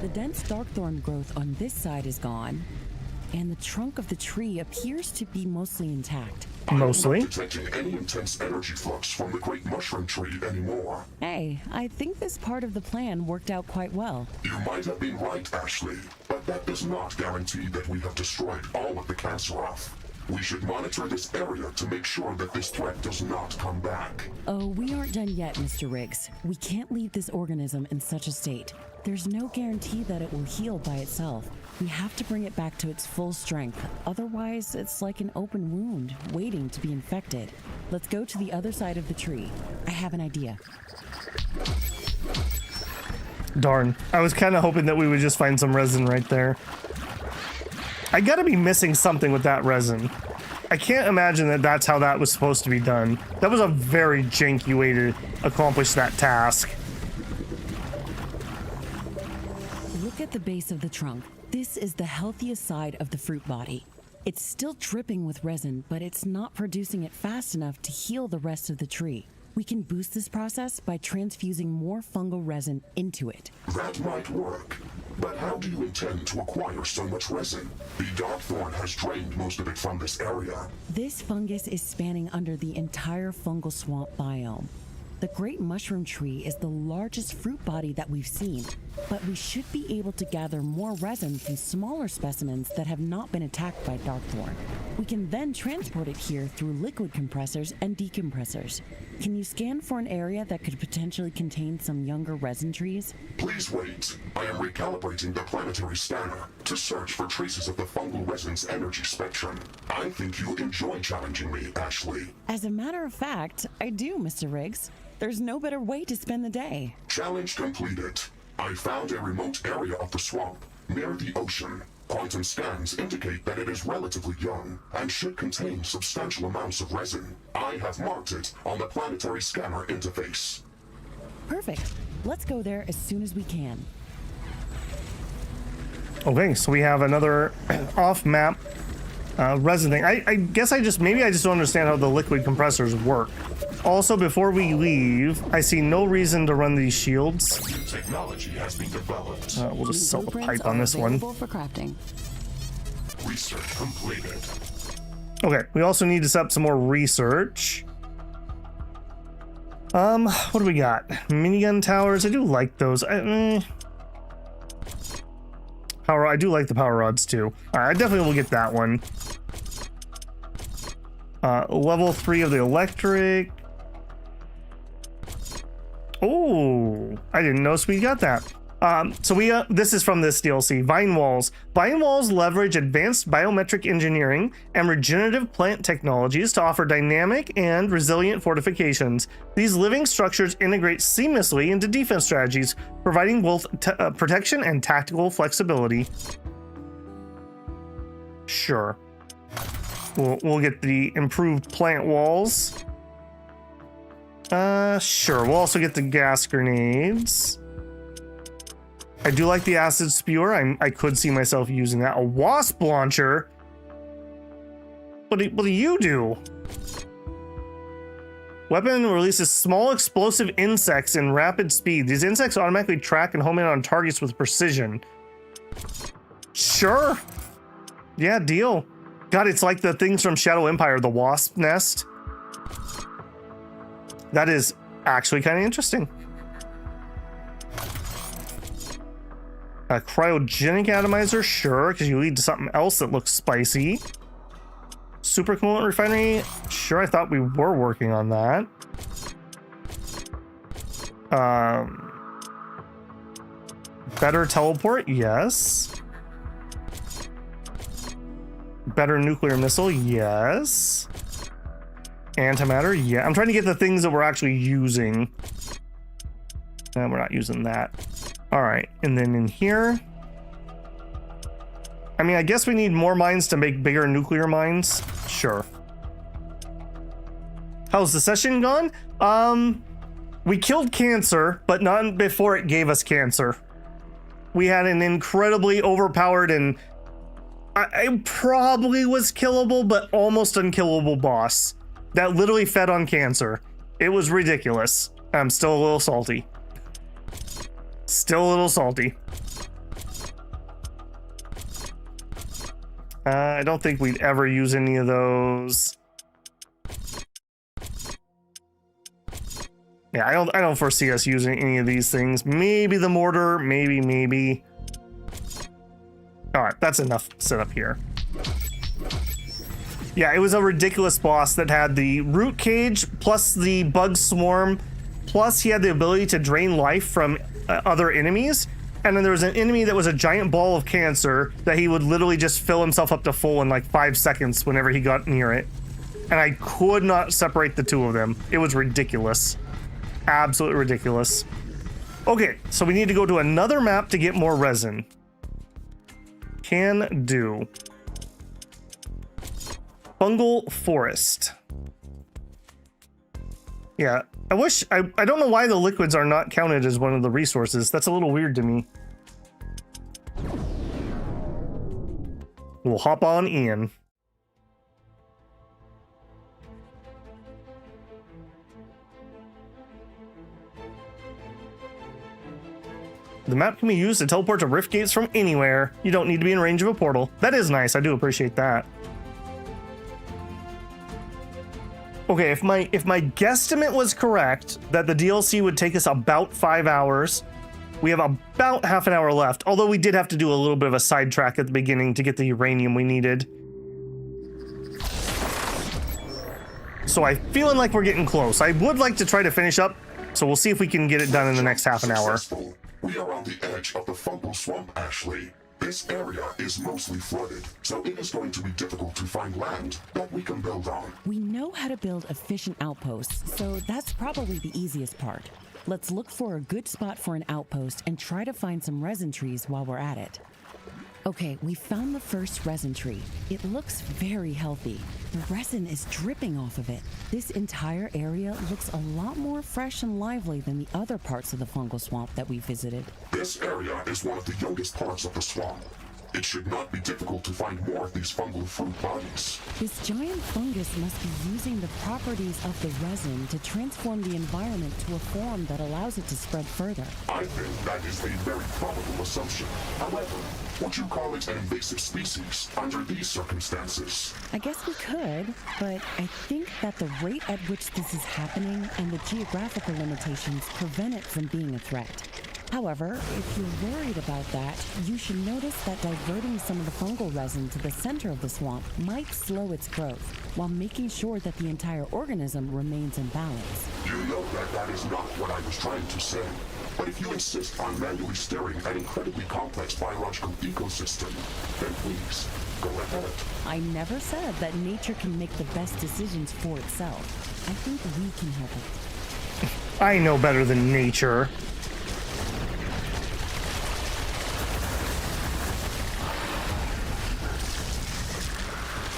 S4: The dense darkthorn growth on this side is gone, and the trunk of the tree appears to be mostly intact.
S1: Mostly.
S2: I'm not detecting any intense energy flux from the Great Mushroom Tree anymore.
S4: Hey, I think this part of the plan worked out quite well.
S2: You might have been right, Ashley, but that does not guarantee that we have destroyed all of the cancer off. We should monitor this area to make sure that this threat does not come back.
S4: Oh, we aren't done yet, Mr. Riggs. We can't leave this organism in such a state. There's no guarantee that it will heal by itself. We have to bring it back to its full strength. Otherwise, it's like an open wound, waiting to be infected. Let's go to the other side of the tree. I have an idea.
S1: Darn. I was kind of hoping that we would just find some resin right there. I gotta be missing something with that resin. I can't imagine that that's how that was supposed to be done. That was a very janky way to accomplish that task.
S4: Look at the base of the trunk. This is the healthiest side of the fruit body. It's still dripping with resin, but it's not producing it fast enough to heal the rest of the tree. We can boost this process by transfusing more fungal resin into it.
S2: That might work. But how do you intend to acquire so much resin? The Darkthorn has drained most of it from this area.
S4: This fungus is spanning under the entire fungal swamp biome. The Great Mushroom Tree is the largest fruit body that we've seen, but we should be able to gather more resin from smaller specimens that have not been attacked by Darkthorn. We can then transport it here through liquid compressors and decompressors. Can you scan for an area that could potentially contain some younger resin trees?
S2: Please wait. I am recalibrating the planetary scanner to search for traces of the fungal resin's energy spectrum. I think you'll enjoy challenging me, Ashley.
S4: As a matter of fact, I do, Mr. Riggs. There's no better way to spend the day.
S2: Challenge completed. I found a remote area of the swamp, near the ocean. Quantum scans indicate that it is relatively young and should contain substantial amounts of resin. I have marked it on the planetary scanner interface.
S4: Perfect. Let's go there as soon as we can.
S1: Okay, so we have another off-map resin thing. I guess maybe I just don't understand how the liquid compressors work. Also, before we leave, I see no reason to run these shields.
S2: Technology has been developed.
S1: We'll just sell the
S5: Blueprints
S1: pipe on
S5: are
S1: this one.
S5: available for crafting.
S2: Research completed.
S1: Okay, we also need to set up some more research. What do we got? Minigun towers. I do like those. Power. I do like the power rods too. All right, I definitely will get that one. Level 3 of the electric. Oh, I didn't notice we got that. So this is from this DLC, Vine Walls. Vine Walls leverage advanced biometric engineering and regenerative plant technologies to offer dynamic and resilient fortifications. These living structures integrate seamlessly into defense strategies, providing both protection and tactical flexibility. Sure. We'll get the improved plant walls. Sure. We'll also get the gas grenades. I do like the acid spewer. I could see myself using that. A wasp launcher? What do you do? Weapon releases small explosive insects in rapid speed. These insects automatically track and home in on targets with precision. Sure. Yeah, deal. God, it's like the things from Shadow Empire, the wasp nest. That is actually kind of interesting. A cryogenic atomizer, sure, because you lead to something else that looks spicy. Super coolant refinery, sure, I thought we were working on that. Better teleport, yes. Better nuclear missile, yes. Antimatter, yeah. I'm trying to get the things that we're actually using. And we're not using that. All right, and then in here, I mean, I guess we need more mines to make bigger nuclear mines. Sure. How's the session gone? We killed cancer, but not before it gave us cancer. We had an incredibly overpowered and I probably was killable, but almost unkillable boss that literally fed on cancer. It was ridiculous. I'm still a little salty. Still a little salty. I don't think we'd ever use any of those. Yeah, I don't foresee us using any of these things. Maybe the mortar, maybe. All right, that's enough setup here. Yeah, it was a ridiculous boss that had the root cage plus the bug swarm, plus he had the ability to drain life from other enemies. And then there was an enemy that was a giant ball of cancer that he would literally just fill himself up to full in like 5 seconds whenever he got near it. And I could not separate the two of them. It was ridiculous. Absolutely ridiculous. Okay, so we need to go to another map to get more resin. Can do. Fungal Forest. Yeah, I don't know why the liquids are not counted as one of the resources. That's a little weird to me. We'll hop on in. The map can be used to teleport to rift gates from anywhere. You don't need to be in range of a portal. That is nice. I do appreciate that. Okay, if my guesstimate was correct that the DLC would take us about 5 hours, we have about half an hour left. Although we did have to do a little bit of a sidetrack at the beginning to get the uranium we needed. So I'm feeling like we're getting close. I would like to try to finish up, so we'll see if we can get it done in the next half an hour.
S2: We are on the edge of the fungal swamp, Ashley. This area is mostly flooded, so it is going to be difficult to find land that we can build on.
S4: We know how to build efficient outposts, so that's probably the easiest part. Let's look for a good spot for an outpost and try to find some resin trees while we're at it. Okay, we found the first resin tree. It looks very healthy. The resin is dripping off of it. This entire area looks a lot more fresh and lively than the other parts of the fungal swamp that we visited.
S2: This area is one of the youngest parts of the swamp. It should not be difficult to find more of these fungal fruit bodies.
S4: This giant fungus must be using the properties of the resin to transform the environment to a form that allows it to spread further.
S2: I think that is a very probable assumption. However, would you call it an invasive species under these circumstances?
S4: I guess we could, but I think that the rate at which this is happening and the geographical limitations prevent it from being a threat. However, if you're worried about that, you should notice that diverting some of the fungal resin to the center of the swamp might slow its growth, while making sure that the entire organism remains in balance.
S2: You know that that is not what I was trying to say. But if you insist on manually steering an incredibly complex biological ecosystem, then please, go ahead.
S4: I never said that nature can make the best decisions for itself. I think we can help it.
S1: I know better than nature.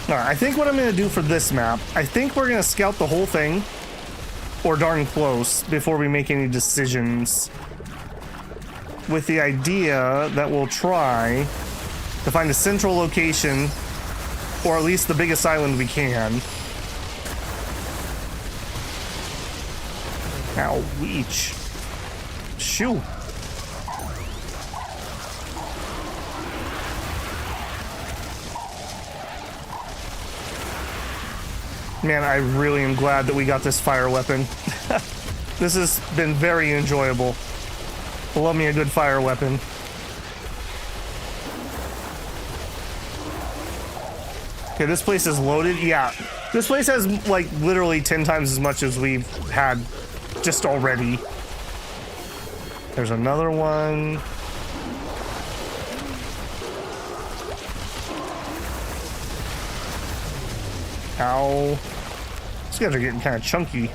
S1: Alright, I think what I'm going to do for this map, I think we're going to scout the whole thing, or darn close, before we make any decisions. With the idea that we'll try to find a central location, or at least the biggest island we can. Ow, weech. Shoo. Man, I really am glad that we got this fire weapon. This has been very enjoyable. I love me a good fire weapon. Okay, this place is loaded. Yeah, this place has like literally 10 times as much as we've had just already. There's another one. Ow. These guys are getting kind of chunky.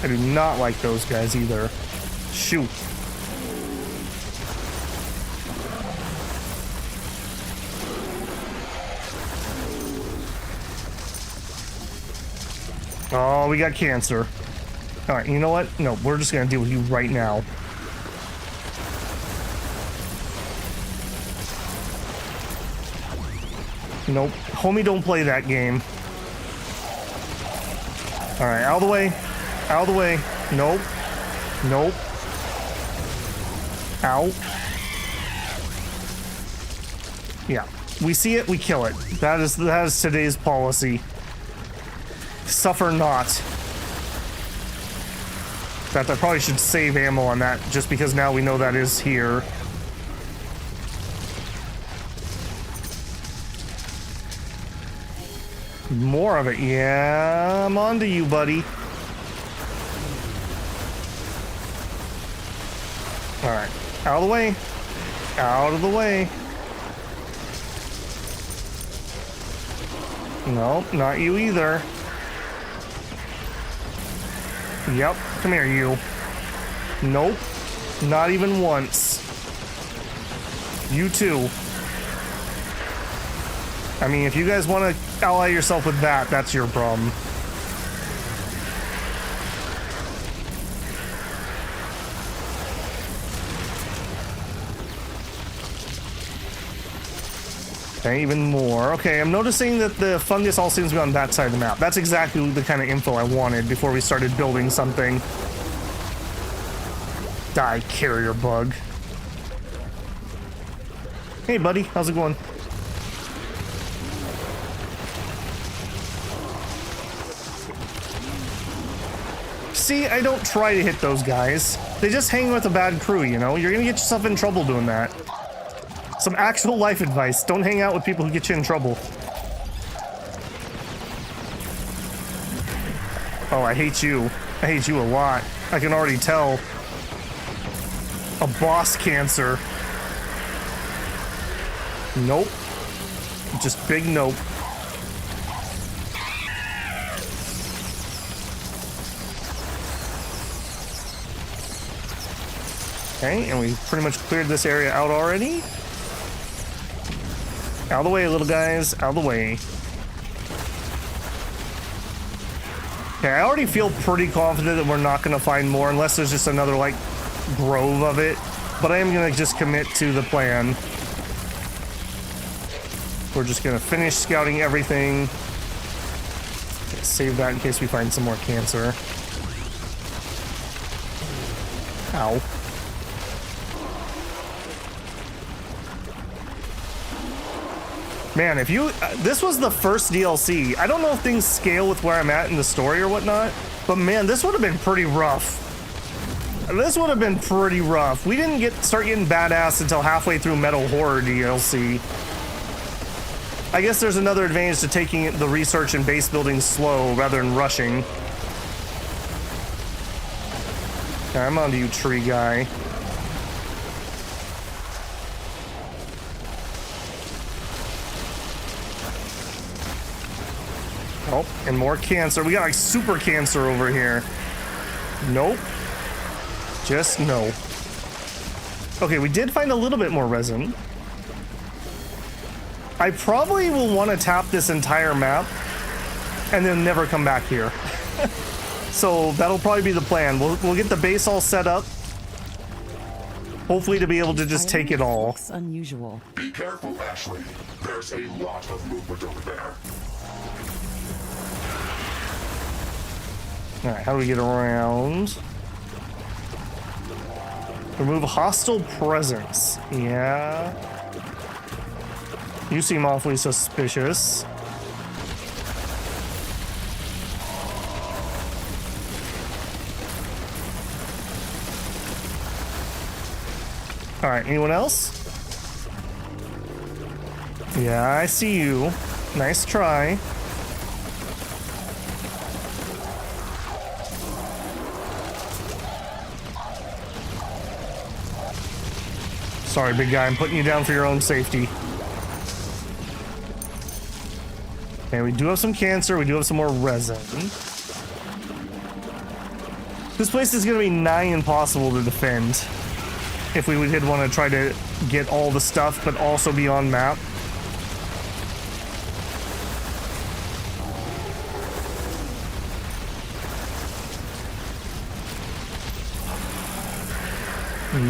S1: I do not like those guys either. Shoot. Oh, we got cancer. Alright, you know what? No, we're just gonna deal with you right now. Nope. Homie, don't play that game. Alright, out of the way. Out of the way. Nope. Nope. Out. Yeah. We see it, we kill it. That is today's policy. Suffer not. In fact, I probably should save ammo on that just because now we know that is here. More of it. Yeah, I'm on to you, buddy. Alright. Out of the way. Out of the way. Nope, not you either. Yep, come here, you. Nope, not even once. You too. I mean, if you guys want to ally yourself with that, that's your problem. Okay, even more. Okay, I'm noticing that the fungus all seems to be on that side of the map. That's exactly the kind of info I wanted before we started building something. Die, carrier bug. Hey, buddy. How's it going? See, I don't try to hit those guys. They just hang with a bad crew, you know? You're gonna get yourself in trouble doing that. Some actual life advice. Don't hang out with people who get you in trouble. Oh, I hate you. I hate you a lot. I can already tell. A boss cancer. Nope. Just big nope. Okay, and we pretty much cleared this area out already. Out of the way, little guys. Out of the way. Okay, I already feel pretty confident that we're not going to find more unless there's just another, like, grove of it. But I am going to just commit to the plan. We're just going to finish scouting everything. Save that in case we find some more cancer. Ow. Man, if you... this was the first DLC. I don't know if things scale with where I'm at in the story or whatnot, but man, this would have been pretty rough. This would have been pretty rough. We didn't start getting badass until halfway through Metal Horror DLC. I guess there's another advantage to taking the research and base building slow rather than rushing. Okay, I'm onto you, tree guy. Oh, and more cancer. We got like super cancer over here. Nope. Just no. Okay, we did find a little bit more resin. I probably will want to tap this entire map and then never come back here. So that'll probably be the plan. We'll get the base all set up. Hopefully to be able to just take it all.
S4: Looks unusual.
S2: Be careful, Ashley. There's a lot of movement over there.
S1: Alright, how do we get around? Remove hostile presence. Yeah. You seem awfully suspicious. Alright, anyone else? Yeah, I see you. Nice try. Sorry, big guy, I'm putting you down for your own safety. Okay, we do have some cancer, we do have some more resin. This place is gonna be nigh impossible to defend if we did want to try to get all the stuff, but also be on map.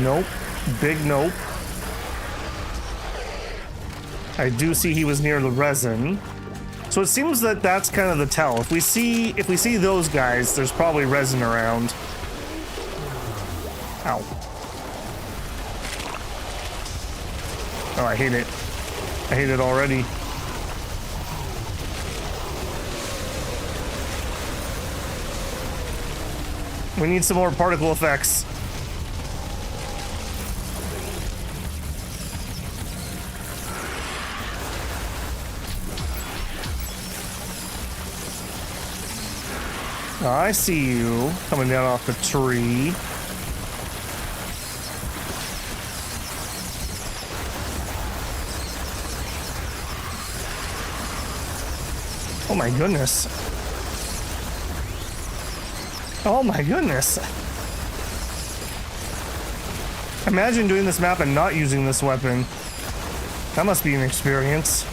S1: Nope. Big nope. I do see he was near the resin. So it seems that that's kind of the tell. If we see those guys, there's probably resin around. Ow. Oh, I hate it. I hate it already. We need some more particle effects. I see you coming down off the tree. Oh my goodness. Oh my goodness. Imagine doing this map and not using this weapon. That must be an experience.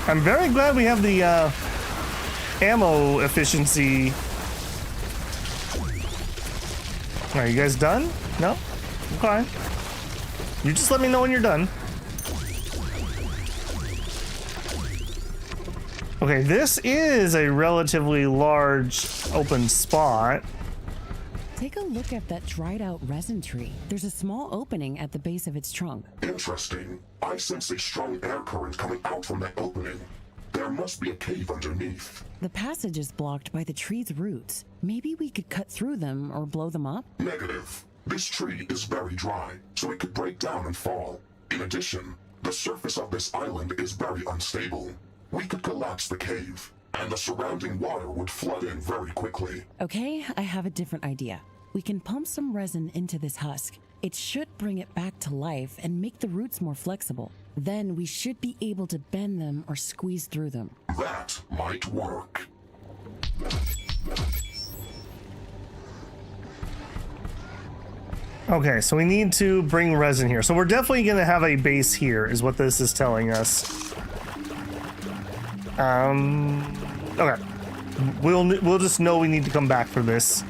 S1: I'm very glad we have the ammo efficiency. Are you guys done? No? Okay. You just let me know when you're done. Okay, this is a relatively large open spot.
S4: Take a look at that dried out resin tree. There's a small opening at the base of its trunk.
S2: Interesting. I sense a strong air current coming out from that opening. There must be a cave underneath.
S4: The passage is blocked by the tree's roots. Maybe we could cut through them or blow them up?
S2: Negative. This tree is very dry, so it could break down and fall. In addition, the surface of this island is very unstable. We could collapse the cave, and the surrounding water would flood in very quickly.
S4: Okay, I have a different idea. We can pump some resin into this husk. It should bring it back to life and make the roots more flexible. Then we should be able to bend them or squeeze through them.
S2: That might work.
S1: Okay, so we need to bring resin here. So we're definitely going to have a base here, is what this is telling us. Okay. We'll just know we need to come back for this.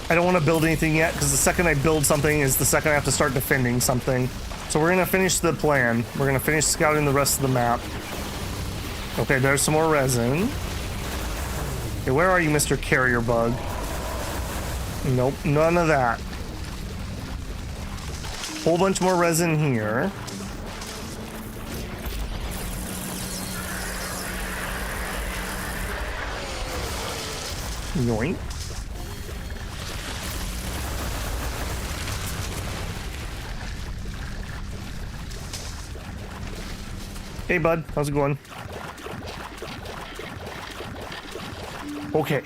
S1: I don't want to build anything yet, because the second I build something is the second I have to start defending something. So we're going to finish the plan. We're going to finish scouting the rest of the map. Okay, there's some more resin. Okay, where are you, Mr. Carrier Bug? Nope, none of that. Whole bunch more resin here. Yoink. Hey, bud. How's it going? Okay.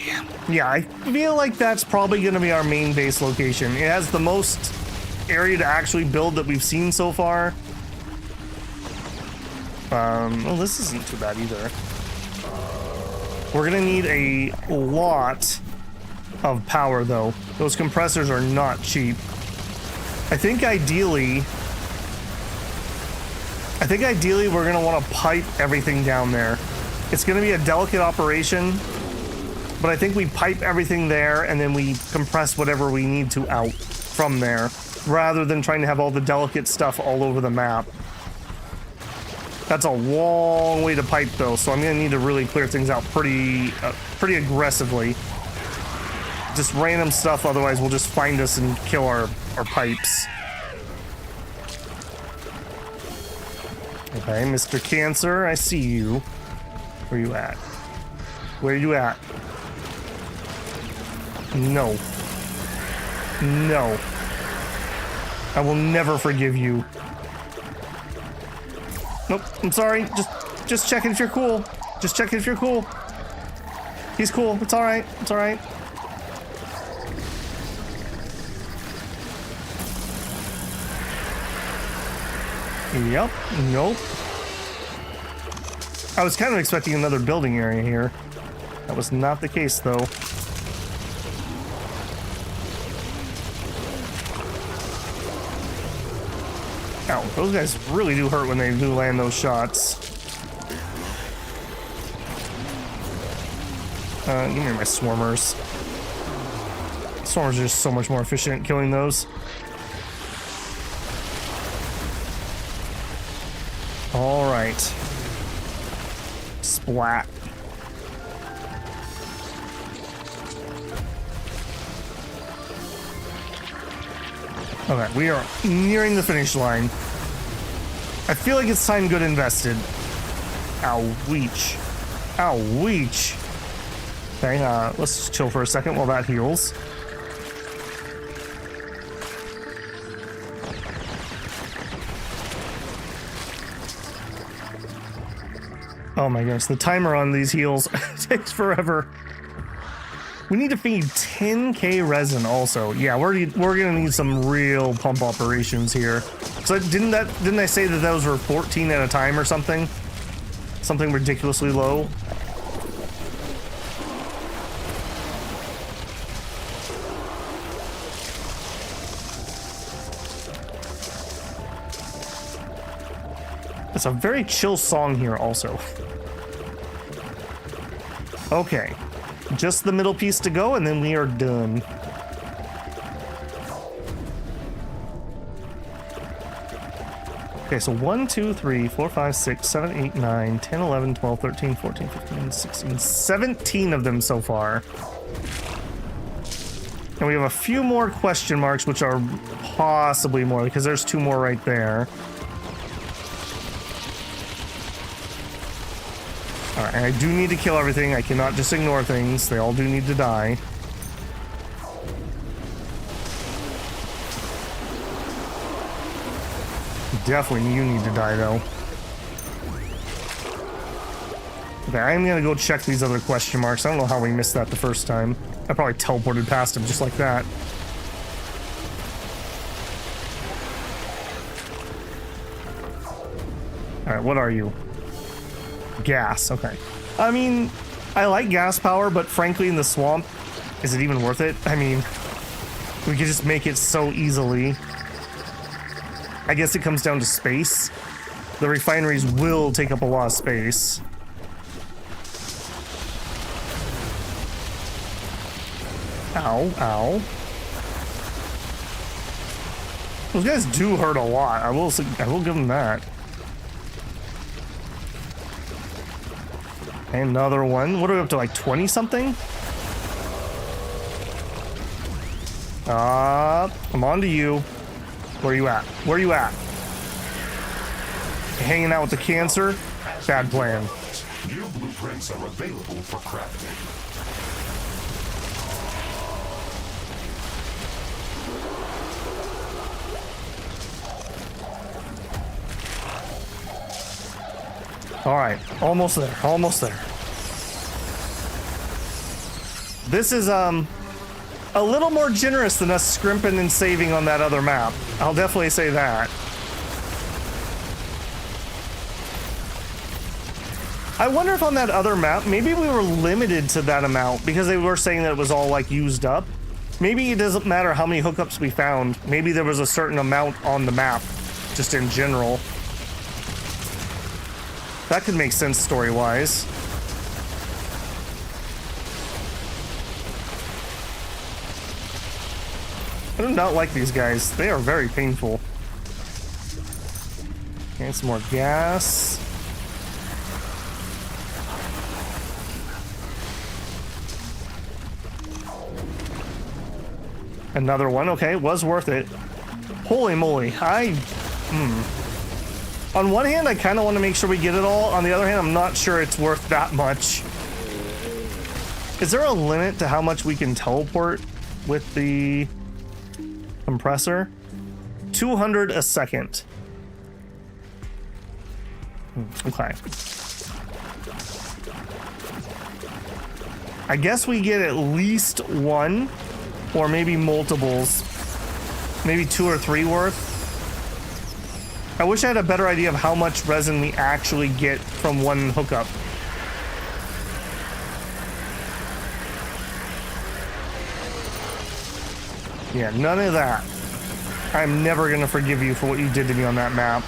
S1: Yeah, I feel like that's probably going to be our main base location. It has the most area to actually build that we've seen so far. Well, this isn't too bad either. We're going to need a lot of power, though. Those compressors are not cheap. I think ideally we're going to want to pipe everything down there. It's going to be a delicate operation, but I think we pipe everything there and then we compress whatever we need to out from there, rather than trying to have all the delicate stuff all over the map. That's a long way to pipe, though, so I'm going to need to really clear things out pretty aggressively. Just random stuff, otherwise we'll just find us and kill our pipes. Okay, Mr. Cancer, I see you. Where you at? Where you at? No. No. I will never forgive you. Nope, I'm sorry. Just checking if you're cool. Just checking if you're cool. He's cool. It's all right. It's all right. Yep. Nope. I was kind of expecting another building area here. That was not the case, though. Ow, those guys really do hurt when they do land those shots. Give me my swarmers. Swarmers are just so much more efficient at killing those. All right. Splat. Okay, we are nearing the finish line. I feel like it's time good invested. Ow, weech. Ow, weech. Okay, let's just chill for a second while that heals. Oh my goodness, the timer on these heals takes forever. We need to feed 10k resin also. Yeah, we're gonna need some real pump operations here. So didn't I say that those were 14 at a time or something? Something ridiculously low. It's a very chill song here also. Okay. Just the middle piece to go, and then we are done. Okay, so 1, 2, 3, 4, 5, 6, 7, 8, 9, 10, 11, 12, 13, 14, 15, 16, 17 of them so far. And we have a few more question marks, which are possibly more, because there's 2 more right there. Alright, I do need to kill everything. I cannot just ignore things. They all do need to die. Definitely you need to die, though. Okay, I'm gonna go check these other question marks. I don't know how we missed that the first time. I probably teleported past them just like that. Alright, what are you? Gas, okay. I mean, I like gas power, but frankly in the swamp, is it even worth it? I mean, We could just make it so easily. I guess it comes down to space. The refineries will take up a lot of space. Ow, ow. Those guys do hurt a lot. I will give them that. Another one. What are we up to, like 20 something? I'm on to you. Where you at? Where you at? Hanging out with the cancer? Bad plan.
S2: New blueprints are available for crafting.
S1: All right, almost there, almost there. This is a little more generous than us scrimping and saving on that other map. I'll definitely say that. I wonder if on that other map, maybe we were limited to that amount because they were saying that it was all like used up. Maybe it doesn't matter how many hookups we found. Maybe there was a certain amount on the map, just in general. That could make sense story-wise. I do not like these guys. They are very painful. Okay, some more gas. Another one. Okay, it was worth it. Holy moly. On one hand, I kind of want to make sure we get it all. On the other hand, I'm not sure it's worth that much. Is there a limit to how much we can teleport with the compressor? 200 a second. Okay. I guess we get at least one, or maybe multiples. Maybe 2 or 3 worth. I wish I had a better idea of how much resin we actually get from one hookup. Yeah, none of that. I'm never gonna forgive you for what you did to me on that map.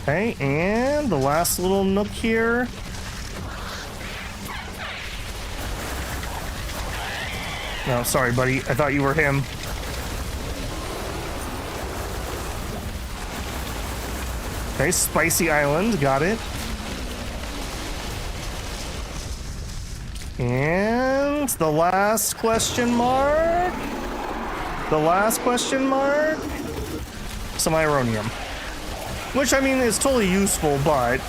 S1: Okay, and the last little nook here. No, sorry, buddy. I thought you were him. Okay, Spicy Island. Got it. And the last question mark. The last question mark. Some ironium. Which, I mean, is totally useful, but...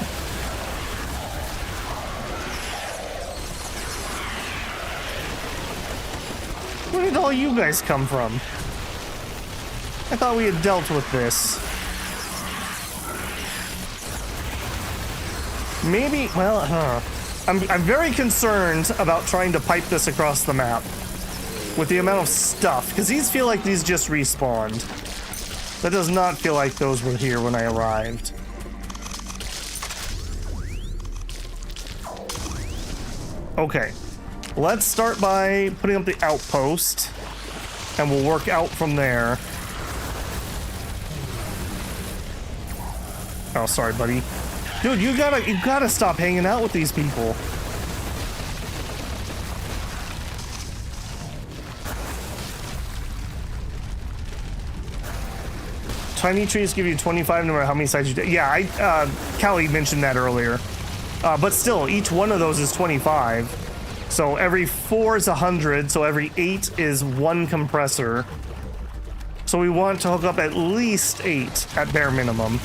S1: where did all you guys come from? I thought we had dealt with this. Maybe, well, I'm very concerned about trying to pipe this across the map with the amount of stuff, because these feel like these just respawned. That does not feel like those were here when I arrived. Okay. Let's start by putting up the outpost, and we'll work out from there. Oh, sorry, buddy. Dude, you gotta stop hanging out with these people. Tiny trees give you 25 no matter how many sides you do. Yeah, Callie mentioned that earlier. But still, each one of those is 25. So every 4 is 100, so every 8 is 1 compressor. So we want to hook up at least 8 at bare minimum.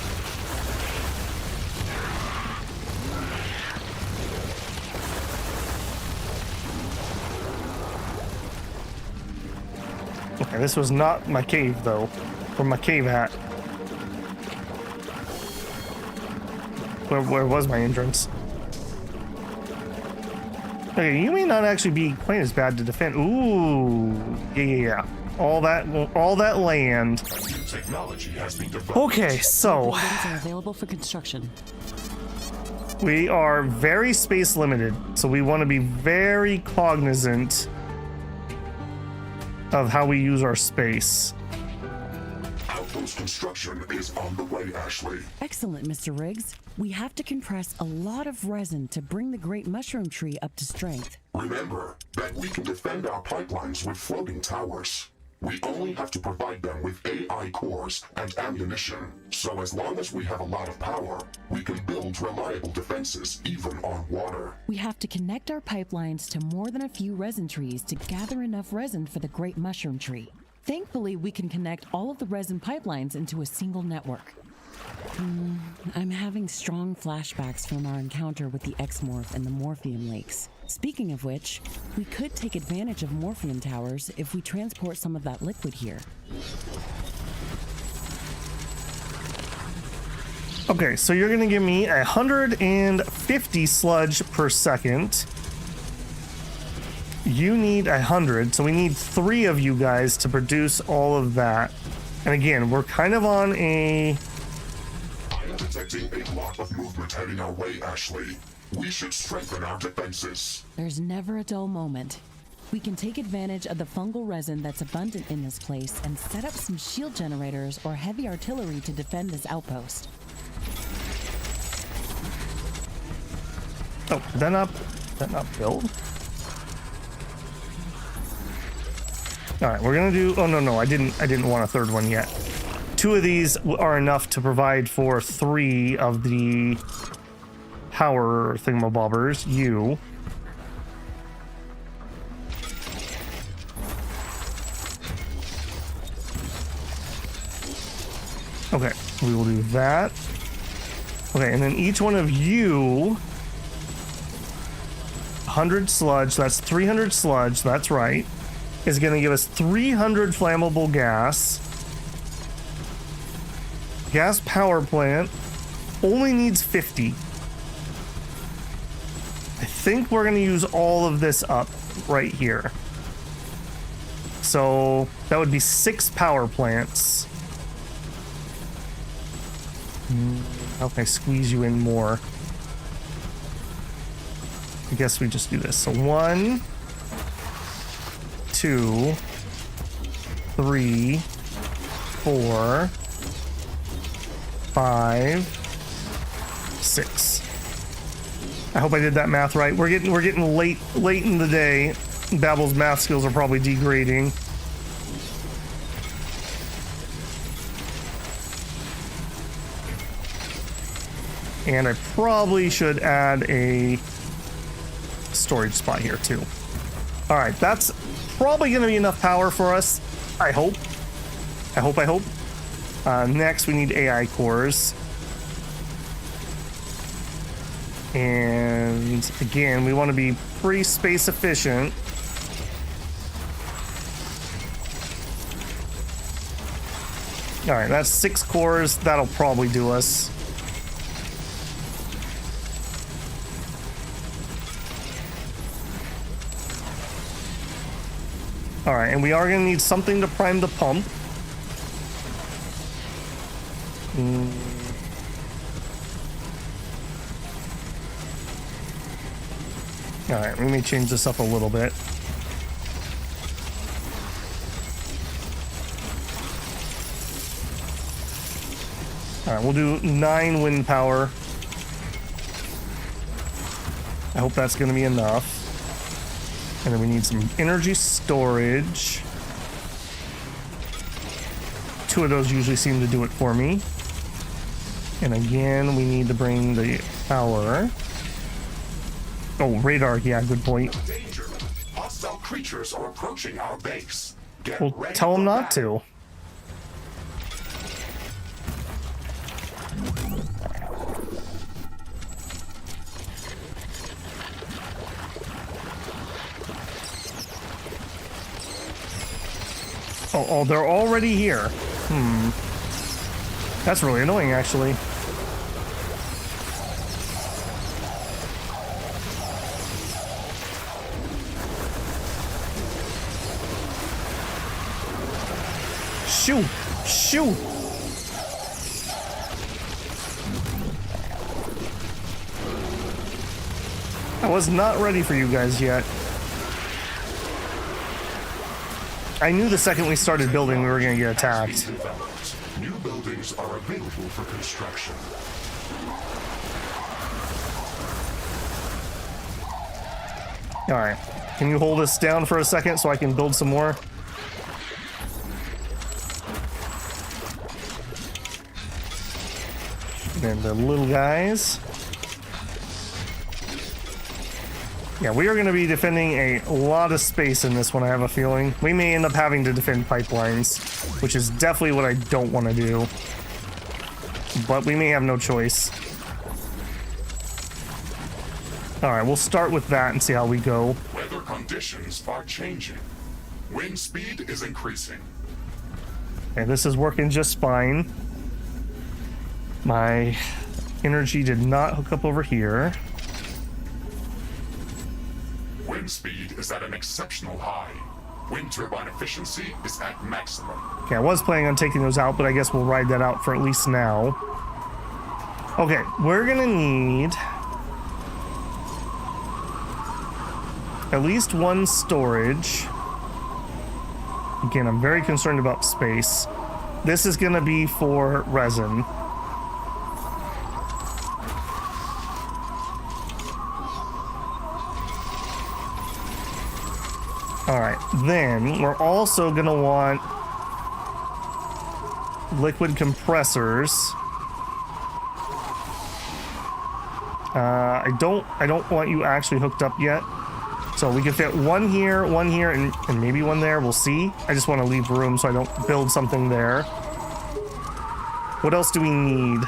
S1: Okay, this was not my cave though, or my cave hat. Where was my entrance? Okay, you may not actually be quite as bad to defend. Ooh, yeah. All that land.
S2: technology has been developed.
S1: Okay, so
S5: Buildings are available for construction.
S1: we are very space limited, so we want to be very cognizant of how we use our space.
S2: Outpost construction is on the way, Ashley.
S4: Excellent, Mr. Riggs. We have to compress a lot of resin to bring the great mushroom tree up to strength.
S2: Remember that we can defend our pipelines with floating towers. We only have to provide them with AI cores and ammunition. So as long as we have a lot of power, we can build reliable defenses even on water.
S4: We have to connect our pipelines to more than a few resin trees to gather enough resin for the great mushroom tree. Thankfully, we can connect all of the resin pipelines into a single network. I'm having strong flashbacks from our encounter with the X-Morph and the Morphium Lakes. Speaking of which, we could take advantage of Morphium towers if we transport some of that liquid here.
S1: Okay, so you're gonna give me 150 sludge per second. You need 100, so we need 3 of you guys to produce all of that. And again, we're kind of on a...
S2: I am detecting a lot of movement heading our way, Ashley. We should strengthen our defenses.
S4: There's never a dull moment. We can take advantage of the fungal resin that's abundant in this place and set up some shield generators or heavy artillery to defend this outpost.
S1: Oh, did that not build? All right, we're gonna do... Oh, no, I didn't want a third one yet. 2 of these are enough to provide for 3 of the power thingamabobbers. You. Okay, we will do that. Okay, and then each one of you... 100 sludge, that's 300 sludge, that's right, is going to give us 300 flammable gas. Gas power plant only needs 50. I think we're going to use all of this up right here. So that would be 6 power plants. How can I squeeze you in more? I guess we just do this. So 1, 2, 3, 4, 5, 6. I hope I did that math right. We're getting late in the day. Babble's math skills are probably degrading. And I probably should add a storage spot here too. All right, that's probably going to be enough power for us. I hope. Next, we need AI cores. And again, we want to be pretty space efficient. All right, that's 6 cores. That'll probably do us. All right, and we are going to need something to prime the pump. All right, we may change this up a little bit. All right, we'll do 9 wind power. I hope that's going to be enough. And then we need some energy storage. 2 of those usually seem to do it for me. And again, we need to bring the power. Oh, radar. Yeah, good point.
S2: Danger. Hostile creatures are approaching our base. Get
S1: Well,
S2: ready
S1: tell them
S2: for
S1: not
S2: battle.
S1: to. Oh, they're already here. That's really annoying, actually. Shoo! I was not ready for you guys yet. I knew the second we started building we were going to get attacked.
S2: New buildings are available for construction.
S1: Alright. Can you hold us down for a second so I can build some more? And the little guys. Yeah, we are going to be defending a lot of space in this one, I have a feeling. We may end up having to defend pipelines, which is definitely what I don't want to do. But we may have no choice. Alright, we'll start with that and see how we go.
S2: Weather conditions are changing. Wind speed is increasing.
S1: Okay, this is working just fine. My energy did not hook up over here.
S2: Wind speed is at an exceptional high. Wind turbine efficiency is at maximum.
S1: Okay, I was planning on taking those out, but I guess we'll ride that out for at least now. Okay, we're gonna need at least one storage. Again, I'm very concerned about space. This is gonna be for resin. Alright, then we're also gonna want liquid compressors. I don't want you actually hooked up yet. So we can fit one here, and maybe one there. We'll see. I just want to leave room so I don't build something there. What else do we need?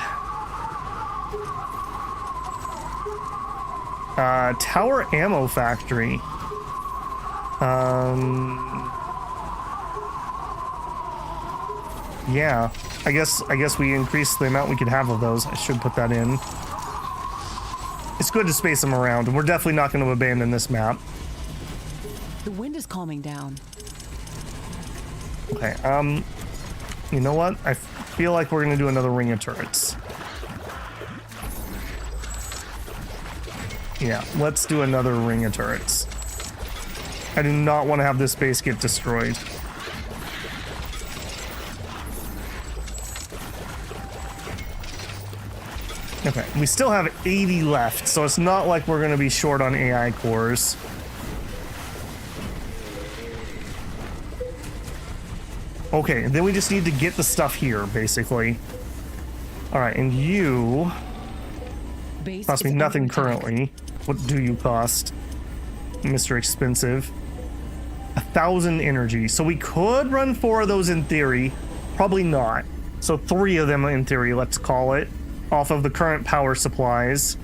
S1: Tower ammo factory. Yeah, I guess we increased the amount we could have of those. I should put that in. It's good to space them around, and we're definitely not going to abandon this map.
S5: The wind is calming down.
S1: Okay, you know what? I feel like we're going to do another ring of turrets. Yeah, let's do another ring of turrets. I do not want to have this base get destroyed. Okay, we still have 80 left, so it's not like we're going to be short on AI cores. Okay, then we just need to get the stuff here, basically. Alright, and you
S5: Base
S1: cost me
S5: is
S1: nothing
S5: under attack.
S1: currently. What do you cost, Mr. Expensive? 1,000 energy. So we could run 4 of those in theory. Probably not. So 3 of them in theory, let's call it, off of the current power supplies.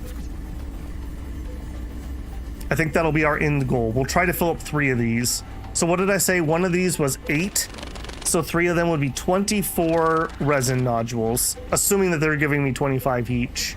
S1: I think that'll be our end goal. We'll try to fill up 3 of these. So what did I say? One of these was 8. So 3 of them would be 24 resin nodules, assuming that they're giving me 25 each.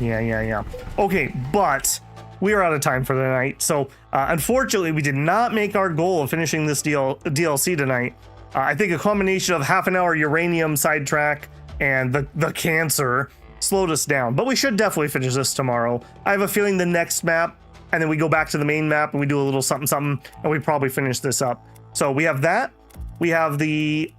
S1: Yeah. Okay, but we are out of time for the night. So unfortunately, we did not make our goal of finishing this DLC tonight. I think a combination of half an hour uranium sidetrack and the cancer slowed us down. But we should definitely finish this tomorrow. I have a feeling the next map, and then we go back to the main map and we do a little something, and we probably finish this up. So we have that. We have the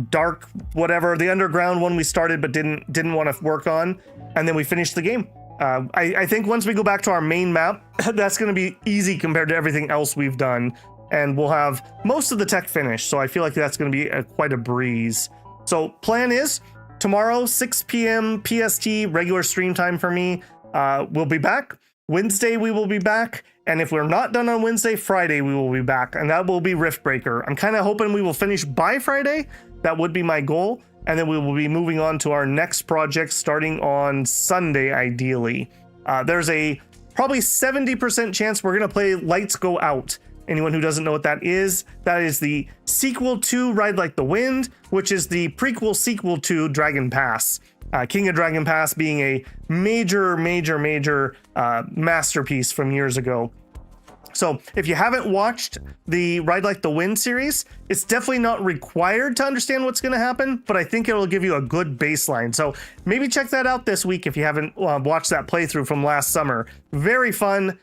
S1: dark whatever, the underground one we started but didn't want to work on, and then we finished the game. I think once we go back to our main map, that's going to be easy compared to everything else we've done, and we'll have most of the tech finished. So I feel like that's going to be quite a breeze. So plan is tomorrow 6 p.m. PST regular stream time for me. We'll be back. Wednesday we will be back, and if we're not done on Wednesday, Friday we will be back, and that will be Riftbreaker. I'm kind of hoping we will finish by Friday. That would be my goal, and then we will be moving on to our next project starting on Sunday, ideally. There's a probably 70% chance we're going to play Lights Go Out. Anyone who doesn't know what that is the sequel to Ride Like the Wind, which is the prequel sequel to Dragon Pass. King of Dragon Pass being a major masterpiece from years ago. So if you haven't watched the Ride Like the Wind series, it's definitely not required to understand what's going to happen, but I think it'll give you a good baseline. So maybe check that out this week if you haven't watched that playthrough from last summer. Very fun,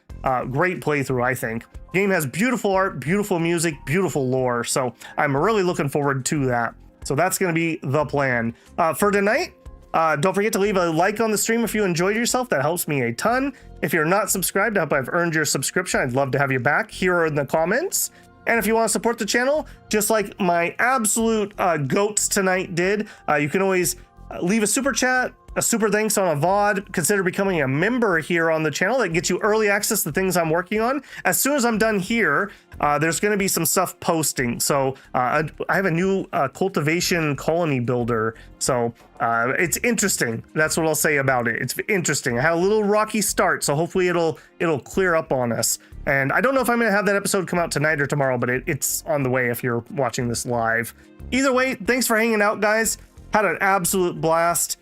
S1: great playthrough, I think. Game has beautiful art, beautiful music, beautiful lore. So I'm really looking forward to that. So that's going to be the plan. For tonight, don't forget to leave a like on the stream if you enjoyed yourself. That helps me a ton. If you're not subscribed, I hope I've earned your subscription. I'd love to have you back here in the comments. And if you want to support the channel, just like my absolute goats tonight did, you can always leave a super chat, a super thanks on a VOD. Consider becoming a member here on the channel. That gets you early access to things I'm working on. As soon as I'm done here, there's going to be some stuff posting. So I have a new cultivation colony builder. So it's interesting. That's what I'll say about it. It's interesting. I had a little rocky start, so hopefully it'll clear up on us. And I don't know if I'm going to have that episode come out tonight or tomorrow, but it's on the way if you're watching this live. Either way, thanks for hanging out, guys. Had an absolute blast.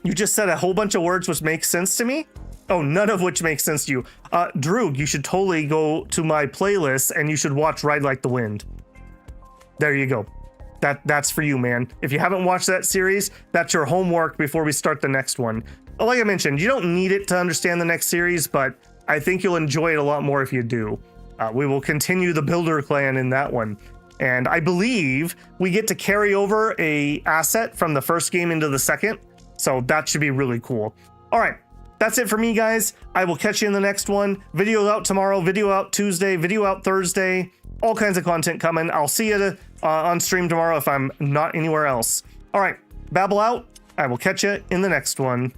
S1: You just said a whole bunch of words which make sense to me. Oh, none of which makes sense to you. Droog, you should totally go to my playlist and you should watch Ride Like the Wind. There you go. That's for you, man. If you haven't watched that series, that's your homework before we start the next one. Like I mentioned, you don't need it to understand the next series, but I think you'll enjoy it a lot more if you do. We will continue the Builder Clan in that one. And I believe we get to carry over a asset from the first game into the second. So that should be really cool. All right, that's it for me, guys. I will catch you in the next one. Video out tomorrow, video out Tuesday, video out Thursday. All kinds of content coming. I'll see you on stream tomorrow if I'm not anywhere else. All right, babble out. I will catch you in the next one.